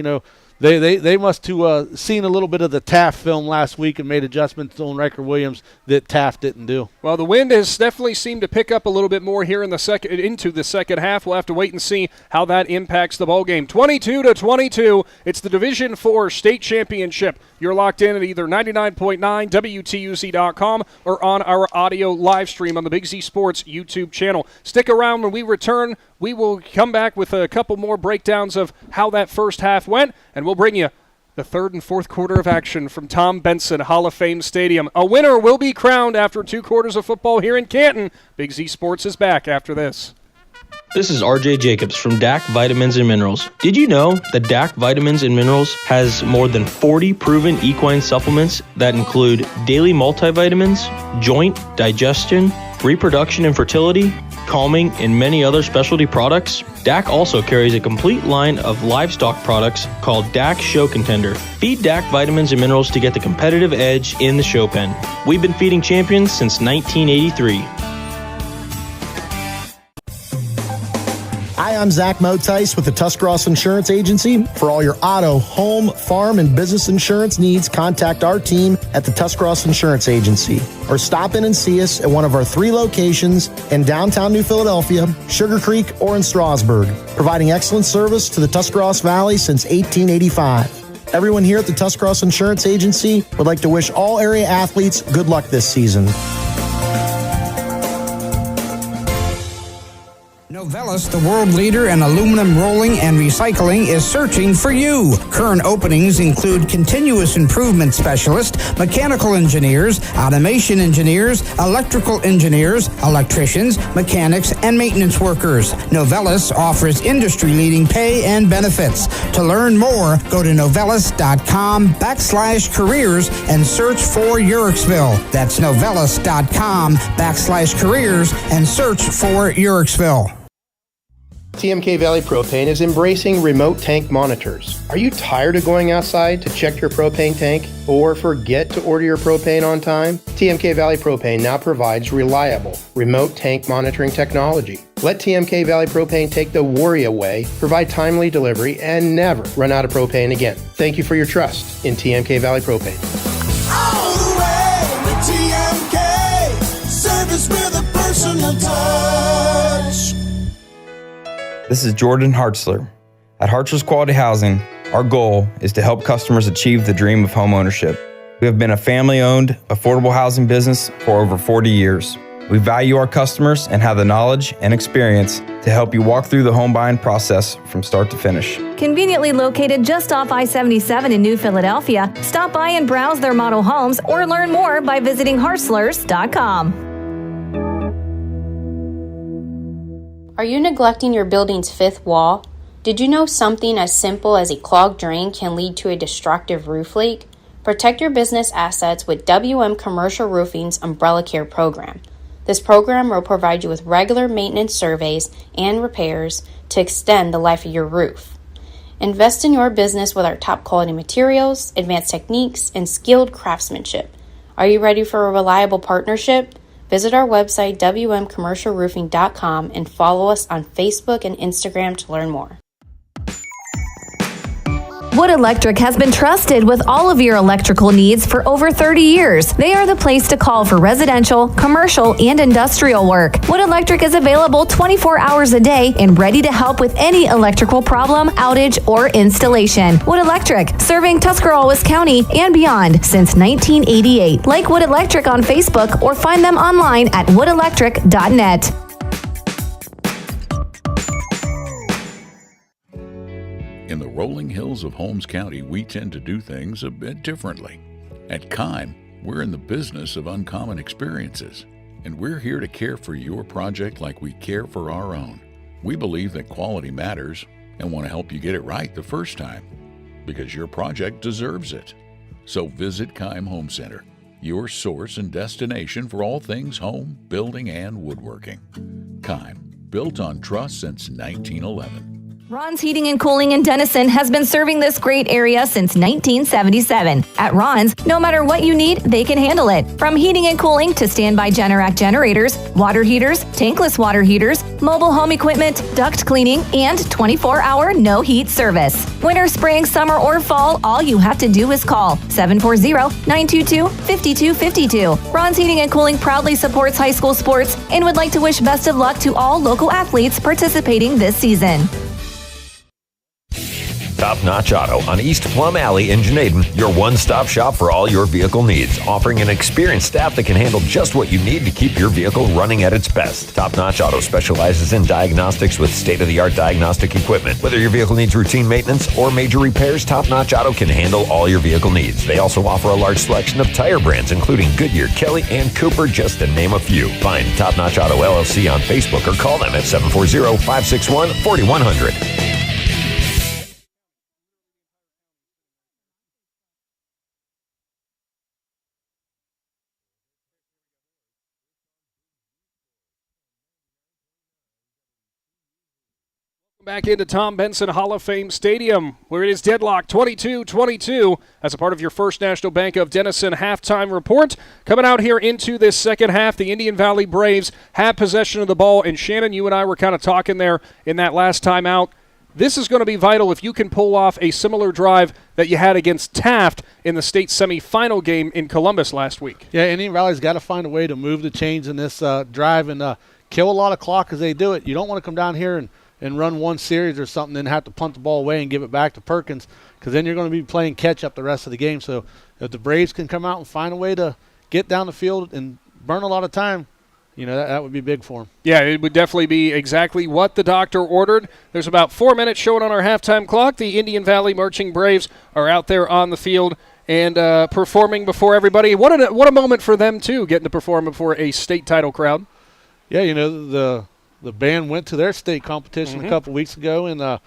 they must have seen a little bit of the Taft film last week and made adjustments on Riker Williams that Taft didn't do. Well, the wind has definitely seemed to pick up a little bit more here into the second half. We'll have to wait and see how that impacts the ball game. 22-22. It's the Division IV state championship. You're locked in at either 99.9 WTUZ.com or on our audio live stream on the Big Z Sports YouTube channel. Stick around. When we return, we will come back with a couple more breakdowns of how that first half went, and we'll bring you the third and fourth quarter of action from Tom Benson Hall of Fame Stadium. A winner will be crowned after 2 quarters of football here in Canton. Big Z Sports is back after this. This is RJ Jacobs from DAC Vitamins and Minerals. Did you know that DAC Vitamins and Minerals has more than 40 proven equine supplements that include daily multivitamins, joint, digestion, reproduction and fertility, calming, and many other specialty products? DAC also carries a complete line of livestock products called DAC Show Contender. Feed DAC Vitamins and Minerals to get the competitive edge in the show pen. We've been feeding champions since 1983. Hi, I'm Zach Motice with the Tuscarawas Insurance Agency. For all your auto, home, farm, and business insurance needs, contact our team at the Tuscarawas Insurance Agency or stop in and see us at one of our 3 locations in downtown New Philadelphia, Sugar Creek, or in Strasburg, providing excellent service to the Tuscarawas Valley since 1885. Everyone here at the Tuscarawas Insurance Agency would like to wish all area athletes good luck this season. Novelis, the world leader in aluminum rolling and recycling, is searching for you. Current openings include continuous improvement specialist, mechanical engineers, automation engineers, electrical engineers, electricians, mechanics, and maintenance workers. Novelis offers industry-leading pay and benefits. To learn more, go to novelis.com/careers and search for Eurexville. That's novelis.com/careers and search for Eurexville. TMK Valley Propane is embracing remote tank monitors. Are you tired of going outside to check your propane tank or forget to order your propane on time? TMK Valley Propane now provides reliable remote tank monitoring technology. Let TMK Valley Propane take the worry away, provide timely delivery, and never run out of propane again. Thank you for your trust in TMK Valley Propane. All the way with TMK, service with a personal touch. This is Jordan Hartzler. At Hartzler's Quality Housing, our goal is to help customers achieve the dream of home ownership. We have been a family-owned, affordable housing business for over 40 years. We value our customers and have the knowledge and experience to help you walk through the home buying process from start to finish. Conveniently located just off I-77 in New Philadelphia, stop by and browse their model homes or learn more by visiting Hartzlers.com. Are you neglecting your building's fifth wall? Did you know something as simple as a clogged drain can lead to a destructive roof leak? Protect your business assets with WM Commercial Roofing's Umbrella Care program. This program will provide you with regular maintenance surveys and repairs to extend the life of your roof. Invest in your business with our top quality materials, advanced techniques, and skilled craftsmanship. Are you ready for a reliable partnership? Visit our website, wmcommercialroofing.com, and follow us on Facebook and Instagram to learn more. Wood Electric has been trusted with all of your electrical needs for over 30 years. They are the place to call for residential, commercial, and industrial work. Wood Electric is available 24 hours a day and ready to help with any electrical problem, outage, or installation. Wood Electric, serving Tuscarawas County and beyond since 1988. Like Wood Electric on Facebook or find them online at woodelectric.net. In the rolling hills of Holmes County, we tend to do things a bit differently. At Kime, we're in the business of uncommon experiences, and we're here to care for your project like we care for our own. We believe that quality matters and want to help you get it right the first time, because your project deserves it. So visit Kime Home Center, your source and destination for all things home, building, and woodworking. Kime, built on trust since 1911. Ron's Heating and Cooling in Denison has been serving this great area since 1977. At Ron's, no matter what you need, they can handle it. From heating and cooling to standby Generac generators, water heaters, tankless water heaters, mobile home equipment, duct cleaning, and 24-hour no-heat service. Winter, spring, summer, or fall, all you have to do is call 740-922-5252. Ron's Heating and Cooling proudly supports high school sports and would like to wish best of luck to all local athletes participating this season. Top Notch Auto on East Plum Alley in Canton, your one-stop shop for all your vehicle needs, offering an experienced staff that can handle just what you need to keep your vehicle running at its best. Top Notch Auto specializes in diagnostics with state-of-the-art diagnostic equipment. Whether your vehicle needs routine maintenance or major repairs, Top Notch Auto can handle all your vehicle needs. They also offer a large selection of tire brands, including Goodyear, Kelly, and Cooper, just to name a few. Find Top Notch Auto LLC on Facebook or call them at 740-561-4100. Back into Tom Benson Hall of Fame Stadium, where it is deadlocked 22-22 as a part of your First National Bank of Denison halftime report. Coming out here into this second half, the Indian Valley Braves have possession of the ball, and Shannon, you and I were kind of talking there in that last time out. This is going to be vital if you can pull off a similar drive that you had against Taft in the state semifinal game in Columbus last week. Yeah, Indian Valley's got to find a way to move the chains in this drive and kill a lot of clock as they do it. You don't want to come down here and run one series or something, then have to punt the ball away and give it back to Perkins, because then you're going to be playing catch-up the rest of the game. So if the Braves can come out and find a way to get down the field and burn a lot of time, you know, that would be big for them. Yeah, it would definitely be exactly what the doctor ordered. There's about 4 minutes showing on our halftime clock. The Indian Valley Marching Braves are out there on the field and performing before everybody. What a moment for them, too, getting to perform before a state title crowd. Yeah, you know, the band went to their state competition a couple weeks ago, and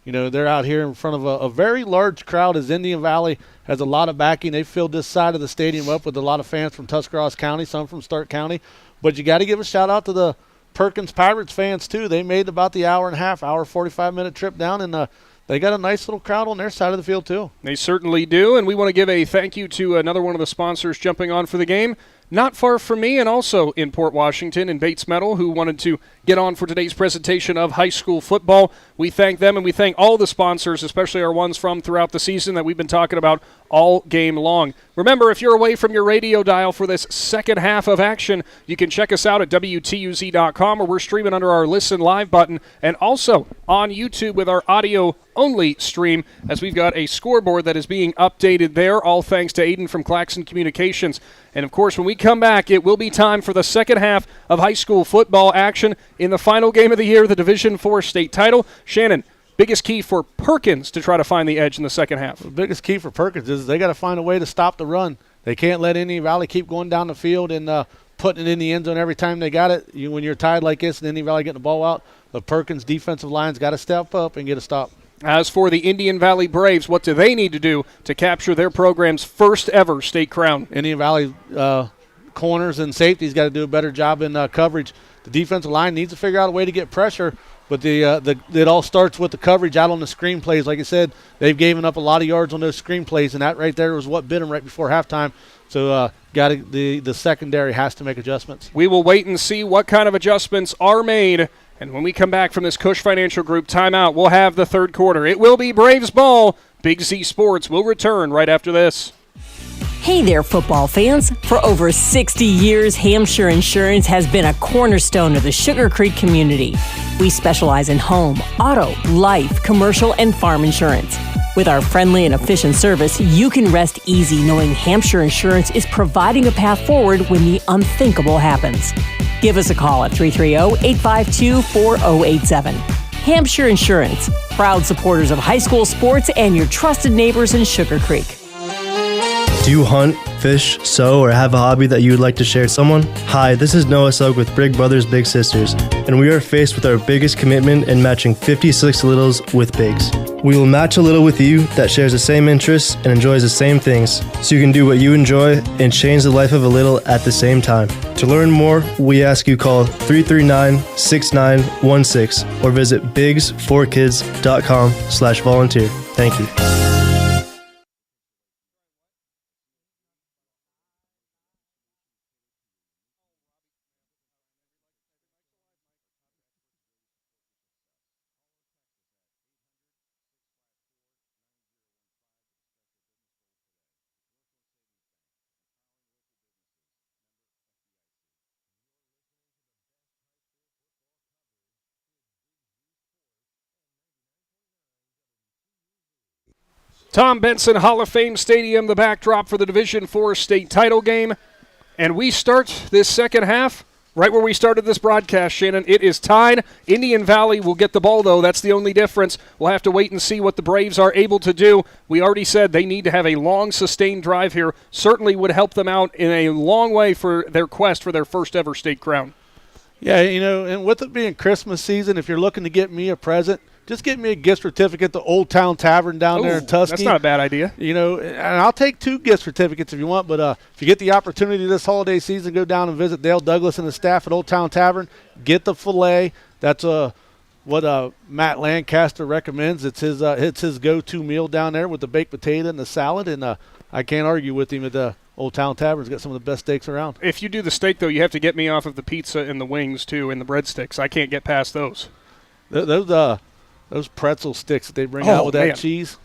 you know, they're out here in front of a very large crowd, as Indian Valley has a lot of backing. They filled this side of the stadium up with a lot of fans from Tuscarawas County, some from Stark County. But you got to give a shout-out to the Perkins Pirates fans, too. They made about the hour 45-minute trip down, and they got a nice little crowd on their side of the field, too. They certainly do, and we want to give a thank you to another one of the sponsors jumping on for the game, not far from me and also in Port Washington, in Bates Metal, who wanted to get on for today's presentation of high school football. We thank them, and we thank all the sponsors, especially our ones from throughout the season that we've been talking about all game long. Remember, if you're away from your radio dial for this second half of action, you can check us out at WTUZ.com, or we're streaming under our Listen Live button, and also on YouTube with our audio-only stream, as we've got a scoreboard that is being updated there, all thanks to Aidan from Claxon Communications. And, of course, when we come back, it will be time for the second half of high school football action in the final game of the year, the Division IV state title. Shannon, biggest key for Perkins to try to find the edge in the second half? The biggest key for Perkins is they got to find a way to stop the run. They can't let Indian Valley keep going down the field and putting it in the end zone every time they got it. When you're tied like this and Indian Valley getting the ball out, the Perkins defensive line's got to step up and get a stop. As for the Indian Valley Braves, what do they need to do to capture their program's first ever state crown? Indian Valley corners and safeties got to do a better job in coverage. The defensive line needs to figure out a way to get pressure, but it all starts with the coverage out on the screen plays. Like I said, they've given up a lot of yards on those screen plays, and that right there was what bit them right before halftime. So the secondary has to make adjustments. We will wait and see what kind of adjustments are made. And when we come back from this Cush Financial Group timeout, we'll have the third quarter. It will be Braves ball. Big Z Sports will return right after this. Hey there, football fans. For over 60 years, Hampshire Insurance has been a cornerstone of the Sugar Creek community. We specialize in home, auto, life, commercial, and farm insurance. With our friendly and efficient service, you can rest easy knowing Hampshire Insurance is providing a path forward when the unthinkable happens. Give us a call at 330-852-4087. Hampshire Insurance, proud supporters of high school sports and your trusted neighbors in Sugar Creek. Do you hunt, fish, sew, or have a hobby that you would like to share with someone? Hi, this is Noah Sugg with Big Brothers Big Sisters, and we are faced with our biggest commitment in matching 56 littles with bigs. We will match a little with you that shares the same interests and enjoys the same things, so you can do what you enjoy and change the life of a little at the same time. To learn more, we ask you call 339-6916 or visit bigs4kids.com/volunteer. Thank you. Tom Benson Hall of Fame Stadium, the backdrop for the Division IV state title game. And we start this second half right where we started this broadcast, Shannon. It is tied. Indian Valley will get the ball, though. That's the only difference. We'll have to wait and see what the Braves are able to do. We already said they need to have a long, sustained drive here. Certainly would help them out in a long way for their quest for their first ever state crown. Yeah, and with it being Christmas season, if you're looking to get me a present, just get me a gift certificate to Old Town Tavern down there in Tuskegee. That's not a bad idea. And I'll take 2 gift certificates if you want, but if you get the opportunity this holiday season, go down and visit Dale Douglas and the staff at Old Town Tavern. Get the filet. That's what Matt Lancaster recommends. It's his go-to meal down there with the baked potato and the salad, and I can't argue with him at Old Town Tavern's got some of the best steaks around. If you do the steak, though, you have to get me off of the pizza and the wings, too, and the breadsticks. I can't get past those. Those pretzel sticks that they bring out with that cheese.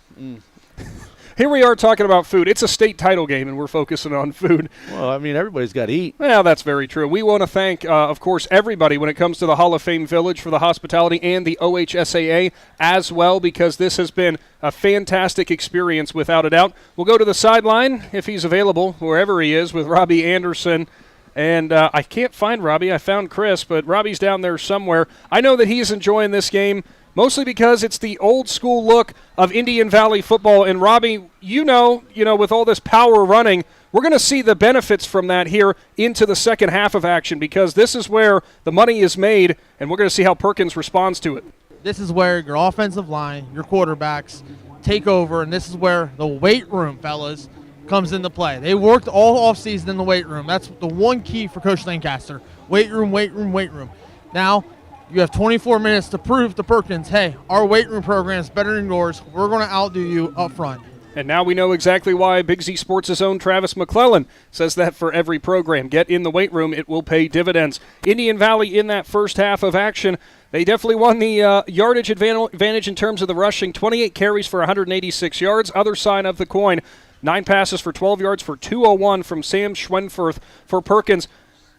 Here we are talking about food. It's a state title game, and we're focusing on food. Well, I mean, everybody's got to eat. Well, that's very true. We want to thank, of course, everybody when it comes to the Hall of Fame Village for the hospitality and the OHSAA as well, because this has been a fantastic experience without a doubt. We'll go to the sideline, if he's available, wherever he is, with Robbie Anderson. And I can't find Robbie. I found Chris, but Robbie's down there somewhere. I know that he's enjoying this game, mostly because it's the old school look of Indian Valley football. And Robbie, you know, with all this power running, we're going to see the benefits from that here into the second half of action, because this is where the money is made, and we're going to see how Perkins responds to it. This is where your offensive line, your quarterbacks take over, and this is where the weight room, fellas, comes into play. They worked all offseason in the weight room. That's the one key for Coach Lancaster. Weight room, weight room, weight room. Now, you have 24 minutes to prove to Perkins, hey, our weight room program is better than yours. We're going to outdo you up front. And now we know exactly why Big Z Sports' own Travis McClellan says that for every program. Get in the weight room, it will pay dividends. Indian Valley in that first half of action, they definitely won the yardage advantage in terms of the rushing. 28 carries for 186 yards. Other side of the coin, 9 passes for 12 yards for 201 from Sam Schwenfurth for Perkins.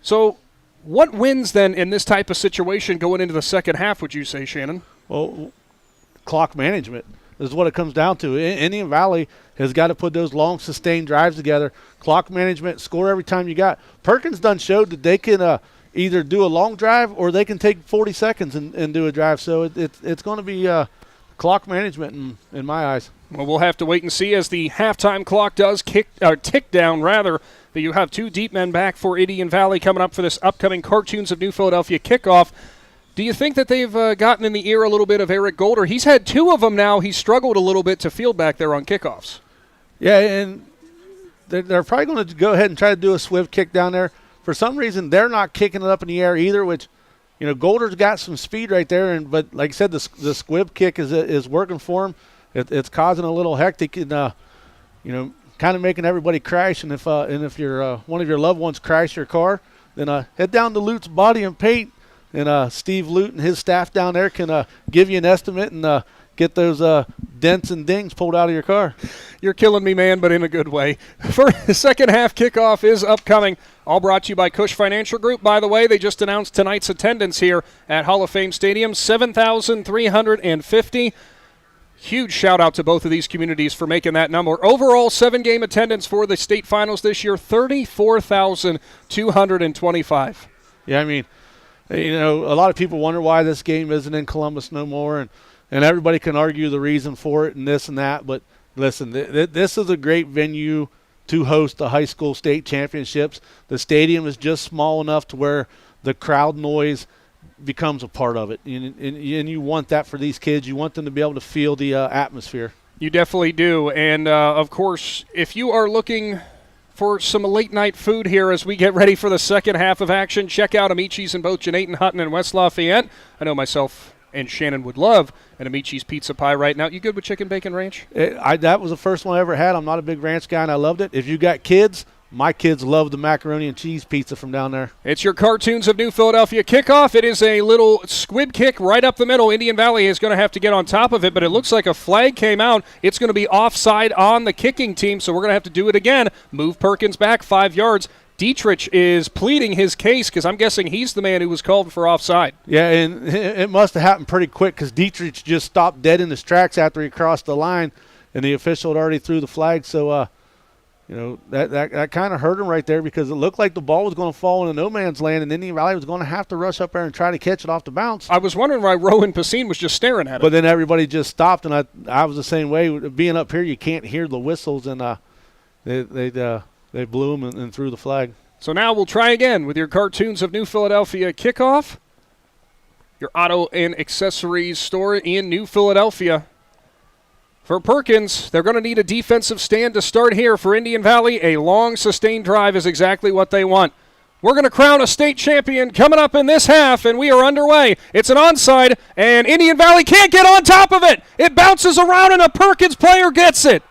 So what wins then in this type of situation going into the second half, would you say, Shannon? Well, clock management is what it comes down to. Indian Valley has got to put those long, sustained drives together. Clock management, score every time you got. Perkins done showed that they can either do a long drive or they can take 40 seconds and do a drive. So it's going to be clock management in my eyes. Well, we'll have to wait and see as the halftime clock does tick down, rather. That you have 2 deep men back for Indian Valley coming up for this upcoming Cartoons of New Philadelphia kickoff. Do you think that they've gotten in the ear a little bit of Eric Golder? He's had 2 of them now. He's struggled a little bit to field back there on kickoffs. Yeah, and they're probably going to go ahead and try to do a swift kick down there. For some reason, they're not kicking it up in the air either, which, Golder's got some speed right there. But like I said, the squib kick is working for him. It's causing a little hectic and, kind of making everybody crash. And if you're one of your loved ones crash your car, then head down to Lute's Body and Paint. And Steve Lute and his staff down there can give you an estimate and get those dents and dings pulled out of your car. You're killing me, man, but in a good way. For the second half kickoff is upcoming. All brought to you by Cush Financial Group. By the way, they just announced tonight's attendance here at Hall of Fame Stadium, 7,350. Huge shout-out to both of these communities for making that number. Overall, 7-game attendance for the state finals this year, 34,225. Yeah, I mean, a lot of people wonder why this game isn't in Columbus no more, and everybody can argue the reason for it and this and that. But listen, this is a great venue to host the high school state championships. The stadium is just small enough to where the crowd noise becomes a part of it, and you want that for these kids. You want them to be able to feel the atmosphere. You definitely do, and of course, if you are looking for some late-night food here as we get ready for the second half of action, check out Amici's in both Jeanette, Hutton, and West Lafayette. I know myself and Shannon would love an Amici's pizza pie right now. You good with chicken bacon ranch? That was the first one I ever had. I'm not a big ranch guy, and I loved it. If you got kids, my kids love the macaroni and cheese pizza from down there. It's your Cartoons of New Philadelphia kickoff. It is a little squib kick right up the middle. Indian Valley is going to have to get on top of it, but it looks like a flag came out. It's going to be offside on the kicking team, so we're going to have to do it again. Move Perkins back 5 yards. Dietrich is pleading his case because I'm guessing he's the man who was called for offside. Yeah, and it must have happened pretty quick because Dietrich just stopped dead in his tracks after he crossed the line, and the official had already threw the flag. So, that kind of hurt him right there because it looked like the ball was going to fall into no man's land, and Indian Valley was going to have to rush up there and try to catch it off the bounce. I was wondering why Rowan Pacine was just staring at it. But then everybody just stopped, and I was the same way. Being up here, you can't hear the whistles, and they blew them and threw the flag. So now we'll try again with your Cartoons of New Philadelphia kickoff. Your auto and accessories store in New Philadelphia. For Perkins, they're going to need a defensive stand to start here. For Indian Valley, a long, sustained drive is exactly what they want. We're going to crown a state champion coming up in this half, and we are underway. It's an onside, and Indian Valley can't get on top of it. It bounces around, and a Perkins player gets it.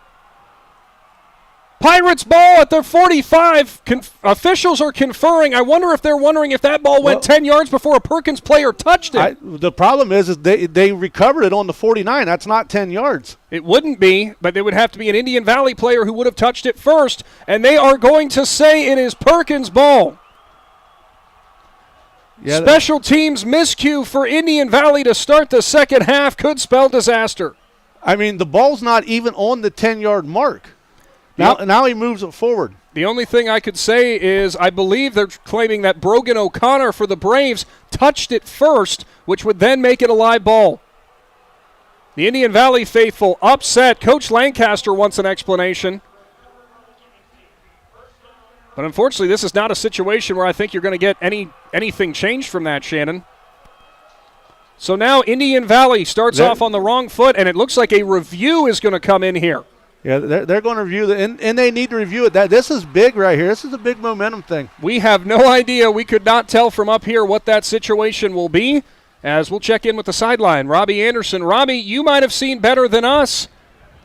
Pirates ball at their 45. Officials are conferring. I wonder if they're wondering if that ball went 10 yards before a Perkins player touched it. The problem is they recovered it on the 49. That's not 10 yards. It wouldn't be, but it would have to be an Indian Valley player who would have touched it first, and they are going to say it is Perkins' ball. Yeah, Special teams miscue for Indian Valley to start the second half could spell disaster. I mean, the ball's not even on the 10-yard mark. Now he moves it forward. The only thing I could say is I believe they're claiming that Brogan O'Connor for the Braves touched it first, which would then make it a live ball. The Indian Valley faithful upset. Coach Lancaster wants an explanation. But unfortunately, this is not a situation where I think you're going to get anything changed from that, Shannon. So now Indian Valley starts off on the wrong foot, and it looks like a review is going to come in here. Yeah, they're going to review and they need to review it. This is big right here. This is a big momentum thing. We have no idea. We could not tell from up here what that situation will be, as we'll check in with the sideline. Robbie Anderson. Robbie, you might have seen better than us.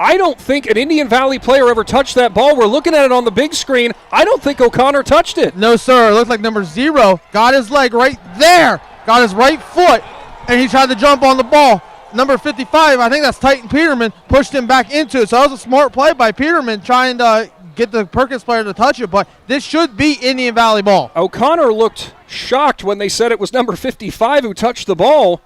I don't think an Indian Valley player ever touched that ball. We're looking at it on the big screen. I don't think O'Connor touched it. No, sir. It looked like number 0 got his leg right there, got his right foot, and he tried to jump on the ball. Number 55, I think that's Titan Peterman, pushed him back into it. So that was a smart play by Peterman trying to get the Perkins player to touch it, but this should be Indian Valley ball. O'Connor looked shocked when they said it was number 55 who touched the ball.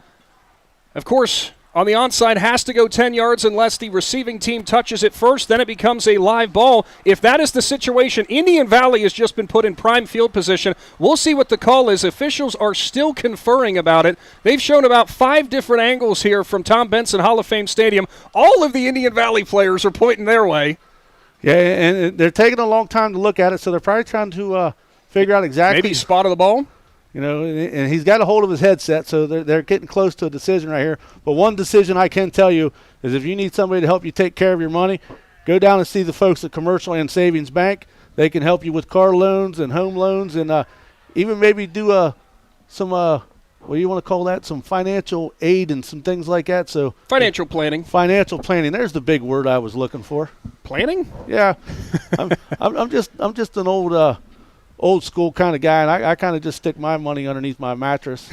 Of course, on the onside, has to go 10 yards unless the receiving team touches it first. Then it becomes a live ball. If that is the situation, Indian Valley has just been put in prime field position. We'll see what the call is. Officials are still conferring about it. They've shown about 5 different angles here from Tom Benson Hall of Fame Stadium. All of the Indian Valley players are pointing their way. Yeah, and they're taking a long time to look at it, so they're probably trying to figure out exactly. Maybe spot of the ball. You know, and he's got a hold of his headset, so they're getting close to a decision right here. But one decision I can tell you is if you need somebody to help you take care of your money, go down and see the folks at Commercial and Savings Bank. They can help you with car loans and home loans and even maybe do some, what do you want to call that, some financial aid and some things like that. So financial planning. Financial planning. There's the big word I was looking for. Planning? Yeah. I'm just an old school kind of guy, and I kind of just stick my money underneath my mattress.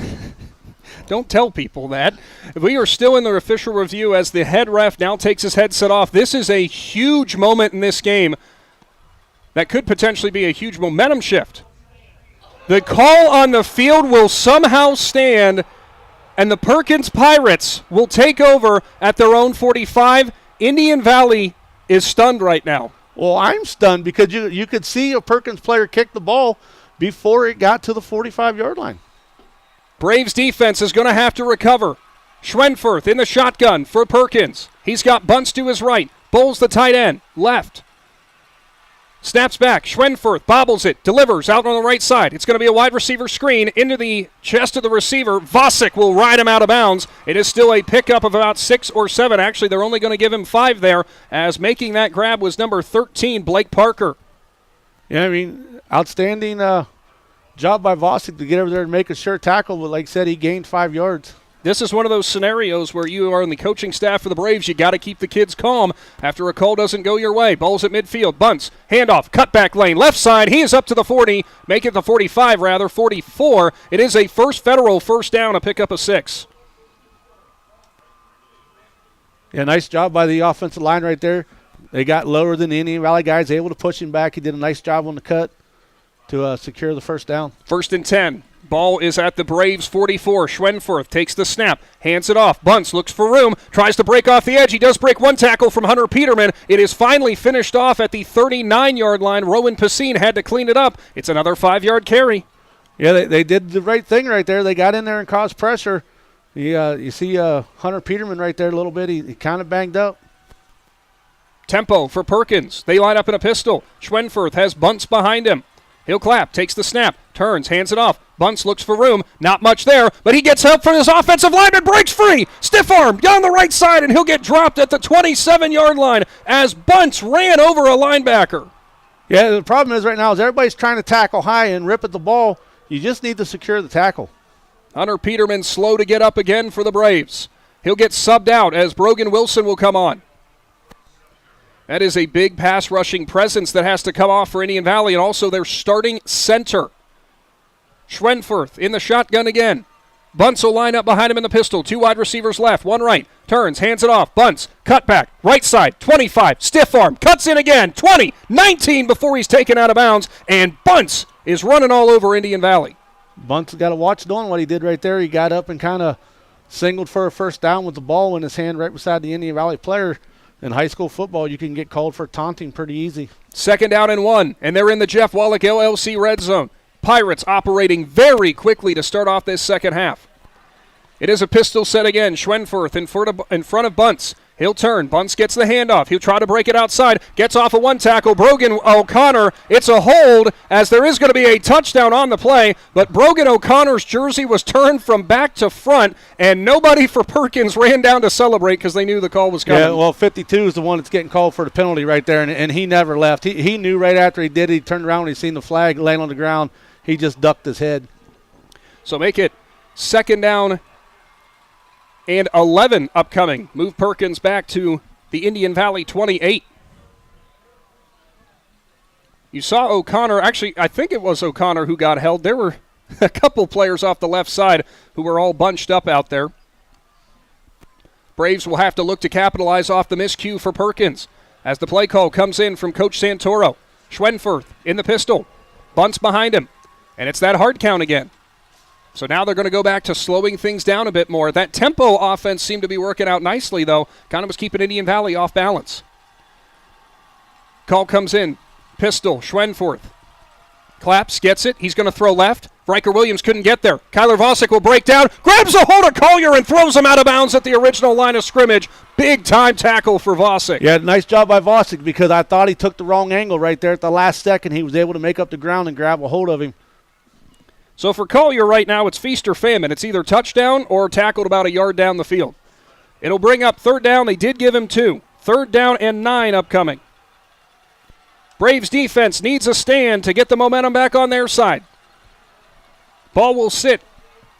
Don't tell people that. We are still in the official review as the head ref now takes his headset off. This is a huge moment in this game that could potentially be a huge momentum shift. The call on the field will somehow stand, and the Perkins Pirates will take over at their own 45. Indian Valley is stunned right now. Well, I'm stunned because you could see a Perkins player kick the ball before it got to the 45-yard line. Braves defense is going to have to recover. Schwenfurth in the shotgun for Perkins. He's got Bunce to his right. Bowles the tight end, left. Snaps back. Schwenfurth bobbles it, delivers out on the right side. It's going to be a wide receiver screen into the chest of the receiver. Vosick will ride him out of bounds. It is still a pickup of about 6 or 7. Actually, they're only going to give him 5 there, as making that grab was number 13, Blake Parker. Yeah, I mean, outstanding job by Vosick to get over there and make a sure tackle, but like I said, he gained 5 yards. This is one of those scenarios where you are on the coaching staff for the Braves. You got to keep the kids calm after a call doesn't go your way. Ball's at midfield. Bunce, handoff, cutback lane, left side. He is up to the 40. Make it the 45, rather, 44. It is a first Federal first down, a pickup of 6. Yeah, nice job by the offensive line right there. They got lower than the Indian Valley guys, able to push him back. He did a nice job on the cut to secure the first down. 1st and 10. Ball is at the Braves 44. Schwenfurth takes the snap, hands it off. Bunce looks for room, tries to break off the edge. He does break one tackle from Hunter Peterman. It is finally finished off at the 39-yard line. Rowan Pacine had to clean it up. It's another 5-yard carry. Yeah, they did the right thing right there. They got in there and caused pressure. You see Hunter Peterman right there a little bit. He kind of banged up. Tempo for Perkins. They line up in a pistol. Schwenfurth has Bunce behind him. He'll clap, takes the snap, turns, hands it off. Bunce looks for room. Not much there, but he gets help from his offensive lineman. Breaks free. Stiff arm down the right side, and he'll get dropped at the 27-yard line as Bunce ran over a linebacker. Yeah, the problem is right now is everybody's trying to tackle high and rip at the ball. You just need to secure the tackle. Hunter Peterman slow to get up again for the Braves. He'll get subbed out as Brogan Wilson will come on. That is a big pass rushing presence that has to come off for Indian Valley, and also their starting center. Schwenfurth in the shotgun again. Bunce will line up behind him in the pistol. 2 wide receivers left, 1 right. Turns, hands it off. Bunce, cut back, right side, 25, stiff arm, cuts in again, 20, 19 before he's taken out of bounds, and Bunce is running all over Indian Valley. Bunce got to watch doing what he did right there. He got up and kind of singled for a first down with the ball in his hand right beside the Indian Valley player. In high school football, you can get called for taunting pretty easy. 2nd down and 1, and they're in the Jeff Wallach LLC red zone. Pirates operating very quickly to start off this second half. It is a pistol set again. Schwenfurth in front of Bunce. He'll turn. Bunce gets the handoff. He'll try to break it outside. Gets off of 1 tackle. Brogan O'Connor. It's a hold as there is going to be a touchdown on the play, but Brogan O'Connor's jersey was turned from back to front, and nobody for Perkins ran down to celebrate because they knew the call was coming. Yeah, well, 52 is the one that's getting called for the penalty right there, and he never left. He knew right after he did it. He turned around when he seen the flag laying on the ground. He just ducked his head. So make it 2nd down and 11 upcoming. Move Perkins back to the Indian Valley 28. You saw O'Connor. Actually, I think it was O'Connor who got held. There were a couple players off the left side who were all bunched up out there. Braves will have to look to capitalize off the miscue for Perkins as the play call comes in from Coach Santoro. Schwenfurth in the pistol. Bunts behind him. And it's that hard count again. So now they're going to go back to slowing things down a bit more. That tempo offense seemed to be working out nicely, though. Kind of was keeping Indian Valley off balance. Call comes in. Pistol, Schwenfurth. Claps, gets it. He's going to throw left. Riker Williams couldn't get there. Kyler Vosick will break down, grabs a hold of Collier and throws him out of bounds at the original line of scrimmage. Big time tackle for Vosick. Yeah, nice job by Vosick because I thought he took the wrong angle right there at the last second. He was able to make up the ground and grab a hold of him. So for Collier right now, it's feast or famine. It's either touchdown or tackled about a yard down the field. It'll bring up third down. They did give him 2. 3rd down and 9 upcoming. Braves defense needs a stand to get the momentum back on their side. Ball will sit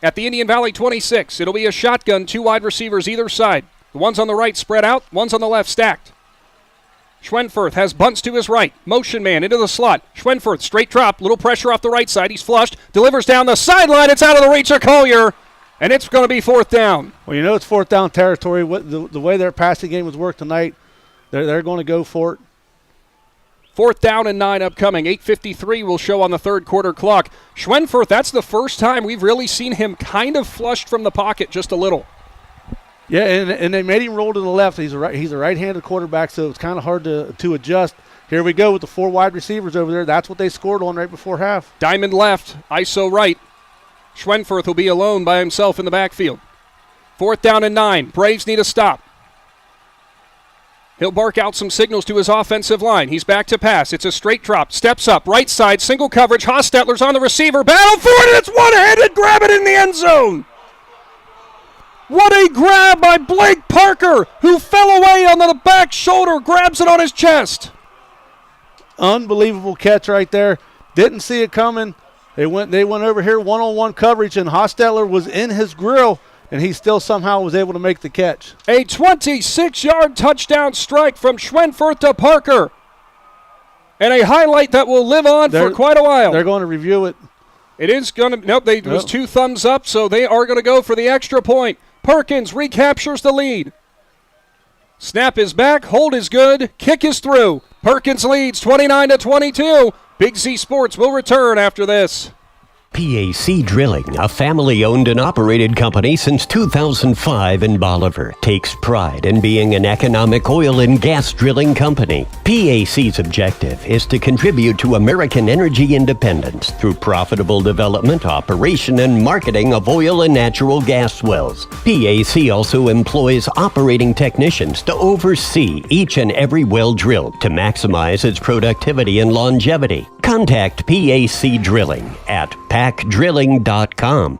at the Indian Valley 26. It'll be a shotgun, 2 wide receivers either side. The ones on the right spread out, ones on the left stacked. Schwenfurth has bunts to his right. Motion man into the slot. Schwenfurth, straight drop, little pressure off the right side. He's flushed, delivers down the sideline. It's out of the reach of Collier, and it's going to be 4th down. Well, you know it's 4th down territory. The way their passing game was worked tonight, they're going to go for it. 4th down and 9 upcoming. 8:53 will show on the third quarter clock. Schwenfurth, that's the first time we've really seen him kind of flushed from the pocket just a little. Yeah, and they made him roll to the left. He's a right-handed quarterback, so it's kind of hard to adjust. Here we go with the 4 wide receivers over there. That's what they scored on right before half. Diamond left, ISO right. Schwenfurth will be alone by himself in the backfield. 4th down and 9. Braves need a stop. He'll bark out some signals to his offensive line. He's back to pass. It's a straight drop. Steps up. Right side. Single coverage. Hostetler's on the receiver. Battle for it. It's one-handed. Grab it in the end zone. What a grab by Blake Parker, who fell away on the back shoulder. Grabs it on his chest. Unbelievable catch right there. Didn't see it coming. They went over here one-on-one coverage, and Hostetler was in his grill, and he still somehow was able to make the catch. A 26-yard touchdown strike from Schwenfurth to Parker. And a highlight that will live on for quite a while. They're going to review it. It is going to, nope, it was 2 thumbs up, so they are going to go for the extra point. Perkins recaptures the lead. Snap is back, hold is good, kick is through. Perkins leads 29-22. Big Z Sports will return after this. PAC Drilling, a family-owned and operated company since 2005 in Bolivar, takes pride in being an economic oil and gas drilling company. PAC's objective is to contribute to American energy independence through profitable development, operation, and marketing of oil and natural gas wells. PAC also employs operating technicians to oversee each and every well drilled to maximize its productivity and longevity. Contact PAC Drilling at pacdrilling.com.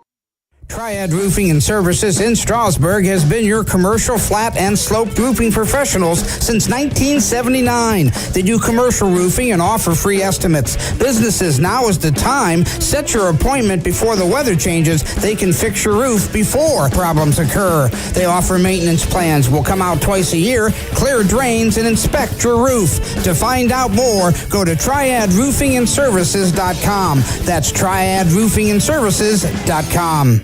Triad Roofing and Services in Strasburg has been your commercial flat and sloped roofing professionals since 1979. They do commercial roofing and offer free estimates. Businesses, now is the time. Set your appointment before the weather changes. They can fix your roof before problems occur. They offer maintenance plans. Will come out twice a year, clear drains, and inspect your roof. To find out more, go to triadroofingandservices.com. That's triadroofingandservices.com.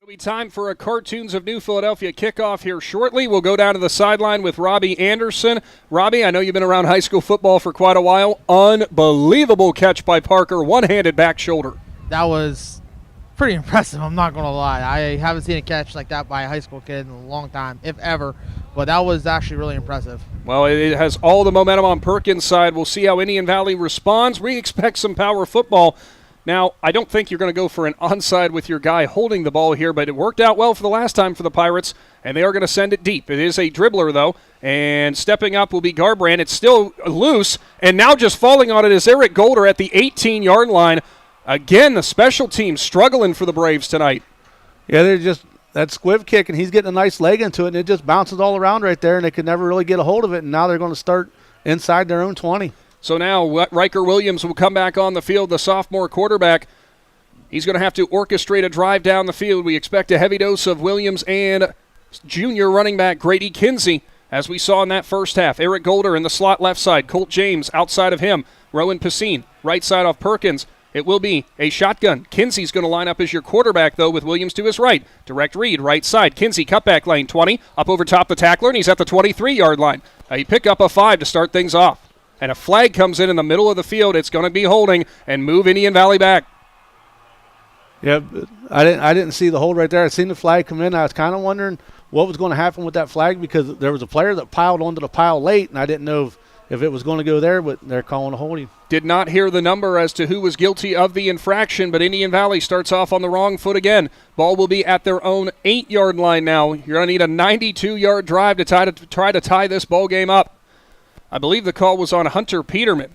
It'll be time for a Cartoons of New Philadelphia kickoff here shortly. We'll go down to the sideline with Robbie Anderson. Robbie, I know you've been around high school football for quite a while. Unbelievable catch by Parker, one-handed back shoulder. That was pretty impressive, I'm not going to lie. I haven't seen a catch like that by a high school kid in a long time, if ever. But that was actually really impressive. Well, it has all the momentum on Perkins' side. We'll see how Indian Valley responds. We expect some power football. Now, I don't think you're going to go for an onside with your guy holding the ball here, but it worked out well for the last time for the Pirates, and they are going to send it deep. It is a dribbler, though, and stepping up will be Garabrandt. It's still loose, and now just falling on it is Eric Golder at the 18-yard line. Again, the special team struggling for the Braves tonight. Yeah, they're just that squiv kick, and he's getting a nice leg into it, and it just bounces all around right there, and they could never really get a hold of it, and now they're going to start inside their own 20. So now Riker Williams will come back on the field, the sophomore quarterback. He's going to have to orchestrate a drive down the field. We expect a heavy dose of Williams and junior running back Grady Kinsey, as we saw in that first half. Eric Golder in the slot left side. Colt James outside of him. Rowan Pacine, right side off Perkins. It will be a shotgun. Kinsey's going to line up as your quarterback, though, with Williams to his right. Direct read, right side. Kinsey, cutback lane, 20. Up over top the tackler, and he's at the 23-yard line. A pick up a 5 to start things off. And a flag comes in the middle of the field. It's going to be holding and move Indian Valley back. Yeah, I didn't see the hold right there. I seen the flag come in. I was kind of wondering what was going to happen with that flag because there was a player that piled onto the pile late, and I didn't know if it was going to go there, but they're calling a holding. Did not hear the number as to who was guilty of the infraction, but Indian Valley starts off on the wrong foot again. Ball will be at their own 8-yard line now. You're going to need a 92-yard drive to try to tie this ball game up. I believe the call was on Hunter Peterman.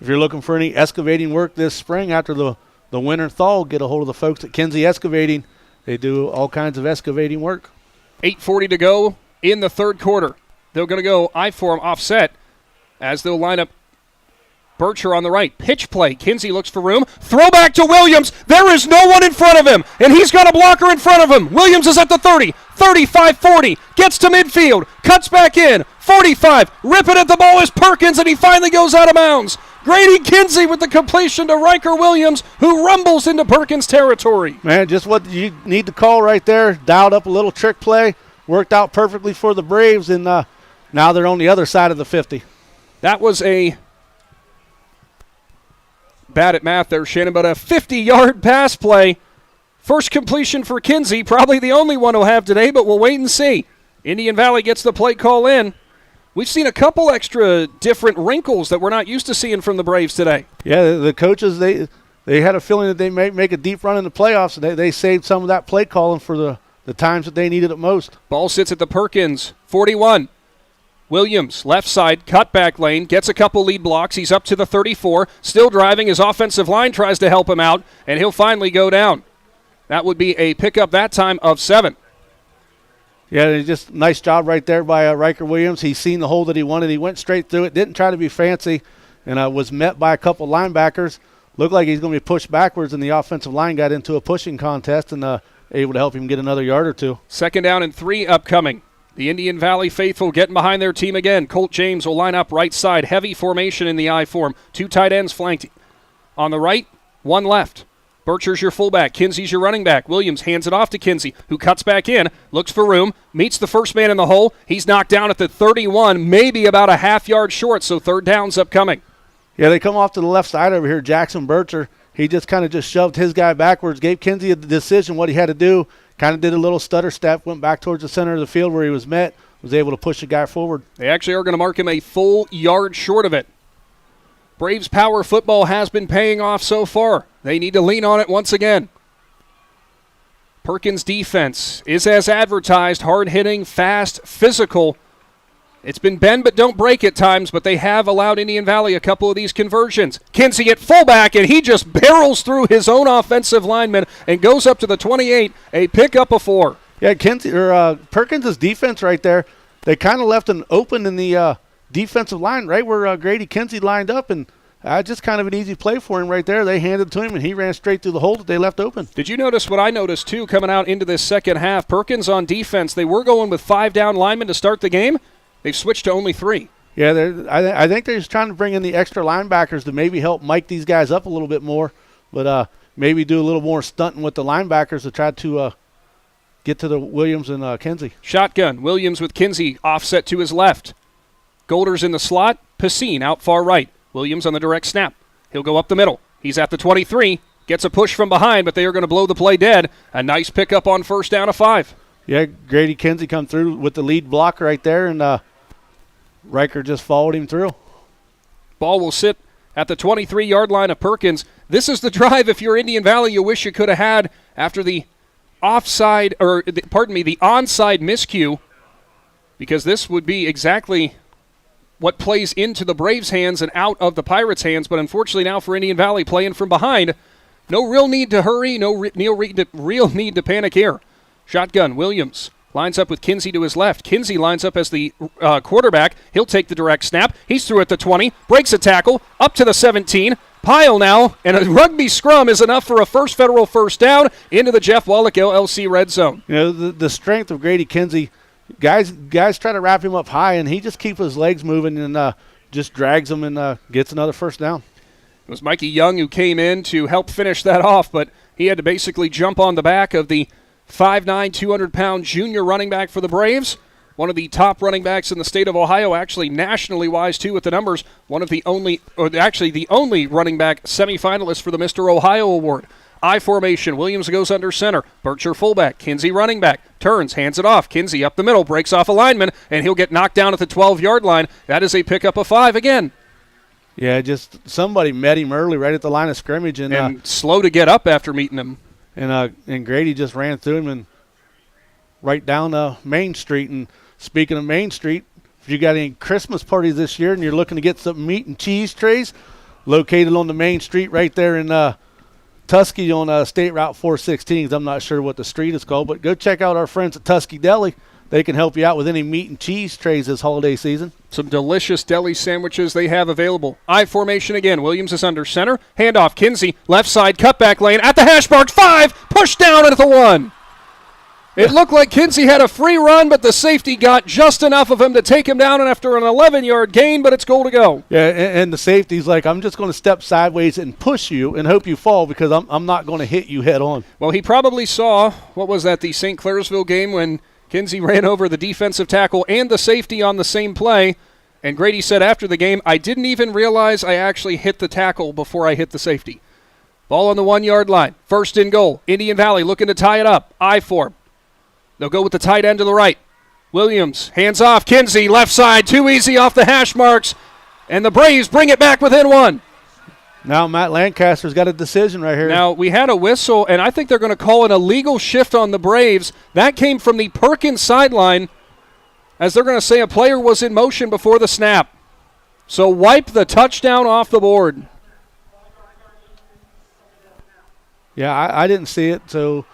If you're looking for any excavating work this spring after the winter thaw, get a hold of the folks at Kinsey Excavating. They do all kinds of excavating work. 8:40 to go in the third quarter. They're going to go I-form offset as they'll line up Bircher on the right. Pitch play. Kinsey looks for room. Throw back to Williams. There is no one in front of him, and he's got a blocker in front of him. Williams is at the 30, 35, 40. Gets to midfield. Cuts back in. 45. Ripping at the ball is Perkins, and he finally goes out of bounds. Grady Kinsey with the completion to Riker Williams, who rumbles into Perkins territory. Man, just what you need to call right there. Dialed up a little trick play. Worked out perfectly for the Braves, and now they're on the other side of the 50. That was a bad at math there, Shannon, but a 50-yard pass play. First completion for Kinsey, probably the only one he'll have today, but we'll wait and see. Indian Valley gets the play call in. We've seen a couple extra different wrinkles that we're not used to seeing from the Braves today. Yeah, the coaches, they had a feeling that they may make a deep run in the playoffs, and they saved some of that play calling for the times that they needed it most. Ball sits at the Perkins, 41. Williams, left side, cutback lane, gets a couple lead blocks. He's up to the 34, still driving. His offensive line tries to help him out, and he'll finally go down. That would be a pickup that time of 7. Yeah, just nice job right there by Riker Williams. He's seen the hole that he wanted. He went straight through it, didn't try to be fancy, and was met by a couple linebackers. Looked like he's going to be pushed backwards, and the offensive line got into a pushing contest and able to help him get another yard or two. 2nd down and 3 upcoming. The Indian Valley faithful getting behind their team again. Colt James will line up right side. Heavy formation in the I form. 2 tight ends flanked on the right, 1 left. Bircher's your fullback. Kinsey's your running back. Williams hands it off to Kinsey, who cuts back in, looks for room, meets the first man in the hole. He's knocked down at the 31, maybe about a half-yard short, so 3rd down's upcoming. Yeah, they come off to the left side over here. Jackson Bircher, he just kind of just shoved his guy backwards, gave Kinsey a decision what he had to do, kind of did a little stutter step, went back towards the center of the field where he was met, was able to push the guy forward. They actually are going to mark him a full yard short of it. Braves power football has been paying off so far. They need to lean on it once again. Perkins' defense is as advertised, hard-hitting, fast, physical. It's been bend but don't break at times, but they have allowed Indian Valley a couple of these conversions. Kinsey at fullback, and he just barrels through his own offensive lineman and goes up to the 28, a pickup of 4. Yeah, Perkins' defense right there, they kind of left an open in the defensive line right where Grady Kinsey lined up, and just kind of an easy play for him right there. They handed it to him, and he ran straight through the hole that they left open. Did you notice what I noticed, too, coming out into this second half? Perkins on defense, they were going with 5 down linemen to start the game. They've switched to only 3. Yeah, I think they're just trying to bring in the extra linebackers to maybe help mic these guys up a little bit more, but maybe do a little more stunting with the linebackers to try to get to the Williams and Kinsey. Shotgun, Williams with Kinsey offset to his left. Golder's in the slot, Pacine out far right. Williams on the direct snap. He'll go up the middle. He's at the 23, gets a push from behind, but they are going to blow the play dead. A nice pickup on 1st down of 5. Yeah, Grady Kinsey come through with the lead block right there, and Riker just followed him through. Ball will sit at the 23-yard line of Perkins. This is the drive, if you're Indian Valley, you wish you could have had after the onside miscue, because this would be exactly what plays into the Braves' hands and out of the Pirates' hands, but unfortunately now for Indian Valley playing from behind, no real need to hurry, no real need to panic here. Shotgun, Williams lines up with Kinsey to his left. Kinsey lines up as the quarterback. He'll take the direct snap. He's through at the 20, breaks a tackle, up to the 17, pile now, and a rugby scrum is enough for a first federal first down into the Jeff Wallach LLC red zone. You know, the strength of Grady Kinsey, guys try to wrap him up high, and he just keeps his legs moving and just drags them and gets another first down. It was Mikey Young who came in to help finish that off, but he had to basically jump on the back of the 5'9", 200-pound junior running back for the Braves. One of the top running backs in the state of Ohio, actually nationally wise too with the numbers. One of the only running back semifinalist for the Mr. Ohio Award. I formation, Williams goes under center. Bircher fullback, Kinsey running back. Turns, hands it off. Kinsey up the middle, breaks off a lineman, and he'll get knocked down at the 12-yard line. That is a pickup of 5 again. Yeah, just somebody met him early right at the line of scrimmage. And slow to get up after meeting him. And Grady just ran through him and right down Main Street. And speaking of Main Street, if you got any Christmas parties this year and you're looking to get some meat and cheese trays, located on the Main Street right there in Tusky on State Route 416. I'm not sure what the street is called, but go check out our friends at Tusky Deli. They can help you out with any meat and cheese trays this holiday season. Some delicious deli sandwiches they have available. I formation again. Williams is under center. Handoff. Kinsey, left side, cutback lane at the hash mark. 5, push down at the 1. It looked like Kinsey had a free run, but the safety got just enough of him to take him down and after an 11-yard gain, but it's goal to go. Yeah, and the safety's like, I'm just going to step sideways and push you and hope you fall because I'm not going to hit you head on. Well, he probably saw, what was that, the St. Clairsville game when Kinsey ran over the defensive tackle and the safety on the same play, and Grady said after the game, I didn't even realize I actually hit the tackle before I hit the safety. Ball on the 1-yard line. First and goal. Indian Valley looking to tie it up. I form. They'll go with the tight end to the right. Williams, hands off. Kinsey, left side, too easy off the hash marks. And the Braves bring it back within 1. Now Matt Lancaster's got a decision right here. Now, we had a whistle, and I think they're going to call an illegal shift on the Braves. That came from the Perkins sideline, as they're going to say a player was in motion before the snap. So wipe the touchdown off the board. Yeah, I didn't see it, so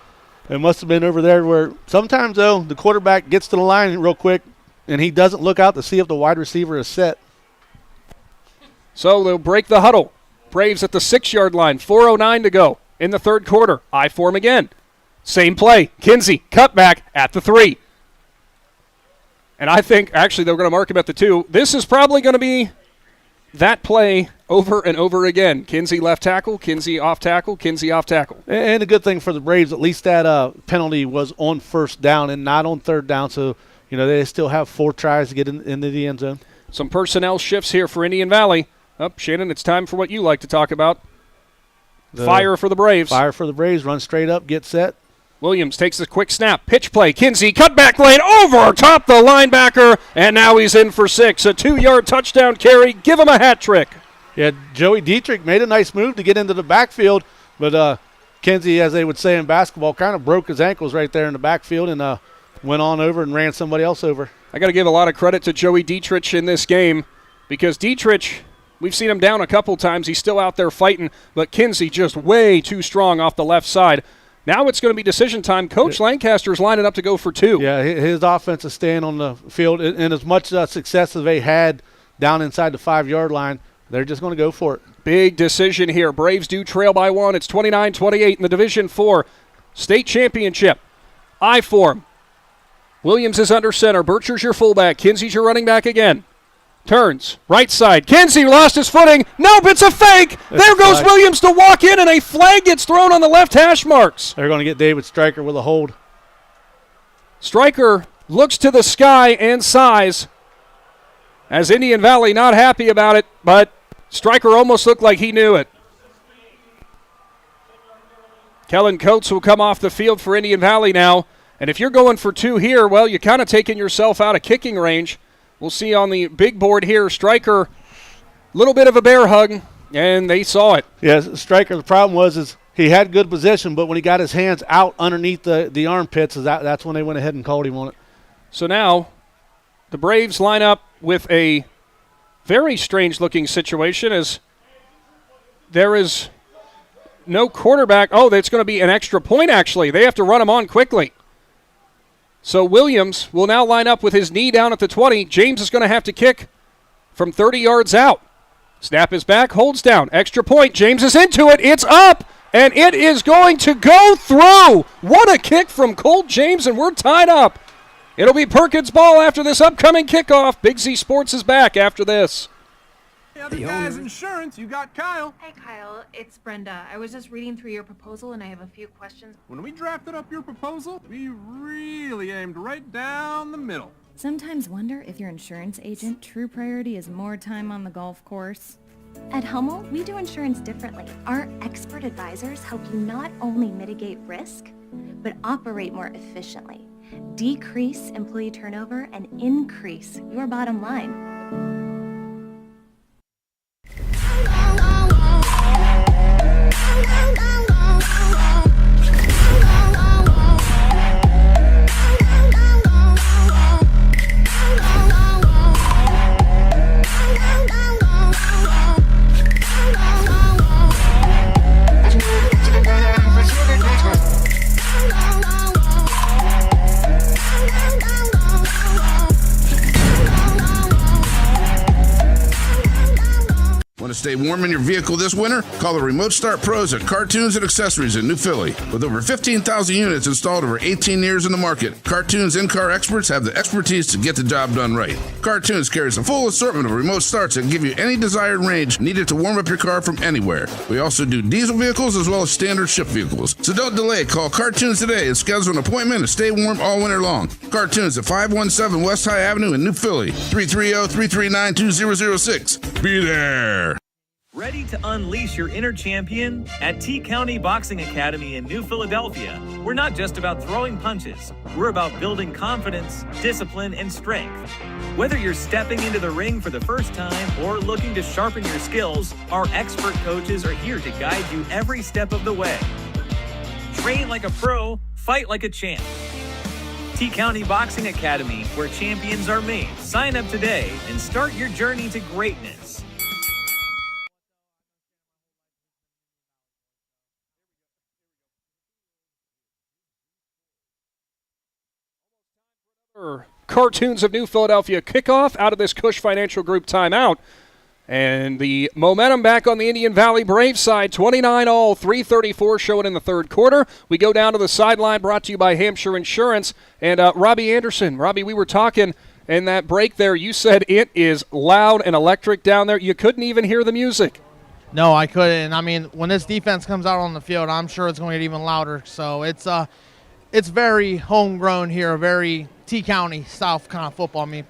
it must have been over there where sometimes, though, the quarterback gets to the line real quick, and he doesn't look out to see if the wide receiver is set. So they'll break the huddle. Braves at the 6-yard line, 4:09 to go in the third quarter. I form again. Same play. Kinsey, cutback at the 3. And I think, actually, they're going to mark him at the 2. This is probably going to be that play over and over again. Kinsey left tackle, Kinsey off tackle, Kinsey off tackle. And a good thing for the Braves, at least that penalty was on first down and not on third down. So, they still have 4 tries to get into the end zone. Some personnel shifts here for Indian Valley. Shannon, it's time for what you like to talk about. Fire for the Braves. Fire for the Braves. Run straight up, get set. Williams takes a quick snap. Pitch play. Kinsey, cutback lane, over top the linebacker, and now he's in for 6. A 2-yard touchdown carry. Give him a hat trick. Yeah, Joey Dietrich made a nice move to get into the backfield, but Kinsey, as they would say in basketball, kind of broke his ankles right there in the backfield and went on over and ran somebody else over. I got to give a lot of credit to Joey Dietrich in this game because Dietrich, we've seen him down a couple times. He's still out there fighting, but Kinsey just way too strong off the left side. Now it's going to be decision time. Coach Lancaster's lining up to go for 2. Yeah, his offense is staying on the field, and as much success as they had down inside the 5-yard line, they're just going to go for it. Big decision here. Braves do trail by 1. It's 29-28 in the Division IV state championship. I form. Williams is under center. Bircher's your fullback. Kinsey's your running back again. Turns. Right side. Kinsey lost his footing. Nope, it's a fake. There goes Williams to walk in, and a flag gets thrown on the left hash marks. They're going to get David Stryker with a hold. Stryker looks to the sky and sighs as Indian Valley not happy about it, but Stryker almost looked like he knew it. Kellen Coates will come off the field for Indian Valley now. And if you're going for 2 here, well, you're kind of taking yourself out of kicking range. We'll see on the big board here, Stryker, a little bit of a bear hug, and they saw it. Yeah, Stryker, the problem was he had good position, but when he got his hands out underneath the armpits, that's when they went ahead and called him on it. So now the Braves line up with a very strange-looking situation as there is no quarterback. Oh, that's going to be an extra point, actually. They have to run him on quickly. So Williams will now line up with his knee down at the 20. James is going to have to kick from 30 yards out. Snap is back, holds down, extra point. James is into it. It's up, and it is going to go through. What a kick from Colt James, and we're tied up. It'll be Perkins' ball after this upcoming kickoff. Big Z Sports is back after this. The other guy's insurance. You got Kyle. Hey, Kyle. It's Brenda. I was just reading through your proposal, and I have a few questions. When we drafted up your proposal, we really aimed right down the middle. Sometimes wonder if your insurance agent true priority is more time on the golf course. At Hummel, we do insurance differently. Our expert advisors help you not only mitigate risk, but operate more efficiently, decrease employee turnover, and increase your bottom line. Want to stay warm in your vehicle this winter? Call the Remote Start Pros at Cartoons and Accessories in New Philly. With over 15,000 units installed over 18 years in the market, Cartoons in-car experts have the expertise to get the job done right. Cartoons carries a full assortment of remote starts that give you any desired range needed to warm up your car from anywhere. We also do diesel vehicles as well as standard shift vehicles. So don't delay. Call Cartoons today and schedule an appointment to stay warm all winter long. Cartoons at 517 West High Avenue in New Philly. 330-339-2006. Be there. Ready to unleash your inner champion? At T County Boxing Academy in New Philadelphia, we're not just about throwing punches. We're about building confidence, discipline, and strength. Whether you're stepping into the ring for the first time or looking to sharpen your skills, our expert coaches are here to guide you every step of the way. Train like a pro, fight like a champ. T County Boxing Academy, where champions are made. Sign up today and start your journey to greatness. Cartoons of New Philadelphia kickoff out of this Cush Financial Group timeout. And the momentum back on the Indian Valley Braves side, 29-all, 3:34 showing in the third quarter. We go down to the sideline, brought to you by Hampshire Insurance. And Robbie Anderson. Robbie, we were talking in that break there. You said it is loud and electric down there. You couldn't even hear the music. No, I couldn't. I mean, when this defense comes out on the field, I'm sure it's going to get even louder. So it's very homegrown here, very T-County South kind of football. I mean,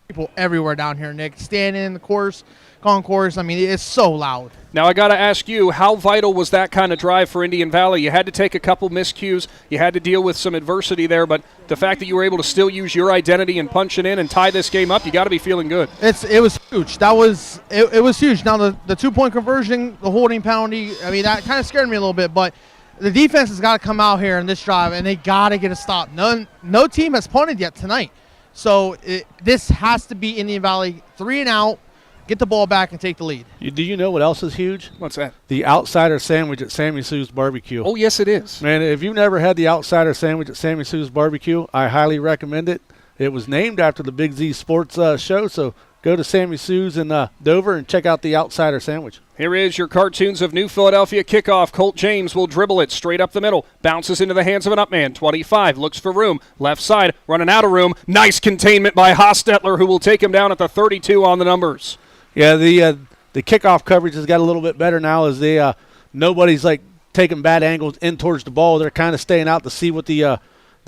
people everywhere down here, Nick, standing in the concourse. I mean, it's so loud. Now, I got to ask you, how vital was that kind of drive for Indian Valley? You had to take a couple miscues. You had to deal with some adversity there, but the fact that you were able to still use your identity and punch it in and tie this game up, you got to be feeling good. It was huge. It was huge. Now, the 2-point conversion, the holding penalty, I mean, that kind of scared me a little bit, but the defense has got to come out here in this drive, and they got to get a stop. No team has punted yet tonight. So this has to be Indian Valley 3 and out, get the ball back, and take the lead. Do you know what else is huge? What's that? The outsider sandwich at Sammy Sue's Barbecue. Oh, yes, it is. Man, if you've never had the outsider sandwich at Sammy Sue's Barbecue, I highly recommend it. It was named after the Big Z Sports show, so go to Sammy Sue's in Dover and check out the outsider sandwich. Here is your Cartoons of New Philadelphia kickoff. Colt James will dribble it straight up the middle. Bounces into the hands of an upman. 25, looks for room. Left side, running out of room. Nice containment by Hostetler, who will take him down at the 32 on the numbers. Yeah, the kickoff coverage has got a little bit better now as nobody's like taking bad angles in towards the ball. They're kind of staying out to see what the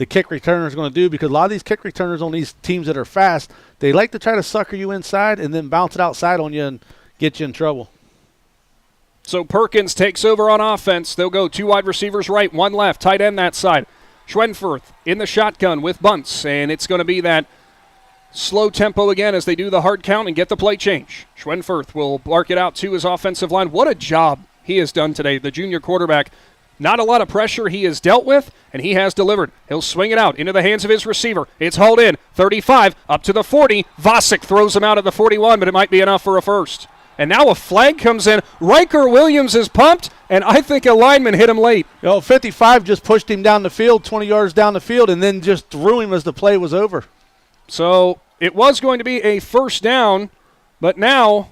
kick returner is going to do, because a lot of these kick returners on these teams that are fast, they like to try to sucker you inside and then bounce it outside on you and get you in trouble. So Perkins takes over on offense. They'll go 2 wide receivers right, 1 left, tight end that side. Schwenfurth in the shotgun with bunts, and it's going to be that slow tempo again as they do the hard count and get the play change. Schwenfurth will bark it out to his offensive line. What a job he has done today, the junior quarterback. Not a lot of pressure he has dealt with, and he has delivered. He'll swing it out into the hands of his receiver. It's hauled in, 35, up to the 40. Vosick throws him out at the 41, but it might be enough for a first. And now a flag comes in. Riker Williams is pumped, and I think a lineman hit him late. 55 just pushed him down the field, 20 yards down the field, and then just threw him as the play was over. So it was going to be a first down, but now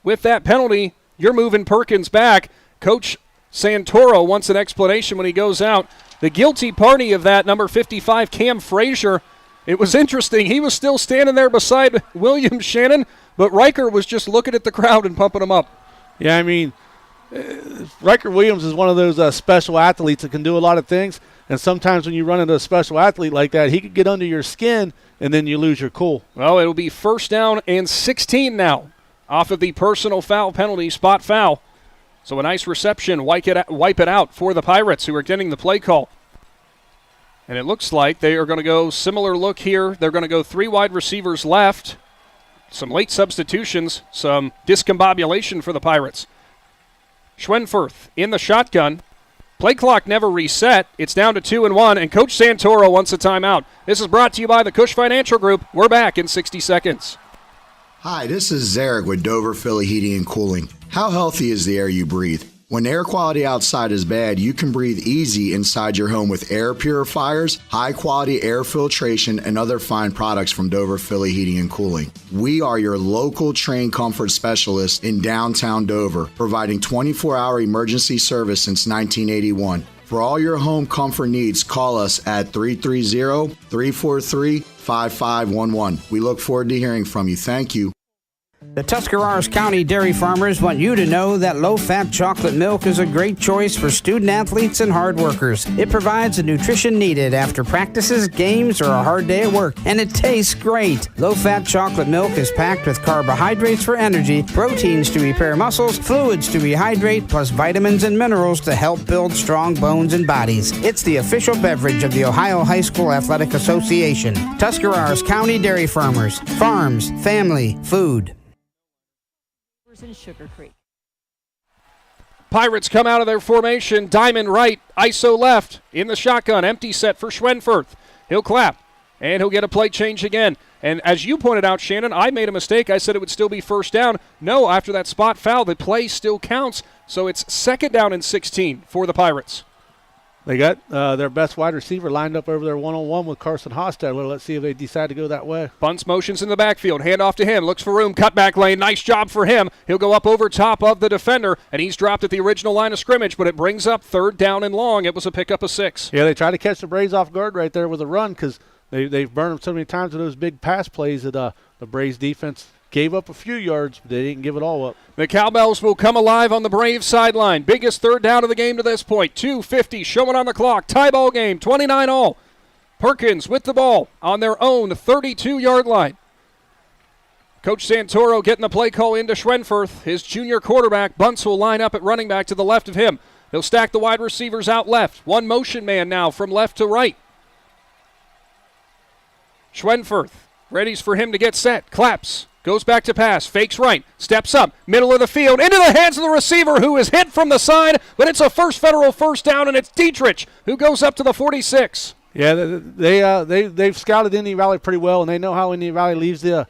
with that penalty, you're moving Perkins back. Coach Santoro wants an explanation when he goes out. The guilty party of that, number 55, Cam Frazier. It was interesting. He was still standing there beside Williams, Shannon, but Riker was just looking at the crowd and pumping him up. Yeah, I mean, Riker Williams is one of those special athletes that can do a lot of things, and sometimes when you run into a special athlete like that, he could get under your skin, and then you lose your cool. Well, it'll be 1st down and 16 now off of the personal foul penalty, spot foul. So a nice reception, wipe it out for the Pirates, who are getting the play call. And it looks like they are going to go similar look here. They're going to go 3 wide receivers left. Some late substitutions, some discombobulation for the Pirates. Schwenfurth in the shotgun. Play clock never reset. It's down to 2-1, and Coach Santoro wants a timeout. This is brought to you by the Cush Financial Group. We're back in 60 seconds. Hi, this is Zarek with Dover Philly Heating and Cooling. How healthy is the air you breathe? When air quality outside is bad, you can breathe easy inside your home with air purifiers, high-quality air filtration, and other fine products from Dover Philly Heating and Cooling. We are your local trained comfort specialists in downtown Dover, providing 24-hour emergency service since 1981. For all your home comfort needs, call us at 330-343-5511. We look forward to hearing from you. Thank you. The Tuscarawas County dairy farmers want you to know that low-fat chocolate milk is a great choice for student-athletes and hard workers. It provides the nutrition needed after practices, games, or a hard day at work, and it tastes great. Low-fat chocolate milk is packed with carbohydrates for energy, proteins to repair muscles, fluids to rehydrate, plus vitamins and minerals to help build strong bones and bodies. It's the official beverage of the Ohio High School Athletic Association. Tuscarawas County Dairy Farmers. Farms, family, food. In Sugar Creek. Pirates come out of their formation. Diamond right, ISO left. In the shotgun, empty set for Schwenfurth. He'll clap, and he'll get a play change again. And as you pointed out, Shannon, I made a mistake. I said it would still be 1st down. No, after that spot foul, the play still counts. So it's 2nd down and 16 for the Pirates. They got their best wide receiver lined up over there one-on-one with Carson Hostetler. Let's see if they decide to go that way. Bunts motions in the backfield. Hand off to him. Looks for room. Cutback lane. Nice job for him. He'll go up over top of the defender, and he's dropped at the original line of scrimmage, but it brings up 3rd down and long. It was a pickup of 6. Yeah, they try to catch the Braves off guard right there with a run because they've burned them so many times with those big pass plays that the Braves defense gave up a few yards, but they didn't give it all up. The Cowbells will come alive on the Braves sideline. Biggest 3rd down of the game to this point. 2:50 showing on the clock. Tie ball game, 29 all. Perkins with the ball on their own 32-yard line. Coach Santoro getting the play call into Schwenfurth. His junior quarterback, Bunts, will line up at running back to the left of him. He'll stack the wide receivers out left. One motion man now from left to right. Schwenfurth readies for him to get set. Claps. Goes back to pass, fakes right, steps up, middle of the field, into the hands of the receiver who is hit from the side, but it's a federal 1st down, and it's Dietrich who goes up to the 46. Yeah, they've scouted Indian Valley pretty well, and they know how Indian Valley leaves the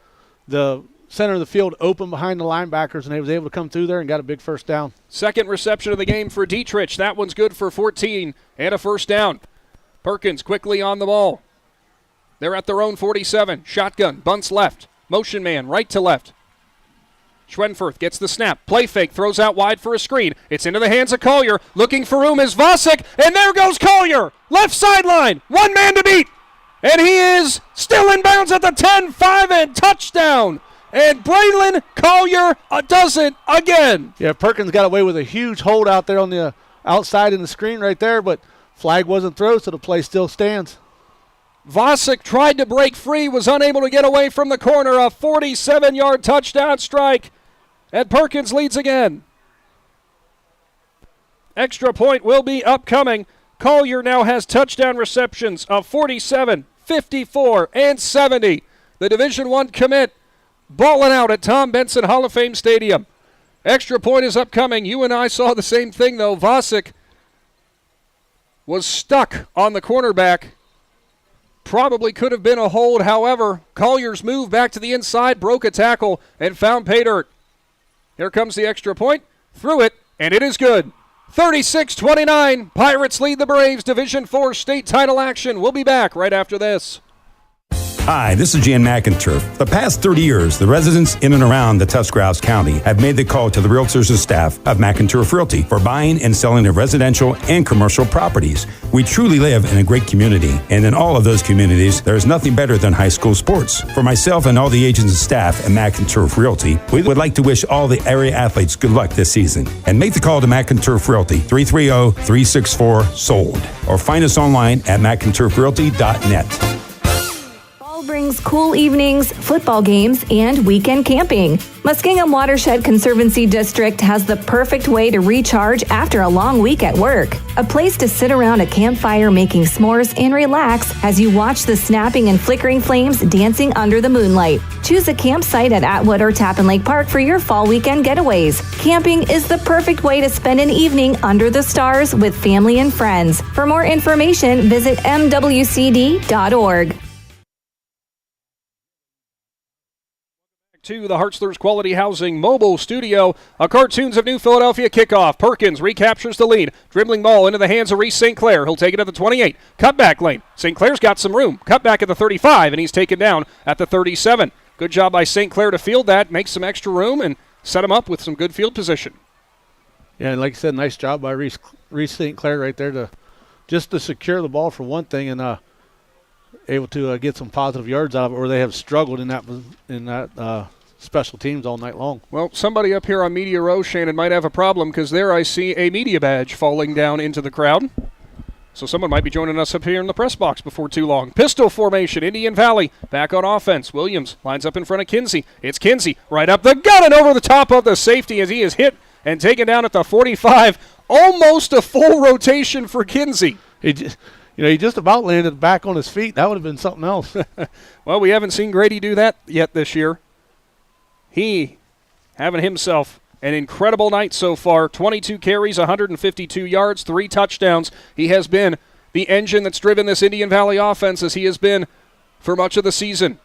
center of the field open behind the linebackers, and they was able to come through there and got a big 1st down. 2nd reception of the game for Dietrich. That one's good for 14 and a 1st down. Perkins quickly on the ball. They're at their own 47. Shotgun, Bunts left. Motion man, right to left. Schwenfurth gets the snap. Play fake, throws out wide for a screen. It's into the hands of Collier. Looking for room is Vosick, and there goes Collier. Left sideline, 1 man to beat. And he is still in bounds at the 10-5 and touchdown. And Braylon Collier does it again. Yeah, Perkins got away with a huge hold out there on the outside in the screen right there, but flag wasn't thrown, so the play still stands. Vosick tried to break free, was unable to get away from the corner. A 47-yard touchdown strike, and Perkins leads again. Extra point will be upcoming. Collier now has touchdown receptions of 47, 54, and 70. The Division I commit balling out at Tom Benson Hall of Fame Stadium. Extra point is upcoming. You and I saw the same thing, though. Vosick was stuck on the cornerback. Probably could have been a hold. However, Collier's move back to the inside, broke a tackle, and found pay dirt. Here comes the extra point. Threw it, and it is good. 36-29. Pirates lead the Braves. Division IV state title action. We'll be back right after this. Hi, this is Jan McInturf. The past 30 years, the residents in and around the Tuscarawas County have made the call to the realtors and staff of McInturf Realty for buying and selling of residential and commercial properties. We truly live in a great community, and in all of those communities, there is nothing better than high school sports. For myself and all the agents and staff at McInturf Realty, we would like to wish all the area athletes good luck this season. And make the call to McInturf Realty, 330-364-SOLD, or find us online at McInturfRealty.net. Brings cool evenings, football games, and weekend camping. Muskingum Watershed Conservancy District has the perfect way to recharge after a long week at work. A place to sit around a campfire making s'mores and relax as you watch the snapping and flickering flames dancing under the moonlight. Choose a campsite at Atwood or Tappan Lake Park for your fall weekend getaways. Camping is the perfect way to spend an evening under the stars with family and friends. For more information, visit mwcd.org. To the Hartzler's Quality Housing mobile studio, a Cartoons of New Philadelphia kickoff. Perkins recaptures the lead. Dribbling ball into the hands of Reese St. Clair. He'll take it at the 28. Cutback lane. St. Clair's got some room. Cutback at the 35, and he's taken down at the 37. Good job by St. Clair to field that, make some extra room, and set him up with some good field position. Yeah, and like I said, nice job by Reese St. Clair right there to secure the ball for one thing, and able to get some positive yards out of it, where they have struggled in that special teams all night long. Well, somebody up here on Media Row, Shannon, might have a problem, because there I see a media badge falling down into the crowd. So someone might be joining us up here in the press box before too long. Pistol formation, Indian Valley back on offense. Williams lines up in front of Kinsey. It's Kinsey right up the gut and over the top of the safety as he is hit and taken down at the 45. Almost a full rotation for Kinsey. He just about landed back on his feet. That would have been something else. Well, we haven't seen Grady do that yet this year. He having himself an incredible night so far. 22 carries, 152 yards, 3 touchdowns. He has been the engine that's driven this Indian Valley offense as he has been for much of the season.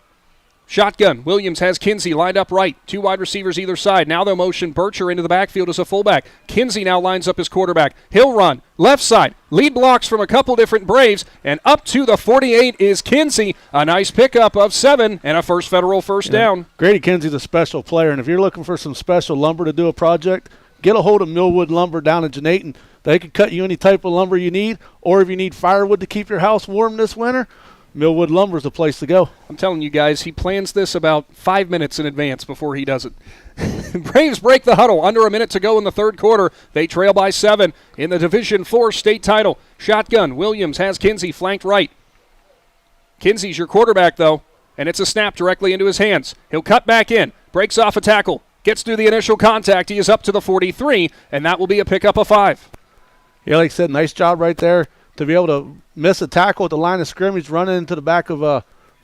Shotgun. Williams has Kinsey lined up right. 2 wide receivers either side. Now they'll motion Bircher into the backfield as a fullback. Kinsey now lines up his quarterback. He'll run. Left side. Lead blocks from a couple different Braves. And up to the 48 is Kinsey. A nice pickup of 7 and a first federal first down. Grady Kinsey's a special player, and if you're looking for some special lumber to do a project, get a hold of Millwood Lumber down in Canton. They can cut you any type of lumber you need, or if you need firewood to keep your house warm this winter, Millwood Lumber is the place to go. I'm telling you guys, he plans this about 5 minutes in advance before he does it. Braves break the huddle. Under a minute to go in the third quarter. They trail by 7 in the Division IV state title. Shotgun. Williams has Kinsey flanked right. Kinsey's your quarterback, though, and it's a snap directly into his hands. He'll cut back in. Breaks off a tackle. Gets through the initial contact. He is up to the 43, and that will be a pickup of 5. Yeah, like I said, nice job right there to be able to miss a tackle at the line of scrimmage, running into the back of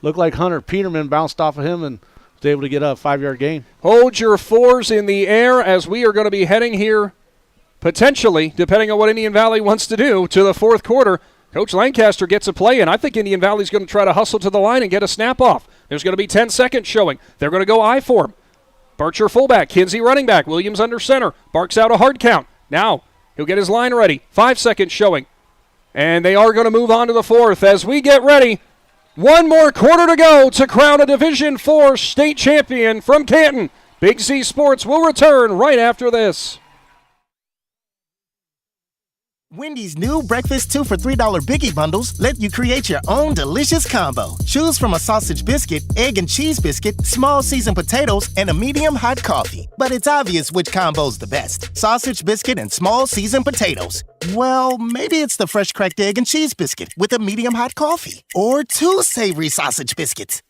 looked like Hunter Peterman, bounced off of him and was able to get a 5-yard gain. Hold your 4s in the air as we are going to be heading here, potentially, depending on what Indian Valley wants to do, to the fourth quarter. Coach Lancaster gets a play, and I think Indian Valley's going to try to hustle to the line and get a snap off. There's going to be 10 seconds showing. They're going to go I form. Bircher fullback, Kinsey running back, Williams under center, barks out a hard count. Now he'll get his line ready. 5 seconds showing. And they are going to move on to the fourth as we get ready. 1 more quarter to go to crown a Division IV state champion from Canton. Big Z Sports will return right after this. Wendy's new breakfast 2 for $3 Biggie Bundles let you create your own delicious combo. Choose from a sausage biscuit, egg and cheese biscuit, small seasoned potatoes, and a medium hot coffee. But it's obvious which combo's the best. Sausage biscuit and small seasoned potatoes. Well, maybe it's the fresh cracked egg and cheese biscuit with a medium hot coffee. Or 2 savory sausage biscuits.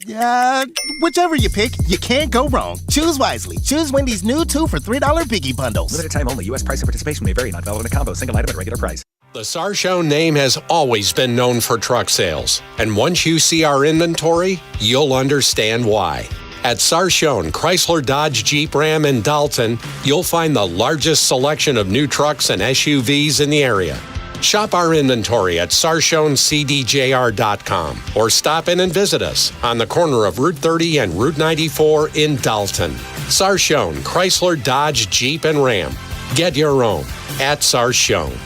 Whichever you pick, you can't go wrong. Choose wisely. Choose Wendy's new 2 for $3 Biggie Bundles. Limited time only. U.S. price and participation may vary. Not valid in a combo. Single item at regular price. The Sarchone name has always been known for truck sales. And once you see our inventory, you'll understand why. At Sarchone, Chrysler, Dodge, Jeep, Ram, and Dalton, you'll find the largest selection of new trucks and SUVs in the area. Shop our inventory at sarchonecdjr.com or stop in and visit us on the corner of Route 30 and Route 94 in Dalton. Sarchone, Chrysler, Dodge, Jeep, and Ram. Get your own at Sarchone.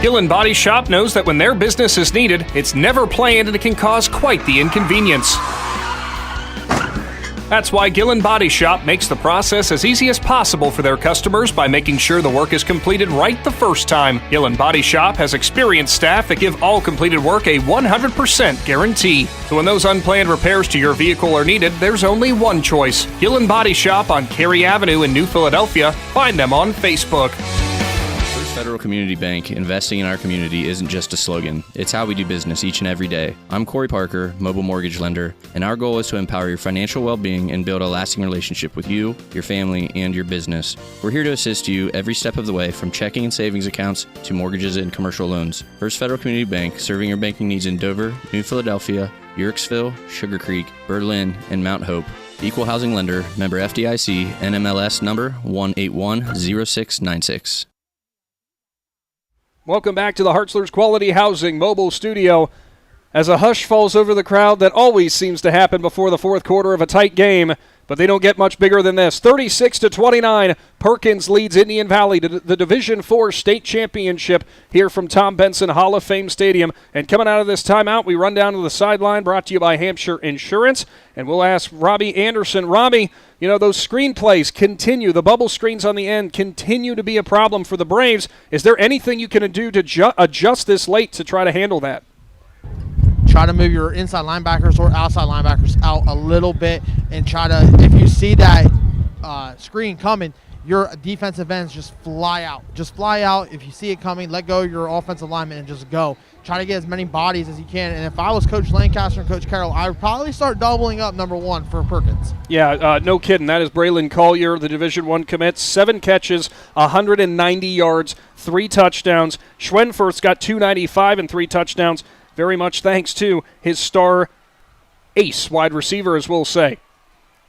Gillen Body Shop knows that when their business is needed, it's never planned and it can cause quite the inconvenience. That's why Gillen Body Shop makes the process as easy as possible for their customers by making sure the work is completed right the first time. Gillen Body Shop has experienced staff that give all completed work a 100% guarantee. So when those unplanned repairs to your vehicle are needed, there's only one choice. Gillen Body Shop on Cary Avenue in New Philadelphia. Find them on Facebook. Federal Community Bank, investing in our community isn't just a slogan. It's how we do business each and every day. I'm Corey Parker, mobile mortgage lender, and our goal is to empower your financial well-being and build a lasting relationship with you, your family, and your business. We're here to assist you every step of the way, from checking and savings accounts to mortgages and commercial loans. First Federal Community Bank, serving your banking needs in Dover, New Philadelphia, Yorksville, Sugar Creek, Berlin, and Mount Hope. Equal housing lender, member FDIC, NMLS number 1810696. Welcome back to the Hartzler's Quality Housing Mobile Studio. As a hush falls over the crowd that always seems to happen before the fourth quarter of a tight game, but they don't get much bigger than this. 36-29, Perkins leads Indian Valley to the Division IV state championship here from Tom Benson Hall of Fame Stadium. And coming out of this timeout, we run down to the sideline, brought to you by Hampshire Insurance, and we'll ask Robbie Anderson. Robbie, you know, those screen plays continue. The bubble screens on the end continue to be a problem for the Braves. Is there anything you can do to adjust this late to try to handle that? Try to move your inside linebackers or outside linebackers out a little bit and try to, if you see that screen coming, your defensive ends just fly out. Just fly out. If you see it coming, let go of your offensive lineman and just go. Try to get as many bodies as you can. And if I was Coach Lancaster and Coach Carroll, I would probably start doubling up number one for Perkins. Yeah, no kidding. That is Braylon Collier, the Division I commit. 7 catches, 190 yards, 3 touchdowns. Schwenfurth's got 295 and 3 touchdowns. Very much thanks to his star ace wide receiver, as we'll say.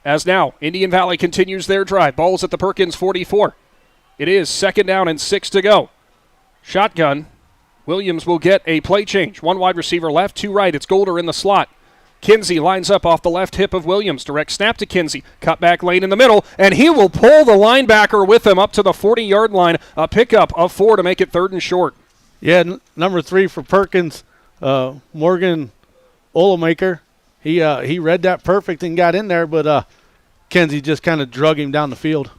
As now, Indian Valley continues their drive. Ball's at the Perkins 44. It is 2nd down and 6 to go. Shotgun. Williams will get a play change. 1 wide receiver left, 2 right. It's Golder in the slot. Kinsey lines up off the left hip of Williams. Direct snap to Kinsey. Cut back lane in the middle, and he will pull the linebacker with him up to the 40-yard line. A pickup of 4 to make it 3rd and short. Yeah, number 3 for Perkins. Morgan Olemaker, he read that perfect and got in there, but Kenzie just kind of drug him down the field.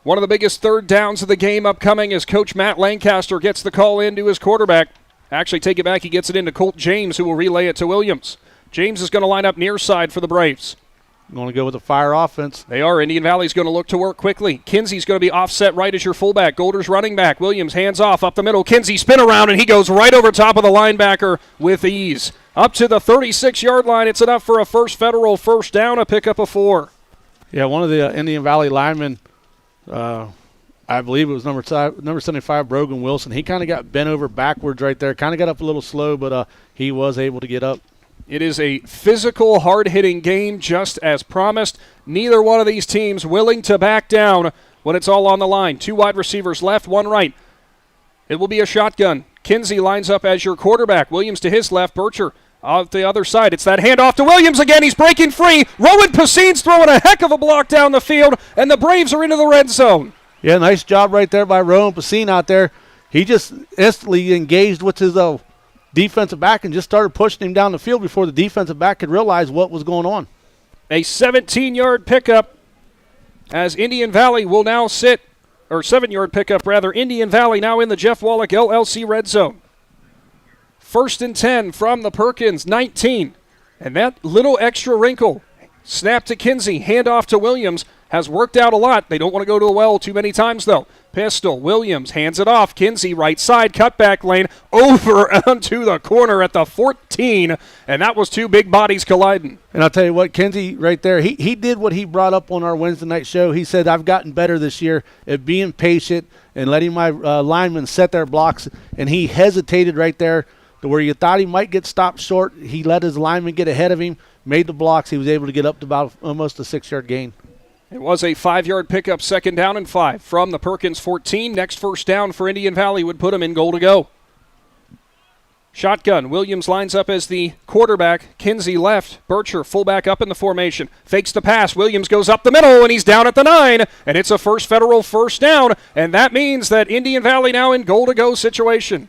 One of the biggest 3rd downs of the game upcoming as Coach Matt Lancaster gets the call into his quarterback. Actually, take it back. He gets it into Colt James, who will relay it to Williams. James is going to line up near side for the Braves. Going to go with a fire offense. They are. Indian Valley's going to look to work quickly. Kinsey's going to be offset right as your fullback. Golder's running back. Williams hands off up the middle. Kinsey spin around, and he goes right over top of the linebacker with ease. Up to the 36-yard line. It's enough for a First Federal first down, a pickup of 4. Yeah, one of the Indian Valley linemen, I believe it was number 75, Brogan Wilson. He kind of got bent over backwards right there. Kind of got up a little slow, but he was able to get up. It is a physical, hard-hitting game, just as promised. Neither one of these teams willing to back down when it's all on the line. 2 wide receivers left, 1 right. It will be a shotgun. Kinsey lines up as your quarterback. Williams to his left, Bircher off the other side. It's that handoff to Williams again. He's breaking free. Rowan Pacine's throwing a heck of a block down the field, and the Braves are into the red zone. Yeah, nice job right there by Rowan Pacine out there. He just instantly engaged with his defensive back and just started pushing him down the field before the defensive back could realize what was going on. A 17-yard pickup as Indian Valley will now sit, or 7-yard pickup rather. Indian Valley now in the Jeff Wallach LLC red zone. 1st and 10 from the Perkins 19. And that little extra wrinkle, snap to Kinsey, handoff to Williams, has worked out a lot. They don't want to go to a well too many times, though. Pistol, Williams hands it off. Kinsey, right side, cutback lane, over onto the corner at the 14, and that was 2 big bodies colliding. And I'll tell you what, Kinsey right there, he did what he brought up on our Wednesday night show. He said, I've gotten better this year at being patient and letting my linemen set their blocks, and he hesitated right there to where you thought he might get stopped short. He let his lineman get ahead of him, made the blocks. He was able to get up to about almost a 6-yard gain. It was a 5-yard pickup, 2nd down and 5 from the Perkins 14. Next first down for Indian Valley would put them in goal to go. Shotgun. Williams lines up as the quarterback. Kinsey left. Bircher, fullback up in the formation. Fakes the pass. Williams goes up the middle, and he's down at the 9. And it's a First Federal first down. And that means that Indian Valley now in goal-to-go situation.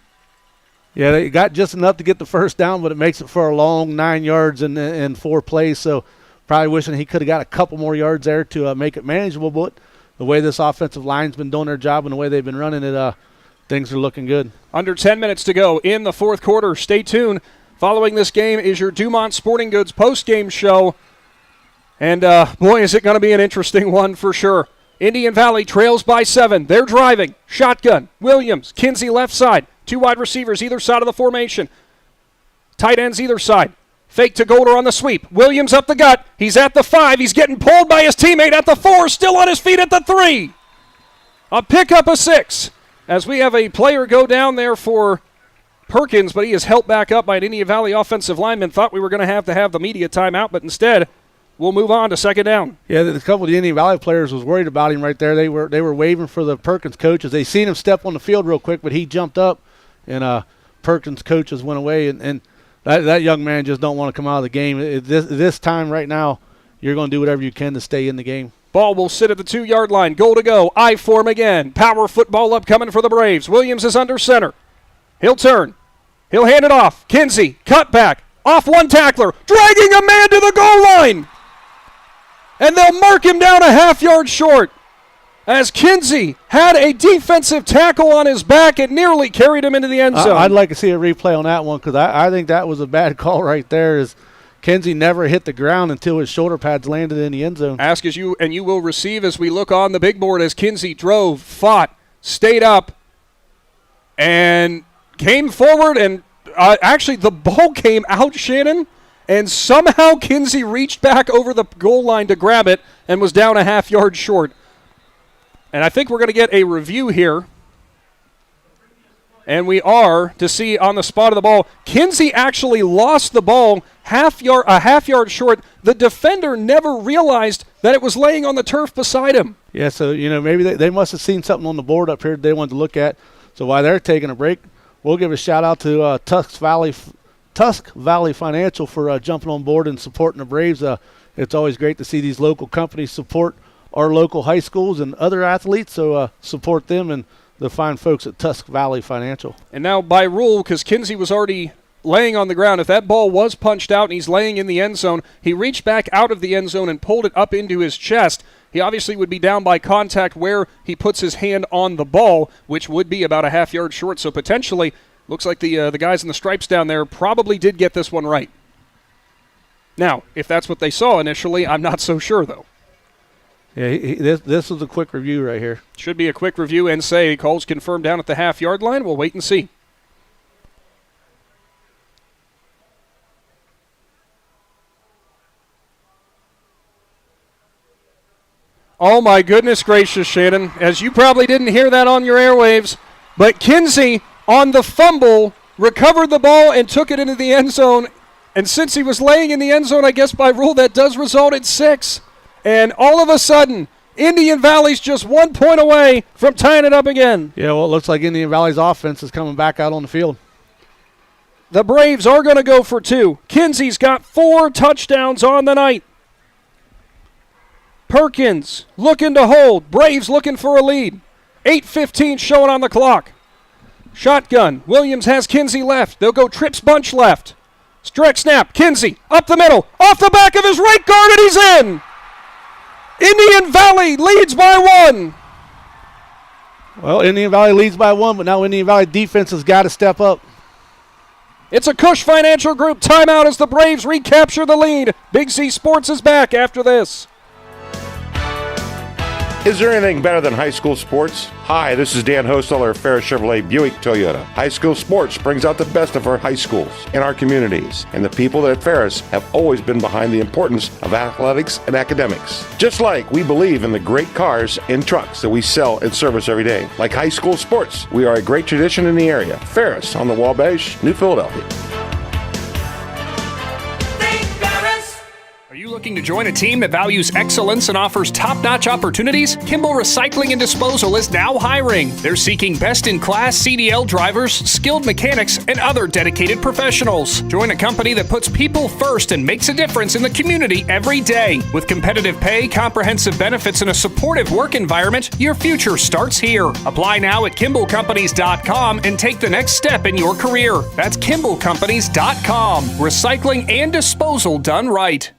Yeah, they got just enough to get the first down, but it makes it for a long 9 yards and 4 plays. So probably wishing he could have got a couple more yards there to make it manageable. But the way this offensive line's been doing their job and the way they've been running it, things are looking good. Under 10 minutes to go in the fourth quarter. Stay tuned. Following this game is your Dumont Sporting Goods postgame show. And, boy, is it going to be an interesting one for sure. Indian Valley trails by 7. They're driving. Shotgun. Williams. Kinsey left side. 2 wide receivers either side of the formation. Tight ends either side. Fake to Golder on the sweep. Williams up the gut. He's at the 5. He's getting pulled by his teammate at the 4. Still on his feet at the 3. A pickup of 6. As we have a player go down there for Perkins, but he is helped back up by an Indian Valley offensive lineman. Thought we were going to have the media timeout, but instead we'll move on to second down. Yeah, a couple of the Indian Valley players was worried about him right there. They were waving for the Perkins coaches. They seen him step on the field real quick, but he jumped up, and Perkins coaches went away, and that young man just don't want to come out of the game. This time right now, you're going to do whatever you can to stay in the game. Ball will sit at the 2-yard line. Goal to go. I form again. Power football upcoming for the Braves. Williams is under center. He'll turn. He'll hand it off. Kinsey, cut back. Off one tackler. Dragging a man to the goal line. And they'll mark him down a half-yard short. As Kinsey had a defensive tackle on his back, it nearly carried him into the end zone. I'd like to see a replay on that one because I think that was a bad call right there. Is Kinsey never hit the ground until his shoulder pads landed in the end zone. Ask as you, and you will receive as we look on the big board as Kinsey drove, fought, stayed up, and came forward. And actually the ball came out, Shannon, and somehow Kinsey reached back over the goal line to grab it and was down a half-yard short. And I think we're going to get a review here. And we are to see on the spot of the ball, Kinsey actually lost the ball a half yard short. The defender never realized that it was laying on the turf beside him. Yeah, so, maybe they must have seen something on the board up here they wanted to look at. So while they're taking a break, we'll give a shout-out to Tusk Valley Financial for jumping on board and supporting the Braves. It's always great to see these local companies support our local high schools and other athletes, so support them and the fine folks at Tusk Valley Financial. And now by rule, because Kinsey was already laying on the ground, if that ball was punched out and he's laying in the end zone, he reached back out of the end zone and pulled it up into his chest. He obviously would be down by contact where he puts his hand on the ball, which would be about a half yard short. So potentially, looks like the guys in the stripes down there probably did get this one right. Now, if that's what they saw initially, I'm not so sure, though. Yeah, this is a quick review right here. Should be a quick review and say calls confirmed down at the half-yard line. We'll wait and see. Oh, my goodness gracious, Shannon. As you probably didn't hear that on your airwaves, but Kinsey, on the fumble, recovered the ball and took it into the end zone. And since he was laying in the end zone, I guess by rule that does result in 6. And all of a sudden, Indian Valley's just 1 point away from tying it up again. Yeah, well, it looks like Indian Valley's offense is coming back out on the field. The Braves are going to go for 2. Kinsey's got 4 touchdowns on the night. Perkins looking to hold. Braves looking for a lead. 8:15 showing on the clock. Shotgun. Williams has Kinsey left. They'll go trips bunch left. Stretch snap. Kinsey up the middle. Off the back of his right guard, and he's in. Indian Valley leads by 1. Well, Indian Valley leads by 1, but now Indian Valley defense has got to step up. It's a Cush Financial Group timeout as the Braves recapture the lead. Big C Sports is back after this. Is there anything better than high school sports? Hi, this is Dan Hosteller of Ferris Chevrolet Buick Toyota. High school sports brings out the best of our high schools and our communities, and the people at Ferris have always been behind the importance of athletics and academics. Just like we believe in the great cars and trucks that we sell and service every day. Like high school sports, we are a great tradition in the area. Ferris on the Wabash, New Philadelphia. Are you looking Looking to join a team that values excellence and offers top-notch opportunities? Kimball Recycling and Disposal is now hiring. They're seeking best-in-class CDL drivers, skilled mechanics, and other dedicated professionals. Join a company that puts people first and makes a difference in the community every day. With competitive pay, comprehensive benefits, and a supportive work environment, your future starts here. Apply now at KimballCompanies.com and take the next step in your career. That's KimballCompanies.com. Recycling and disposal done right.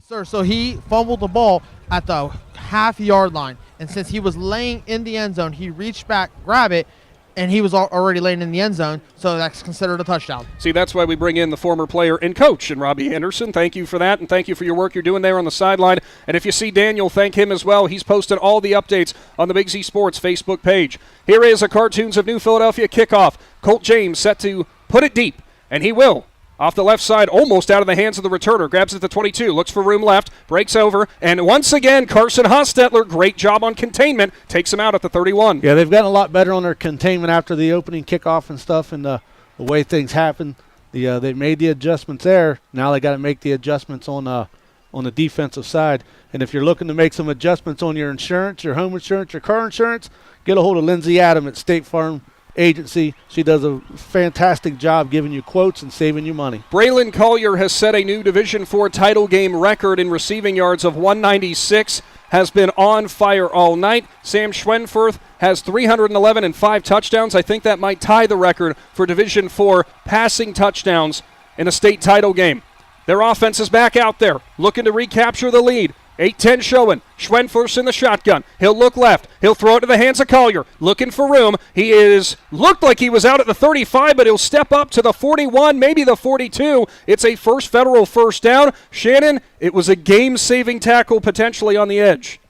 Sir, so he fumbled the ball at the half-yard line, and since he was laying in the end zone, he reached back, grab it, and he was already laying in the end zone, so that's considered a touchdown. See, that's why we bring in the former player and coach, and Robbie Henderson. Thank you for that, and thank you for your work you're doing there on the sideline. And if you see Daniel, thank him as well. He's posted all the updates on the Big Z Sports Facebook page. Here is a Cartoons of New Philadelphia kickoff. Colt James set to put it deep, and he will. Off the left side, almost out of the hands of the returner. Grabs at the 22, looks for room left, breaks over, and once again, Carson Hostetler, great job on containment, takes him out at the 31. Yeah, they've gotten a lot better on their containment after the opening kickoff and stuff, and the way things happen. They made the adjustments there. Now they got to make the adjustments on the defensive side. And if you're looking to make some adjustments on your insurance, your home insurance, your car insurance, get a hold of Lindsay Adam at State Farm Agency. She does a fantastic job giving you quotes and saving you money. Braylon Collier has set a new Division IV title game record in receiving yards of 196, has been on fire all night. Sam Schwenfurth has 311 and 5 touchdowns. I think that might tie the record for Division IV passing touchdowns in a state title game. Their offense is back out there, looking to recapture the lead. 8-10 showing. Schwenfurth's in the shotgun. He'll look left. He'll throw it to the hands of Collier. Looking for room. He looked like he was out at the 35, but he'll step up to the 41, maybe the 42. It's a first federal first down. Shannon, it was a game-saving tackle potentially on the edge.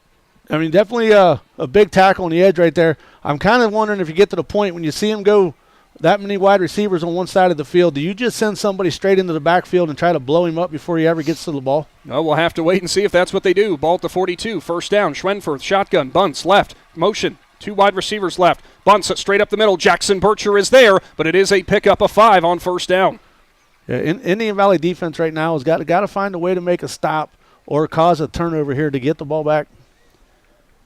I mean, definitely a big tackle on the edge right there. I'm kind of wondering if you get to the point when you see him go that many wide receivers on one side of the field, do you just send somebody straight into the backfield and try to blow him up before he ever gets to the ball? No, we'll have to wait and see if that's what they do. Ball at the 42, first down. Schwenfurth, shotgun, bunts, left, motion. 2 wide receivers left. Bunts it straight up the middle. Jackson Bircher is there, but it is a pickup of 5 on first down. Yeah, Indian Valley defense right now has got to find a way to make a stop or cause a turnover here to get the ball back.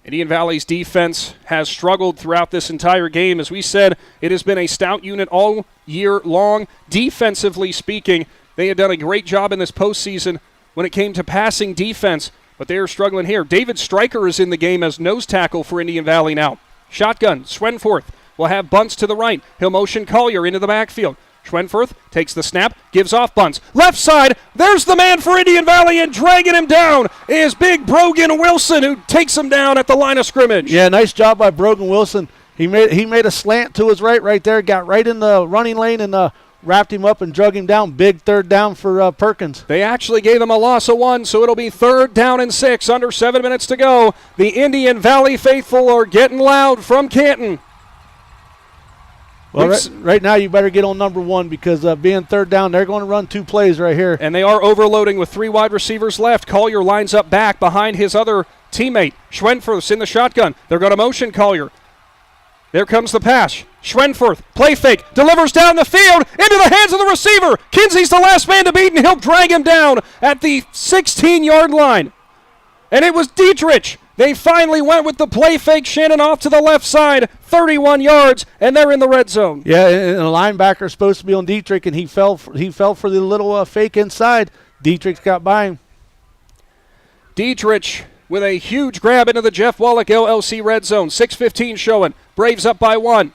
Indian Valley's defense has struggled throughout this entire game. As we said, it has been a stout unit all year long. Defensively speaking, they have done a great job in this postseason when it came to passing defense, but they are struggling here. David Stryker is in the game as nose tackle for Indian Valley now. Shotgun, Schwenfurth will have bunts to the right. He'll motion Collier into the backfield. Schwenfurth takes the snap, gives off bunts. Left side, there's the man for Indian Valley, and dragging him down is big Brogan Wilson, who takes him down at the line of scrimmage. Yeah, nice job by Brogan Wilson. He made a slant to his right there, got right in the running lane and wrapped him up and drug him down. Big third down for Perkins. They actually gave him a loss of 1, so it'll be 3rd down and 6, under 7 minutes to go. The Indian Valley faithful are getting loud from Canton. Well, right now you better get on number 1 because being 3rd down, they're going to run 2 plays right here. And they are overloading with 3 wide receivers left. Collier lines up back behind his other teammate. Schwenfurth's in the shotgun. They're going to motion Collier. There comes the pass. Schwenfurth, play fake, delivers down the field into the hands of the receiver. Kinsey's the last man to beat, and he'll drag him down at the 16-yard line. And it was Dietrich. They finally went with the play fake. Shannon off to the left side, 31 yards, and they're in the red zone. Yeah, and a linebacker is supposed to be on Dietrich, and he fell for the little fake inside. Dietrich got by him. Dietrich with a huge grab into the Jeff Wallach LLC red zone. 6:15 showing. Braves up by 1.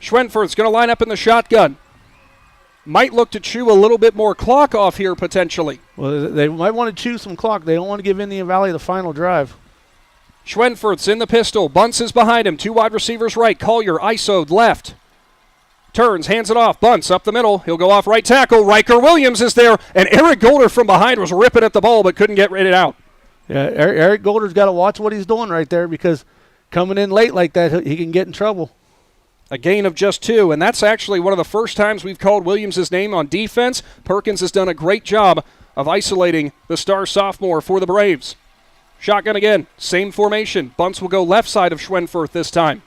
Schwenfurth's going to line up in the shotgun. Might look to chew a little bit more clock off here potentially. Well, they might want to chew some clock. They don't want to give Indian Valley the final drive. Schwenfurth's in the pistol. Bunts is behind him. 2 wide receivers right. Collier isoed left. Turns, hands it off. Bunts up the middle. He'll go off right tackle. Riker Williams is there. And Eric Golder from behind was ripping at the ball but couldn't get it out. Yeah, Eric Golder's got to watch what he's doing right there because coming in late like that, he can get in trouble. A gain of just 2, and that's actually one of the first times we've called Williams' name on defense. Perkins has done a great job of isolating the star sophomore for the Braves. Shotgun again, same formation. Bunts will go left side of Schwenfurth this time.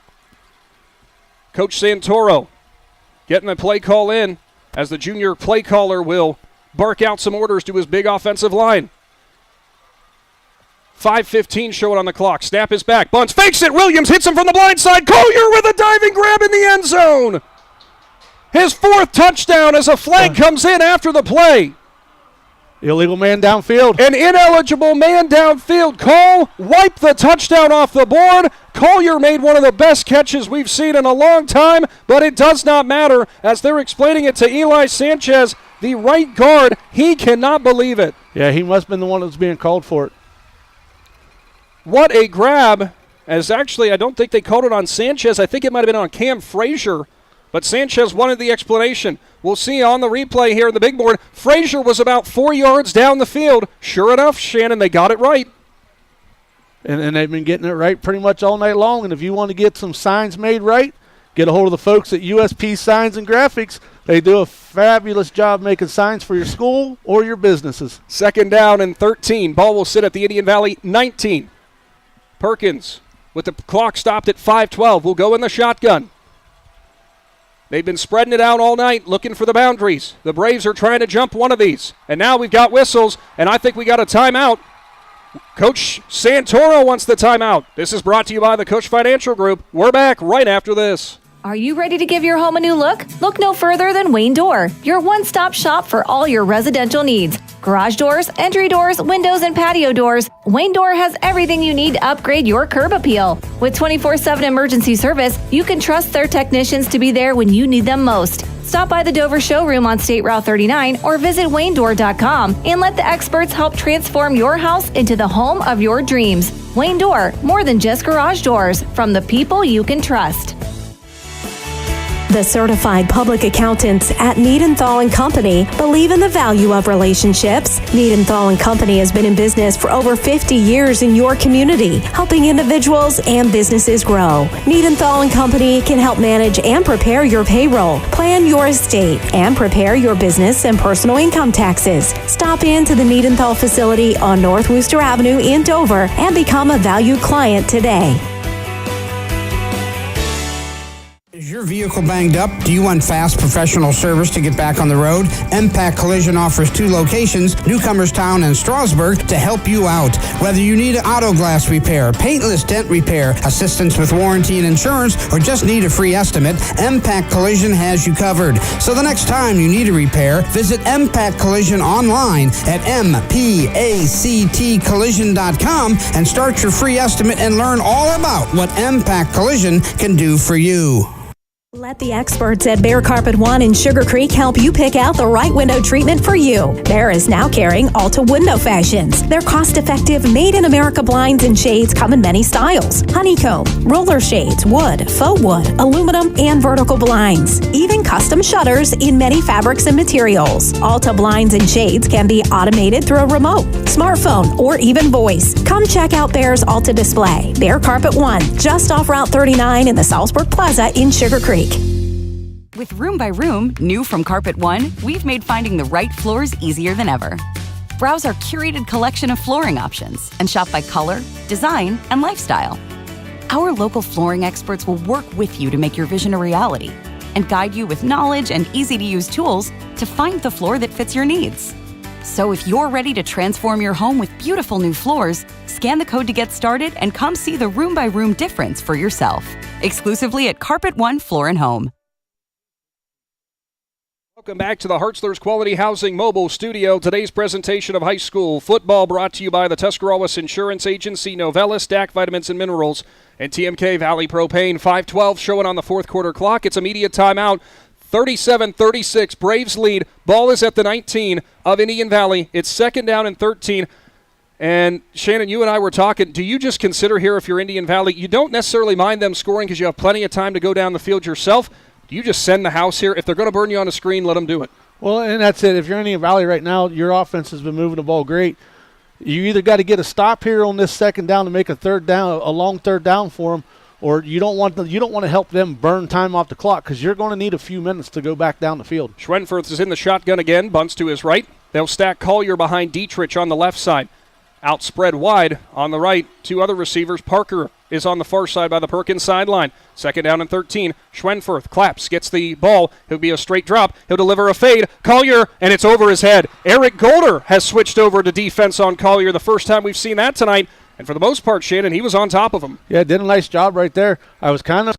Coach Santoro getting the play call in as the junior play caller will bark out some orders to his big offensive line. 5:15 showing on the clock. Snap is back. Bunts fakes it. Williams hits him from the blind side. Collier with a diving grab in the end zone. His 4th touchdown as a flag comes in after the play. Illegal man downfield. An ineligible man downfield call. Wipe the touchdown off the board. Collier made one of the best catches we've seen in a long time, but it does not matter as they're explaining it to Eli Sanchez, the right guard. He cannot believe it. Yeah, he must have been the one that was being called for it. What a grab. As actually, I don't think they called it on Sanchez. I think it might have been on Cam Frazier. But Sanchez wanted the explanation. We'll see on the replay here in the big board. Frazier was about 4 yards down the field. Sure enough, Shannon, they got it right. And they've been getting it right pretty much all night long. And if you want to get some signs made right, get a hold of the folks at USP Signs and Graphics. They do a fabulous job making signs for your school or your businesses. 2nd down and 13. Ball will sit at the Indian Valley 19. Perkins, with the clock stopped at 5:12, will go in the shotgun. They've been spreading it out all night, looking for the boundaries. The Braves are trying to jump one of these. And now we've got whistles, and I think we got a timeout. Coach Santoro wants the timeout. This is brought to you by the Cush Financial Group. We're back right after this. Are you ready to give your home a new look? Look no further than Wayne Door, your one-stop shop for all your residential needs. Garage doors, entry doors, windows, and patio doors, Wayne Door has everything you need to upgrade your curb appeal. With 24/7 emergency service, you can trust their technicians to be there when you need them most. Stop by the Dover showroom on State Route 39 or visit WayneDoor.com and let the experts help transform your house into the home of your dreams. Wayne Door, more than just garage doors, from the people you can trust. The certified public accountants at Niedenthal & Company believe in the value of relationships. Niedenthal & Company has been in business for over 50 years in your community, helping individuals and businesses grow. Niedenthal & Company can help manage and prepare your payroll, plan your estate, and prepare your business and personal income taxes. Stop into the Niedenthal facility on North Worcester Avenue in Dover and become a valued client today. Is your vehicle banged up? Do you want fast professional service to get back on the road? MPAC Collision offers 2 locations, Newcomerstown and Strasburg, to help you out. Whether you need auto glass repair, paintless dent repair, assistance with warranty and insurance, or just need a free estimate, MPAC Collision has you covered. So the next time you need a repair, visit MPAC Collision online at mpactcollision.com and start your free estimate and learn all about what MPAC Collision can do for you. Let the experts at Bear Carpet One in Sugar Creek help you pick out the right window treatment for you. Bear is now carrying Alta Window Fashions. Their cost-effective, made-in-America blinds and shades come in many styles. Honeycomb, roller shades, wood, faux wood, aluminum, and vertical blinds. Even custom shutters in many fabrics and materials. Alta blinds and shades can be automated through a remote, smartphone, or even voice. Come check out Bear's Alta display. Bear Carpet One, just off Route 39 in the Salzburg Plaza in Sugar Creek. With Room by Room, new from Carpet One, we've made finding the right floors easier than ever. Browse our curated collection of flooring options and shop by color, design, and lifestyle. Our local flooring experts will work with you to make your vision a reality and guide you with knowledge and easy-to-use tools to find the floor that fits your needs. So if you're ready to transform your home with beautiful new floors, scan the code to get started and come see the Room by Room difference for yourself. Exclusively at Carpet One Floor and Home. Welcome back to the Hartzler's Quality Housing Mobile Studio. Today's presentation of high school football brought to you by the Tuscarawas Insurance Agency, Novellus, DAC Vitamins and Minerals, and TMK Valley Propane. 5:12 showing on the fourth quarter clock. It's immediate timeout. 37-36, Braves lead. Ball is at the 19 of Indian Valley. It's 2nd down and 13. And Shannon, you and I were talking. Do you just consider here, if you're Indian Valley, you don't necessarily mind them scoring because you have plenty of time to go down the field yourself? Do you just send the house here? If they're going to burn you on a screen, let them do it. Well, and that's it. If you're Indian Valley right now, your offense has been moving the ball great. You either got to get a stop here on this 2nd down to make a 3rd down, a long 3rd down for them, or you don't want to help them burn time off the clock because you're going to need a few minutes to go back down the field. Schwenfurth is in the shotgun again. Bunts to his right. They'll stack Collier behind Dietrich on the left side. Outspread wide on the right. 2 other receivers, Parker is on the far side by the Perkins sideline. 2nd down and 13. Schwenfurth claps, gets the ball. He'll be a straight drop. He'll deliver a fade. Collier, and it's over his head. Eric Golder has switched over to defense on Collier. The first time we've seen that tonight. And for the most part, Shannon, he was on top of him. Yeah, did a nice job right there. I was kind of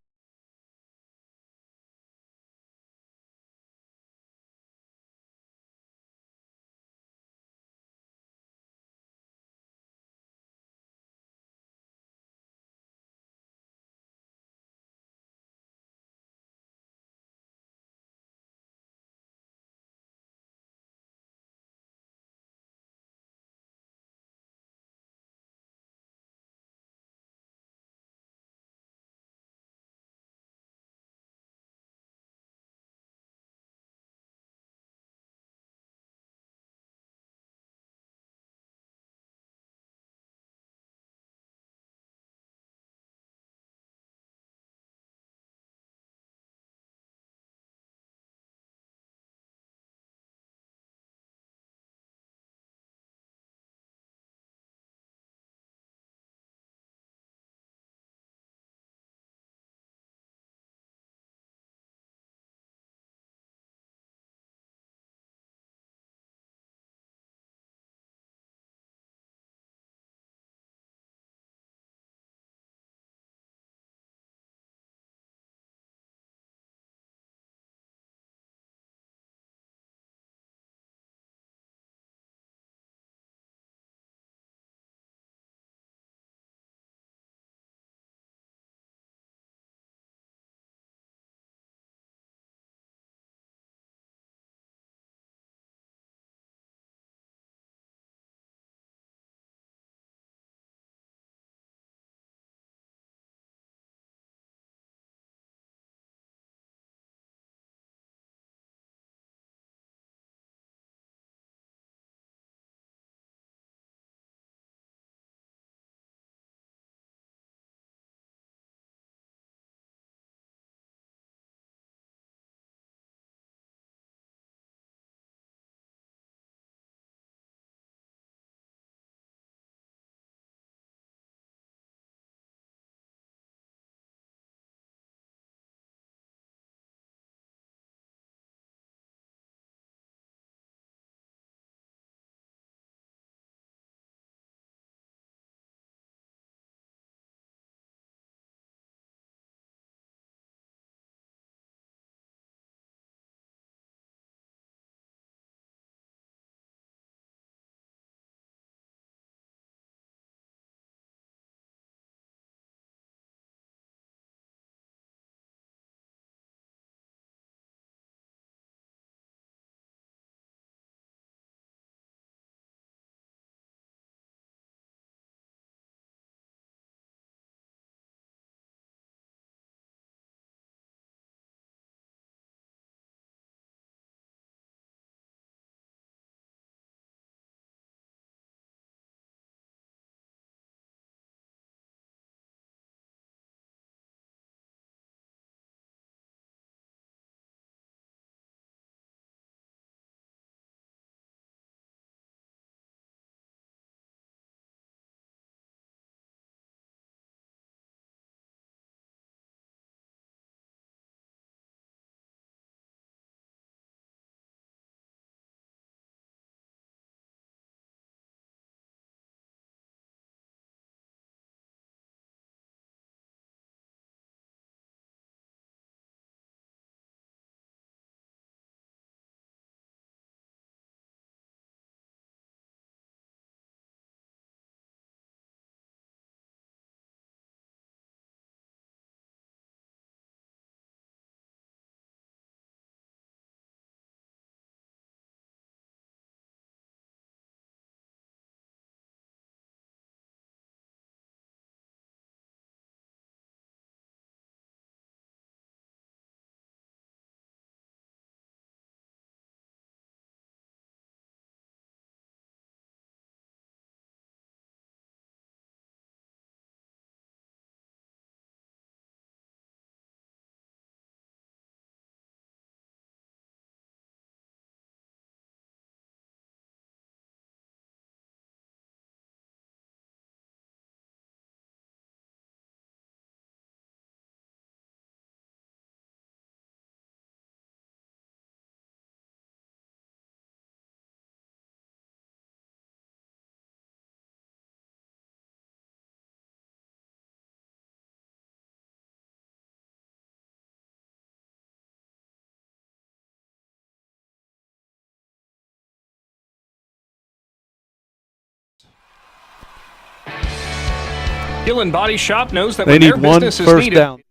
Hill & Body Shop knows that They when need their one business is first needed. down.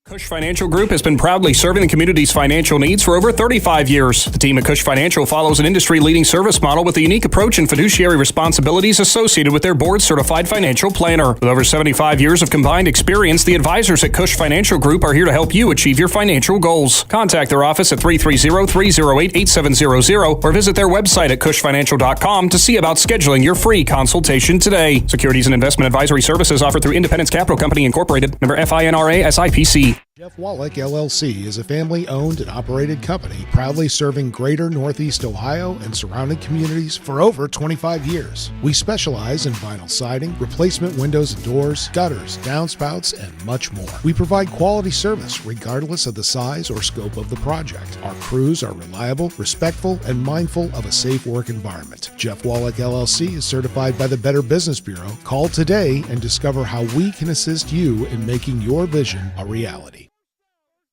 Cush Financial Group has been proudly serving the community's financial needs for over 35 years. The team at Cush Financial follows an industry-leading service model with a unique approach and fiduciary responsibilities associated with their board-certified financial planner. With over 75 years of combined experience, the advisors at Cush Financial Group are here to help you achieve your financial goals. Contact their office at 330-308-8700 or visit their website at cushfinancial.com to see about scheduling your free consultation today. Securities and investment advisory services offered through Independence Capital Company Incorporated, member FINRA SIPC. Jeff Wallach LLC is a family-owned and operated company proudly serving greater Northeast Ohio and surrounding communities for over 25 years. We specialize in vinyl siding, replacement windows and doors, gutters, downspouts, and much more. We provide quality service regardless of the size or scope of the project. Our crews are reliable, respectful, and mindful of a safe work environment. Jeff Wallach LLC is certified by the Better Business Bureau. Call today and discover how we can assist you in making your vision a reality.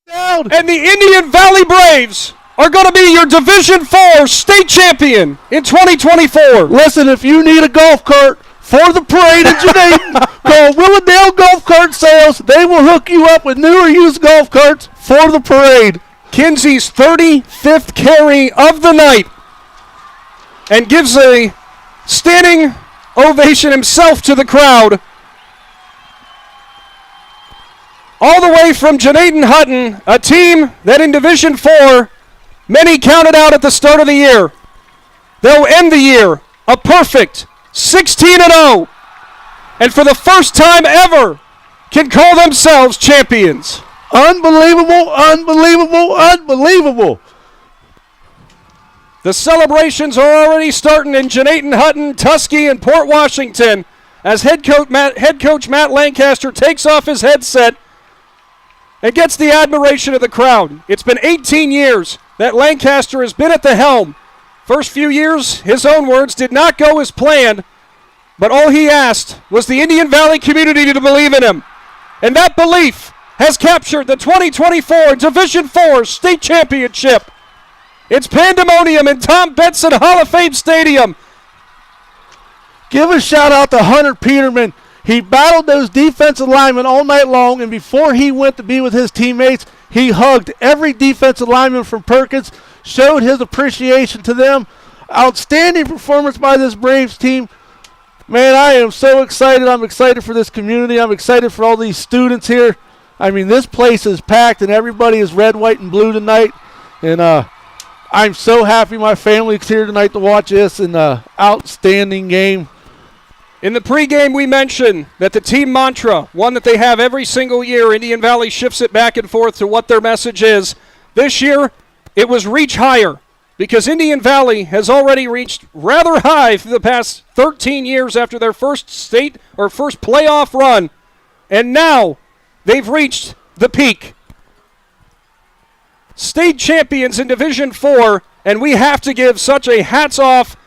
And the Indian Valley Braves are going to be your Division 4 state champion in 2024. Listen, if you need a golf cart for the parade in Canton, call Willowdale Golf Cart Sales. They will hook you up with new or used golf carts for the parade. Kinsey's 35th carry of the night and gives a standing ovation himself to the crowd. All the way from Canton Hutton, a team that in Division 4, many counted out at the start of the year. They'll end the year a perfect 16-0, and for the first time ever, can call themselves champions. Unbelievable, unbelievable, unbelievable. The celebrations are already starting in Canton Hutton, Tuskegee, and Port Washington as head coach Matt Lancaster takes off his headset and gets the admiration of the crowd. It's been 18 years that Lancaster has been at the helm. First few years, his own words, did not go as planned, but all he asked was the Indian Valley community to believe in him. And that belief has captured the 2024 Division 4 state championship. It's pandemonium in Tom Benson Hall of Fame Stadium. Give a shout out to Hunter Peterman. He battled those defensive linemen all night long, and before he went to be with his teammates, he hugged every defensive lineman from Perkins, showed his appreciation to them. Outstanding performance by this Braves team. Man, I am so excited. I'm excited for this community. I'm excited for all these students here. I mean, this place is packed, and everybody is red, white, and blue tonight. And I'm so happy my family's here tonight to watch this, and outstanding game. In the pregame, we mentioned that the team mantra, one that they have every single year, Indian Valley shifts it back and forth to what their message is. This year, it was reach higher, because Indian Valley has already reached rather high for the past 13 years after their first state or first playoff run, and now they've reached the peak. State champions in Division 4, and we have to give such a hats off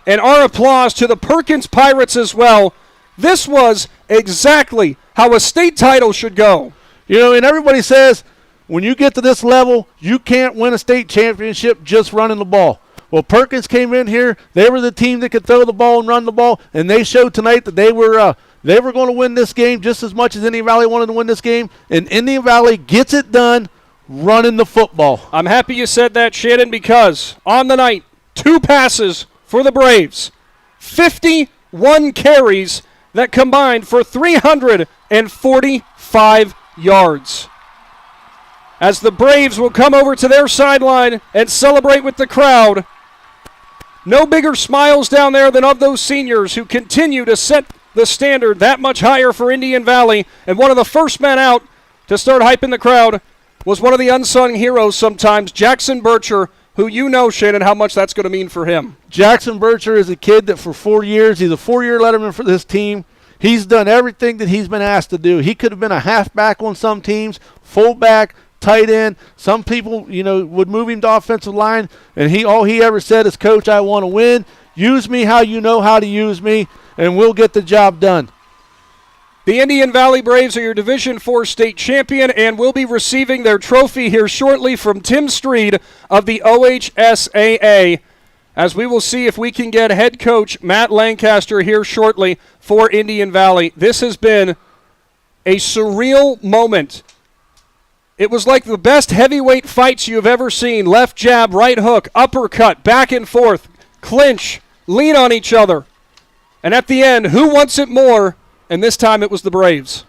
and our applause to the Perkins Pirates as well. This was exactly how a state title should go. You know, and everybody says when you get to this level, you can't win a state championship just running the ball. Well, Perkins came in here. They were the team that could throw the ball and run the ball, and they showed tonight that they were going to win this game just as much as Indian Valley wanted to win this game, and Indian Valley gets it done running the football. I'm happy you said that, Shannon, because on the night, 2 passes for the Braves, 51 carries that combined for 345 yards. As the Braves will come over to their sideline and celebrate with the crowd, no bigger smiles down there than of those seniors who continue to set the standard that much higher for Indian Valley. And one of the first men out to start hyping the crowd was one of the unsung heroes sometimes, Jackson Bircher, who you know, Shannon, how much that's going to mean for him. Jackson Bircher is a kid that for 4 years, he's a 4-year letterman for this team. He's done everything that he's been asked to do. He could have been a halfback on some teams, fullback, tight end. Some people, would move him to offensive line, and all he ever said is, Coach, I want to win. Use me how you know how to use me, and we'll get the job done. The Indian Valley Braves are your Division 4 state champion and will be receiving their trophy here shortly from Tim Street of the OHSAA. as we will see if we can get head coach Matt Lancaster here shortly for Indian Valley. This has been a surreal moment. It was like the best heavyweight fights you've ever seen. Left jab, right hook, uppercut, back and forth, clinch, lean on each other. And at the end, who wants it more? And this time it was the Braves.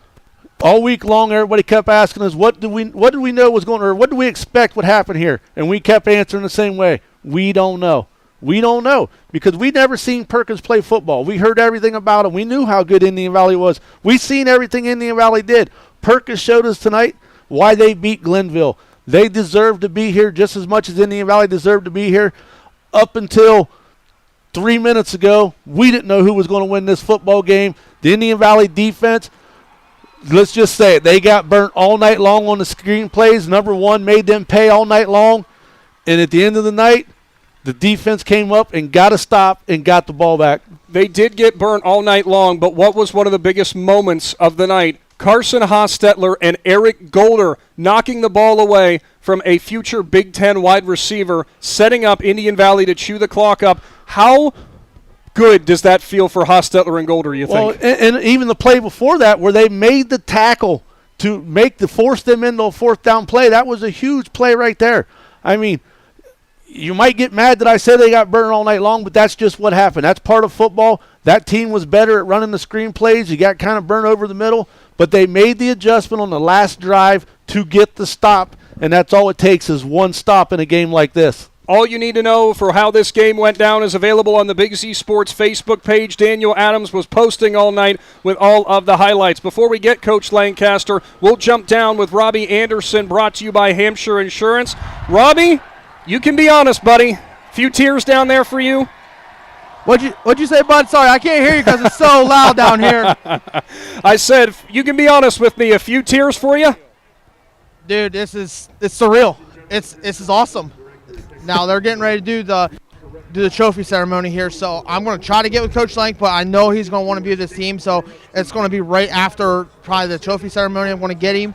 All week long, everybody kept asking us, what do we know was going on, or what do we expect would happen here? And we kept answering the same way. We don't know. We don't know, because we never seen Perkins play football. We heard everything about him. We knew how good Indian Valley was. We seen everything Indian Valley did. Perkins showed us tonight why they beat Glenville. They deserve to be here just as much as Indian Valley deserved to be here. Up until 3 minutes ago, we didn't know who was going to win this football game. The Indian Valley defense, let's just say it, they got burnt all night long on the screen plays. Number one made them pay all night long. And at the end of the night, the defense came up and got a stop and got the ball back. They did get burnt all night long, but what was one of the biggest moments of the night? Carson Hostetler and Eric Golder knocking the ball away from a future Big Ten wide receiver, setting up Indian Valley to chew the clock up. How good does that feel for Hostetler and Golder, you think? Well, and even the play before that where they made the tackle to force them into a fourth down play, that was a huge play right there. I mean, you might get mad that I said they got burned all night long, but that's just what happened. That's part of football. That team was better at running the screen plays. You got kind of burned over the middle, but they made the adjustment on the last drive to get the stop, and that's all it takes is one stop in a game like this. All you need to know for how this game went down is available on the Big Z Sports Facebook page. Daniel Adams was posting all night with all of the highlights. Before we get Coach Lancaster, we'll jump down with Robbie Anderson, brought to you by Hampshire Insurance. Robbie, you can be honest, buddy. Few tears down there for you? What'd you say, bud? Sorry, I can't hear you because it's so loud down here. I said, you can be honest with me. A few tears for you? Dude, it's surreal. This is awesome. Now they're getting ready to do the trophy ceremony here, so I'm going to try to get with Coach Lank, but I know he's going to want to be with this team, so it's going to be right after probably the trophy ceremony. I'm going to get him.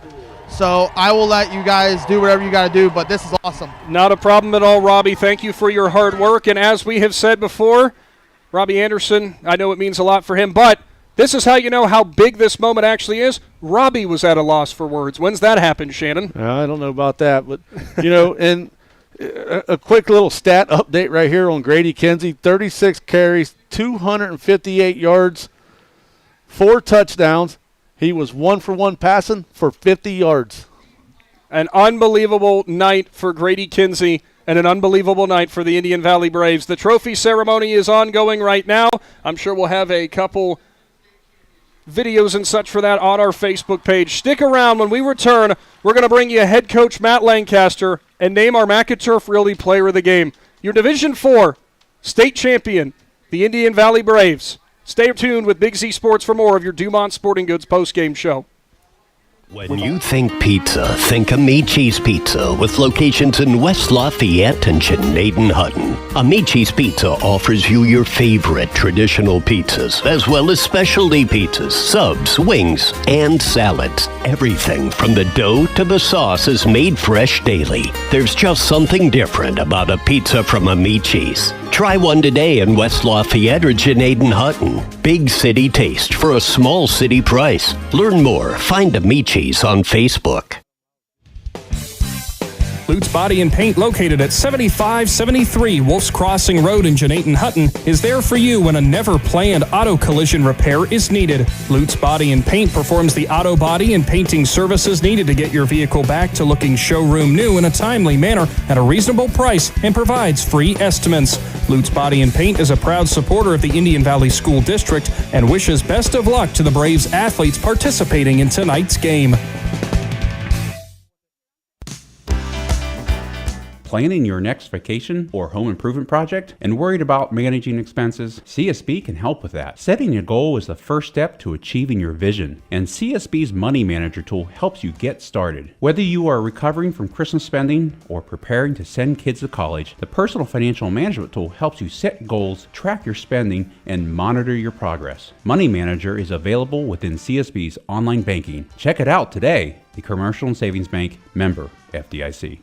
So I will let you guys do whatever you got to do, but this is awesome. Not a problem at all, Robbie. Thank you for your hard work. And as we have said before, Robbie Anderson, I know it means a lot for him, but this is how you know how big this moment actually is. Robbie was at a loss for words. When's that happen, Shannon? I don't know about that, but, and a quick little stat update right here on Grady Kinsey. 36 carries, 258 yards, 4 touchdowns. He was 1 for 1 passing for 50 yards. An unbelievable night for Grady Kinsey and an unbelievable night for the Indian Valley Braves. The trophy ceremony is ongoing right now. I'm sure we'll have a couple videos and such for that on our Facebook page. Stick around. When we return, we're going to bring you head coach Matt Lancaster and name our McInturf Realty Player of the Game. Your Division IV state champion, the Indian Valley Braves. Stay tuned with Big Z Sports for more of your Dumont Sporting Goods postgame show. When you think pizza, think Amici's Pizza with locations in West Lafayette and Canton. Amici's Pizza offers you your favorite traditional pizzas, as well as specialty pizzas, subs, wings, and salads. Everything from the dough to the sauce is made fresh daily. There's just something different about a pizza from Amici's. Try one today in West Lafayette or Canton. Big city taste for a small city price. Learn more. Find Amici's on Facebook. Lutz Body and Paint, located at 7573 Wolf's Crossing Road in Hutton, is there for you when a never-planned auto collision repair is needed. Lutz Body and Paint performs the auto body and painting services needed to get your vehicle back to looking showroom new in a timely manner at a reasonable price and provides free estimates. Lutz Body and Paint is a proud supporter of the Indian Valley School District and wishes best of luck to the Braves athletes participating in tonight's game. Planning your next vacation or home improvement project and worried about managing expenses? CSB can help with that. Setting a goal is the first step to achieving your vision, and CSB's Money Manager tool helps you get started. Whether you are recovering from Christmas spending or preparing to send kids to college, the Personal Financial Management tool helps you set goals, track your spending, and monitor your progress. Money Manager is available within CSB's online banking. Check it out today. The Commercial and Savings Bank, member FDIC.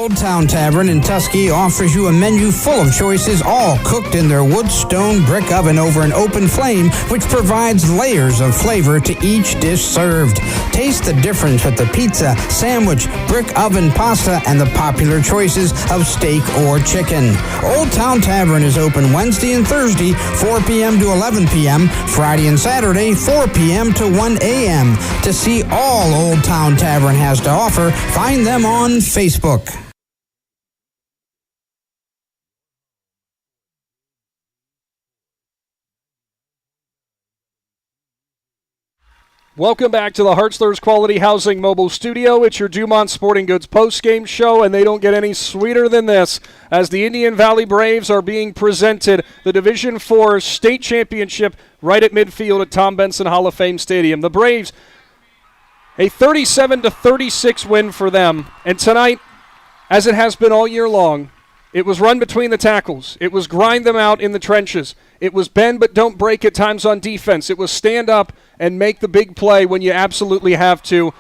Old Town Tavern in Tusky offers you a menu full of choices, all cooked in their wood stone brick oven over an open flame, which provides layers of flavor to each dish served. Taste the difference with the pizza, sandwich, brick oven pasta, and the popular choices of steak or chicken. Old Town Tavern is open Wednesday and Thursday, 4 p.m. to 11 p.m., Friday and Saturday, 4 p.m. to 1 a.m. To see all Old Town Tavern has to offer, find them on Facebook. Welcome back to the Hartzler's Quality Housing Mobile Studio. It's your Dumont Sporting Goods postgame show, and they don't get any sweeter than this as the Indian Valley Braves are being presented the Division IV state championship right at midfield at Tom Benson Hall of Fame Stadium. The Braves, a 37-36 win for them, and tonight, as it has been all year long, it was run between the tackles. It was grind them out in the trenches. It was bend but don't break at times on defense. It was stand up and make the big play when you absolutely have to.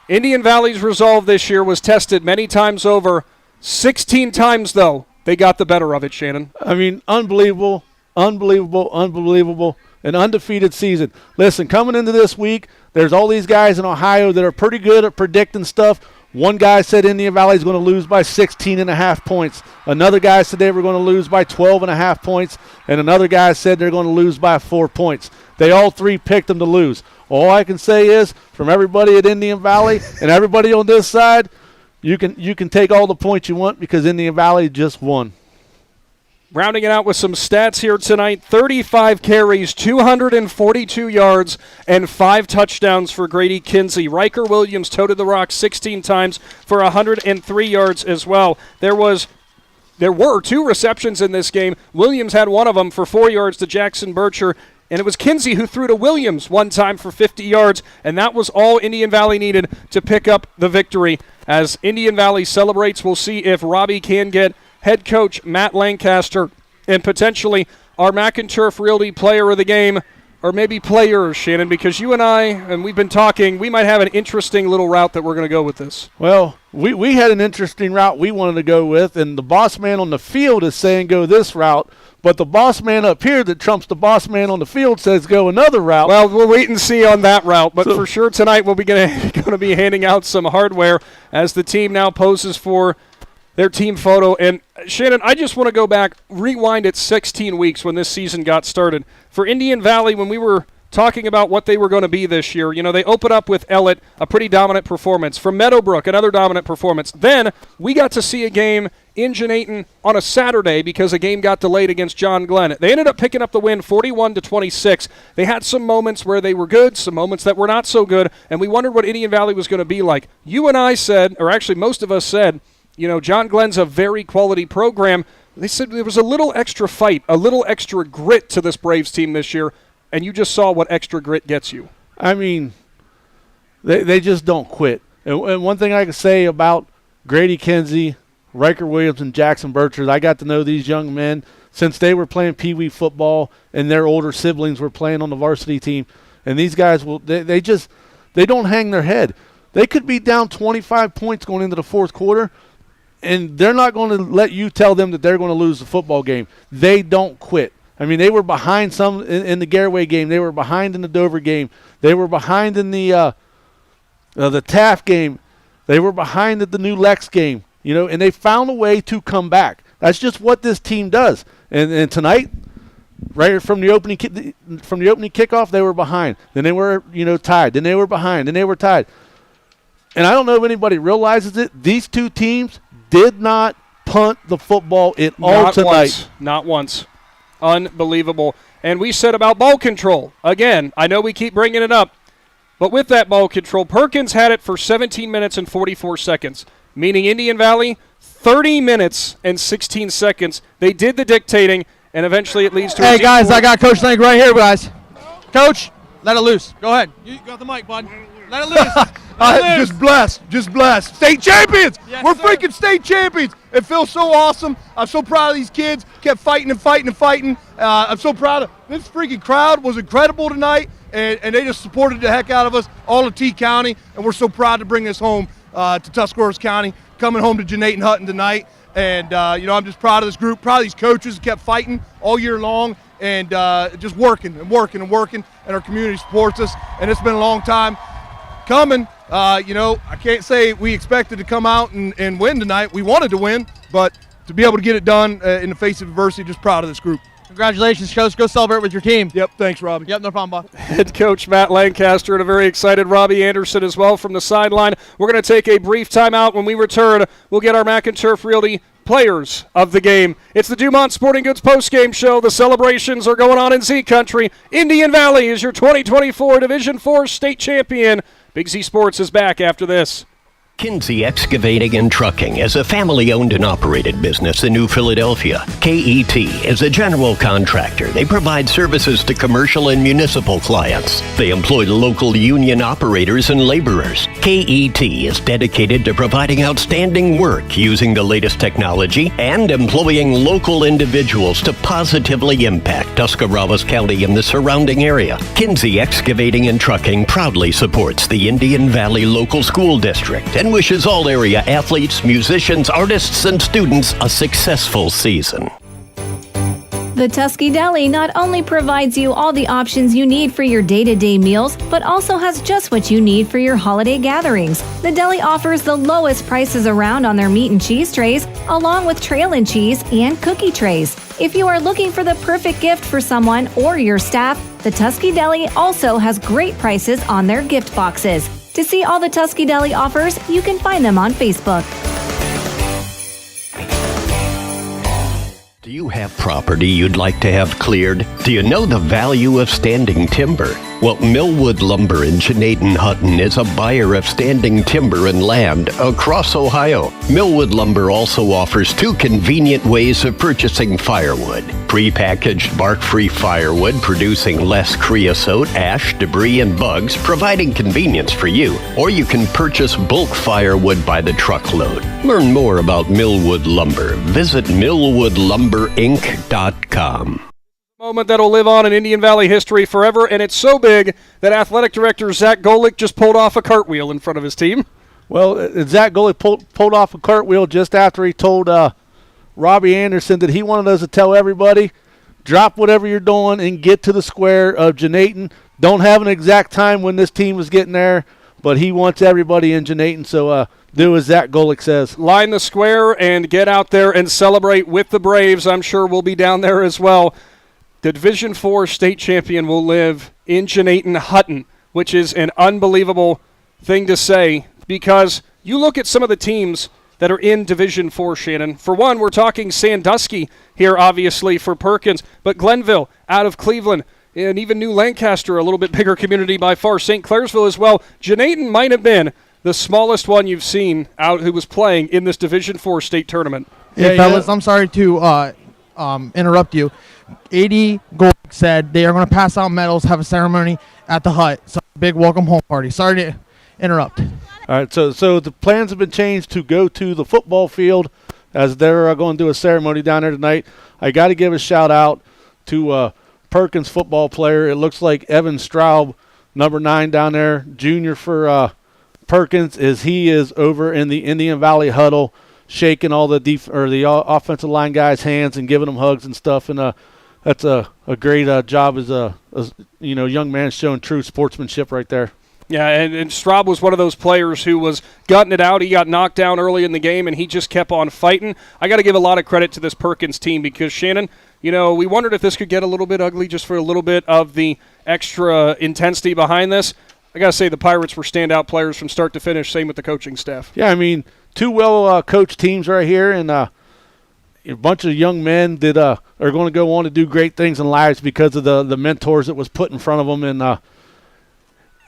Indian Valley's resolve this year was tested many times over. 16 times, though, they got the better of it, Shannon. I mean, unbelievable, an undefeated season. Listen, coming into this week, there's all these guys in Ohio that are pretty good at predicting stuff. One guy said Indian Valley is going to lose by 16.5 points. Another guy said they were going to lose by 12.5 points. And another guy said they're going to lose by 4 points. They all three picked them to lose. All I can say is, from everybody at Indian Valley and everybody on this side, you can take all the points you want because Indian Valley just won. Rounding it out with some stats here tonight, 35 carries, 242 yards, and 5 touchdowns for Grady Kinsey. Riker Williams toted the rock 16 times for 103 yards as well. There were 2 receptions in this game. Williams had one of them for 4 yards to Jackson Bircher, and it was Kinsey who threw to Williams one time for 50 yards, and that was all Indian Valley needed to pick up the victory. As Indian Valley celebrates, we'll see if Robbie can get head coach Matt Lancaster and potentially our McInturf Realty player of the game, or maybe players, Shannon, because you and I, and we've been talking, we might have an interesting little route that we're going to go with this. Well, we had an interesting route we wanted to go with, and the boss man on the field is saying go this route, but the boss man up here that trumps the boss man on the field says go another route. Well, we'll wait and see on that route, but for sure tonight we'll be going to be handing out some hardware as the team now poses for their team photo. And Shannon, I just want to go back, rewind it 16 weeks when this season got started. For Indian Valley, when we were talking about what they were going to be this year, they open up with Ellett, a pretty dominant performance. From Meadowbrook, another dominant performance. Then we got to see a game in Canton on a Saturday because a game got delayed against John Glenn. They ended up picking up the win 41-26. They had some moments where they were good, some moments that were not so good, and we wondered what Indian Valley was going to be like. You and I said, or actually most of us said, John Glenn's a very quality program. They said there was a little extra fight, a little extra grit to this Braves team this year, and you just saw what extra grit gets you. I mean, they just don't quit. And one thing I can say about Grady Kinsey, Riker Williams, and Jackson Bircher, I got to know these young men since they were playing Pee Wee football and their older siblings were playing on the varsity team. And these guys, they don't hang their head. They could be down 25 points going into the fourth quarter, and they're not going to let you tell them that they're going to lose the football game. They don't quit. I mean, they were behind some in the Garaway game. They were behind in the Dover game. They were behind in the Taft game. They were behind at the New Lex game. And they found a way to come back. That's just what this team does. And tonight, right from the opening kickoff, they were behind. Then they were tied. Then they were behind. Then they were tied. And I don't know if anybody realizes it. These two teams did not punt the football at all tonight. Not once. Unbelievable. And we said about ball control. Again, I know we keep bringing it up, but with that ball control, Perkins had it for 17 minutes and 44 seconds, meaning Indian Valley, 30 minutes and 16 seconds. They did the dictating, and eventually it leads to Hey, guys, I got Coach Lang right here, guys. Coach, let it loose. Go ahead. You got the mic, bud. Let it loose. Just blessed. State champions. Yes, We're sir. freaking state champions. It feels so awesome. I'm so proud of these kids. Kept fighting and fighting and fighting. I'm so proud of this freaking crowd. Was incredible tonight, and they just supported the heck out of us, all of T County, and we're so proud to bring this home. to Tuscarawas County, coming home to Janayton Hutton tonight. And, I'm just proud of this group, proud of these coaches who kept fighting all year long and just working, and our community supports us. And it's been a long time coming. I can't say we expected to come out and win tonight. We wanted to win, but to be able to get it done in the face of adversity, just proud of this group. Congratulations, Coach. Go celebrate with your team. Yep, thanks, Robbie. Yep, no problem, Bob. Head coach Matt Lancaster and a very excited Robbie Anderson as well from the sideline. We're going to take a brief timeout. When we return, we'll get our Mac and Turf Realty players of the game. It's the Dumont Sporting Goods postgame show. The celebrations are going on in Z Country. Indian Valley is your 2024 Division IV state champion. Big Z Sports is back after this. Kinsey Excavating and Trucking is a family-owned and operated business in New Philadelphia. KET is a general contractor. They provide services to commercial and municipal clients. They employ local union operators and laborers. KET is dedicated to providing outstanding work using the latest technology and employing local individuals to positively impact Tuscarawas County and the surrounding area. Kinsey Excavating and Trucking proudly supports the Indian Valley Local School District and wishes all area athletes, musicians, artists, and students a successful season. The Tusky Deli not only provides you all the options you need for your day-to-day meals, but also has just what you need for your holiday gatherings. The deli offers the lowest prices around on their meat and cheese trays, along with trail and cheese and cookie trays. If you are looking for the perfect gift for someone or your staff, the Tusky Deli also has great prices on their gift boxes. To see all the Tusky Deli offers, you can find them on Facebook. Do you have property you'd like to have cleared? Do you know the value of standing timber? Well, Millwood Lumber in Janayton Hutton is a buyer of standing timber and land across Ohio. Millwood Lumber also offers two convenient ways of purchasing firewood. Prepackaged bark-free firewood producing less creosote, ash, debris, and bugs, providing convenience for you. Or you can purchase bulk firewood by the truckload. Learn more about Millwood Lumber. Visit millwoodlumberinc.com. Moment that'll live on in Indian Valley history forever, and it's so big that athletic director Zach Golick just pulled off a cartwheel in front of his team. Well, Zach Golick pulled off a cartwheel just after he told Robbie Anderson that he wanted us to tell everybody, drop whatever you're doing and get to the square of Janayton. Don't have an exact time when this team is getting there, but he wants everybody in Janayton, so do as Zach Golick says. Line the square and get out there and celebrate with the Braves. I'm sure we'll be down there as well. The Division IV state champion will live in Janayton Hutton, which is an unbelievable thing to say because you look at some of the teams that are in Division IV, Shannon. For one, we're talking Sandusky here, obviously, for Perkins, but Glenville out of Cleveland, and even New Lancaster, a little bit bigger community by far. St. Clairsville as well. Janayton might have been the smallest one you've seen out who was playing in this Division IV state tournament. Hey, fellas, I'm sorry to interrupt you. AD Gold said they are going to pass out medals, have a ceremony at the hut. So big welcome home party. Sorry to interrupt. All right, so the plans have been changed to go to the football field as they're going to do a ceremony down there tonight. I got to give a shout out to Perkins football player. It looks like Evan Straub, number 9 down there, junior for Perkins, he is over in the Indian Valley huddle, shaking all the offensive line guys' hands and giving them hugs and stuff. And that's a great job as a young man showing true sportsmanship right there. Yeah, and Straub was one of those players who was gutting it out. He got knocked down early in the game, and he just kept on fighting. I got to give a lot of credit to this Perkins team because, Shannon, we wondered if this could get a little bit ugly just for a little bit of the extra intensity behind this. I got to say the Pirates were standout players from start to finish, same with the coaching staff. Yeah, I mean, two well-coached teams right here, and a bunch of young men that are going to go on to do great things in lives because of the mentors that was put in front of them. And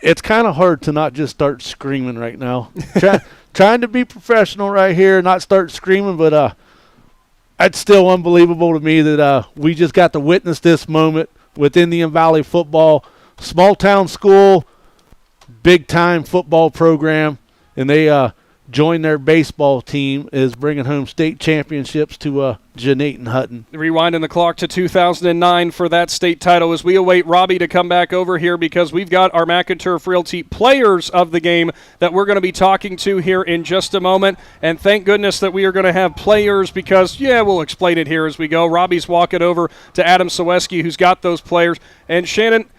it's kind of hard to not just start screaming right now. Trying to be professional right here, not start screaming, but it's still unbelievable to me that we just got to witness this moment with Indian Valley football, small-town school, big-time football program, and they join their baseball team is bringing home state championships to Canton Hutton. Rewinding the clock to 2009 for that state title as we await Robbie to come back over here because we've got our McInturf Realty players of the game that we're going to be talking to here in just a moment. And thank goodness that we are going to have players because, we'll explain it here as we go. Robbie's walking over to Adam Saweski, who's got those players. And Shannon,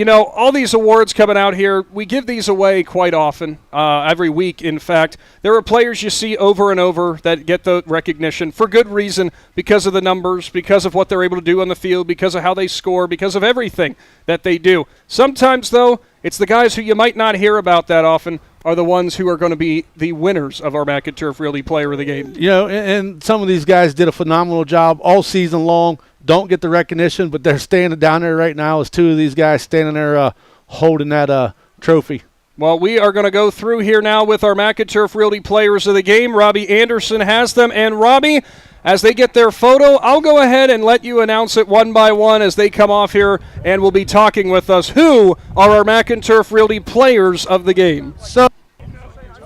all these awards coming out here, we give these away quite often, every week, in fact. There are players you see over and over that get the recognition for good reason because of the numbers, because of what they're able to do on the field, because of how they score, because of everything that they do. Sometimes, though, it's the guys who you might not hear about that often are the ones who are going to be the winners of our McInturf Realty Player of the Game. And some of these guys did a phenomenal job all season long. Don't get the recognition, but they're standing down there right now as two of these guys standing there holding that trophy. Well, we are going to go through here now with our McInturf Realty Players of the Game. Robbie Anderson has them. And Robbie, as they get their photo, I'll go ahead and let you announce it one by one as they come off here and will be talking with us. Who are our McInturf Realty Players of the Game? So,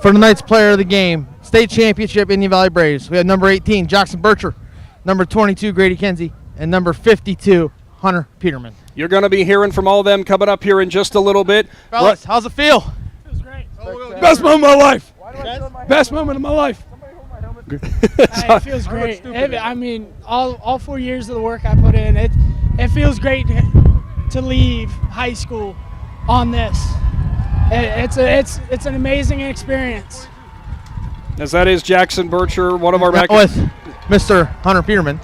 for tonight's Player of the Game, State Championship, Indian Valley Braves. We have number 18, Jackson Bircher, number 22, Grady Kinsey, and number 52, Hunter Peterman. You're going to be hearing from all of them coming up here in just a little bit. Fellas, how's it feel? Feels great. Best moment of my life. Best moment of my life. It feels great. All 4 years of the work I put in, it feels great to leave high school on this. It's an amazing experience. As that is Jackson Bircher, one of our with Mr. Hunter Peterman.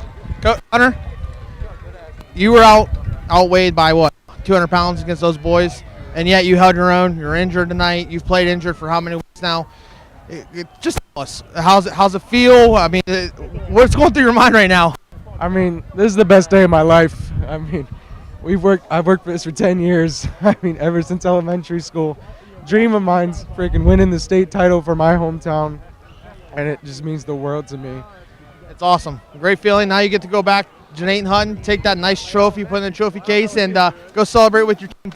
Hunter, you were outweighed by what, 200 pounds against those boys, and yet you held your own. You're injured tonight. You've played injured for how many weeks now? Just tell us, how's it feel? What's going through your mind right now? This is the best day of my life. I've worked for this for 10 years. Ever since elementary school. Dream of mine's freaking winning the state title for my hometown, and it just means the world to me. It's awesome. Great feeling. Now you get to go back to Canton Hutton, take that nice trophy, put it in the trophy case, and go celebrate with your team.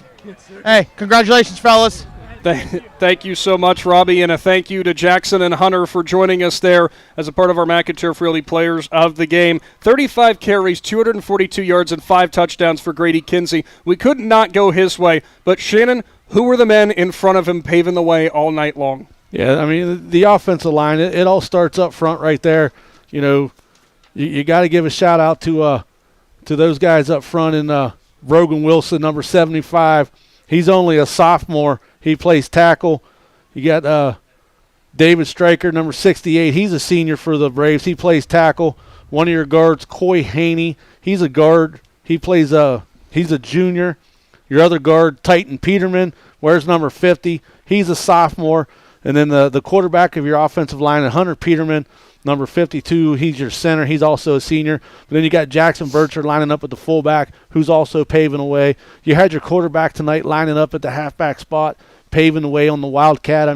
Hey, congratulations, fellas. Thank you so much, Robbie, and a thank you to Jackson and Hunter for joining us there as a part of our McInturf Realty Players of the Game. 35 carries, 242 yards, and 5 touchdowns for Grady Kinsey. We could not go his way, but Shannon, who were the men in front of him paving the way all night long? Yeah, the offensive line, it all starts up front right there. You got to give a shout-out to those guys up front in Brogan Wilson, number 75. He's only a sophomore. He plays tackle. You got David Stryker, number 68. He's a senior for the Braves. He plays tackle. One of your guards, Coy Haney. He's a guard. He's a junior. Your other guard, Titan Peterman, wears number 50. He's a sophomore. And then the quarterback of your offensive line, Hunter Peterman, number 52, he's your center. He's also a senior. But then you got Jackson Bircher lining up at the fullback, who's also paving the way. You had your quarterback tonight lining up at the halfback spot, paving the way on the Wildcat.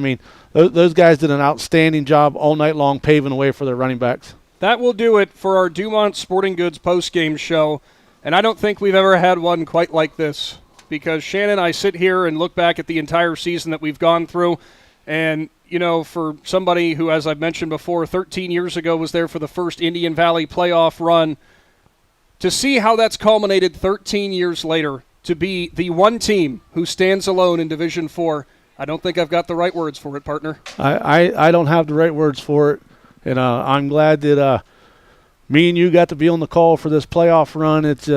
Those guys did an outstanding job all night long paving the way for their running backs. That will do it for our Dumont Sporting Goods postgame show. And I don't think we've ever had one quite like this because, Shannon, I sit here and look back at the entire season that we've gone through. And, for somebody who, as I've mentioned before, 13 years ago was there for the first Indian Valley playoff run, to see how that's culminated 13 years later, to be the one team who stands alone in Division IV, I don't think I've got the right words for it, partner. I don't have the right words for it, and I'm glad that me and you got to be on the call for this playoff run. It's,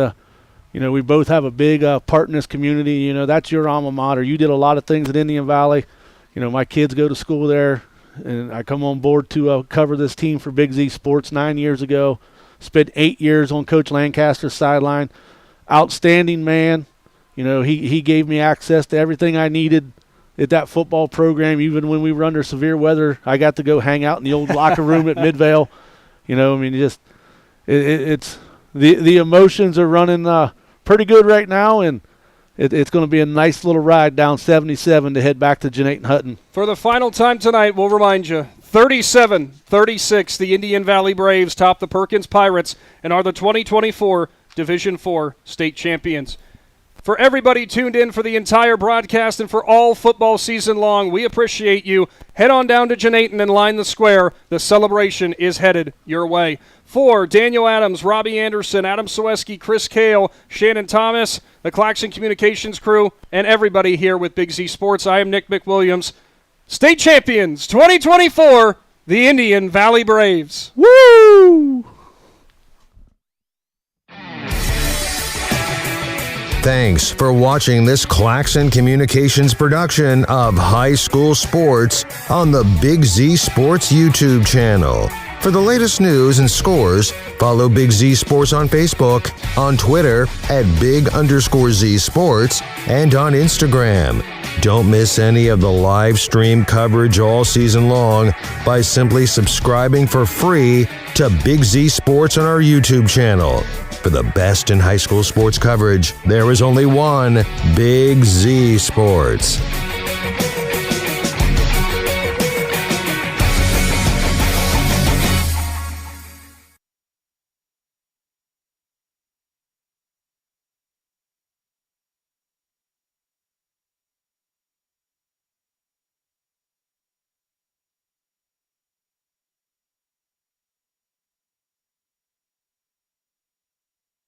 we both have a big part in this community. That's your alma mater. You did a lot of things at Indian Valley. My kids go to school there, and I come on board to cover this team for Big Z Sports 9 years ago. Spent 8 years on Coach Lancaster's sideline. Outstanding man. He gave me access to everything I needed at that football program. Even when we were under severe weather, I got to go hang out in the old locker room at Midvale. It's the emotions are running pretty good right now, and it's going to be a nice little ride down 77 to head back to Canton Hutton. For the final time tonight, we'll remind you, 37-36, the Indian Valley Braves top the Perkins Pirates and are the 2024 Division IV state champions. For everybody tuned in for the entire broadcast and for all football season long, we appreciate you. Head on down to Canton and line the square. The celebration is headed your way. For Daniel Adams, Robbie Anderson, Adam Soweski, Chris Kale, Shannon Thomas, the Claxon Communications crew, and everybody here with Big Z Sports, I am Nick McWilliams. State champions 2024, the Indian Valley Braves. Woo! Thanks for watching this Claxon Communications production of High School Sports on the Big Z Sports YouTube channel. For the latest news and scores, follow Big Z Sports on Facebook, on Twitter at @Big_Z Sports, and on Instagram. Don't miss any of the live stream coverage all season long by simply subscribing for free to Big Z Sports on our YouTube channel. For the best in high school sports coverage, there is only one Big Z Sports.